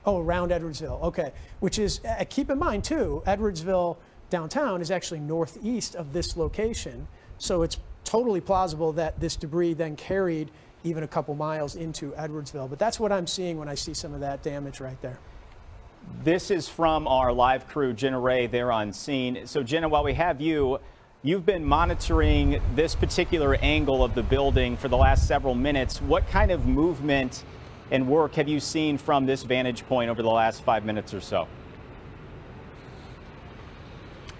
around Edwardsville. Okay, which is, keep in mind too, Edwardsville downtown is actually northeast of this location. So it's totally plausible that this debris then carried even a couple miles into Edwardsville. But that's what I'm seeing when I see some of that damage right there. This is from our live crew, Jenna Ray, there on scene. So Jenna, while we have you, you've been monitoring this particular angle of the building for the last several minutes. What kind of movement and work have you seen from this vantage point over the last 5 minutes or so?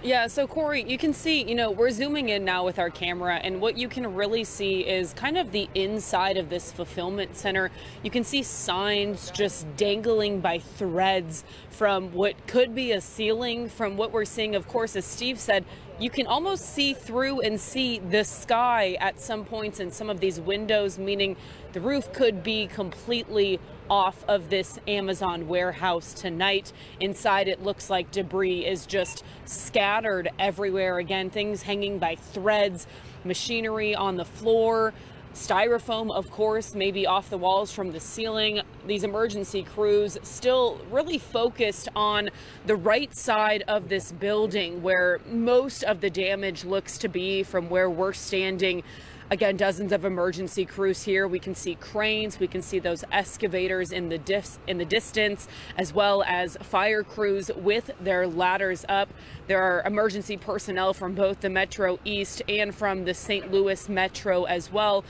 Yeah, so Corey, you can see, we're zooming in now with our camera, and what you can really see is kind of the inside of this fulfillment center. You can see signs just dangling by threads from what could be a ceiling. From what we're seeing, of course, as Steve said, you can almost see through and see the sky at some points in some of these windows, meaning the roof could be completely off of this Amazon warehouse tonight. Inside, it looks like debris is just scattered everywhere. Again, things hanging by threads, machinery on the floor, styrofoam, of course, maybe off the walls from the ceiling. These emergency crews still really focused on the right side of this building where most of the damage looks to be from where we're standing. Again, dozens of emergency crews here. We can see cranes, we can see those excavators in the distance, as well as fire crews with their ladders up. There are emergency personnel from both the Metro East and from the St. Louis Metro as well.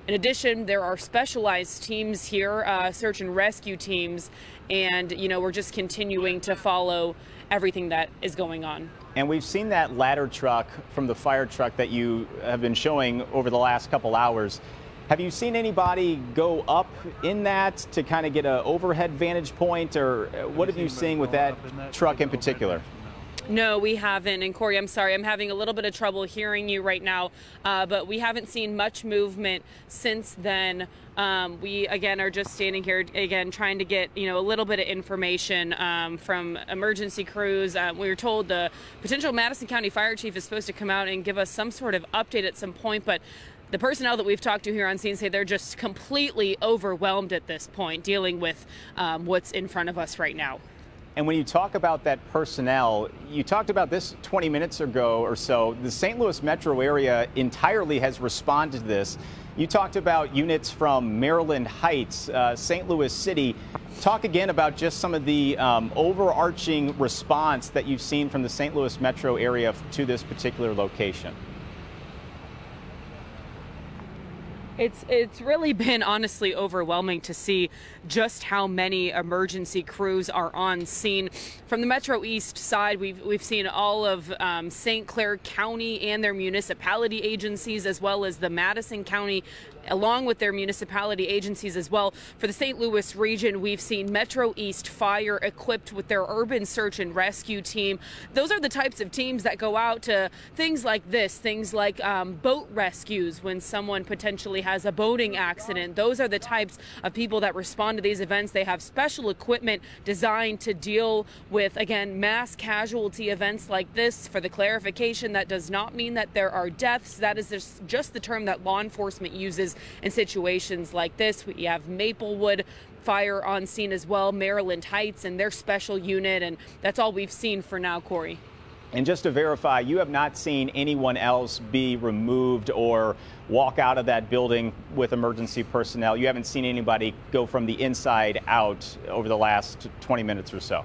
In addition, there are specialized teams here, search and rescue teams, and we're just continuing to follow everything that is going on. And we've seen that ladder truck from the fire truck that you have been showing over the last couple hours. Have you seen anybody go up in that to kind of get an overhead vantage point, or what have you seen with that truck in particular? No, we haven't. And Corey, I'm sorry, I'm having a little bit of trouble hearing you right now, but we haven't seen much movement since then. We, again, are just standing here, again, trying to get, a little bit of information from emergency crews. We were told the potential Madison County Fire Chief is supposed to come out and give us some sort of update at some point, but the personnel that we've talked to here on scene say they're just completely overwhelmed at this point, dealing with what's in front of us right now. And when you talk about that personnel, you talked about this 20 minutes ago or so. The St. Louis metro area entirely has responded to this. You talked about units from Maryland Heights, St. Louis City. Talk again about just some of the overarching response that you've seen from the St. Louis metro area to this particular location. It's really been honestly overwhelming to see just how many emergency crews are on scene. From the Metro East side, we've seen all of St. Clair County and their municipality agencies, as well as the Madison County along with their municipality agencies as well. For the St. Louis region, we've seen Metro East Fire equipped with their urban search and rescue team. Those are the types of teams that go out to things like this, things like boat rescues when someone potentially has a boating accident. Those are the types of people that respond to these events. They have special equipment designed to deal with, again, mass casualty events like this. For the clarification, that does not mean that there are deaths. That is just the term that law enforcement uses in situations like this. We have Maplewood Fire on scene as well, Maryland Heights and their special unit, and that's all we've seen for now, Corey. And just to verify, you have not seen anyone else be removed or walk out of that building with emergency personnel? You haven't seen anybody go from the inside out over the last 20 minutes or so?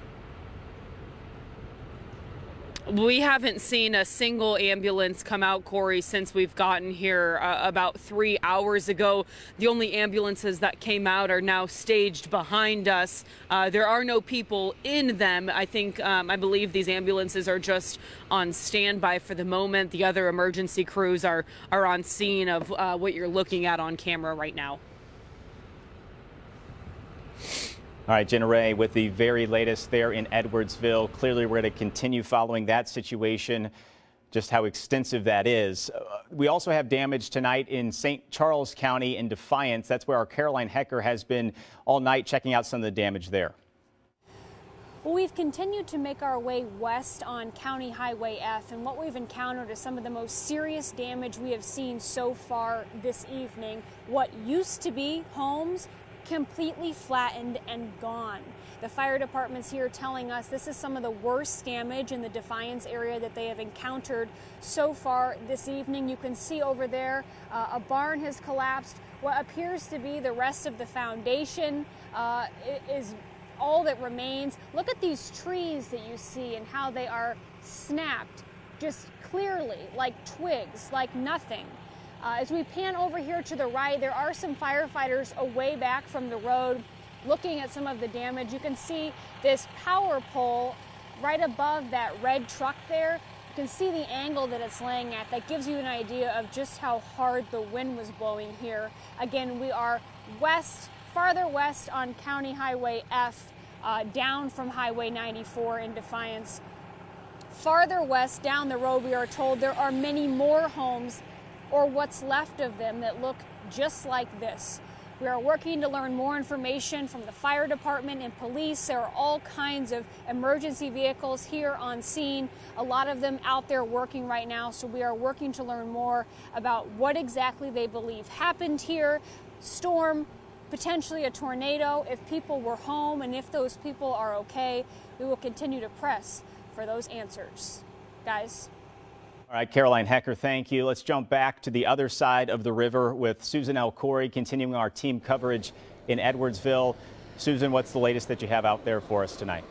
We haven't seen a single ambulance come out, Corey, since we've gotten here about 3 hours ago. The only ambulances that came out are now staged behind us. There are no people in them. I believe these ambulances are just on standby for the moment. The other emergency crews are on scene of what you're looking at on camera right now. All right, Jenna Ray, with the very latest there in Edwardsville. Clearly, we're going to continue following that situation, just how extensive that is. We also have damage tonight in St. Charles County in Defiance. That's where our Caroline Hecker has been all night checking out some of the damage there. Well, we've continued to make our way west on County Highway F, and what we've encountered is some of the most serious damage we have seen so far this evening. What used to be homes completely flattened and gone. The fire department's here telling us this is some of the worst damage in the Defiance area that they have encountered so far this evening. You can see over there a barn has collapsed. What appears to be the rest of the foundation is all that remains. Look at these trees that you see and how they are snapped just clearly like twigs, like nothing. As we pan over here to the right, there are some firefighters away back from the road looking at some of the damage. You can see this power pole right above that red truck there. You can see the angle that it's laying at. That gives you an idea of just how hard the wind was blowing here. Again, we are farther west on County Highway F, down from Highway 94 in Defiance. Farther west down the road, we are told there are many more homes or what's left of them that look just like this. We are working to learn more information from the fire department and police. There are all kinds of emergency vehicles here on scene, a lot of them out there working right now. So we are working to learn more about what exactly they believe happened here. Storm, potentially a tornado, if people were home and if those people are okay. We will continue to press for those answers. Guys. All right, Caroline Hecker, thank you. Let's jump back to the other side of the river with Susan L. Corey, continuing our team coverage in Edwardsville. Susan, what's the latest that you have out there for us tonight?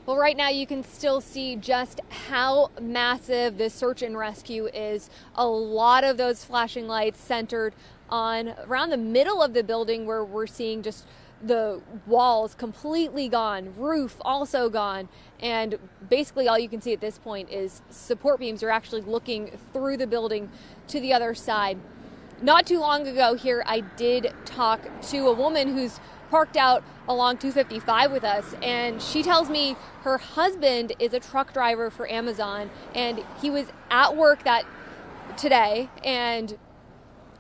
Well, right now you can still see just how massive this search and rescue is. A lot of those flashing lights centered on around the middle of the building where we're seeing just the walls completely gone, roof also gone, and basically all you can see at this point is support beams are actually looking through the building to the other side. Not too long ago here, I did talk to a woman who's parked out along 255 with us, and she tells me her husband is a truck driver for Amazon, and he was at work today, and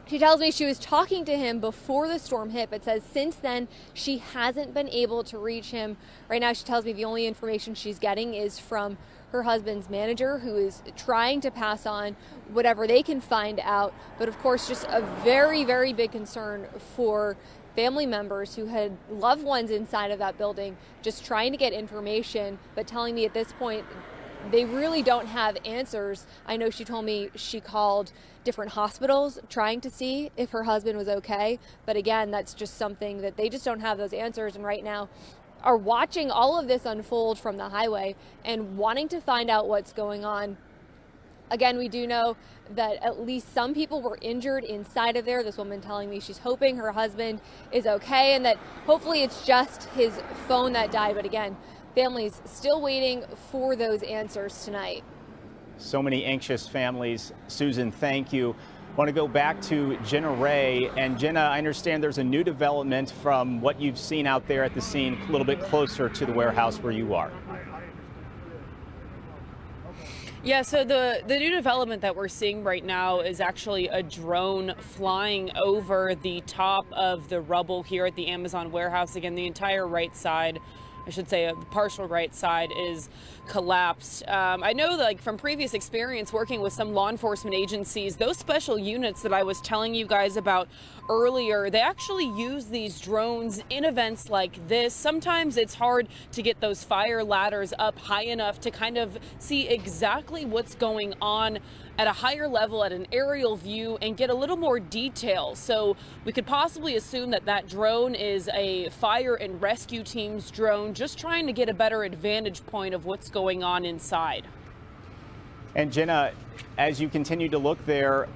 she tells me she was talking to him before the storm hit, but says since then she hasn't been able to reach him. Right now she tells me the only information she's getting is from her husband's manager, who is trying to pass on whatever they can find out. But of course, just a very, very big concern for family members who had loved ones inside of that building, just trying to get information, but telling me at this point they really don't have answers. I know she told me she called different hospitals trying to see if her husband was okay. But again, that's just something that they just don't have those answers. And right now are watching all of this unfold from the highway and wanting to find out what's going on. Again, we do know that at least some people were injured inside of there. This woman telling me she's hoping her husband is okay and that hopefully it's just his phone that died. But again, families still waiting for those answers tonight. So many anxious families. Susan, thank you. I want to go back to Jenna Ray. And Jenna, I understand there's a new development from what you've seen out there at the scene, a little bit closer to the warehouse where you are. Yeah, so the new development that we're seeing right now is actually a drone flying over the top of the rubble here at the Amazon warehouse. Again, the entire right side, I should say, the partial right side is collapsed. I know that, like, from previous experience working with some law enforcement agencies, those special units that I was telling you guys about earlier, they actually use these drones in events like this. Sometimes it's hard to get those fire ladders up high enough to kind of see exactly what's going on at a higher level, at an aerial view, and get a little more detail. So we could possibly assume that that drone is a fire and rescue team's drone, just trying to get a better advantage point of what's going on inside. And Jenna, as you continue to look there,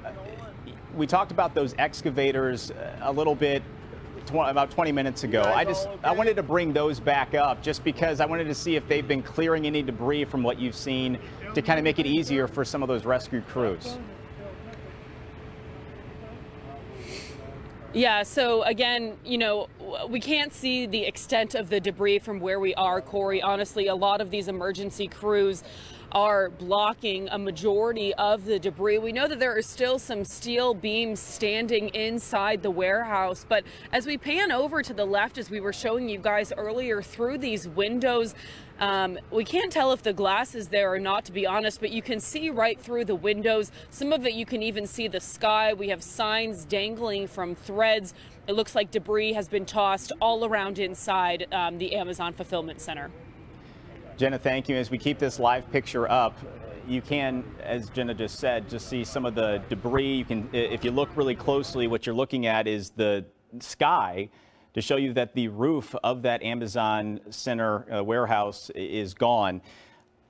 we talked about those excavators a little bit about 20 minutes ago. I wanted to bring those back up just because I wanted to see if they've been clearing any debris from what you've seen to kind of make it easier for some of those rescue crews. Yeah, so again, you know, we can't see the extent of the debris from where we are, Corey. Honestly, a lot of these emergency crews are blocking a majority of the debris. We know that there are still some steel beams standing inside the warehouse, but as we pan over to the left, as we were showing you guys earlier through these windows, we can't tell if the glass is there or not, to be honest, but you can see right through the windows. Some of it you can even see the sky. We have signs dangling from threads. It looks like debris has been tossed all around inside the Amazon Fulfillment Center. Jenna, thank you. As we keep this live picture up, you can, as Jenna just said, just see some of the debris. You can, if you look really closely, what you're looking at is the sky to show you that the roof of that Amazon Center warehouse is gone.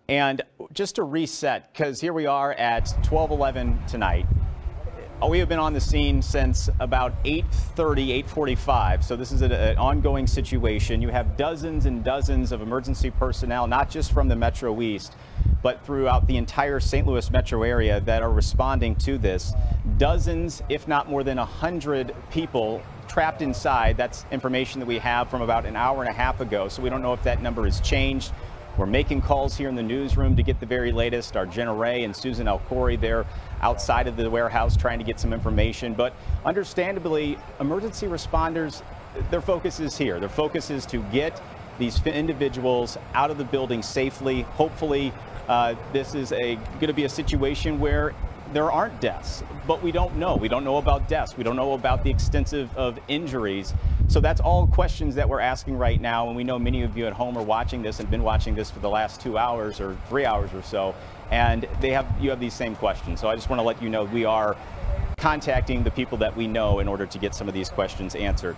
And just to reset, because here we are at 12:11 tonight. We have been on the scene since about 8:30, 8:45. So this is an ongoing situation. You have dozens and dozens of emergency personnel, not just from the Metro East, but throughout the entire St. Louis metro area that are responding to this. Dozens, if not more than 100 people trapped inside. That's information that we have from about an hour and a half ago. So we don't know if that number has changed. We're making calls here in the newsroom to get the very latest. Our Jenna Ray and Susan Elcori, they're outside of the warehouse trying to get some information. But understandably, emergency responders, their focus is here. Their focus is to get these individuals out of the building safely. Hopefully, this is going to be a situation where there aren't deaths, but we don't know. We don't know about deaths. We don't know about the extensive of injuries. So that's all questions that we're asking right now. And we know many of you at home are watching this and been watching this for the last 2 hours or 3 hours or so. And you have these same questions. So I just want to let you know we are contacting the people that we know in order to get some of these questions answered.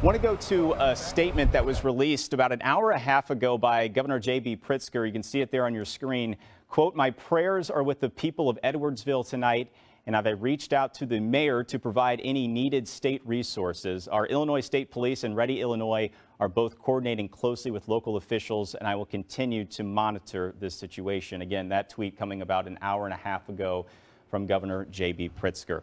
I want to go to a statement that was released about an hour and a half ago by Governor J.B. Pritzker. You can see it there on your screen. Quote, "My prayers are with the people of Edwardsville tonight, and I've reached out to the mayor to provide any needed state resources. Our Illinois State Police and Ready Illinois are both coordinating closely with local officials, and I will continue to monitor this situation." Again, that tweet coming about an hour and a half ago from Governor J.B. Pritzker.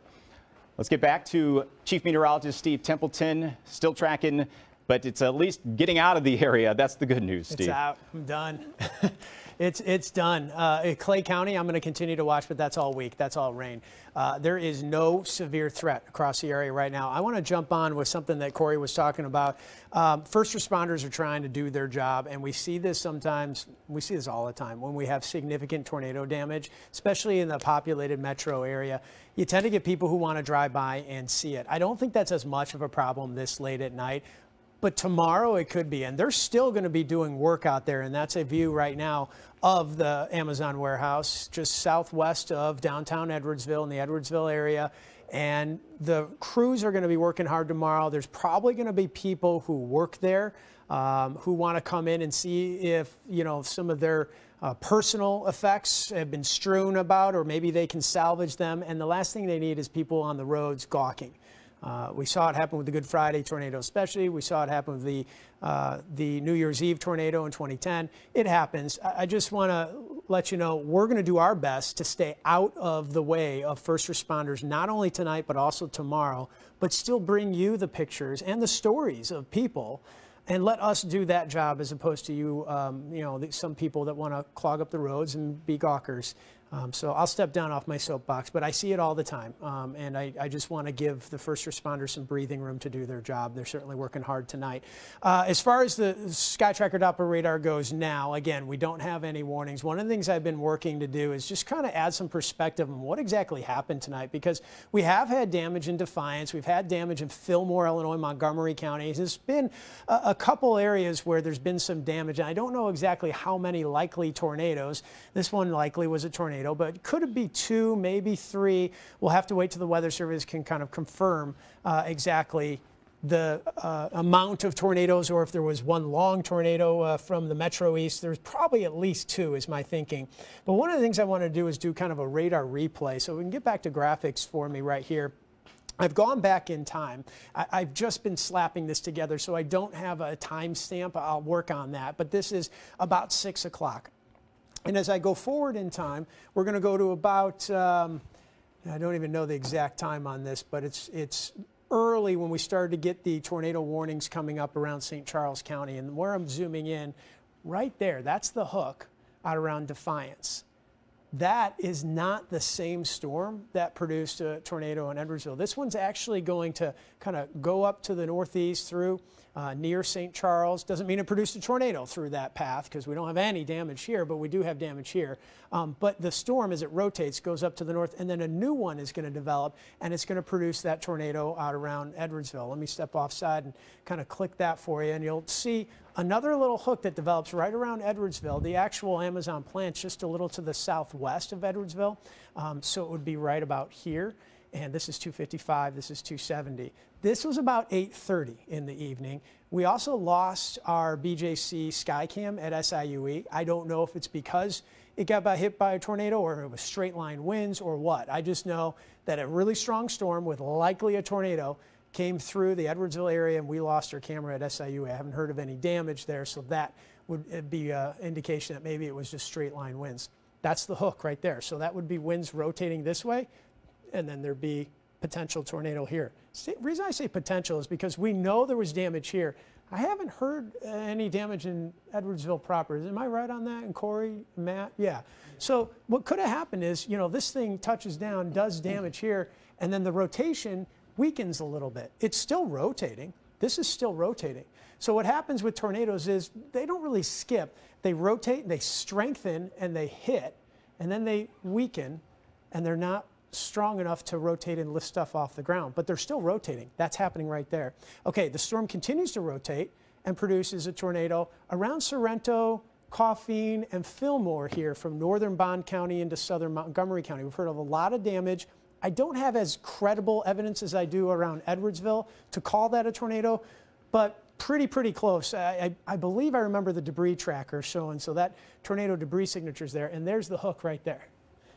Let's get back to Chief Meteorologist Steve Templeton, still tracking, but it's at least getting out of the area. That's the good news, Steve. It's out. I'm done. It's done. Clay County, I'm going to continue to watch, but that's all week. That's all rain. There is no severe threat across the area right now. I want to jump on with something that Corey was talking about. First responders are trying to do their job, and we see this sometimes. We see this all the time when we have significant tornado damage, especially in the populated metro area. You tend to get people who want to drive by and see it. I don't think that's as much of a problem this late at night. But tomorrow it could be, and they're still going to be doing work out there, and that's a view right now of the Amazon warehouse just southwest of downtown Edwardsville in the Edwardsville area. And the crews are going to be working hard tomorrow. There's probably going to be people who work there who want to come in and see if, you know, some of their personal effects have been strewn about, or maybe they can salvage them. And the last thing they need is people on the roads gawking. We saw it happen with the Good Friday tornado especially. We saw it happen with the New Year's Eve tornado in 2010. It happens. I just want to let you know we're going to do our best to stay out of the way of first responders, not only tonight but also tomorrow, but still bring you the pictures and the stories of people and let us do that job as opposed to you, you know, some people that want to clog up the roads and be gawkers. So I'll step down off my soapbox, but I see it all the time. And I just want to give the first responders some breathing room to do their job. They're certainly working hard tonight. As far as the Sky Tracker Doppler radar goes now, again, we don't have any warnings. One of the things I've been working to do is just kind of add some perspective on what exactly happened tonight, because we have had damage in Defiance. We've had damage in Fillmore, Illinois, Montgomery County. There's been a couple areas where there's been some damage. And I don't know exactly how many likely tornadoes. This one likely was a tornado, but could it be 2, maybe 3? We'll have to wait till the Weather Service can kind of confirm exactly the amount of tornadoes, or if there was one long tornado from the Metro East. There's probably at least 2 is my thinking. But one of the things I want to do is do kind of a radar replay. So we can get back to graphics for me right here. I've gone back in time. I've just been slapping this together, so I don't have a time stamp. I'll work on that. But this is about 6 o'clock. And as I go forward in time, we're going to go to about, I don't even know the exact time on this, but it's early when we started to get the tornado warnings coming up around St. Charles County. And where I'm zooming in, right there, that's the hook out around Defiance. That is not the same storm that produced a tornado in Edwardsville. This one's actually going to kind of go up to the northeast through near St. Charles. Doesn't mean it produced a tornado through that path, because we don't have any damage here, but we do have damage here. But the storm, as it rotates, goes up to the north, and then a new one is going to develop, and it's going to produce that tornado out around Edwardsville. Let me step offside and kind of click that for you, and you'll see another little hook that develops right around Edwardsville. The actual Amazon plant's just a little to the southwest of Edwardsville, so it would be right about here. And this is 255, this is 270. This was about 8:30 in the evening. We also lost our BJC Skycam at SIUE. I don't know if it's because it got hit by a tornado or it was straight line winds or what. I just know that a really strong storm with likely a tornado came through the Edwardsville area, and we lost our camera at SIUE. I haven't heard of any damage there, so that would be an indication that maybe it was just straight line winds. That's the hook right there. So that would be winds rotating this way, and then there'd be potential tornado here. The reason I say potential is because we know there was damage here. I haven't heard any damage in Edwardsville proper. Am I right on that? And Corey, Matt? Yeah. So what could have happened is, you know, this thing touches down, does damage here, and then the rotation weakens a little bit. It's still rotating. This is still rotating. So what happens with tornadoes is they don't really skip. They rotate, they strengthen, and they hit, and then they weaken, and they're not strong enough to rotate and lift stuff off the ground, but they're still rotating. That's happening right there. Okay, the storm continues to rotate and produces a tornado around Sorrento, Coffeen, and Fillmore here from northern Bond County into southern Montgomery County. We've heard of a lot of damage. I don't have as credible evidence as I do around Edwardsville to call that a tornado, but pretty close. I believe I remember the debris tracker showing, so that tornado debris signature's there, and there's the hook right there.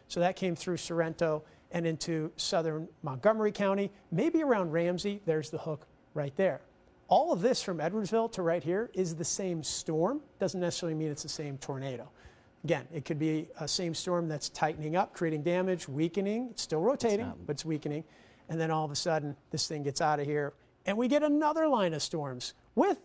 So that came through Sorrento and into southern Montgomery County, maybe around Ramsey. There's the hook right there. All of this from Edwardsville to right here is the same storm. Doesn't necessarily mean it's the same tornado. Again, it could be a same storm that's tightening up, creating damage, weakening. It's still rotating, but it's weakening. And then all of a sudden, this thing gets out of here, and we get another line of storms with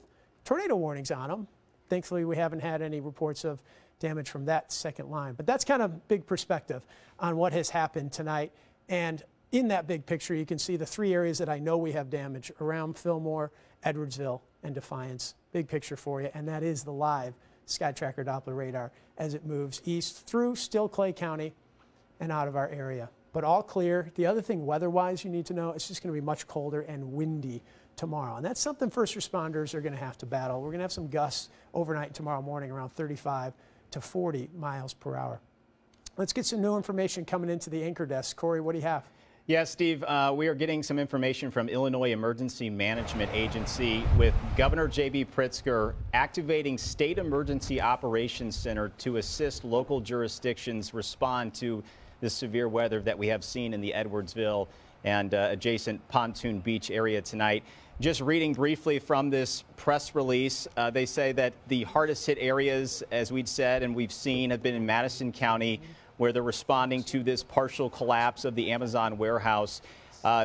tornado warnings on them. Thankfully, we haven't had any reports of damage from that second line. But that's kind of big perspective on what has happened tonight. And in that big picture, you can see the 3 areas that I know we have damage around Fillmore, Edwardsville, and Defiance. Big picture for you. And that is the live Sky Tracker Doppler radar as it moves east through still Clay County and out of our area. But all clear. The other thing weather-wise you need to know, it's just going to be much colder and windy tomorrow. And that's something first responders are going to have to battle. We're going to have some gusts overnight tomorrow morning around 35 to 40 miles per hour. Let's get some new information coming into the anchor desk. Corey, what do you have? Yeah, Steve, we are getting some information from Illinois Emergency Management Agency with Governor J.B. Pritzker activating State Emergency Operations Center to assist local jurisdictions respond to the severe weather that we have seen in the Edwardsville and adjacent Pontoon Beach area tonight. Just reading briefly from this press release, they say that the hardest hit areas, as we'd said and we've seen, have been in Madison County, where they're responding to this partial collapse of the Amazon warehouse.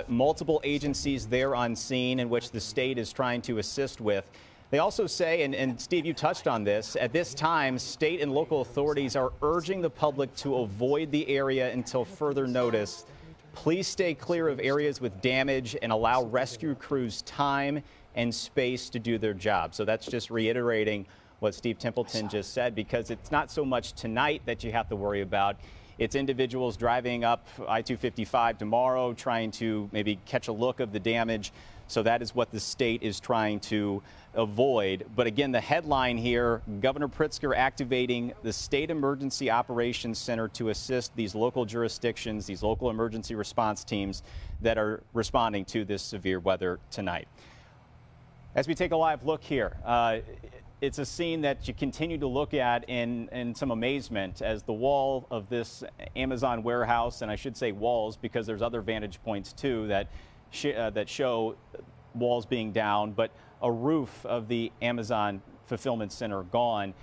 Multiple agencies there on scene in which the state is trying to assist with. They also say, and Steve, you touched on this, at this time, state and local authorities are urging the public to avoid the area until further notice. Please stay clear of areas with damage and allow rescue crews time and space to do their job. So that's just reiterating what Steve Templeton just said, because it's not so much tonight that you have to worry about. It's individuals driving up I-255 tomorrow, trying to maybe catch a look of the damage. So that is what the state is trying to avoid. But again, the headline here, Governor Pritzker activating the State Emergency Operations Center to assist these local jurisdictions, these local emergency response teams that are responding to this severe weather tonight. As we take a live look here, it's a scene that you continue to look at in some amazement as the wall of this Amazon warehouse, and I should say walls because there's other vantage points too that show walls being down, but a roof of the Amazon fulfillment center gone.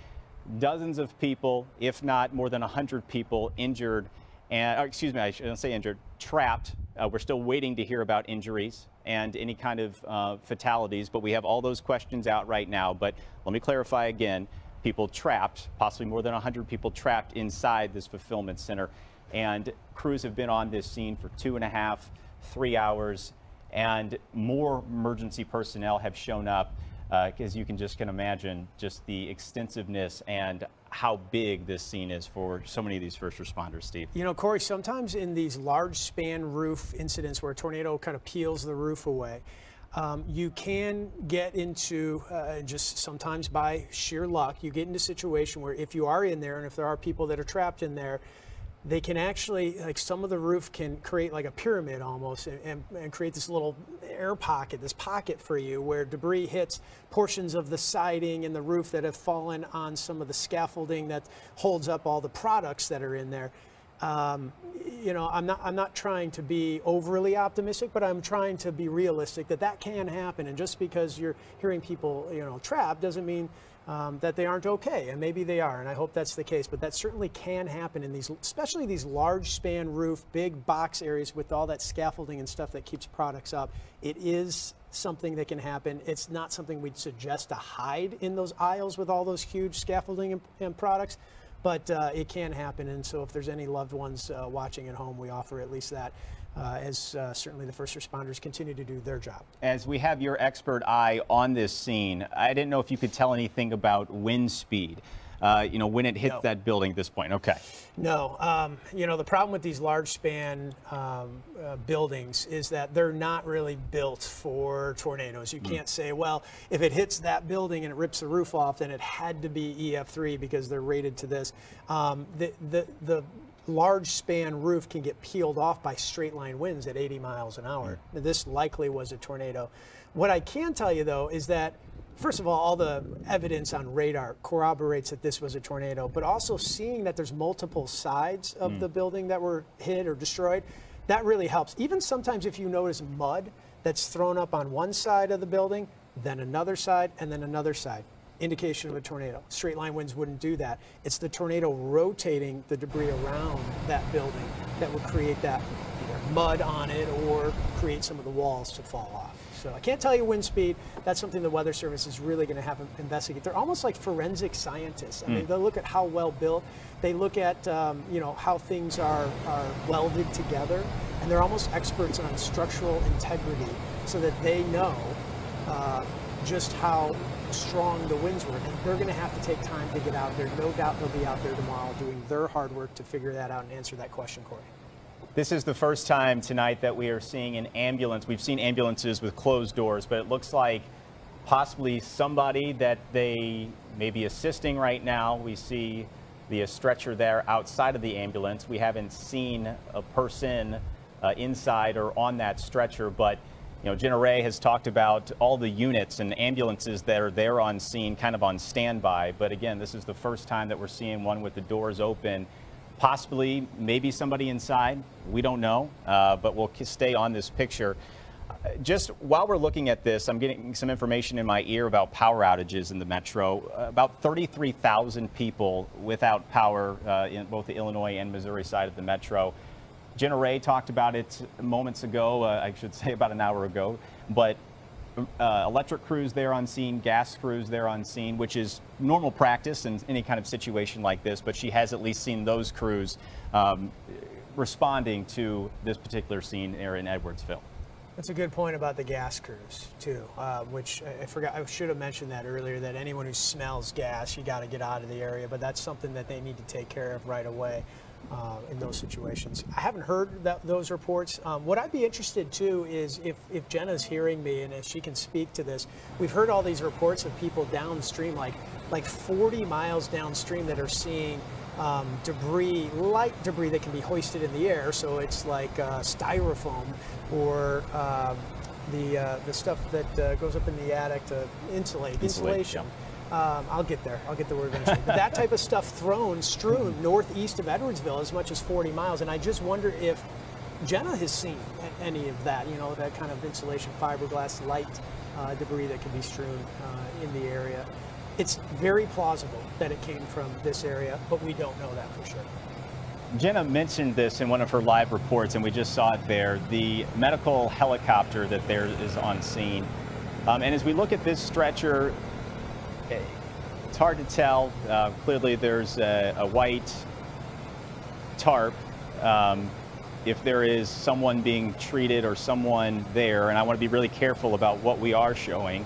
Dozens of people, if not more than 100 people injured, and excuse me, I shouldn't say injured, trapped. We're still waiting to hear about injuries and any kind of fatalities, but we have all those questions out right now. But let me clarify again, people trapped, possibly more than 100 people trapped inside this fulfillment center. And crews have been on this scene for 2.5, 3 hours, and more emergency personnel have shown up, as you can imagine just the extensiveness and how big this scene is for so many of these first responders, Steve. You know, Corey, sometimes in these large span roof incidents where a tornado kind of peels the roof away, you can get into, just sometimes by sheer luck, you get into a situation where if you are in there and if there are people that are trapped in there, they can actually, like some of the roof can create like a pyramid almost and create this little air pocket, this pocket for you where debris hits portions of the siding and the roof that have fallen on some of the scaffolding that holds up all the products that are in there. You know, I'm not trying to be overly optimistic, but I'm trying to be realistic that can happen. And just because you're hearing people, you know, trapped doesn't mean that they aren't okay, and maybe they are, and I hope that's the case, but that certainly can happen in these, especially these large span roof, big box areas with all that scaffolding and stuff that keeps products up. It is something that can happen. It's not something we'd suggest to hide in those aisles with all those huge scaffolding and products, but it can happen, and so if there's any loved ones watching at home, we offer at least that. As certainly the first responders continue to do their job. As we have your expert eye on this scene, I didn't know if you could tell anything about wind speed, you know, when it hits that building at this point. Okay. No, you know, the problem with these large span buildings is that they're not really built for tornadoes. You can't say, well, if it hits that building and it rips the roof off, then it had to be EF3 because they're rated to this. The large span roof can get peeled off by straight line winds at 80 miles an hour. This likely was a tornado. What I can tell you though is that, first of all the evidence on radar corroborates that this was a tornado, but also seeing that there's multiple sides of the building that were hit or destroyed, that really helps. Even sometimes if you notice mud that's thrown up on one side of the building, then another side, and then another side. Indication of a tornado. Straight line winds wouldn't do that. It's the tornado rotating the debris around that building that would create that either mud on it or create some of the walls to fall off. So I can't tell you wind speed. That's something the Weather Service is really going to have to investigate. They're almost like forensic scientists. I mean, they'll look at how well built. They look at you know, how things are welded together, and they're almost experts on structural integrity, so that they know just how strong the winds were, and they're going to have to take time to get out there. No doubt they'll be out there tomorrow doing their hard work to figure that out and answer that question, Corey. This is the first time tonight that we are seeing an ambulance. We've seen ambulances with closed doors, but it looks like possibly somebody that they may be assisting right now. We see the stretcher there outside of the ambulance. We haven't seen a person inside or on that stretcher, but you know, Jenna Ray has talked about all the units and ambulances that are there on scene, kind of on standby. But again, this is the first time that we're seeing one with the doors open. Possibly, maybe somebody inside. We don't know, but we'll stay on this picture. Just while we're looking at this, I'm getting some information in my ear about power outages in the metro. About 33,000 people without power in both the Illinois and Missouri side of the metro. Jenna Ray talked about it moments ago, I should say about an hour ago, but electric crews there on scene, gas crews there on scene, which is normal practice in any kind of situation like this, but she has at least seen those crews responding to this particular scene there in Edwardsville. That's a good point about the gas crews too, which I forgot. I should have mentioned that earlier, that anyone who smells gas, you got to get out of the area, but that's something that they need to take care of right away in those situations. I haven't heard those reports. What I'd be interested too is if Jenna's hearing me and if she can speak to this. We've heard all these reports of people downstream, like 40 miles downstream, that are seeing debris, light debris that can be hoisted in the air. So it's like styrofoam or the stuff that goes up in the attic to insulation. I'll get there. I'll get the word eventually. But that type of stuff strewn northeast of Edwardsville as much as 40 miles. And I just wonder if Jenna has seen any of that, you know, that kind of insulation, fiberglass, light debris that can be strewn in the area. It's very plausible that it came from this area, but we don't know that for sure. Jenna mentioned this in one of her live reports, and we just saw it there, the medical helicopter that there is on scene. And as we look at this stretcher, it's hard to tell. Clearly there's a white tarp. If there is someone being treated or someone there, and I want to be really careful about what we are showing.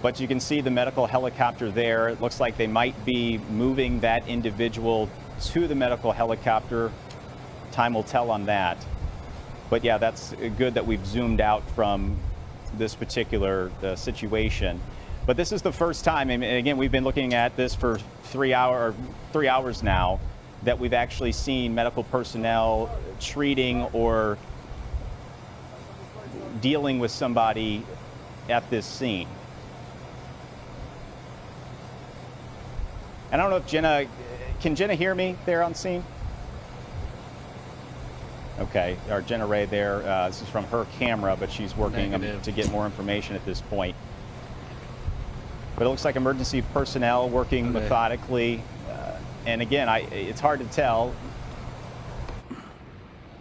But you can see the medical helicopter there. It looks like they might be moving that individual to the medical helicopter. Time will tell on that. But yeah, that's good that we've zoomed out from this particular situation. But this is the first time, and again, we've been looking at this for 3 hours now, that we've actually seen medical personnel treating or dealing with somebody at this scene. I don't know if can Jenna hear me there on scene? Okay, our Jenna Ray there, this is from her camera, but she's working to get more information at this point. But it looks like emergency personnel working methodically. And again, it's hard to tell.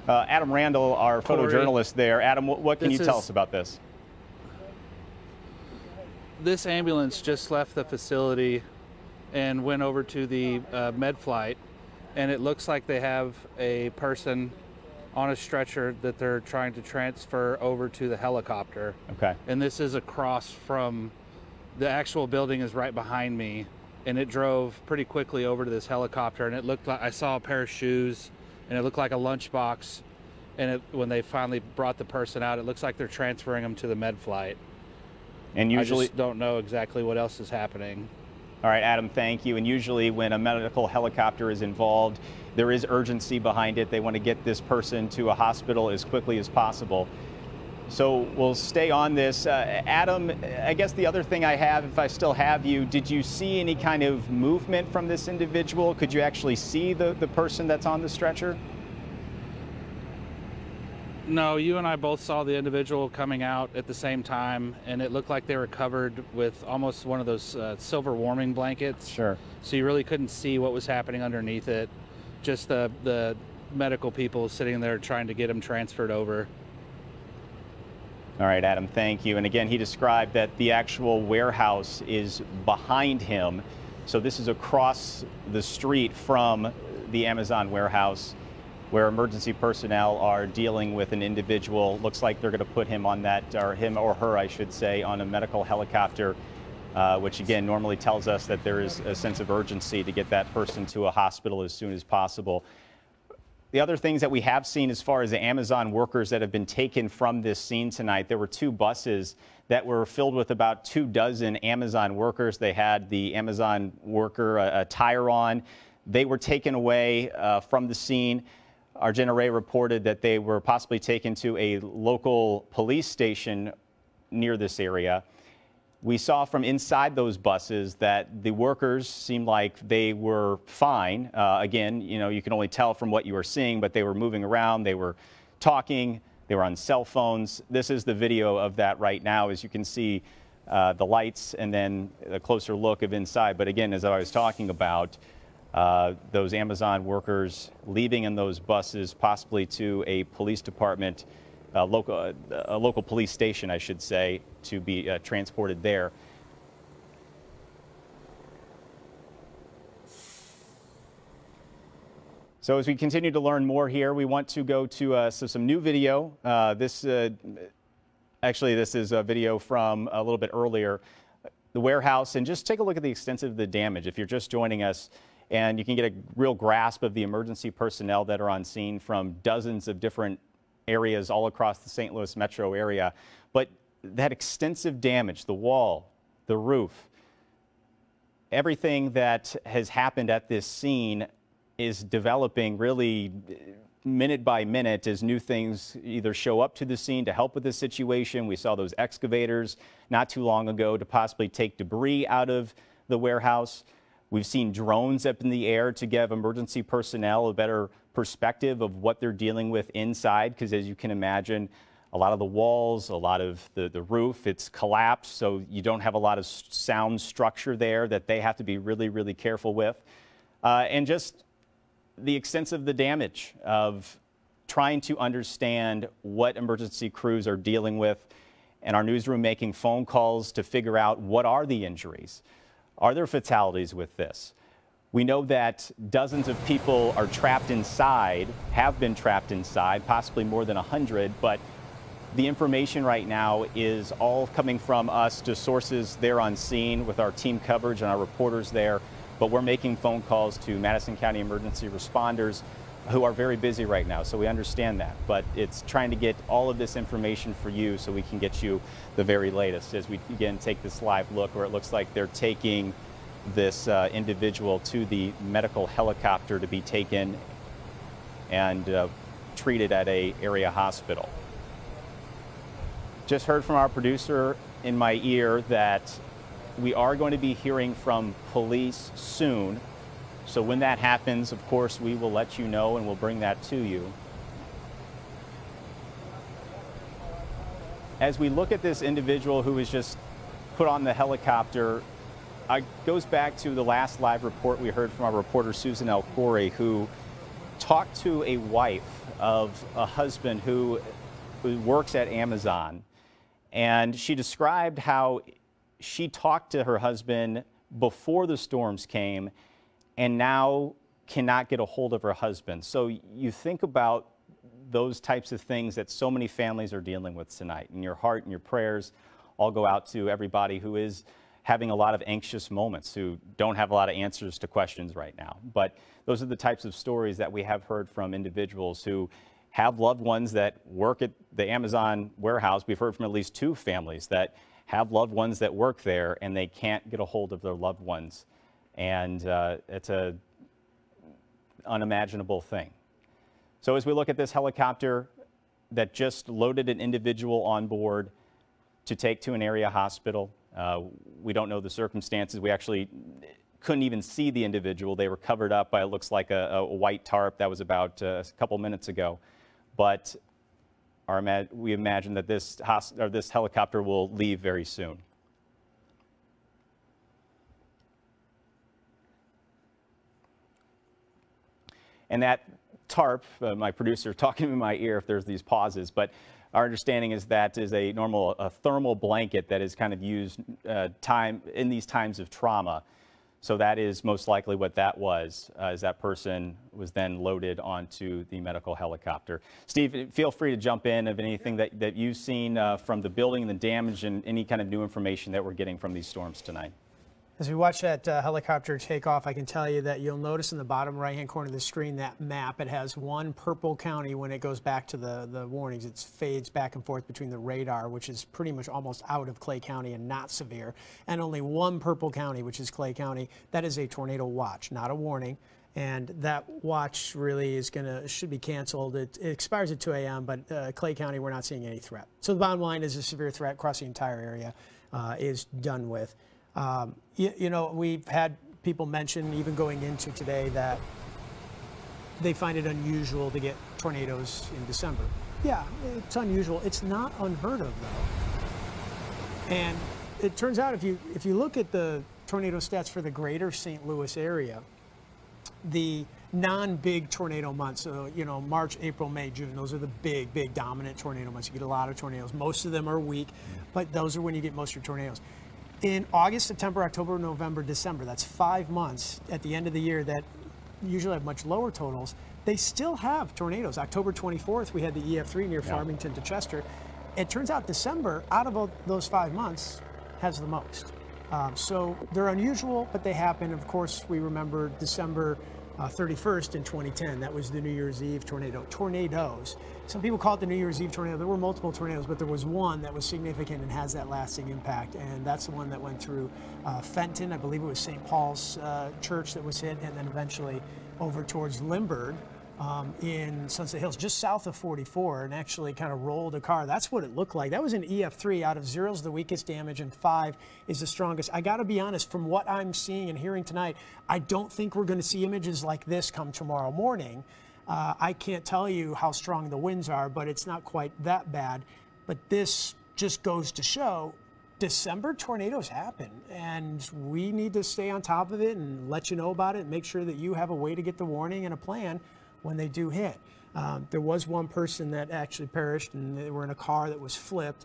Adam Randall, our photojournalist there. Adam, what can you tell us about this? This ambulance just left the facility and went over to the med flight, and it looks like they have a person on a stretcher that they're trying to transfer over to the helicopter. Okay. And this is across from the actual building, is right behind me, and it drove pretty quickly over to this helicopter, and it looked like I saw a pair of shoes, and it looked like a lunchbox, and when they finally brought the person out, it looks like they're transferring them to the med flight. And usually I just don't know exactly what else is happening. All right, Adam, thank you. And usually when a medical helicopter is involved, there is urgency behind it. They want to get this person to a hospital as quickly as possible. So we'll stay on this. Adam, I guess the other thing I have, if I still have you, did you see any kind of movement from this individual? Could you actually see the person that's on the stretcher? No, you and I both saw the individual coming out at the same time, and it looked like they were covered with almost one of those silver warming blankets. Sure. So you really couldn't see what was happening underneath it. Just the medical people sitting there trying to get him transferred over. All right, Adam, thank you. And again, he described that the actual warehouse is behind him. So this is across the street from the Amazon warehouse, where emergency personnel are dealing with an individual. Looks like they're going to put him on that, or him or her, I should say, on a medical helicopter, which again normally tells us that there is a sense of urgency to get that person to a hospital as soon as possible. The other things that we have seen as far as the Amazon workers that have been taken from this scene tonight, there were 2 buses that were filled with about 24 Amazon workers. They had the Amazon worker attire on. They were taken away from the scene. Our Jenna Ray reported that they were possibly taken to a local police station near this area. We saw from inside those buses that the workers seemed like they were fine. Again, you know, you can only tell from what you were seeing, but they were moving around, they were talking, they were on cell phones. This is the video of that right now, as you can see the lights and then a closer look of inside. But again, as I was talking about, those Amazon workers leaving in those buses, possibly to a police department a local police station, I should say, to be transported there. So as we continue to learn more here, we want to go to some new video. Actually, this is a video from a little bit earlier, the warehouse, and just take a look at the extent of the damage. If you're just joining us, and you can get a real grasp of the emergency personnel that are on scene from dozens of different areas all across the St. Louis metro area. But that extensive damage, the wall, the roof, everything that has happened at this scene is developing really minute by minute as new things either show up to the scene to help with this situation. We saw those excavators not too long ago to possibly take debris out of the warehouse. We've seen drones up in the air to give emergency personnel a better perspective of what they're dealing with inside, because as you can imagine, a lot of the walls, a lot of the roof, it's collapsed, so you don't have a lot of sound structure there that they have to be really, really careful with. And just the extent of the damage of trying to understand what emergency crews are dealing with, and our newsroom making phone calls to figure out what are the injuries. Are there fatalities with this? We know that dozens of people are trapped inside, have been trapped inside, possibly more than 100, but the information right now is all coming from us to sources there on scene with our team coverage and our reporters there. But we're making phone calls to Madison County emergency responders who are very busy right now, so we understand that. But it's trying to get all of this information for you so we can get you the very latest as we again take this live look where it looks like they're taking this individual to the medical helicopter to be taken and treated at an area hospital. Just heard from our producer in my ear that we are going to be hearing from police soon. So when that happens, of course, we will let you know and we'll bring that to you. As we look at this individual who was just put on the helicopter, it goes back to the last live report we heard from our reporter Susan L. Corey, who talked to a wife of a husband who works at Amazon. And she described how she talked to her husband before the storms came and now cannot get a hold of her husband. So you think about those types of things that so many families are dealing with tonight, and your heart and your prayers all go out to everybody who is having a lot of anxious moments, who don't have a lot of answers to questions right now. But those are the types of stories that we have heard from individuals who have loved ones that work at the Amazon warehouse. We've heard from at least 2 families that have loved ones that work there and they can't get a hold of their loved ones. And it's an unimaginable thing. So as we look at this helicopter that just loaded an individual on board to take to an area hospital, we don't know the circumstances. We actually couldn't even see the individual. They were covered up by, it looks like a white tarp. That was about a couple minutes ago. But we imagine that this helicopter will leave very soon. And that tarp, my producer talking in my ear if there's these pauses, but our understanding is that is a thermal blanket that is kind of used in these times of trauma. So that is most likely what that was, as that person was then loaded onto the medical helicopter. Steve, feel free to jump in of anything that you've seen from the building and the damage and any kind of new information that we're getting from these storms tonight. As we watch that helicopter take off, I can tell you that you'll notice in the bottom right-hand corner of the screen, that map, it has one purple county when it goes back to the warnings. It fades back and forth between the radar, which is pretty much almost out of Clay County and not severe, and only one purple county, which is Clay County. That is a tornado watch, not a warning. And that watch really should be canceled. It expires at 2 a.m., but Clay County, we're not seeing any threat. So the bottom line is a severe threat across the entire area is done with. You know, we've had people mention, even going into today, that they find it unusual to get tornadoes in December. Yeah, it's unusual. It's not unheard of, though. And it turns out if you look at the tornado stats for the greater St. Louis area, the non-big tornado months. So, you know, March, April, May, June, those are the big dominant tornado months. You get a lot of tornadoes. Most of them are weak, but those are when you get most of your tornadoes. In August, September, October, November, December, that's 5 months at the end of the year that usually have much lower totals. They still have tornadoes. October 24th, we had the EF3 near Farmington to Chester. It turns out December, out of those 5 months, has the most. So they're unusual, but they happen. Of course, we remember December 31st in 2010. That was the New Year's Eve tornado. Tornadoes. Some people call it the New Year's Eve tornado. There were multiple tornadoes, but there was one that was significant and has that lasting impact, and that's the one that went through Fenton. I believe it was St. Paul's Church that was hit, and then eventually over towards Lindbergh in Sunset Hills, just south of 44, and actually kind of rolled a car. That's what it looked like. That was an EF3. Out of 0 is the weakest damage, and 5 is the strongest. I got to be honest, from what I'm seeing and hearing tonight, I don't think we're going to see images like this come tomorrow morning. I can't tell you how strong the winds are, but it's not quite that bad. But this just goes to show December tornadoes happen, and we need to stay on top of it and let you know about it and make sure that you have a way to get the warning and a plan when they do hit. There was one person that actually perished, and they were in a car that was flipped,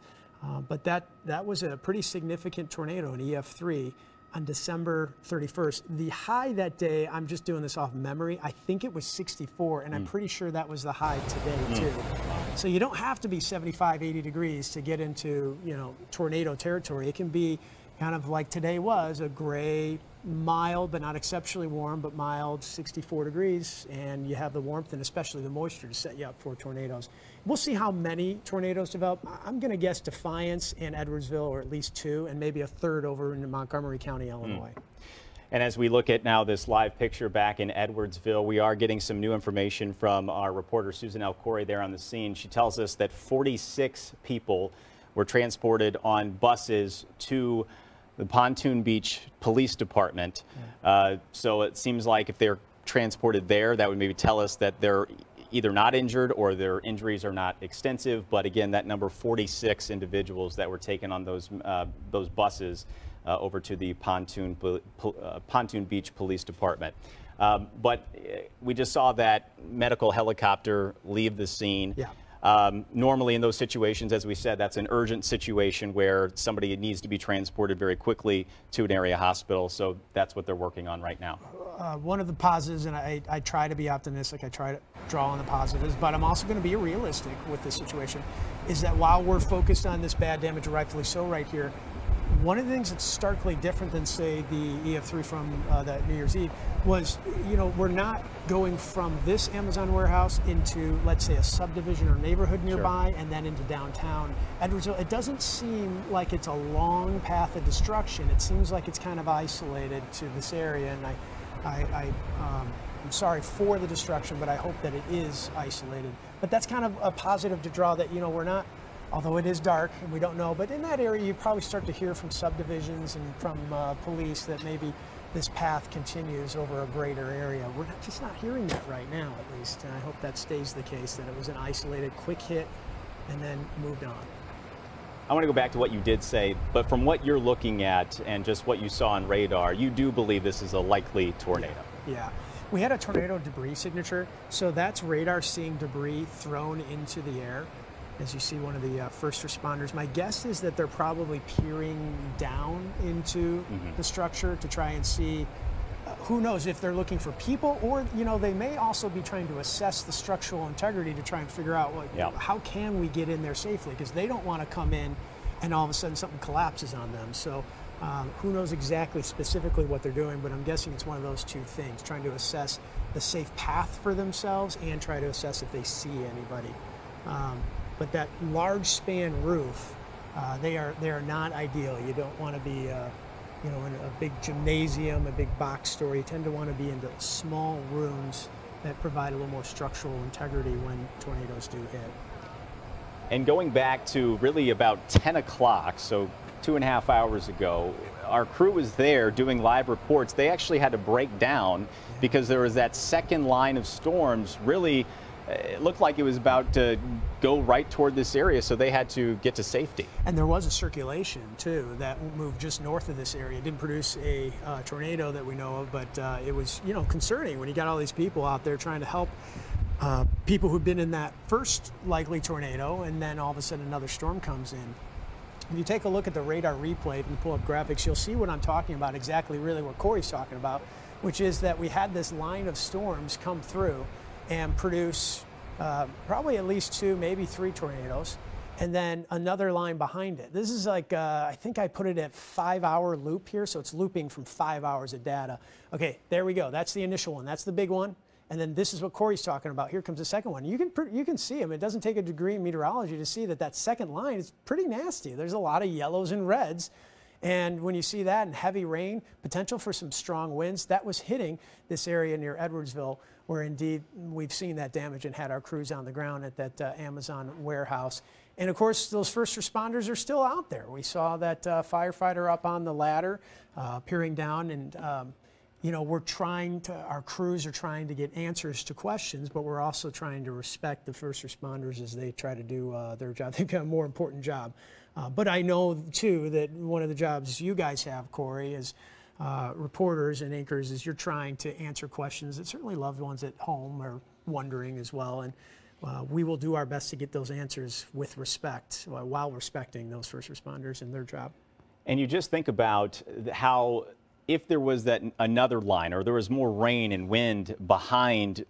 but that was a pretty significant tornado, an EF3, on December 31st. The high that day, I'm just doing this off memory, I think it was 64, and I'm pretty sure that was the high today too. So you don't have to be 75, 80 degrees to get into, you know, tornado territory. It can be kind of like today was, a gray, mild but not exceptionally warm, but mild 64 degrees, and you have the warmth and especially the moisture to set you up for tornadoes. We'll see how many tornadoes develop. I'm going to guess Defiance and Edwardsville, or at least 2, and maybe a 3rd over in Montgomery County, Illinois. And as we look at now this live picture back in Edwardsville, we are getting some new information from our reporter Susan L. Corey there on the scene. She tells us that 46 people were transported on buses to the Pontoon Beach Police Department. So it seems like if they're transported there, that would maybe tell us that they're either not injured or their injuries are not extensive. But again, that number 46 individuals that were taken on those buses over to the Pontoon Beach Police Department. But we just saw that medical helicopter leave the scene. Normally in those situations, as we said, that's an urgent situation where somebody needs to be transported very quickly to an area hospital. So that's what they're working on right now. One of the positives, and I try to be optimistic, I try to draw on the positives, but I'm also going to be realistic with this situation, is that while we're focused on this bad damage, rightfully so right here, one of the things that's starkly different than, say, the EF3 from that New Year's Eve was, you know, we're not going from this Amazon warehouse into, let's say, a subdivision or neighborhood nearby, and then into downtown Edwardsville. It doesn't seem like it's a long path of destruction. It seems like it's kind of isolated to this area, and I'm sorry for the destruction, but I hope that it is isolated. But that's kind of a positive to draw, that, you know, we're not, although it is dark and we don't know, but in that area you probably start to hear from subdivisions and from police that maybe this path continues over a greater area. We're just not hearing that right now, at least, and I hope that stays the case, that it was an isolated, quick hit and then moved on. I want to go back to what you did say, but from what you're looking at and just what you saw on radar, you do believe this is a likely tornado. Yeah. We had a tornado debris signature, so that's radar seeing debris thrown into the air. As you see, one of the first responders, my guess is that they're probably peering down into the structure to try and see, who knows if they're looking for people, or, you know, they may also be trying to assess the structural integrity to try and figure out how can we get in there safely, because they don't want to come in and all of a sudden something collapses on them. So who knows exactly specifically what they're doing, but I'm guessing it's one of those two things, trying to assess the safe path for themselves and try to assess if they see anybody. But that large span roof, they are not ideal. You don't want to be, you know, in a big gymnasium, a big box store. You tend to want to be into small rooms that provide a little more structural integrity when tornadoes do hit. And going back to really about 10 o'clock, so 2.5 hours ago, our crew was there doing live reports. They actually had to break down because there was that second line of storms really it looked like it was about to go right toward this area, so they had to get to safety. And there was a circulation, too, that moved just north of this area. It didn't produce a tornado that we know of, but it was, you know, concerning when you got all these people out there trying to help people who've been in that first likely tornado, and then all of a sudden another storm comes in. If you take a look at the radar replay and pull up graphics, you'll see what I'm talking about, exactly really what Corey's talking about, which is that we had this line of storms come through and produce probably at least 2, maybe 3 tornadoes, and then another line behind it. This is like, I think I put it at 5-hour loop here, so it's looping from 5 hours of data. Okay, there we go. That's the initial one. That's the big one. And then this is what Corey's talking about. Here comes the second one. You can see them. It doesn't take a degree in meteorology to see that that second line is pretty nasty. There's a lot of yellows and reds. And when you see that and heavy rain, potential for some strong winds, that was hitting this area near Edwardsville, where indeed we've seen that damage and had our crews on the ground at that Amazon warehouse. And of course, those first responders are still out there. We saw that firefighter up on the ladder, peering down, and you know, our crews are trying to get answers to questions, but we're also trying to respect the first responders as they try to do their job. They've got a more important job. But I know, too, that one of the jobs you guys have, Corey, as reporters and anchors, is you're trying to answer questions that certainly loved ones at home are wondering as well. And we will do our best to get those answers with respect, while respecting those first responders and their job. And you just think about how, if there was another line, or there was more rain and wind behind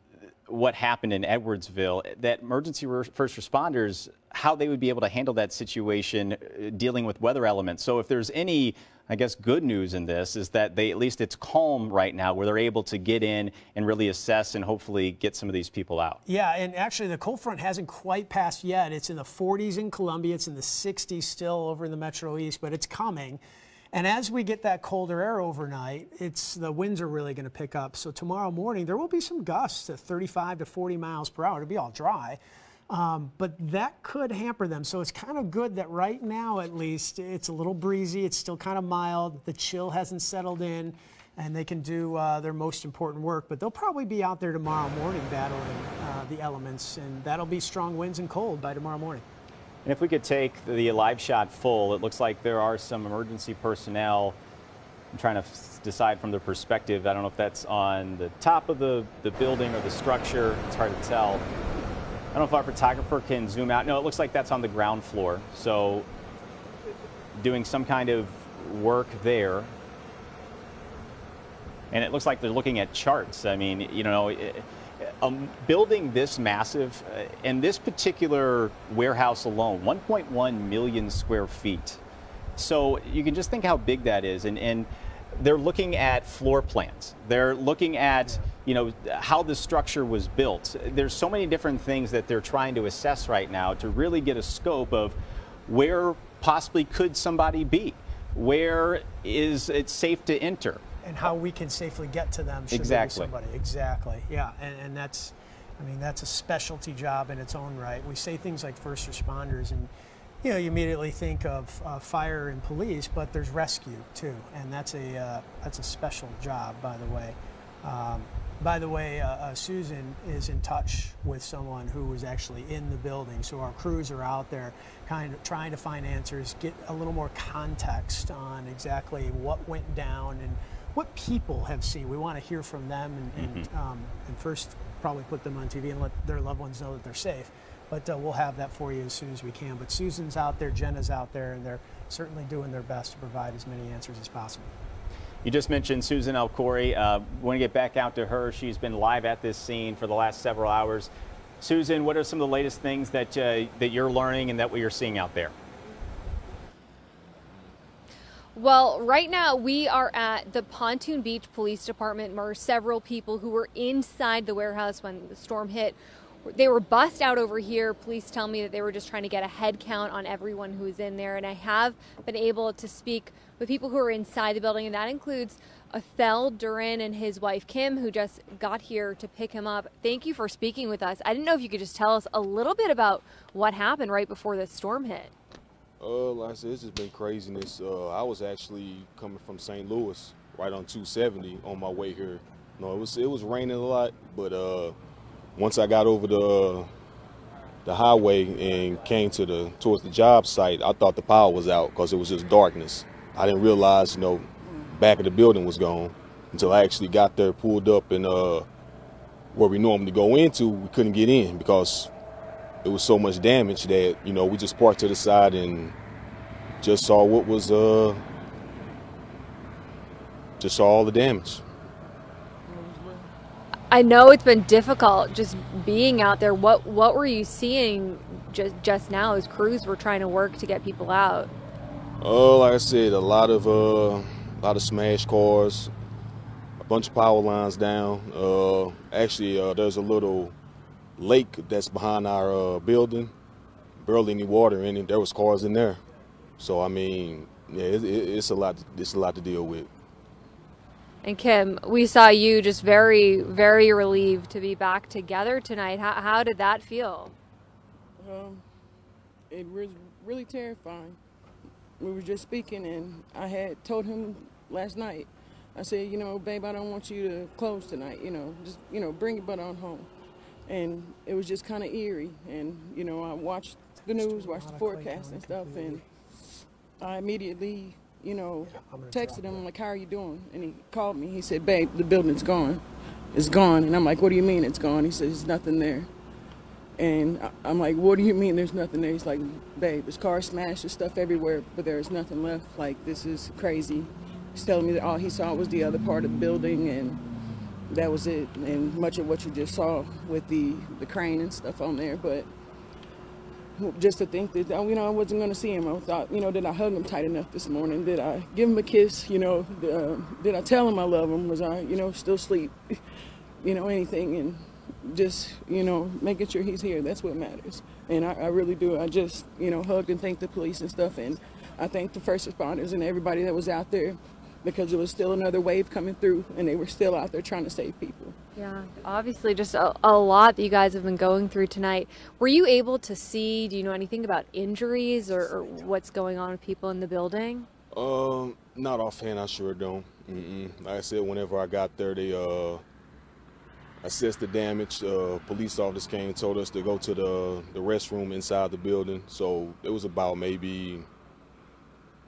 what happened in Edwardsville, that emergency first responders, how they would be able to handle that situation dealing with weather elements. So if there's any, I guess, good news in this, is that at least it's calm right now, where they're able to get in and really assess and hopefully get some of these people out. Yeah, and actually the cold front hasn't quite passed yet. It's in the 40s in Columbia. It's in the 60s still over in the Metro East, but it's coming. And as we get that colder air overnight, the winds are really going to pick up. So tomorrow morning, there will be some gusts at 35 to 40 miles per hour. It'll be all dry. But that could hamper them. So it's kind of good that right now, at least, it's a little breezy. It's still kind of mild. The chill hasn't settled in, and they can do their most important work. But they'll probably be out there tomorrow morning battling the elements, and that'll be strong winds and cold by tomorrow morning. And if we could take the live shot full, it looks like there are some emergency personnel. I'm trying to decide from their perspective. I don't know if that's on the top of the building or the structure. It's hard to tell. I don't know if our photographer can zoom out. No, it looks like that's on the ground floor. So doing some kind of work there. And it looks like they're looking at charts. I mean, you know, a building this massive, and this particular warehouse alone, 1.1 million square feet. So you can just think how big that is. And they're looking at floor plans. They're looking at, you know, how the structure was built. There's so many different things that they're trying to assess right now to really get a scope of where possibly could somebody be, where is it safe to enter, and how we can safely get to them should there be somebody. Exactly. Yeah, and that's, I mean, that's a specialty job in its own right. We say things like first responders, and you know, you immediately think of fire and police, but there's rescue too, and that's a special job, by the way. Susan is in touch with someone who was actually in the building, so our crews are out there kind of trying to find answers, get a little more context on exactly what went down and what people have seen. We want to hear from them and first probably put them on TV and let their loved ones know that they're safe. But we'll have that for you as soon as we can. But Susan's out there, Jenna's out there, and they're certainly doing their best to provide as many answers as possible. You just mentioned Susan Corey. Want to get back out to her. She's been live at this scene for the last several hours. Susan, what are some of the latest things that that you're learning and that what you're seeing out there? Well, right now we are at the Pontoon Beach Police Department. There are several people who were inside the warehouse when the storm hit. They were bussed out over here. Police tell me that they were just trying to get a head count on everyone who was in there. And I have been able to speak with people who are inside the building, and that includes Othel Duran and his wife Kim, who just got here to pick him up. Thank you for speaking with us. I didn't know if you could just tell us a little bit about what happened right before the storm hit. Like I said, it's just been craziness. I was actually coming from St. Louis, right on 270, on my way here. No, it was raining a lot, but once I got over the highway and came towards the job site, I thought the power was out because it was just darkness. I didn't realize, you know, back of the building was gone until I actually got there, pulled up, and where we normally go into, we couldn't get in because it was so much damage that, you know, we just parked to the side and just saw what was, just saw all the damage. I know it's been difficult just being out there. What were you seeing just now as crews were trying to work to get people out? Like I said, a lot of smashed cars, a bunch of power lines down. Actually, there's a little lake that's behind our building. Barely any water in it. There was cars in there. So I mean, yeah, it's a lot. It's a lot to deal with. And Kim, we saw you just very, very relieved to be back together tonight. How did that feel? It was really terrifying. We were just speaking, and I had told him last night, I said, you know, babe, I don't want you to close tonight, you know, just, you know, bring your butt on home. And it was just kind of eerie. And, you know, I watched the news, watched the forecast and stuff, and I immediately, you know, texted him, like, how are you doing? And he called me. He said, babe, the building's gone. It's gone. And I'm like, what do you mean it's gone? He said, there's nothing there. And I'm like, what do you mean there's nothing there? He's like, babe, there's cars smashed, there's stuff everywhere, but there's nothing left. Like, this is crazy. He's telling me that all he saw was the other part of the building, and that was it. And much of what you just saw with the crane and stuff on there. But just to think that, you know, I wasn't going to see him. I thought, you know, did I hug him tight enough this morning? Did I give him a kiss? You know, did I tell him I love him? Was I, you know, still asleep? You know, anything. And just, you know, making sure he's here. That's what matters. And I really do. I just, you know, hugged and thanked the police and stuff. And I thanked the first responders and everybody that was out there, because there was still another wave coming through, and they were still out there trying to save people. Yeah, obviously just a lot that you guys have been going through tonight. Were you able to see, do you know anything about injuries or what's going on with people in the building? Not offhand, I sure don't. Like I said, whenever I got there, they assessed the damage. Police officers came and told us to go to the restroom inside the building. So there was about maybe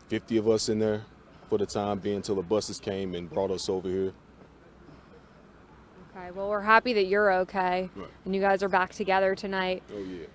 50 of us in there for the time being until the buses came and brought us over here. Okay, well, we're happy that you're okay, right, and you guys are back together tonight. Oh, yeah.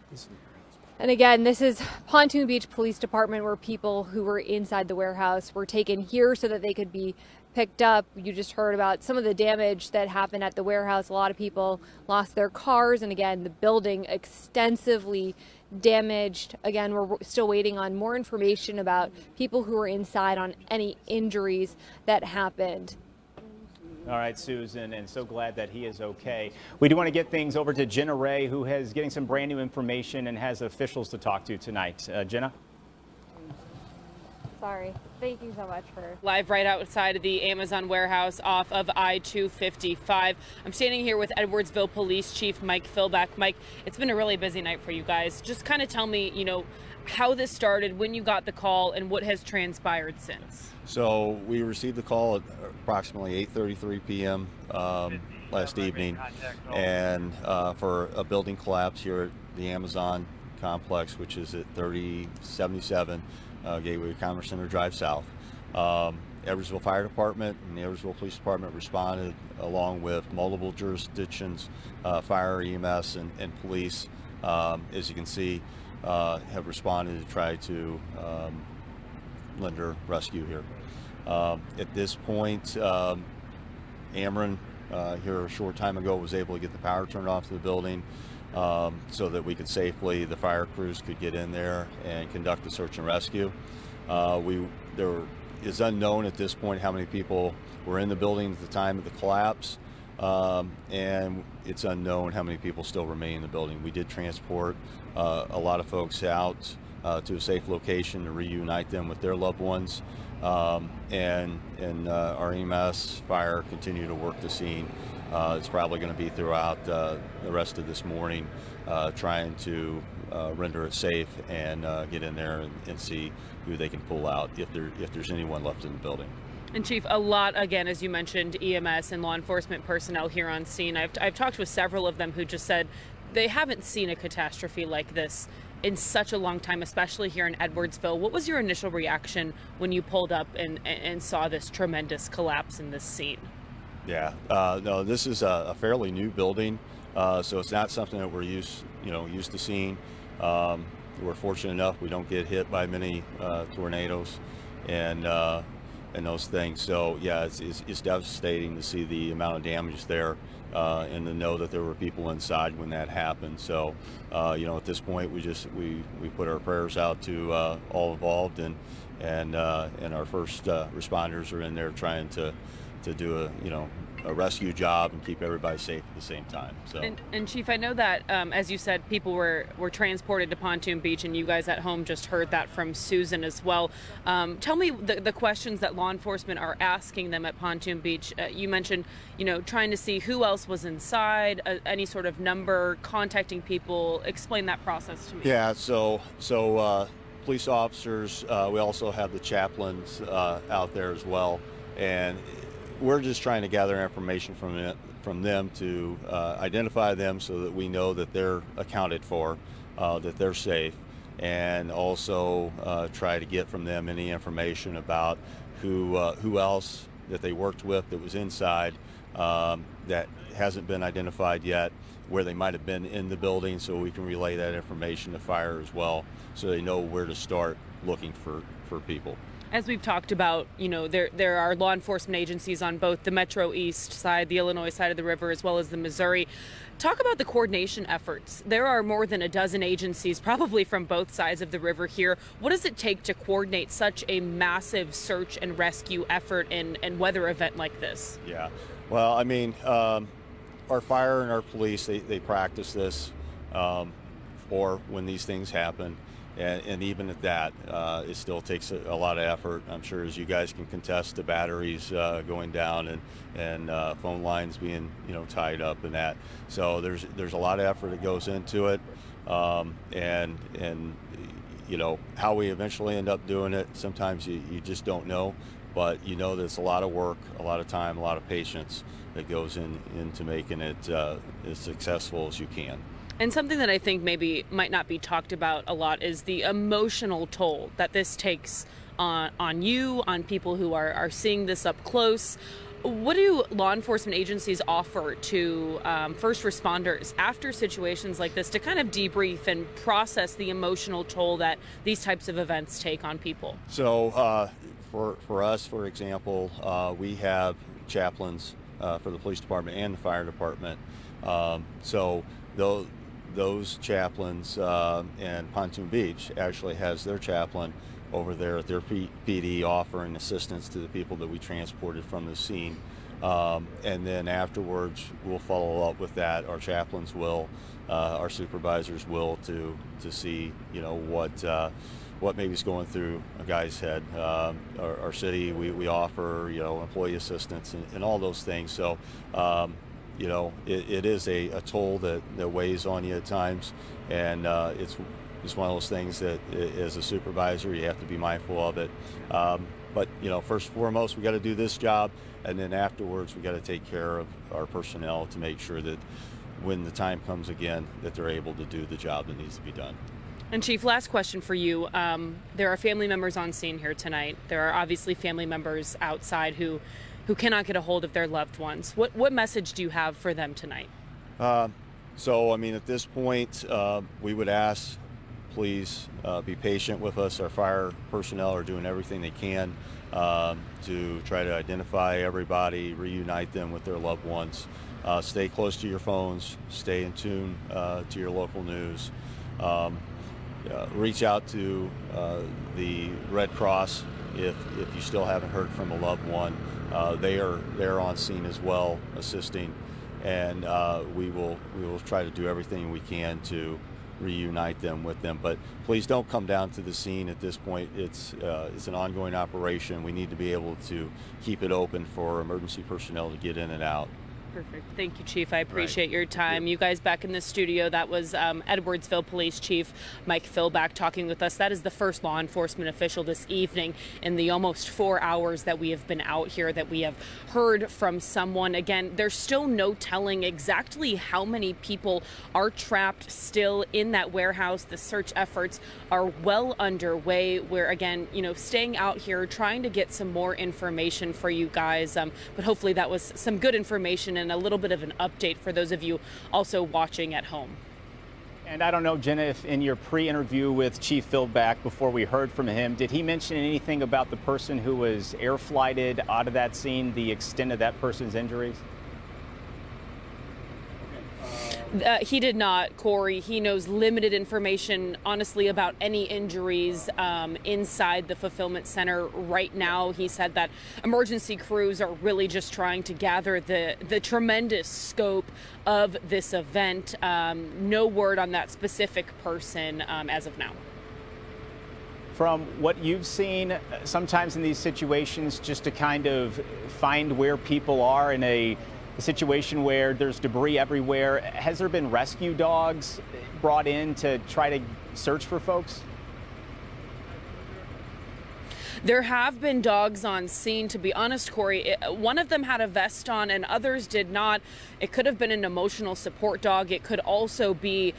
And again, this is Pontoon Beach Police Department, where people who were inside the warehouse were taken here so that they could be picked up. You just heard about some of the damage that happened at the warehouse. A lot of people lost their cars, and again, the building extensively damaged. Again, we're still waiting on more information about people who were inside on any injuries that happened. All right, Susan, and so glad that he is okay. We do want to get things over to Jenna Ray, who is getting some brand new information and has officials to talk to tonight. Jenna? Sorry. Thank you so much for... Live right outside of the Amazon warehouse off of I-255. I'm standing here with Edwardsville Police Chief Mike Philbeck. Mike, it's been a really busy night for you guys. Just kind of tell me, you know, how this started, when you got the call, and what has transpired since. So we received the call at approximately 8:33 p.m. Last evening, and for a building collapse here at the Amazon complex, which is at 3077 Gateway Commerce Center Drive South. Edwardsville Fire Department and the Edwardsville Police Department responded, along with multiple jurisdictions, fire, EMS, and police, as you can see, have responded to try to render rescue here. At this point, Ameren here a short time ago was able to get the power turned off to the building so that we could safely, the fire crews could get in there and conduct the search and rescue. There is unknown at this point how many people were in the building at the time of the collapse, and it's unknown how many people still remain in the building. We did transport a lot of folks out to a safe location to reunite them with their loved ones, and our EMS fire continue to work the scene. It's probably going to be throughout the rest of this morning, trying to render it safe and get in there and see who they can pull out if there's anyone left in the building. And Chief, a lot, again, as you mentioned, EMS and law enforcement personnel here on scene. I've talked with several of them who just said they haven't seen a catastrophe like this in such a long time, especially here in Edwardsville. What was your initial reaction when you pulled up and saw this tremendous collapse in this scene? Yeah, no, this is a fairly new building, so it's not something that we're used to seeing. We're fortunate enough we don't get hit by many tornadoes and those things. So yeah, it's devastating to see the amount of damage there, and to know that there were people inside when that happened. So at this point we put our prayers out to all involved, and our first responders are in there trying to do a rescue job and keep everybody safe at the same time. So. And Chief, I know that, as you said, people were transported to Pontoon Beach, and you guys at home just heard that from Susan as well. Tell me the questions that law enforcement are asking them at Pontoon Beach. You mentioned, trying to see who else was inside, any sort of number, contacting people. Explain that process to me. Yeah, so police officers, we also have the chaplains out there as well, and we're just trying to gather information from them to identify them so that we know that they're accounted for, that they're safe, and also try to get from them any information about who else that they worked with that was inside that hasn't been identified yet, where they might have been in the building, so we can relay that information to fire as well, so they know where to start looking for people. As we've talked about, there are law enforcement agencies on both the Metro East side, the Illinois side of the river, as well as the Missouri. Talk about the coordination efforts. There are more than a dozen agencies, probably from both sides of the river here. What does it take to coordinate such a massive search and rescue effort and weather event like this? Yeah, well, I mean, our fire and our police, they practice this for when these things happen. And even at that, it still takes a lot of effort. I'm sure, as you guys can contest, the batteries going down and phone lines being tied up and that. So there's a lot of effort that goes into it, and how we eventually end up doing it. Sometimes you just don't know, but that it's a lot of work, a lot of time, a lot of patience that goes into making it as successful as you can. And something that I think maybe might not be talked about a lot is the emotional toll that this takes on you, on people who are seeing this up close. What do law enforcement agencies offer to first responders after situations like this to kind of debrief and process the emotional toll that these types of events take on people? So for us, for example, we have chaplains for the police department and the fire department. So those chaplains, and Pontoon Beach actually has their chaplain over there at their PD offering assistance to the people that we transported from the scene. And then afterwards, we'll follow up with that. Our chaplains will, our supervisors will, to see what maybe is going through a guy's head. Our city, we offer employee assistance and all those things. So. It is a toll that weighs on you at times, and it's one of those things that, as a supervisor, you have to be mindful of it. But first and foremost, we got to do this job, and then afterwards, we got to take care of our personnel to make sure that when the time comes again, that they're able to do the job that needs to be done. And Chief, last question for you. There are family members on scene here tonight. There are obviously family members outside who cannot get a hold of their loved ones. What message do you have for them tonight? So, I mean, at this point, we would ask, please be patient with us. Our fire personnel are doing everything they can to try to identify everybody, reunite them with their loved ones. Stay close to your phones, stay in tune to your local news. Reach out to the Red Cross if you still haven't heard from a loved one. They're on scene as well, assisting, and we will try to do everything we can to reunite them with them. But please don't come down to the scene at this point. It's an ongoing operation. We need to be able to keep it open for emergency personnel to get in and out. Perfect. Thank you, Chief. I appreciate your time. You guys back in the studio. That was Edwardsville Police Chief Mike Philback talking with us. That is the first law enforcement official this evening in the almost 4 hours that we have been out here that we have heard from someone. Again, there's still no telling exactly how many people are trapped still in that warehouse. The search efforts are well underway. We're, again, staying out here trying to get some more information for you guys. But hopefully that was some good information and a little bit of an update for those of you also watching at home. And I don't know, Jenna, if in your pre-interview with Chief Philback before we heard from him, did he mention anything about the person who was air flighted out of that scene, the extent of that person's injuries? He did not, Corey. He knows limited information, honestly, about any injuries inside the fulfillment center right now. He said that emergency crews are really just trying to gather the tremendous scope of this event. No word on that specific person as of now. From what you've seen, sometimes in these situations, just to kind of find where people are in a situation where there's debris everywhere, has there been rescue dogs brought in to try to search for folks? There have been dogs on scene, to be honest, Corey. One of them had a vest on and others did not. It could have been an emotional support dog. It could also be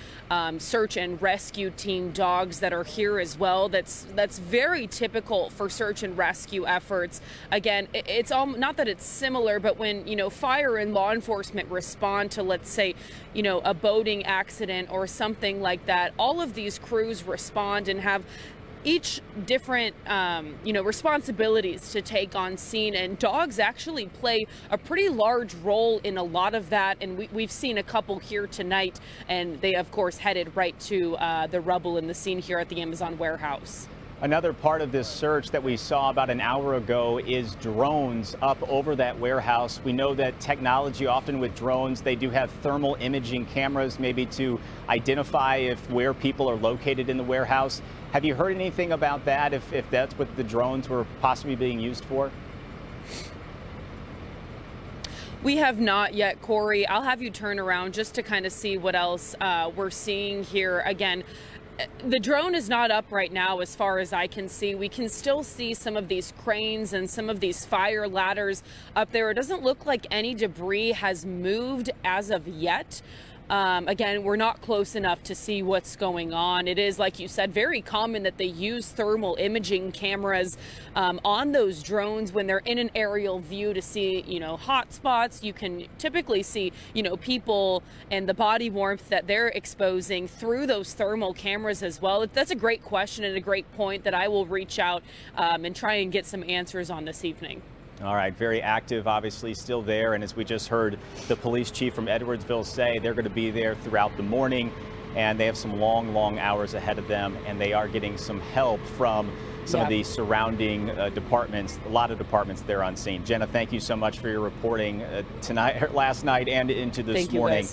search and rescue team dogs that are here as well. That's very typical for search and rescue efforts. Again, it's all, not that it's similar, but when, fire and law enforcement respond to, let's say, a boating accident or something like that, all of these crews respond and have each different, responsibilities to take on scene, and dogs actually play a pretty large role in a lot of that. And we've seen a couple here tonight, and they, of course, headed right to the rubble in the scene here at the Amazon warehouse. Another part of this search that we saw about an hour ago is drones up over that warehouse. We know that technology, often with drones, they do have thermal imaging cameras, maybe to identify where people are located in the warehouse. Have you heard anything about that, if that's what the drones were possibly being used for? We have not yet, Corey. I'll have you turn around just to kind of see what else we're seeing here. Again, the drone is not up right now as far as I can see. We can still see some of these cranes and some of these fire ladders up there. It doesn't look like any debris has moved as of yet. Again, we're not close enough to see what's going on. It is, like you said, very common that they use thermal imaging cameras on those drones when they're in an aerial view to see, hot spots. You can typically see, people and the body warmth that they're exposing through those thermal cameras as well. That's a great question and a great point that I will reach out and try and get some answers on this evening. All right, very active, obviously still there. And as we just heard the police chief from Edwardsville say, they're going to be there throughout the morning, and they have some long, long hours ahead of them, and they are getting some help from some of the surrounding departments, a lot of departments there on scene. Jenna, thank you so much for your reporting tonight, last night, and into this morning.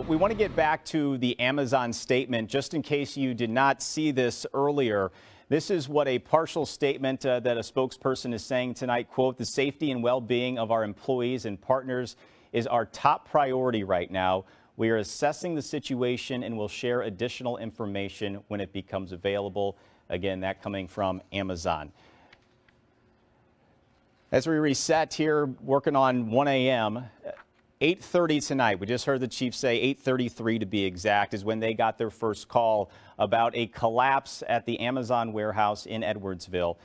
We want to get back to the Amazon statement, just in case you did not see this earlier. This is what a partial statement that a spokesperson is saying tonight. Quote, "The safety and well-being of our employees and partners is our top priority right now. We are assessing the situation and will share additional information when it becomes available." Again, that coming from Amazon. As we reset here, working on 1 a.m., 8:30 tonight, we just heard the chief say 8:33 to be exact, is when they got their first call about a collapse at the Amazon warehouse in Edwardsville.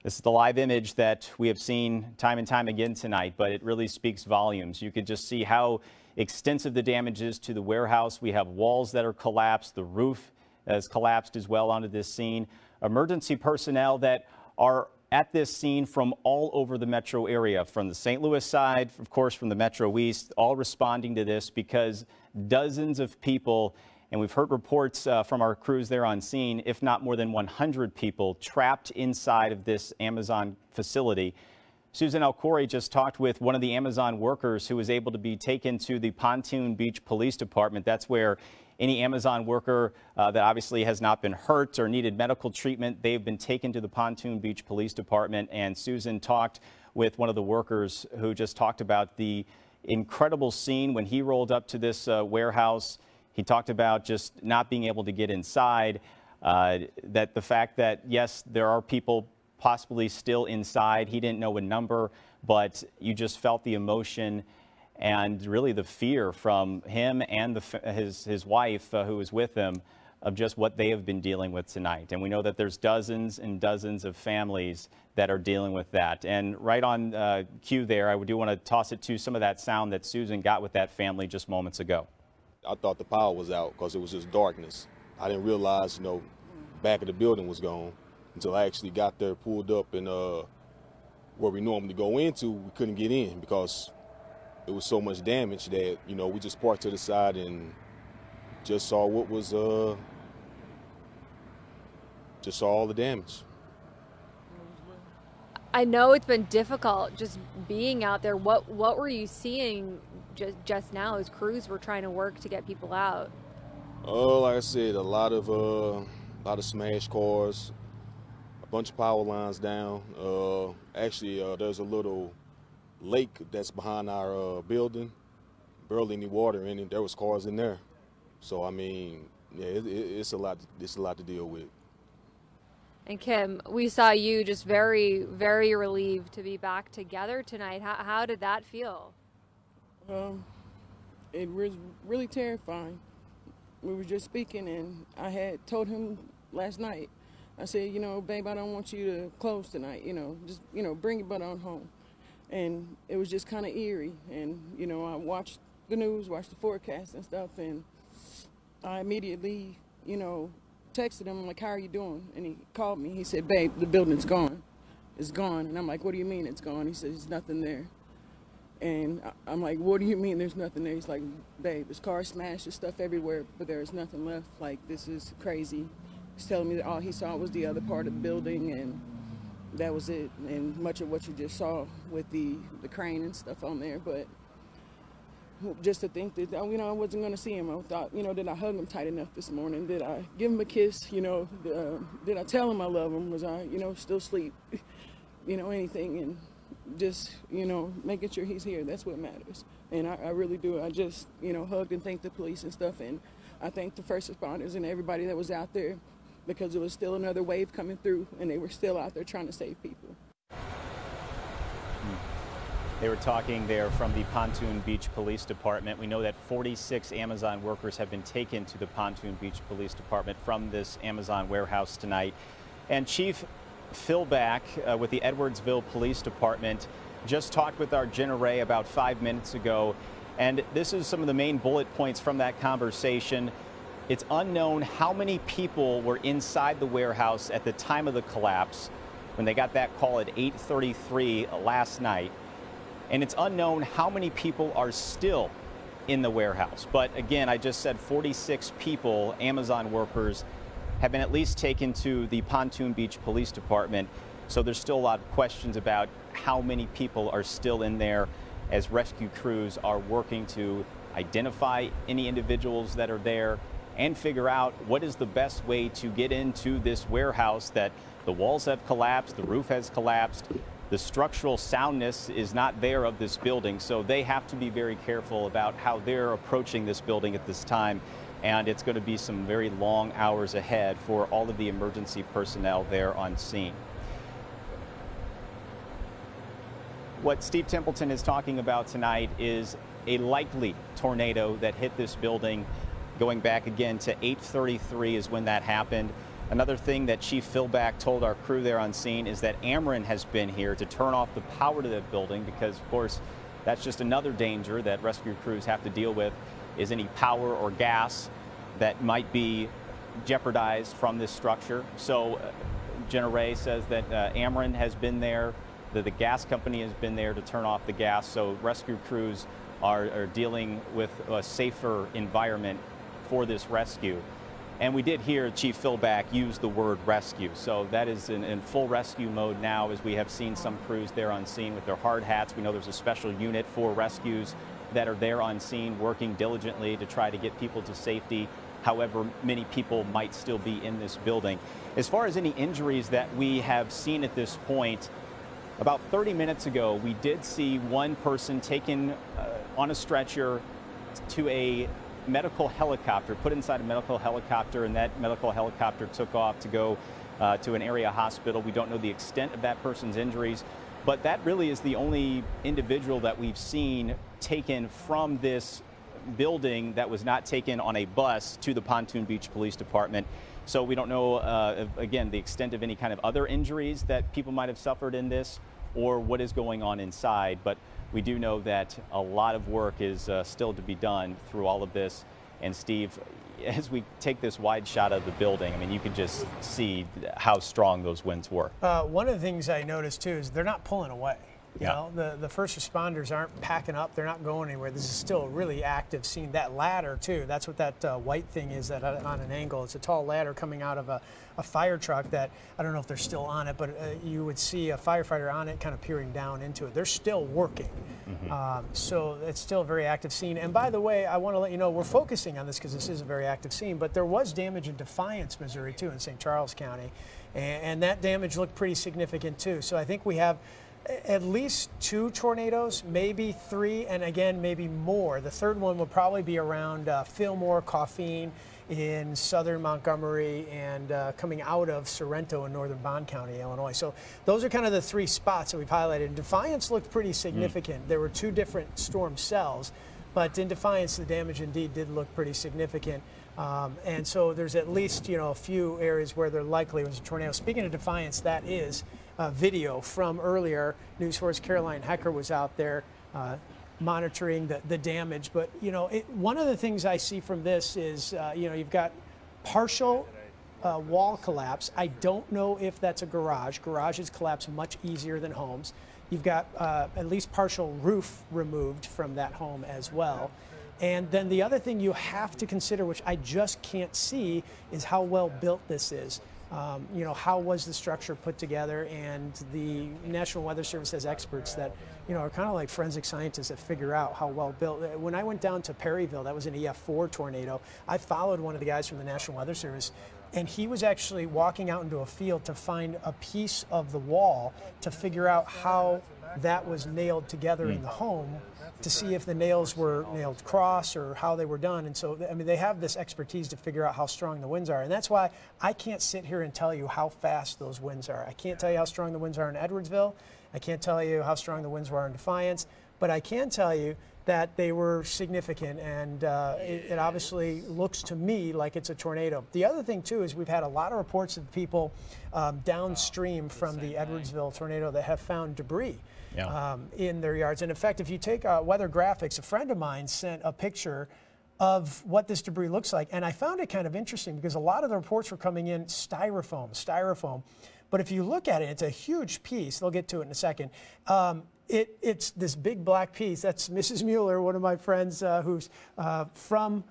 This is the live image that we have seen time and time again tonight, but it really speaks volumes. You could just see how extensive the damage is to the warehouse. We have walls that are collapsed. The roof has collapsed as well onto this scene. Emergency personnel that are at this scene from all over the metro area, from the St. Louis side, of course, from the Metro East, all responding to this because dozens of people, and we've heard reports from our crews there on scene, if not more than 100 people trapped inside of this Amazon facility. Susan Elcori just talked with one of the Amazon workers who was able to be taken to the Pontoon Beach Police Department. That's where any Amazon worker that obviously has not been hurt or needed medical treatment, they've been taken to the Pontoon Beach Police Department. And Susan talked with one of the workers who just talked about the incredible scene when he rolled up to this warehouse. He talked about just not being able to get inside, that the fact that, yes, there are people possibly still inside. He didn't know a number, but you just felt the emotion and really the fear from him and his wife who was with him of just what they have been dealing with tonight. And we know that there's dozens and dozens of families that are dealing with that. And right on cue there, I do want to toss it to some of that sound that Susan got with that family just moments ago. I thought the power was out because it was just darkness. I didn't realize, back of the building was gone until I actually got there, pulled up, and where we normally go into, we couldn't get in because it was so much damage that, we just parked to the side and just saw what was, just saw all the damage. I know it's been difficult just being out there. What were you seeing just now as crews were trying to work to get people out? Like I said, a lot of smashed cars, a bunch of power lines down. Actually, there's a little lake that's behind our building, barely any water in it. There was cars in there. So I mean, yeah, it's a lot to deal with. And Kim, we saw you just very, very relieved to be back together tonight. How did that feel? It was really terrifying. We were just speaking, and I had told him last night, I said, babe, I don't want you to close tonight, just, bring your butt on home. And it was just kind of eerie. And, I watched the news, watched the forecast and stuff, and I immediately, texted him, like, how are you doing? And he called me. He said, babe, the building's gone. It's gone. And I'm like, what do you mean it's gone? He said, there's nothing there. And I'm like, what do you mean there's nothing there? He's like, babe, there's cars smashed, there's stuff everywhere, but there's nothing left. Like, this is crazy. He's telling me that all he saw was the other part of the building, and that was it. And much of what you just saw with the crane and stuff on there. But just to think that, I wasn't going to see him. I thought, did I hug him tight enough this morning? Did I give him a kiss? Did I tell him I love him? Was I, still asleep? Anything. And just, making sure he's here. That's what matters. And I really do. I just, hugged and thanked the police and stuff. And I thanked the first responders and everybody that was out there, because there was still another wave coming through, and they were still out there trying to save people. They were talking there from the Pontoon Beach Police Department. We know that 46 Amazon workers have been taken to the Pontoon Beach Police Department from this Amazon warehouse tonight. And Chief Philback with the Edwardsville Police Department just talked with our Jenna Ray about 5 minutes ago. And this is some of the main bullet points from that conversation. It's unknown how many people were inside the warehouse at the time of the collapse when they got that call at 8:33 last night. And it's unknown how many people are still in the warehouse. But again, I just said 46 people, Amazon workers, have been at least taken to the Pontoon Beach Police Department. So there's still a lot of questions about how many people are still in there as rescue crews are working to identify any individuals that are there and figure out what is the best way to get into this warehouse that the walls have collapsed, the roof has collapsed. The structural soundness is not there of this building, so they have to be very careful about how they're approaching this building at this time. And it's going to be some very long hours ahead for all of the emergency personnel there on scene. What Steve Templeton is talking about tonight is a likely tornado that hit this building. Going back again to 8:33 is when that happened. Another thing that Chief Philback told our crew there on scene is that Ameren has been here to turn off the power to that building because, of course, that's just another danger that rescue crews have to deal with, is any power or gas that might be jeopardized from this structure. So Jenna Ray says that Ameren has been there, that the gas company has been there to turn off the gas, so rescue crews are dealing with a safer environment for this rescue. And we did hear Chief Philback use the word rescue. So that is in full rescue mode now, as we have seen some crews there on scene with their hard hats. We know there's a special unit for rescues that are there on scene working diligently to try to get people to safety, however many people might still be in this building. As far as any injuries that we have seen at this point, about 30 minutes ago, we did see one person taken on a stretcher to a medical helicopter, put inside a medical helicopter, and that medical helicopter took off to go to an area hospital. We don't know the extent of that person's injuries, but that really is the only individual that we've seen taken from this building that was not taken on a bus to the Pontoon Beach Police Department. So we don't know, again, the extent of any kind of other injuries that people might have suffered in this or what is going on inside. But we do know that a lot of work is still to be done through all of this. And Steve, as we take this wide shot of the building, I mean, you can just see how strong those winds were. One of the things I noticed too is they're not pulling away. You know, the first responders aren't packing up. They're not going anywhere. This is still a really active scene. That ladder, too, that's what that white thing is that on an angle. It's a tall ladder coming out of a fire truck that, I don't know if they're still on it, but you would see a firefighter on it kind of peering down into it. They're still working. So it's still a very active scene. And by the way, I want to let you know, we're focusing on this because this is a very active scene, but there was damage in Defiance, Missouri, too, in St. Charles County. And that damage looked pretty significant, too. So I think we have at least 2 tornadoes, maybe 3, and again, maybe more. The third one will probably be around Fillmore, Coffeen in southern Montgomery, and coming out of Sorrento in northern Bond County, Illinois. So those are kind of the 3 spots that we've highlighted. Defiance looked pretty significant. There were 2 different storm cells, but in Defiance, the damage indeed did look pretty significant. And so there's at least, you know, a few areas where there likely was a tornado. Speaking of Defiance, that is video from earlier. News 4's Caroline Hecker was out there monitoring the damage. But, you know, one of the things I see from this is, you know, you've got partial wall collapse. I don't know if that's a garage. Garages collapse much easier than homes. You've got at least partial roof removed from that home as well. And then the other thing you have to consider, which I just can't see, is how well built this is. You know, how was the structure put together? And the National Weather Service has experts that, you know, are kind of like forensic scientists that figure out how well built. When I went down to Perryville, that was an EF4 tornado, I followed one of the guys from the National Weather Service, and he was actually walking out into a field to find a piece of the wall to figure out how that was nailed together in the home, to see if the nails were nailed cross or how they were done. And so, I mean, they have this expertise to figure out how strong the winds are. And that's why I can't sit here and tell you how fast those winds are. I can't tell you how strong the winds are in Edwardsville. I can't tell you how strong the winds were in Defiance. But I can tell you that they were significant, and it obviously looks to me like it's a tornado. The other thing, too, is we've had a lot of reports of people downstream from the Edwardsville tornado that have found debris in their yards. And in fact, if you take weather graphics, a friend of mine sent a picture of what this debris looks like, and I found it kind of interesting because a lot of the reports were coming in styrofoam. But if you look at it, it's a huge piece. They'll get to it in a second. It's this big black piece. That's Mrs. Mueller, one of my friends who's from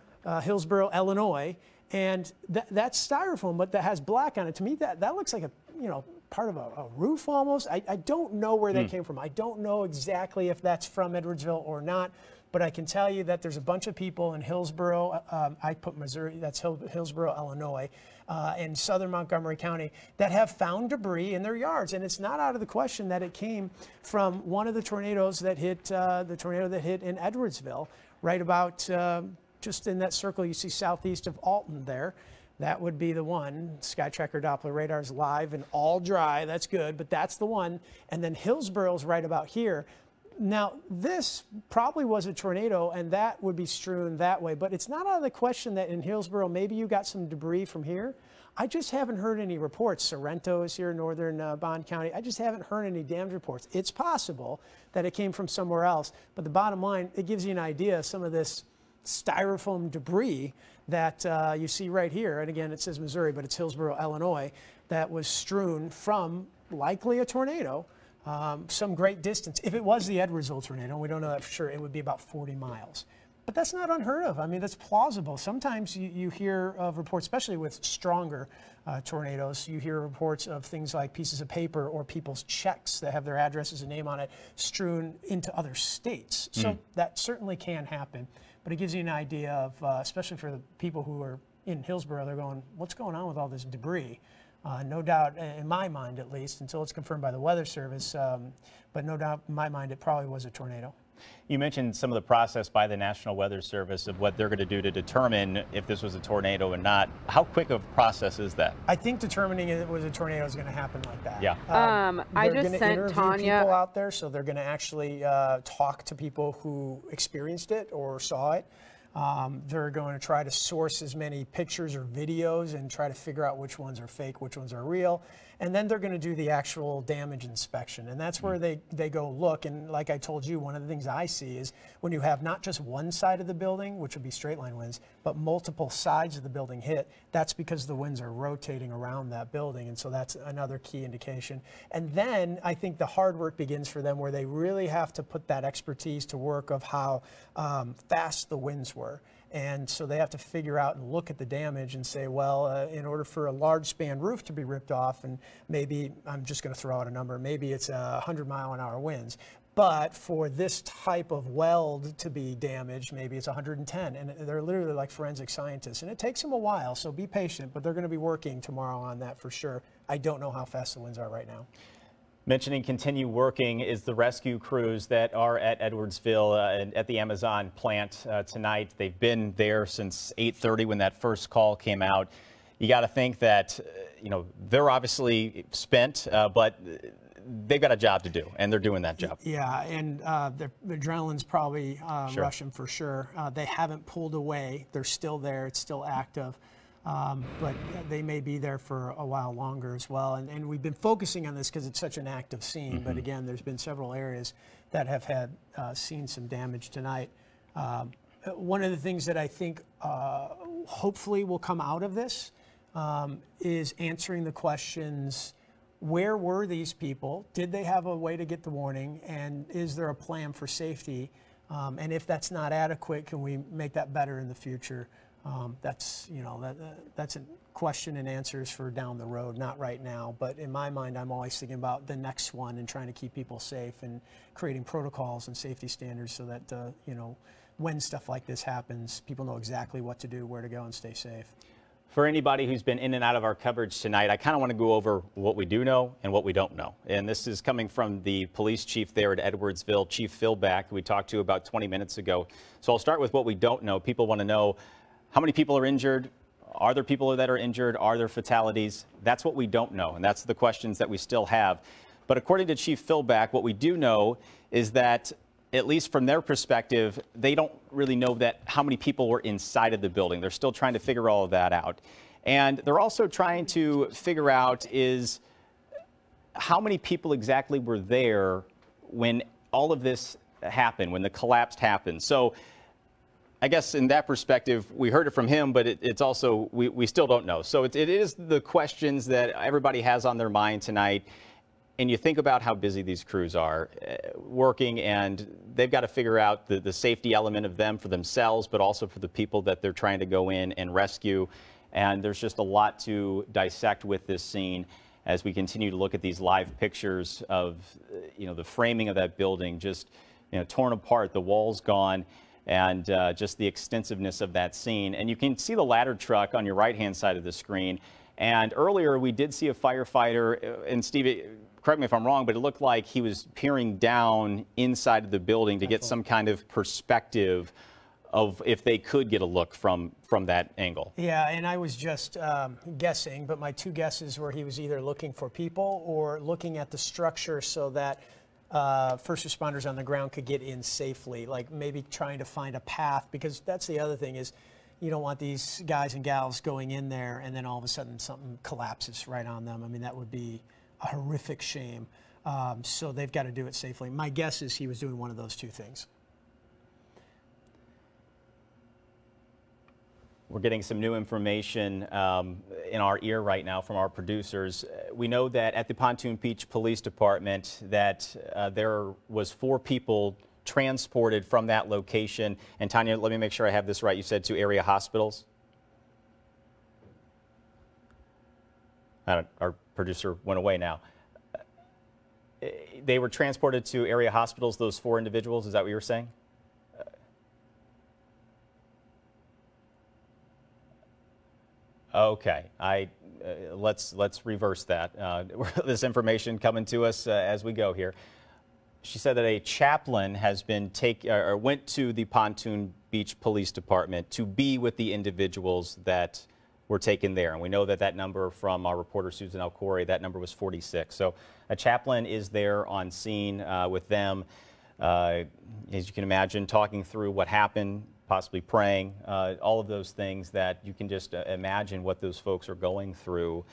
Hillsborough, Illinois. And that's styrofoam, but that has black on it. To me, that looks like a, you know, part of a roof almost. I don't know where that came from. I don't know exactly if that's from Edwardsville or not. But I can tell you that there's a bunch of people in Hillsborough, I put Missouri, that's Hillsborough, Illinois, and southern Montgomery County, that have found debris in their yards. And it's not out of the question that it came from one of the tornadoes that hit, the tornado that hit in Edwardsville, right about just in that circle you see southeast of Alton there. That would be the one. Sky Tracker Doppler radar is live and all dry. That's good, but that's the one. And then Hillsborough's right about here. Now, this probably was a tornado, and that would be strewn that way. But it's not out of the question that in Hillsborough, maybe you got some debris from here. I just haven't heard any reports. Sorrento is here in northern Bond County. I just haven't heard any damage reports. It's possible that it came from somewhere else. But the bottom line, it gives you an idea of some of this styrofoam debris that you see right here. And again, it says Missouri, but it's Hillsborough, Illinois, that was strewn from likely a tornado. Some great distance. If it was the Edwardsville tornado, and we don't know that for sure, it would be about 40 miles. But that's not unheard of. I mean, that's plausible. Sometimes you hear of reports, especially with stronger tornadoes, you hear reports of things like pieces of paper or people's checks that have their addresses and name on it strewn into other states. So that certainly can happen. But it gives you an idea of, especially for the people who are in Hillsborough, they're going, what's going on with all this debris? No doubt, in my mind at least, until it's confirmed by the Weather Service, but no doubt in my mind it probably was a tornado. You mentioned some of the process by the National Weather Service of what they're going to do to determine if this was a tornado or not. How quick of a process is that? I think determining if it was a tornado is going to happen like that. Yeah. I just sent Tanya people out there, so they're going to actually talk to people who experienced it or saw it. They're going to try to source as many pictures or videos and try to figure out which ones are fake, which ones are real. And then they're going to do the actual damage inspection. And that's where they go look. And like I told you, one of the things I see is when you have not just one side of the building, which would be straight line winds, but multiple sides of the building hit, that's because the winds are rotating around that building. And so that's another key indication. And then I think the hard work begins for them, where they really have to put that expertise to work of how fast the winds were. And so they have to figure out and look at the damage and say, well, in order for a large span roof to be ripped off, and maybe, I'm just going to throw out a number, maybe it's 100-mile-an-hour winds. But for this type of weld to be damaged, maybe it's 110. And they're literally like forensic scientists. And it takes them a while, so be patient. But they're going to be working tomorrow on that for sure. I don't know how fast the winds are right now. Mentioning continue working is the rescue crews that are at Edwardsville and at the Amazon plant tonight. They've been there since 8:30 when that first call came out. You got to think that, you know, they're obviously spent, but they've got a job to do, and they're doing that job. Yeah, and the adrenaline's probably rushing for sure. They haven't pulled away. They're still there. It's still active. But they may be there for a while longer as well. And we've been focusing on this because it's such an active scene. But again, there's been several areas that have had seen some damage tonight. One of the things that I think hopefully will come out of this is answering the questions: where were these people? Did they have a way to get the warning? And is there a plan for safety? And if that's not adequate, can we make that better in the future? That's, you know, that's a question and answers for down the road, not right now. But in my mind, I'm always thinking about the next one and trying to keep people safe and creating protocols and safety standards so that, you know, when stuff like this happens, people know exactly what to do, where to go, and stay safe. For anybody who's been in and out of our coverage tonight, I kind of want to go over what we do know and what we don't know. And this is coming from the police chief there at Edwardsville, Chief Philback, who we talked to about 20 minutes ago. So I'll start with what we don't know. People want to know, how many people are injured? Are there people that are injured? Are there fatalities? That's what we don't know, and that's the questions that we still have. But according to Chief Philback, what we do know is that, at least from their perspective, they don't really know that how many people were inside of the building. They're still trying to figure all of that out. And they're also trying to figure out is how many people exactly were there when all of this happened, when the collapse happened. So I guess in that perspective, we heard it from him, but it's also, we still don't know. So it is the questions that everybody has on their mind tonight. And you think about how busy these crews are working, and they've got to figure out the safety element of them for themselves, but also for the people that they're trying to go in and rescue. And there's just a lot to dissect with this scene as we continue to look at these live pictures of, you know, the framing of that building, just, you know, torn apart, the walls gone, and just the extensiveness of that scene. And you can see the ladder truck on your right-hand side of the screen. And earlier we did see a firefighter, and Steve, correct me if I'm wrong, but it looked like he was peering down inside of the building to get some kind of perspective of if they could get a look from that angle. Yeah, and I was just guessing, but my two guesses were he was either looking for people or looking at the structure so that first responders on the ground could get in safely, like maybe trying to find a path, because that's the other thing is you don't want these guys and gals going in there and then all of a sudden something collapses right on them. I mean, that would be a horrific shame. So they've got to do it safely. My guess is he was doing one of those two things. We're getting some new information in our ear right now from our producers. We know that at the Pontoon Beach Police Department that there was 4 people transported from that location. And Tanya, let me make sure I have this right. You said 2 area hospitals? Our producer went away now. They were transported to area hospitals, those 4 individuals. Is that what you were saying? Okay, let's reverse that. This information coming to us as we go here. she said that a chaplain has been went to the Pontoon Beach Police Department to be with the individuals that were taken there. And we know that that number from our reporter Susan Alcori, that number was 46. So a chaplain is there on scene with them, as you can imagine, talking through what happened, possibly praying, all of those things that you can just imagine what those folks are going through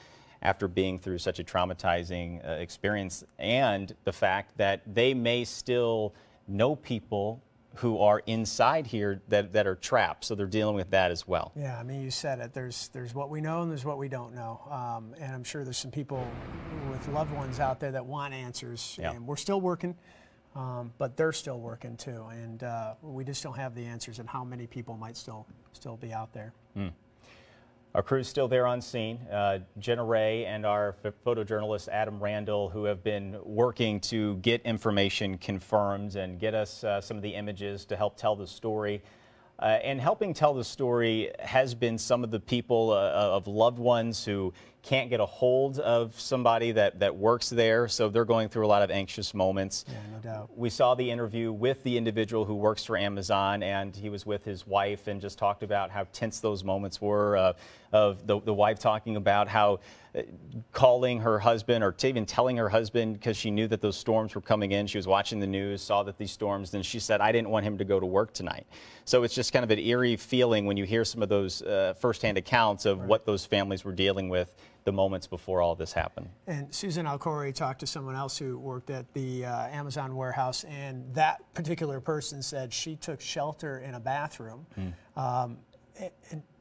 after being through such a traumatizing experience, and the fact that they may still know people who are inside here that are trapped. So they're dealing with that as well. Yeah, I mean, you said it. There's what we know and there's what we don't know. And I'm sure there's some people with loved ones out there that want answers. Yeah. And we're still working, but they're still working too. And we just don't have the answers on how many people might still be out there. Our crew's still there on scene. Jenna Ray and our photojournalist Adam Randall, who have been working to get information confirmed and get us some of the images to help tell the story. And helping tell the story has been some of the people of loved ones who can't get a hold of somebody that works there, so they're going through a lot of anxious moments. Yeah, no doubt. We saw the interview with the individual who works for Amazon, and he was with his wife and just talked about how tense those moments were, of the wife talking about how calling her husband, or even telling her husband, because she knew that those storms were coming in. She was watching the news, saw that these storms, and she said, I didn't want him to go to work tonight. So it's just kind of an eerie feeling when you hear some of those firsthand accounts of what those families were dealing with the moments before all this happened. And Susan Alcori talked to someone else who worked at the Amazon warehouse, and that particular person said she took shelter in a bathroom. And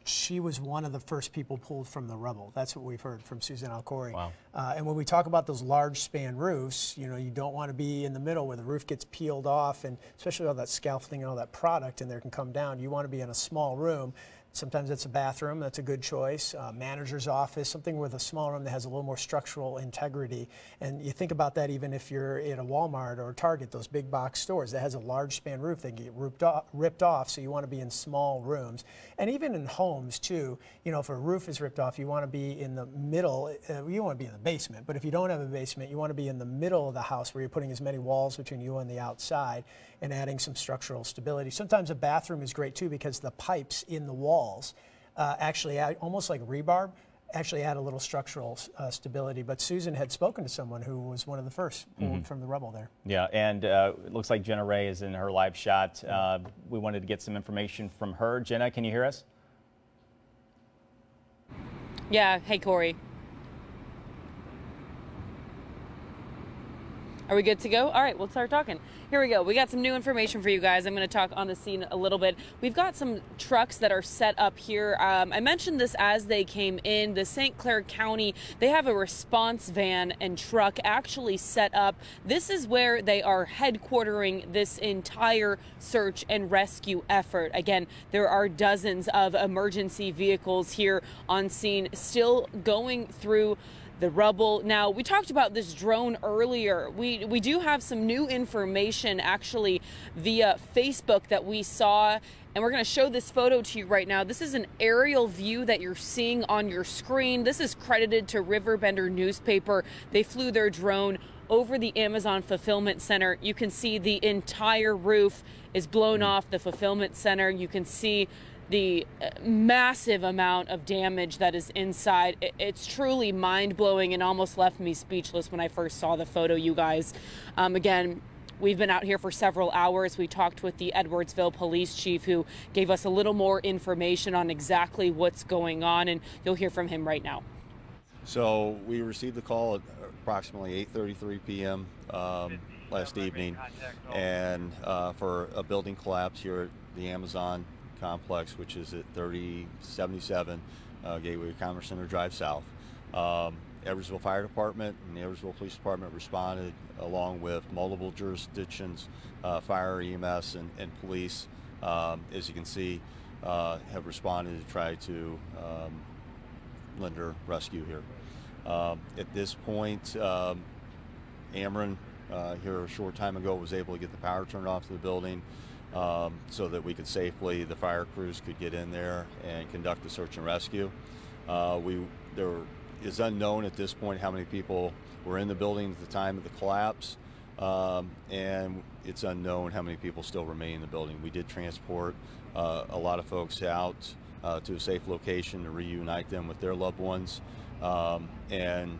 she was one of the first people pulled from the rubble. That's what we've heard from Susan Alcori. Wow. And when we talk about those large span roofs, you know, you don't want to be in the middle where the roof gets peeled off, and especially all that scaffolding and all that product in there can come down. You want to be in a small room. Sometimes it's a bathroom, that's a good choice. Manager's office, something with a small room that has a little more structural integrity. And you think about that even if you're in a Walmart or a Target, those big box stores that has a large span roof, they get ripped off, so you want to be in small rooms. And even in homes too, you know, if a roof is ripped off, you want to be in the middle, you want to be in the basement, but if you don't have a basement, you want to be in the middle of the house where you're putting as many walls between you and the outside and adding some structural stability. Sometimes a bathroom is great too because the pipes in the walls actually add, almost like rebarb, actually add a little structural stability. But Susan had spoken to someone who was one of the first pulled from the rubble there. Yeah, and it looks like Jenna Ray is in her live shot. We wanted to get some information from her. Jenna, can you hear us? Yeah, hey Corey. Are we good to go? All right, we'll start talking. Here we go. We got some new information for you guys. I'm going to talk on the scene a little bit. We've got some trucks that are set up here. I mentioned this as they came in. The St. Clair County, they have a response van and truck actually set up. This is where they are headquartering this entire search and rescue effort. Again, there are dozens of emergency vehicles here on scene still going through the rubble. Now, we talked about this drone earlier. We do have some new information actually via Facebook that we saw, and we're going to show this photo to you right now. This is an aerial view that you're seeing on your screen. This is credited to Riverbender newspaper. They flew their drone over the Amazon fulfillment center. You can see the entire roof is blown off the fulfillment center. You can see the massive amount of damage that is inside. It's truly mind-blowing and almost left me speechless when I first saw the photo, you guys. Again, we've been out here for several hours. We talked with the Edwardsville police chief, who gave us a little more information on exactly what's going on, and you'll hear from him right now. So we received the call at approximately 8:33 p.m. Last evening, and for a building collapse here at the Amazon complex, which is at 3077 Gateway Commerce Center Drive South. Edwardsville Fire Department and the Edwardsville Police Department responded, along with multiple jurisdictions, fire, EMS, and police, as you can see, have responded to try to lend her rescue here. At this point, Ameren, here a short time ago, was able to get the power turned off to the building, so that we could safely, the fire crews could get in there and conduct the search and rescue. There is unknown at this point how many people were in the building at the time of the collapse. and it's unknown how many people still remain in the building. We did transport a lot of folks out to a safe location to reunite them with their loved ones, and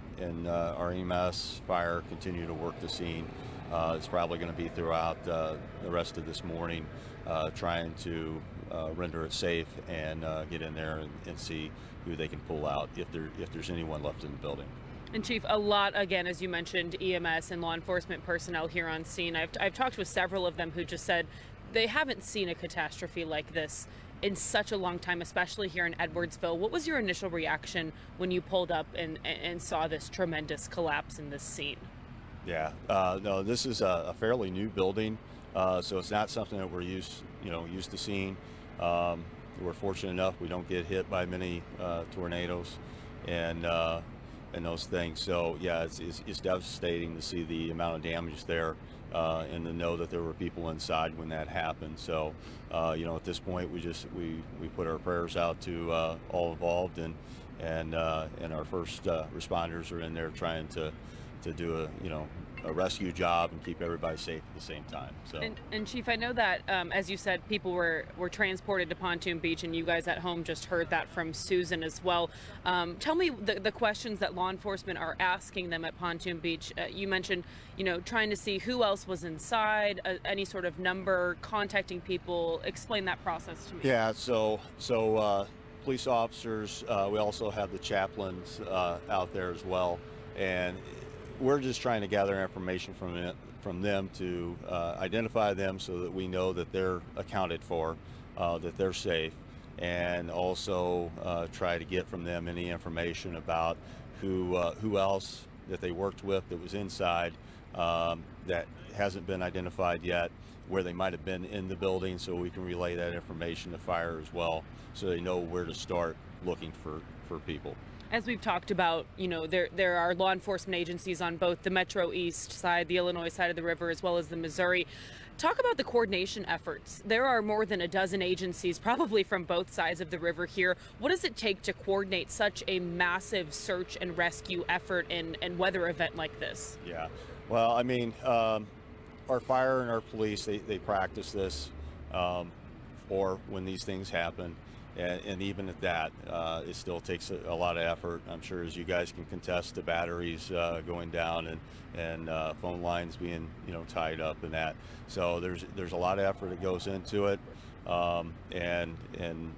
our EMS fire continue to work the scene. It's probably going to be throughout the rest of this morning, trying to render it safe and get in there and see who they can pull out if there's anyone left in the building. And Chief, a lot, again, as you mentioned, EMS and law enforcement personnel here on scene. I've talked with several of them who just said they haven't seen a catastrophe like this in such a long time, especially here in Edwardsville. What was your initial reaction when you pulled up and saw this tremendous collapse in this scene? Yeah, no, this is a fairly new building, so it's not something that we're used to seeing. We're fortunate enough we don't get hit by many tornadoes and those things. So yeah, it's devastating to see the amount of damage there, and to know that there were people inside when that happened. So at this point we put our prayers out to all involved, and our first responders are in there trying to do a rescue job and keep everybody safe at the same time. So. And Chief, I know that as you said, people were transported to Pontoon Beach, and you guys at home just heard that from Susan as well. Tell me the questions that law enforcement are asking them at Pontoon Beach. You mentioned, trying to see who else was inside, any sort of number, contacting people. Explain that process to me. Yeah, so police officers, we also have the chaplains out there as well, and we're just trying to gather information from them to identify them so that we know that they're accounted for, that they're safe, and also try to get from them any information about who else that they worked with that was inside that hasn't been identified yet, where they might have been in the building, so we can relay that information to fire as well, so they know where to start looking for people. As we've talked about, there are law enforcement agencies on both the Metro East side, the Illinois side of the river, as well as the Missouri. Talk about the coordination efforts. There are more than a dozen agencies, probably from both sides of the river here. What does it take to coordinate such a massive search and rescue effort and weather event like this? Yeah, well, I mean, our fire and our police, they practice this for when these things happen. And even at that, it still takes a lot of effort. I'm sure, as you guys can contest, the batteries going down and phone lines being tied up and that. So there's a lot of effort that goes into it, and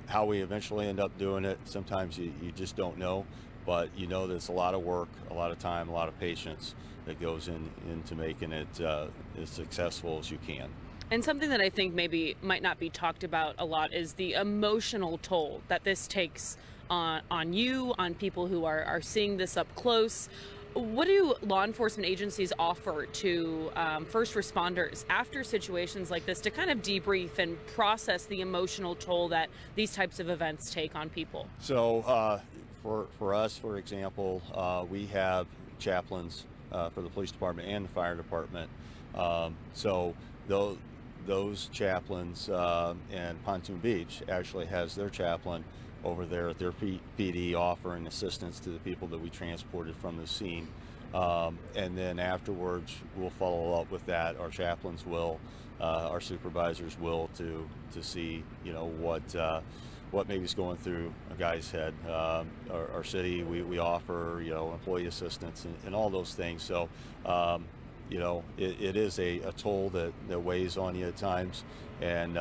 how we eventually end up doing it. Sometimes you just don't know, but that it's a lot of work, a lot of time, a lot of patience that goes into making it as successful as you can. And something that I think maybe might not be talked about a lot is the emotional toll that this takes on you, on people who are seeing this up close. What do law enforcement agencies offer to first responders after situations like this to kind of debrief and process the emotional toll that these types of events take on people? So for us, for example, we have chaplains for the police department and the fire department. So those chaplains, and Pontoon Beach actually has their chaplain over there at their PD offering assistance to the people that we transported from the scene. And then afterwards, we'll follow up with that. Our chaplains will, our supervisors will, to see what maybe is going through a guy's head. Our city, we offer employee assistance and all those things. So it is a toll that weighs on you at times, and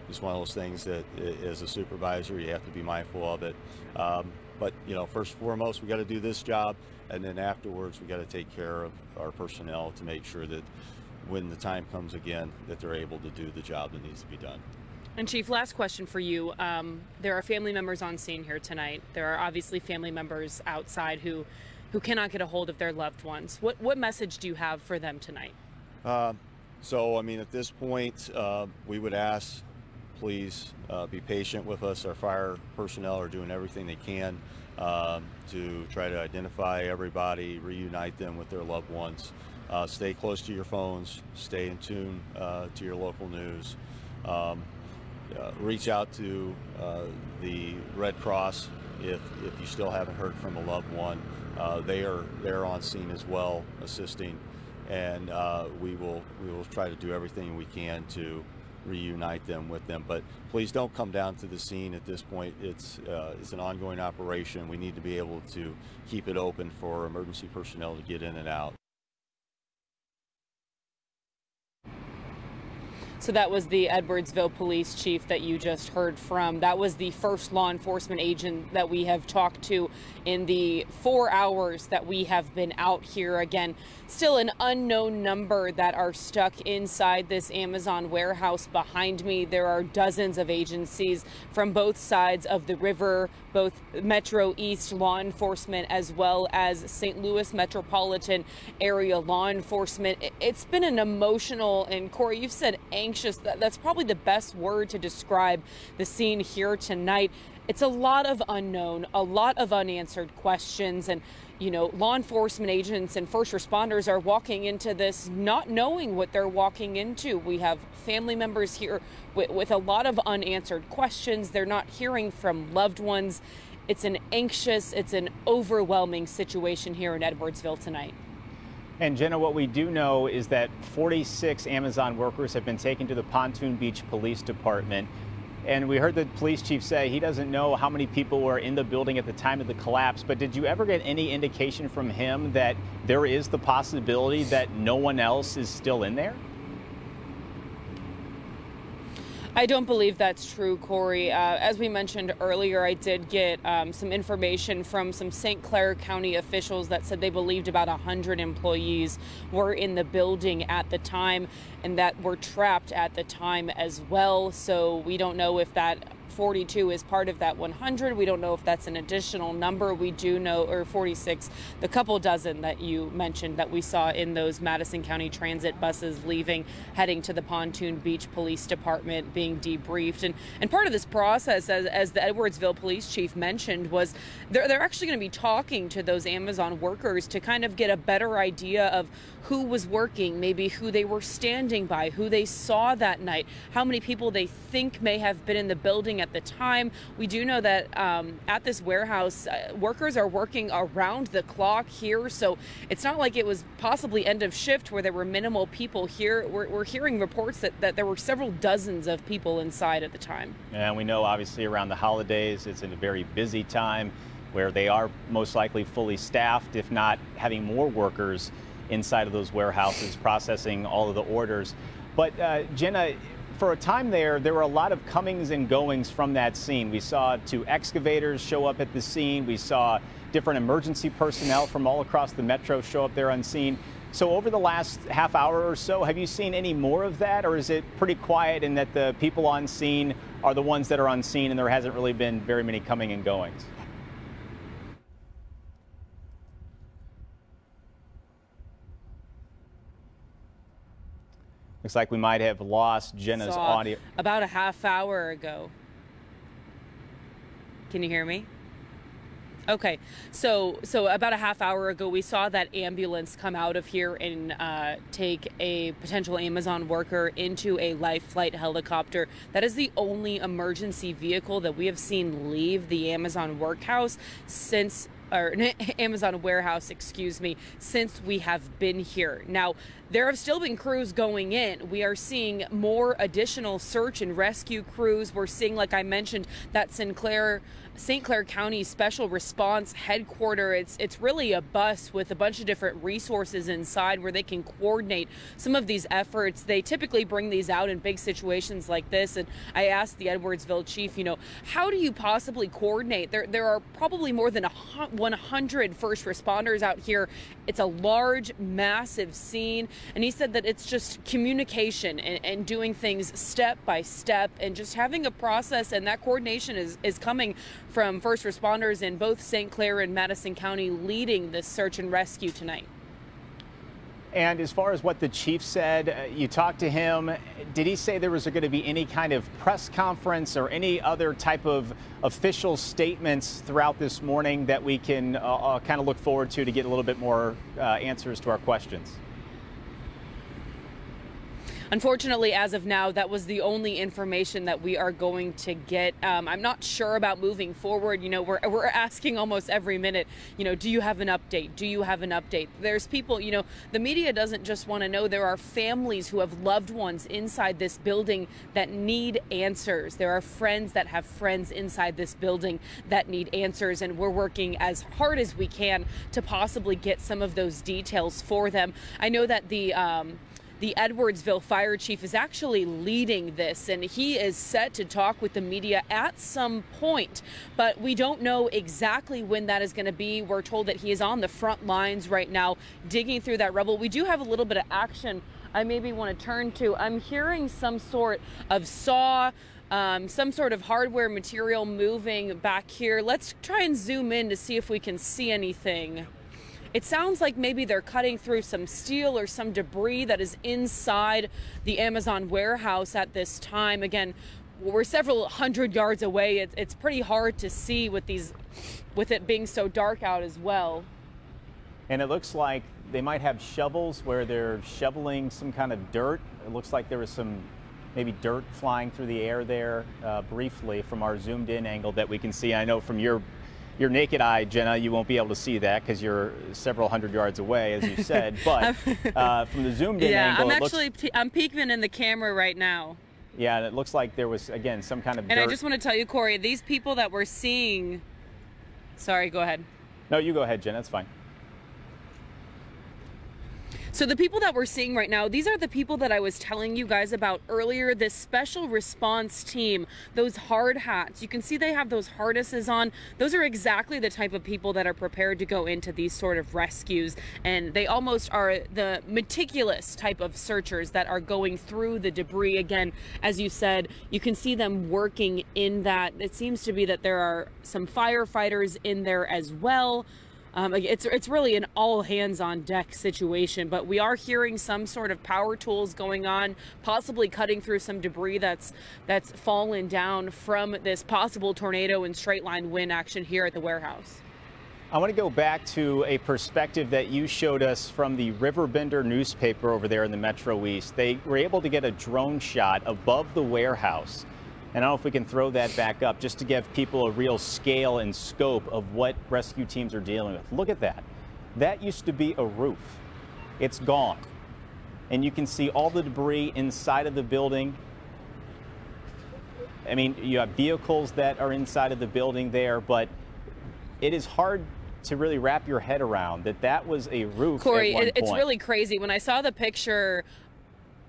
it's one of those things that, as a supervisor, you have to be mindful of it. But first and foremost, we got to do this job, and then afterwards, we got to take care of our personnel to make sure that when the time comes again, that they're able to do the job that needs to be done. And Chief, last question for you. There are family members on scene here tonight. There are obviously family members outside who cannot get a hold of their loved ones. What message do you have for them tonight? So, I mean, at this point, we would ask, please be patient with us. Our fire personnel are doing everything they can to try to identify everybody, reunite them with their loved ones. Stay close to your phones, stay in tune to your local news. Reach out to the Red Cross if you still haven't heard from a loved one. they're on scene as well, assisting, and we will try to do everything we can to reunite them with them. But please don't come down to the scene at this point. It's an ongoing operation. We need to be able to keep it open for emergency personnel to get in and out. So that was the Edwardsville police chief that you just heard from. That was the first law enforcement agent that we have talked to in the 4 hours that we have been out here. Again, still an unknown number that are stuck inside this Amazon warehouse behind me. There are dozens of agencies from both sides of the river, both Metro East law enforcement as well as St. Louis metropolitan area law enforcement. It's been an emotional, and Corey, you've said anxious. That's probably the best word to describe the scene here tonight. It's a lot of unknown, a lot of unanswered questions, and you know, law enforcement agents and first responders are walking into this not knowing what they're walking into. We have family members here with a lot of unanswered questions. They're not hearing from loved ones. It's an anxious, it's an overwhelming situation here in Edwardsville tonight. And Jenna, what we do know is that 46 Amazon workers have been taken to the Pontoon Beach Police Department. And we heard the police chief say he doesn't know how many people were in the building at the time of the collapse. But did you ever get any indication from him that there is the possibility that no one else is still in there? I don't believe that's true, Corey. As we mentioned earlier, I did get some information from some St. Clair County officials that said they believed about 100 employees were in the building at the time and that were trapped at the time as well. So we don't know if that 42 is part of that 100. We don't know if that's an additional number. We do know, or 46, the couple dozen that you mentioned that we saw in those Madison County Transit buses leaving, heading to the Pontoon Beach Police Department, being debriefed. And part of this process, as the Edwardsville police chief mentioned, was they're actually going to be talking to those Amazon workers to kind of get a better idea of who was working, maybe who they were standing by, who they saw that night, how many people they think may have been in the building at the time. We do know that at this warehouse, workers are working around the clock here, so it's not like it was possibly end of shift where there were minimal people here. We're hearing reports that there were several dozens of people inside at the time. And we know obviously around the holidays it's a very busy time where they are most likely fully staffed, if not having more workers inside of those warehouses processing all of the orders. But Jenna, for a time there were a lot of comings and goings from that scene. We saw 2 excavators show up at the scene. We saw different emergency personnel from all across the metro show up there on scene. So over the last half hour or so, have you seen any more of that, or is it pretty quiet in that the people on scene are the ones that are on scene and there hasn't really been very many coming and goings? Looks like we might have lost Jenna's audio. About a half hour ago. Can you hear me? Okay, so about a half hour ago, we saw that ambulance come out of here and take a potential Amazon worker into a life flight helicopter. That is the only emergency vehicle that we have seen leave the Amazon workhouse since, or Amazon warehouse, excuse me, since we have been here. Now, there have still been crews going in. We are seeing more additional search and rescue crews. We're seeing, like I mentioned, that St. Clair County Special Response Headquarters. It's really a bus with a bunch of different resources inside where they can coordinate some of these efforts. They typically bring these out in big situations like this. And I asked the Edwardsville chief, you know, how do you possibly coordinate? There are probably more than 100 first responders out here. It's a large, massive scene. And he said that it's just communication and doing things step by step and just having a process, and that coordination is coming from first responders in both St. Clair and Madison County leading this search and rescue tonight. And as far as what the chief said, you talked to him. Did he say there was going to be any kind of press conference or any other type of official statements throughout this morning that we can kind of look forward to get a little bit more answers to our questions? Unfortunately, as of now, that was the only information that we are going to get. I'm not sure about moving forward. You know, we're asking almost every minute, you know, do you have an update? Do you have an update? There's people, you know, the media doesn't just want to know. There are families who have loved ones inside this building that need answers. There are friends that have friends inside this building that need answers, and we're working as hard as we can to possibly get some of those details for them. I know that the Edwardsville fire chief is actually leading this, and he is set to talk with the media at some point, but we don't know exactly when that is going to be. We're told that he is on the front lines right now, digging through that rubble. We do have a little bit of action I maybe want to turn to. I'm hearing some sort of saw, some sort of hardware material moving back here. Let's try and zoom in to see if we can see anything. It sounds like maybe they're cutting through some steel or some debris that is inside the Amazon warehouse at this time. Again, we're several hundred yards away. It's pretty hard to see with it being so dark out as well. And it looks like they might have shovels where they're shoveling some kind of dirt. It looks like there was some maybe dirt flying through the air there briefly from our zoomed in angle that we can see. I know from your naked eye, Jenna, you won't be able to see that because you're several hundred yards away, as you said. But from the zoomed-in angle, I'm peeking in the camera right now. Yeah, and it looks like there was, again, some kind of dirt. And I just want to tell you, Corey, these people that we're seeing... Sorry, go ahead. No, you go ahead, Jen. That's fine. So the people that we're seeing right now, these are the people that I was telling you guys about earlier, this special response team, those hard hats. You can see they have those harnesses on. Those are exactly the type of people that are prepared to go into these sort of rescues. And they almost are the meticulous type of searchers that are going through the debris. Again, as you said, you can see them working in that. It seems to be that there are some firefighters in there as well. It's really an all hands on deck situation, but we are hearing some sort of power tools going on, possibly cutting through some debris that's fallen down from this possible tornado and straight line wind action here at the warehouse. I want to go back to a perspective that you showed us from the Riverbender newspaper over there in the Metro East. They were able to get a drone shot above the warehouse. And I don't know if we can throw that back up just to give people a real scale and scope of what rescue teams are dealing with. Look at that. That used to be a roof. It's gone. And you can see all the debris inside of the building. I mean, you have vehicles that are inside of the building there, but it is hard to really wrap your head around that was a roof. Corey, at one it's point. really crazy. When I saw the picture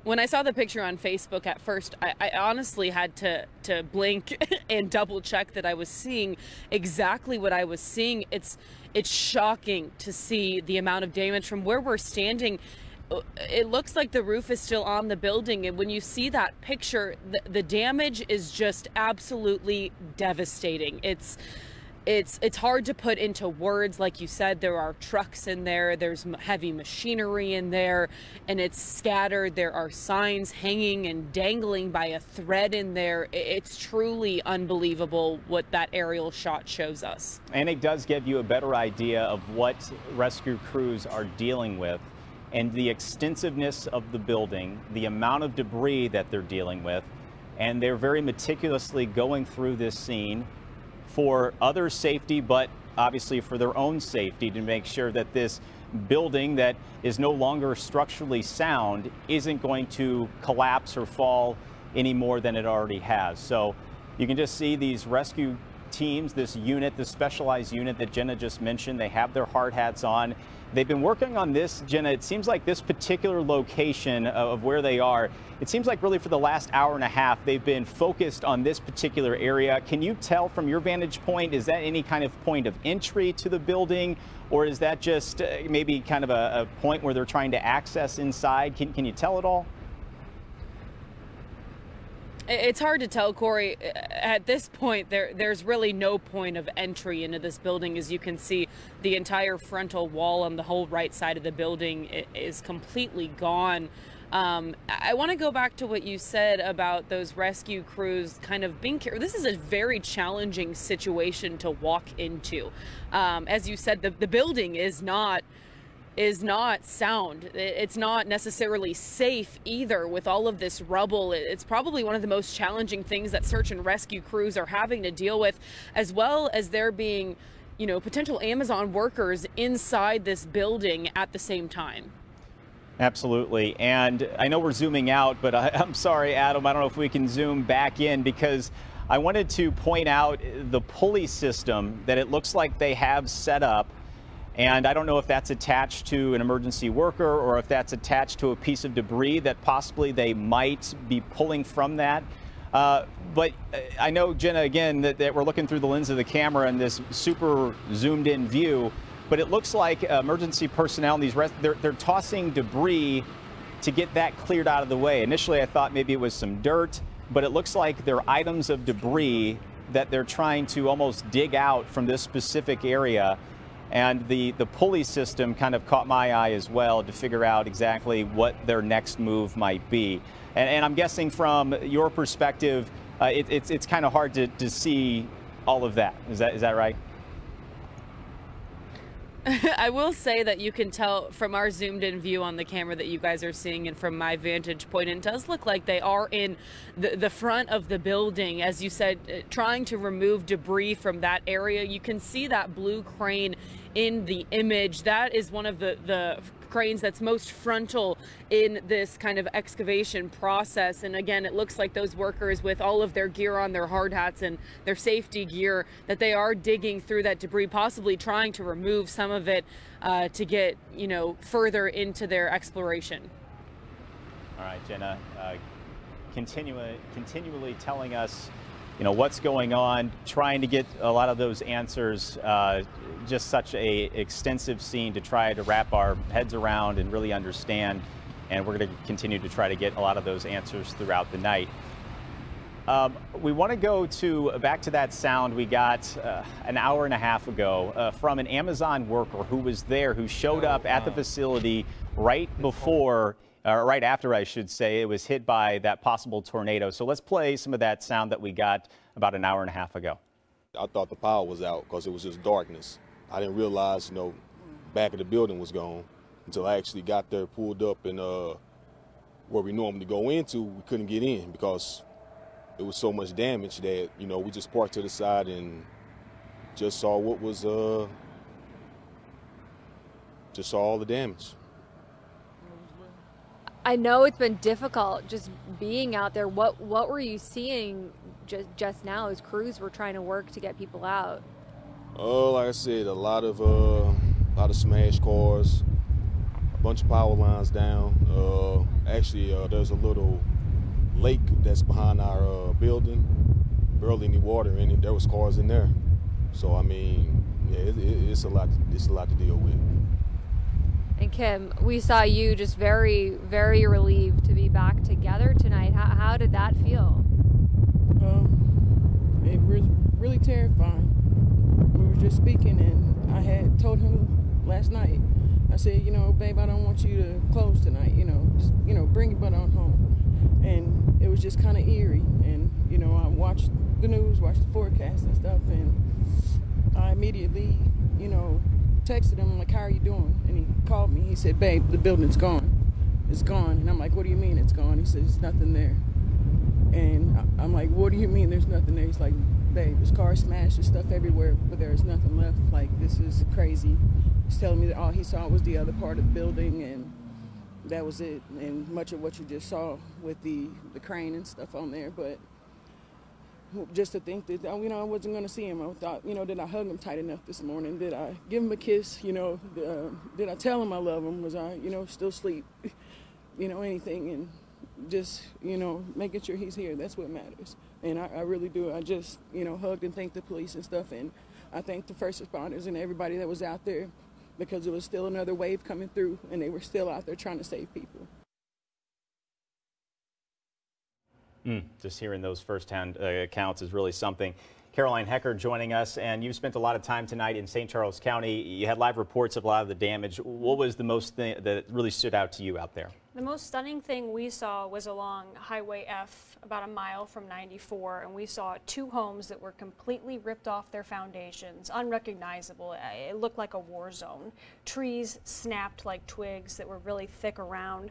on Facebook at first, I honestly had to blink and double check that I was seeing exactly what I was seeing. It's shocking to see the amount of damage from where we're standing. It looks like the roof is still on the building, and when you see that picture, the damage is just absolutely devastating. It's hard to put into words. Like you said, there are trucks in there, there's heavy machinery in there, and it's scattered. There are signs hanging and dangling by a thread in there. It's truly unbelievable what that aerial shot shows us. And it does give you a better idea of what rescue crews are dealing with and the extensiveness of the building, the amount of debris that they're dealing with, and they're very meticulously going through this scene for others' safety, but obviously for their own safety, to make sure that this building that is no longer structurally sound isn't going to collapse or fall any more than it already has. So you can just see these rescue teams, this unit, this specialized unit that Jenna just mentioned, they have their hard hats on. They've been working on this, Jenna, it seems like this particular location of where they are, it seems like really for the last hour and a half, they've been focused on this particular area. Can you tell from your vantage point, is that any kind of point of entry to the building, or is that just maybe kind of a point where they're trying to access inside? Can you tell at all? It's hard to tell, Corey. At this point, there's really no point of entry into this building. As you can see, the entire frontal wall on the whole right side of the building is completely gone. I want to go back to what you said about those rescue crews kind of being careful. This is a very challenging situation to walk into. As you said, the building is not is not sound. It's not necessarily safe either with all of this rubble. It's probably one of the most challenging things that search and rescue crews are having to deal with, as well as there being, you know, potential Amazon workers inside this building at the same time. Absolutely. And I know we're zooming out, but I'm sorry, Adam, I don't know if we can zoom back in, because I wanted to point out the pulley system that it looks like they have set up. And I don't know if that's attached to an emergency worker or if that's attached to a piece of debris that possibly they might be pulling from that. But I know, Jenna, again, that we're looking through the lens of the camera in this super zoomed in view, but it looks like emergency personnel in these they're tossing debris to get that cleared out of the way. Initially, I thought maybe it was some dirt, but it looks like they're items of debris that they're trying to almost dig out from this specific area. And the pulley system kind of caught my eye as well to figure out exactly what their next move might be. And I'm guessing from your perspective, it's kind of hard to see all of that. Is that right? I will say that you can tell from our zoomed in view on the camera that you guys are seeing, and from my vantage point, it does look like they are in the front of the building, as you said, trying to remove debris from that area. You can see that blue crane in the image. That is one of the cranes that's most frontal in this kind of excavation process. And again, it looks like those workers, with all of their gear on, their hard hats and their safety gear, that they are digging through that debris, possibly trying to remove some of it to get, you know, further into their exploration. All right, Jenna, continually telling us, you know, what's going on, trying to get a lot of those answers. Just such a extensive scene to try to wrap our heads around and really understand. And we're going to continue to try to get a lot of those answers throughout the night. We want to go back to that sound we got an hour and a half ago from an Amazon worker who was there, who showed up at the facility right before, right after, I should say, it was hit by that possible tornado. So let's play some of that sound that we got about an hour and a half ago. I thought the power was out because it was just darkness. I didn't realize, you know, back of the building was gone until I actually got there, pulled up, and where we normally go into, we couldn't get in because it was so much damage that, you know, we just parked to the side and just saw what was, just saw all the damage. I know it's been difficult just being out there. What were you seeing just now as crews were trying to work to get people out? Like I said, a lot of smashed cars, a bunch of power lines down. Actually, there's a little lake that's behind our building, barely any water in it. There was cars in there. So I mean, yeah, it's a lot to deal with. And Kim, we saw you just very, very relieved to be back together tonight. How did that feel? It was really terrifying. We were just speaking, and I had told him last night, I said, you know, babe, I don't want you to close tonight, you know, just, you know, bring your butt on home. And it was just kind of eerie. And, you know, I watched the news, watched the forecast and stuff, and I immediately, you know, texted him, like, how are you doing? And he called me. He said, babe, the building's gone. It's gone. And I'm like, what do you mean it's gone? He said, there's nothing there. And I'm like, what do you mean there's nothing there? He's like, babe, there's cars smashed and stuff everywhere, but there's nothing left. Like, this is crazy. He's telling me that all he saw was the other part of the building, and that was it. And much of what you just saw with the crane and stuff on there. But just to think that, you know, I wasn't going to see him. I thought, you know, did I hug him tight enough this morning? Did I give him a kiss? You know, did I tell him I love him? Was I, you know, still asleep? You know, anything. And just, you know, making sure he's here. That's what matters. And I really do. I just, you know, hugged and thanked the police and stuff. And I thanked the first responders and everybody that was out there, because there was still another wave coming through, and they were still out there trying to save people. Just hearing those firsthand accounts is really something. Caroline Hecker joining us, and you've spent a lot of time tonight in St. Charles County. You had live reports of a lot of the damage. What was the most thing that really stood out to you out there? The most stunning thing we saw was along Highway F, about a mile from 94, and we saw 2 homes that were completely ripped off their foundations, unrecognizable. It looked like a war zone. Trees snapped like twigs that were really thick around.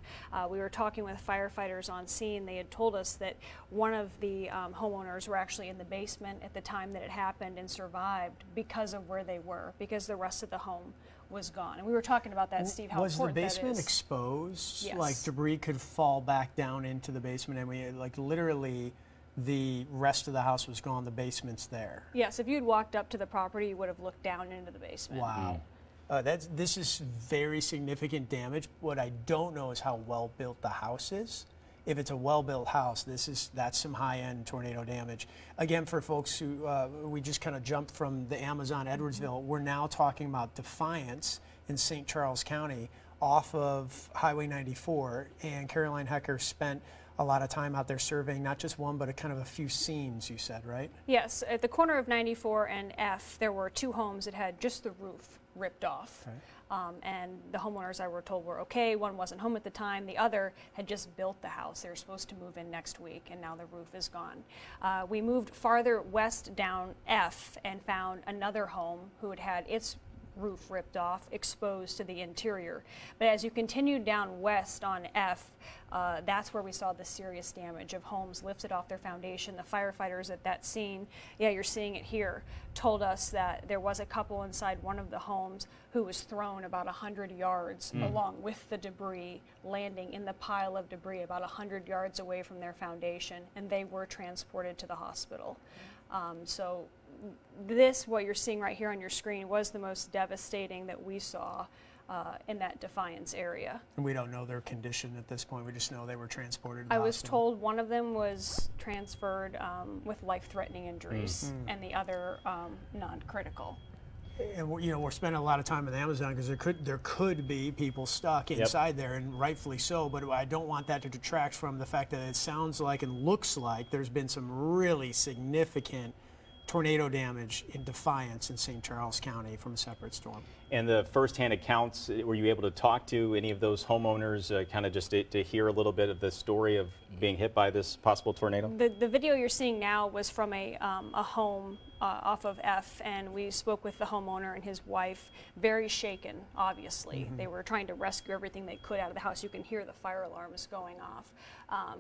We were talking with firefighters on scene. They had told us that one of the homeowners were actually in the basement at the time that it happened and survived because of where they were, because the rest of the home was gone. And we were talking about that, Steve, how important that is. Was the basement exposed? Yes. Like debris could fall back down into the basement, and we, like, literally the rest of the house was gone, the basement's there. Yes, if you'd walked up to the property, you would have looked down into the basement. Wow. This is very significant damage. What I don't know is how well built the house is. If it's a well-built house, that's some high-end tornado damage. Again, for folks who, we just kind of jumped from the Amazon Edwardsville, we're now talking about Defiance in St. Charles County off of Highway 94, and Caroline Hecker spent a lot of time out there surveying not just one, but a kind of a few scenes, you said, right? Yes, at the corner of 94 and F, there were 2 homes that had just the roof ripped off. Okay. And the homeowners, I were told, were okay. One wasn't home at the time. The other had just built the house. They were supposed to move in next week, and now the roof is gone. We moved farther west down F and found another home who had had its roof ripped off, exposed to the interior. But as you continued down west on F, that's where we saw the serious damage of homes lifted off their foundation. The firefighters at that scene, yeah, you're seeing it here, told us that there was a couple inside one of the homes who was thrown about 100 yards along with the debris, landing in the pile of debris about 100 yards away from their foundation, and they were transported to the hospital. So this, what you're seeing right here on your screen, was the most devastating that we saw in that Defiance area. And we don't know their condition at this point. We just know they were transported to the I was hospital. told one of them was transferred with life-threatening injuries, and the other non-critical. And you know, we're spending a lot of time in the Amazon because there could be people stuck inside there, and rightfully so. But I don't want that to detract from the fact that it sounds like and looks like there's been some really significant tornado damage in Defiance in St. Charles County from a separate storm. And the firsthand accounts, were you able to talk to any of those homeowners, kind of just to hear a little bit of the story of being hit by this possible tornado? The video you're seeing now was from a home off of F, and we spoke with the homeowner and his wife, very shaken, obviously. They were trying to rescue everything they could out of the house. You can hear the fire alarms going off,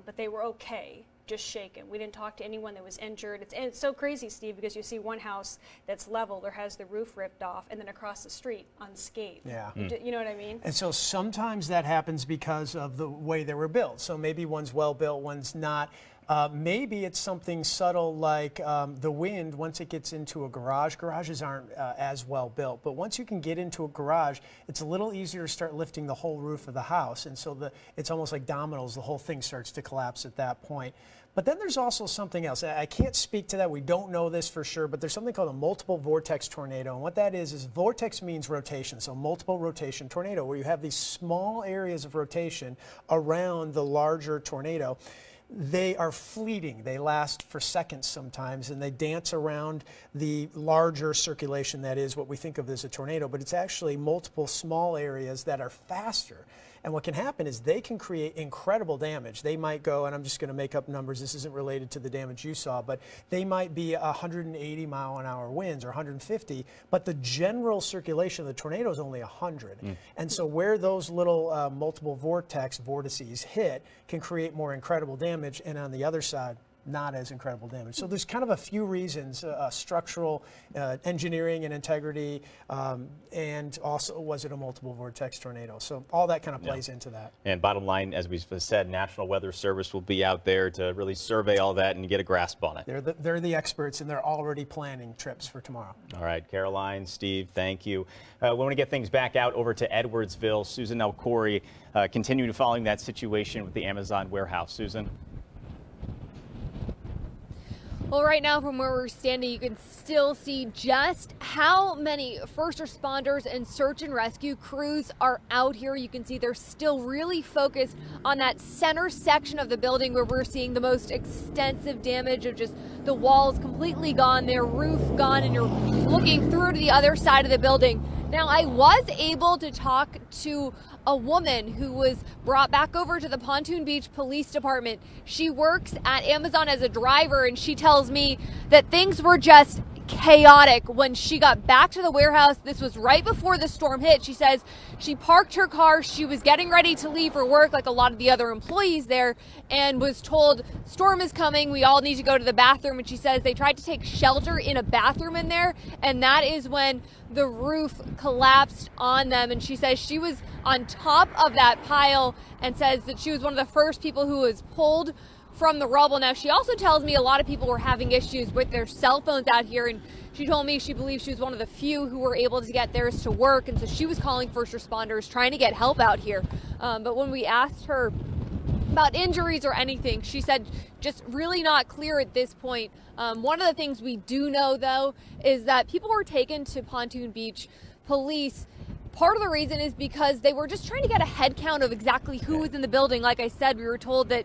but they were okay, just shaken. We didn't talk to anyone that was injured. It's so crazy, Steve, because you see one house that's leveled or has the roof ripped off, and then across the street unscathed. Yeah. You know what I mean? And so sometimes that happens because of the way they were built. So maybe one's well built, one's not. Maybe it's something subtle like the wind. Once it gets into a garage, garages aren't as well built, but once you can get into a garage, it's a little easier to start lifting the whole roof of the house, and so it's almost like dominoes. The whole thing starts to collapse at that point. But then there's also something else. I can't speak to that. We don't know this for sure, but there's something called a multiple vortex tornado. And what that is vortex means rotation, so multiple rotation tornado, where you have these small areas of rotation around the larger tornado. They are fleeting. They last for seconds sometimes, and they dance around the larger circulation that is what we think of as a tornado, but it's actually multiple small areas that are faster. And what can happen is they can create incredible damage. They might go, and I'm just going to make up numbers, this isn't related to the damage you saw, but they might be 180 mile-an-hour winds or 150, but the general circulation of the tornado is only 100. And so where those little multiple vortices hit can create more incredible damage, and on the other side, not as incredible damage. So there's kind of a few reasons, structural, engineering and integrity, and also was it a multiple vortex tornado? So all that kind of plays into that. And bottom line, as we said, National Weather Service will be out there to really survey all that and get a grasp on it. They're the experts, and they're already planning trips for tomorrow. All right, Caroline, Steve, thank you. We want to get things back out over to Edwardsville. Susan Elcori continuing following that situation with the Amazon warehouse. Susan? Well, right now from where we're standing, you can still see just how many first responders and search and rescue crews are out here. You can see they're still really focused on that center section of the building where we're seeing the most extensive damage of just the walls completely gone, their roof gone, and you're looking through to the other side of the building. Now, I was able to talk to a woman who was brought back over to the Pontoon Beach Police Department. She works at Amazon as a driver, and she tells me that things were just chaotic when she got back to the warehouse. This was right before the storm hit. She says she parked her car. She was getting ready to leave for work like a lot of the other employees there, and was told, storm is coming, we all need to go to the bathroom. And she says they tried to take shelter in a bathroom in there, and that is when the roof collapsed on them. And she says she was on top of that pile, and says that she was one of the first people who was pulled from the rubble. Now, she also tells me a lot of people were having issues with their cell phones out here, and she told me she believes she was one of the few who were able to get theirs to work, and so she was calling first responders trying to get help out here. But when we asked her about injuries or anything, she said just really not clear at this point. One of the things we do know, though, is that people were taken to Pontoon Beach Police. Part of the reason is because they were just trying to get a head count of exactly who was in the building. Like I said, we were told that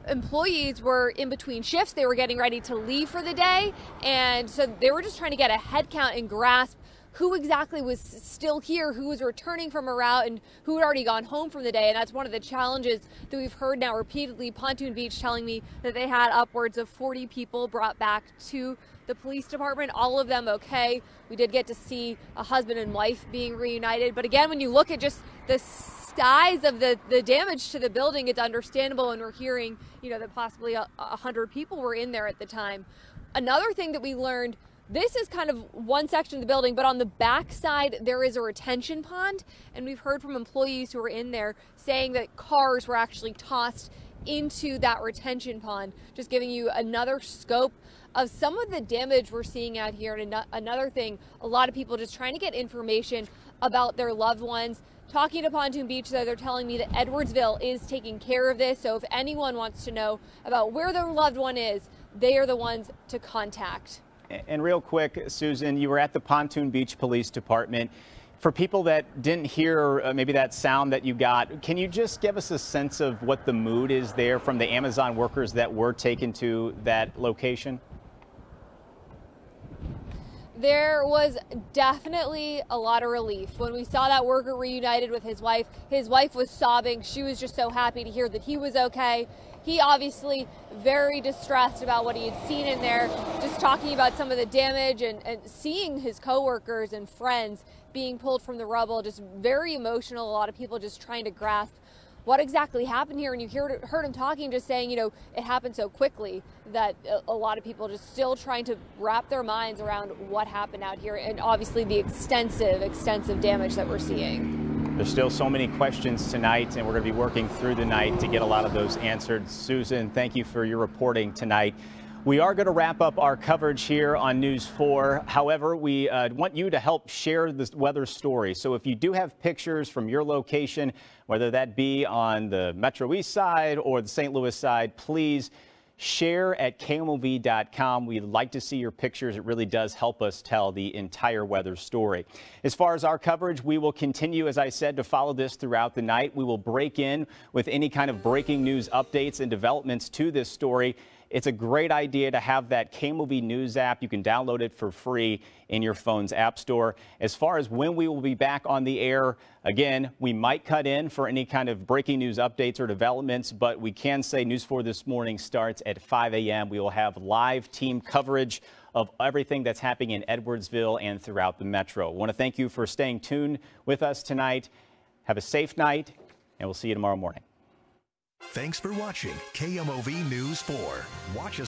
employees were in between shifts. They were getting ready to leave for the day, and so they were just trying to get a head count and grasp who exactly was still here, who was returning from a route, and who had already gone home from the day. And that's one of the challenges that we've heard now repeatedly. Pontoon Beach telling me that they had upwards of 40 people brought back to the police department, all of them okay. We did get to see a husband and wife being reunited, but again, when you look at just the size of the damage to the building, it's understandable, and we're hearing, that possibly 100 people were in there at the time. Another thing that we learned, this is kind of one section of the building, but on the back side there is a retention pond, and we've heard from employees who were in there saying that cars were actually tossed into that retention pond, just giving you another scope of some of the damage we're seeing out here. And another thing, a lot of people just trying to get information about their loved ones. Talking to Pontoon Beach, though, they're telling me that Edwardsville is taking care of this. So if anyone wants to know about where their loved one is, they are the ones to contact. And real quick, Susan, you were at the Pontoon Beach Police Department. For people that didn't hear maybe that sound that you got, can you just give us a sense of what the mood is there from the Amazon workers that were taken to that location? There was definitely a lot of relief. When we saw that worker reunited with his wife was sobbing. She was just so happy to hear that he was okay. He obviously very distressed about what he had seen in there, just talking about some of the damage and seeing his coworkers and friends being pulled from the rubble, just very emotional. A lot of people just trying to grasp what exactly happened here. And you heard him talking, just saying, it happened so quickly that a lot of people just still trying to wrap their minds around what happened out here, and obviously the extensive damage that we're seeing. There's still so many questions tonight, and we're going to be working through the night to get a lot of those answered. Susan, thank you for your reporting tonight. We are going to wrap up our coverage here on News 4. However, we want you to help share this weather story. So if you do have pictures from your location, whether that be on the Metro East side or the St. Louis side, please share at KMOV.com. We'd like to see your pictures. It really does help us tell the entire weather story. As far as our coverage, we will continue, as I said, to follow this throughout the night. We will break in with any kind of breaking news updates and developments to this story. It's a great idea to have that KMOV News app. You can download it for free in your phone's app store. As far as when we will be back on the air, again, we might cut in for any kind of breaking news updates or developments, but we can say News 4 this morning starts at 5 a.m. We will have live team coverage of everything that's happening in Edwardsville and throughout the metro. I want to thank you for staying tuned with us tonight. Have a safe night, and we'll see you tomorrow morning. Thanks for watching KMOV News 4. Watch us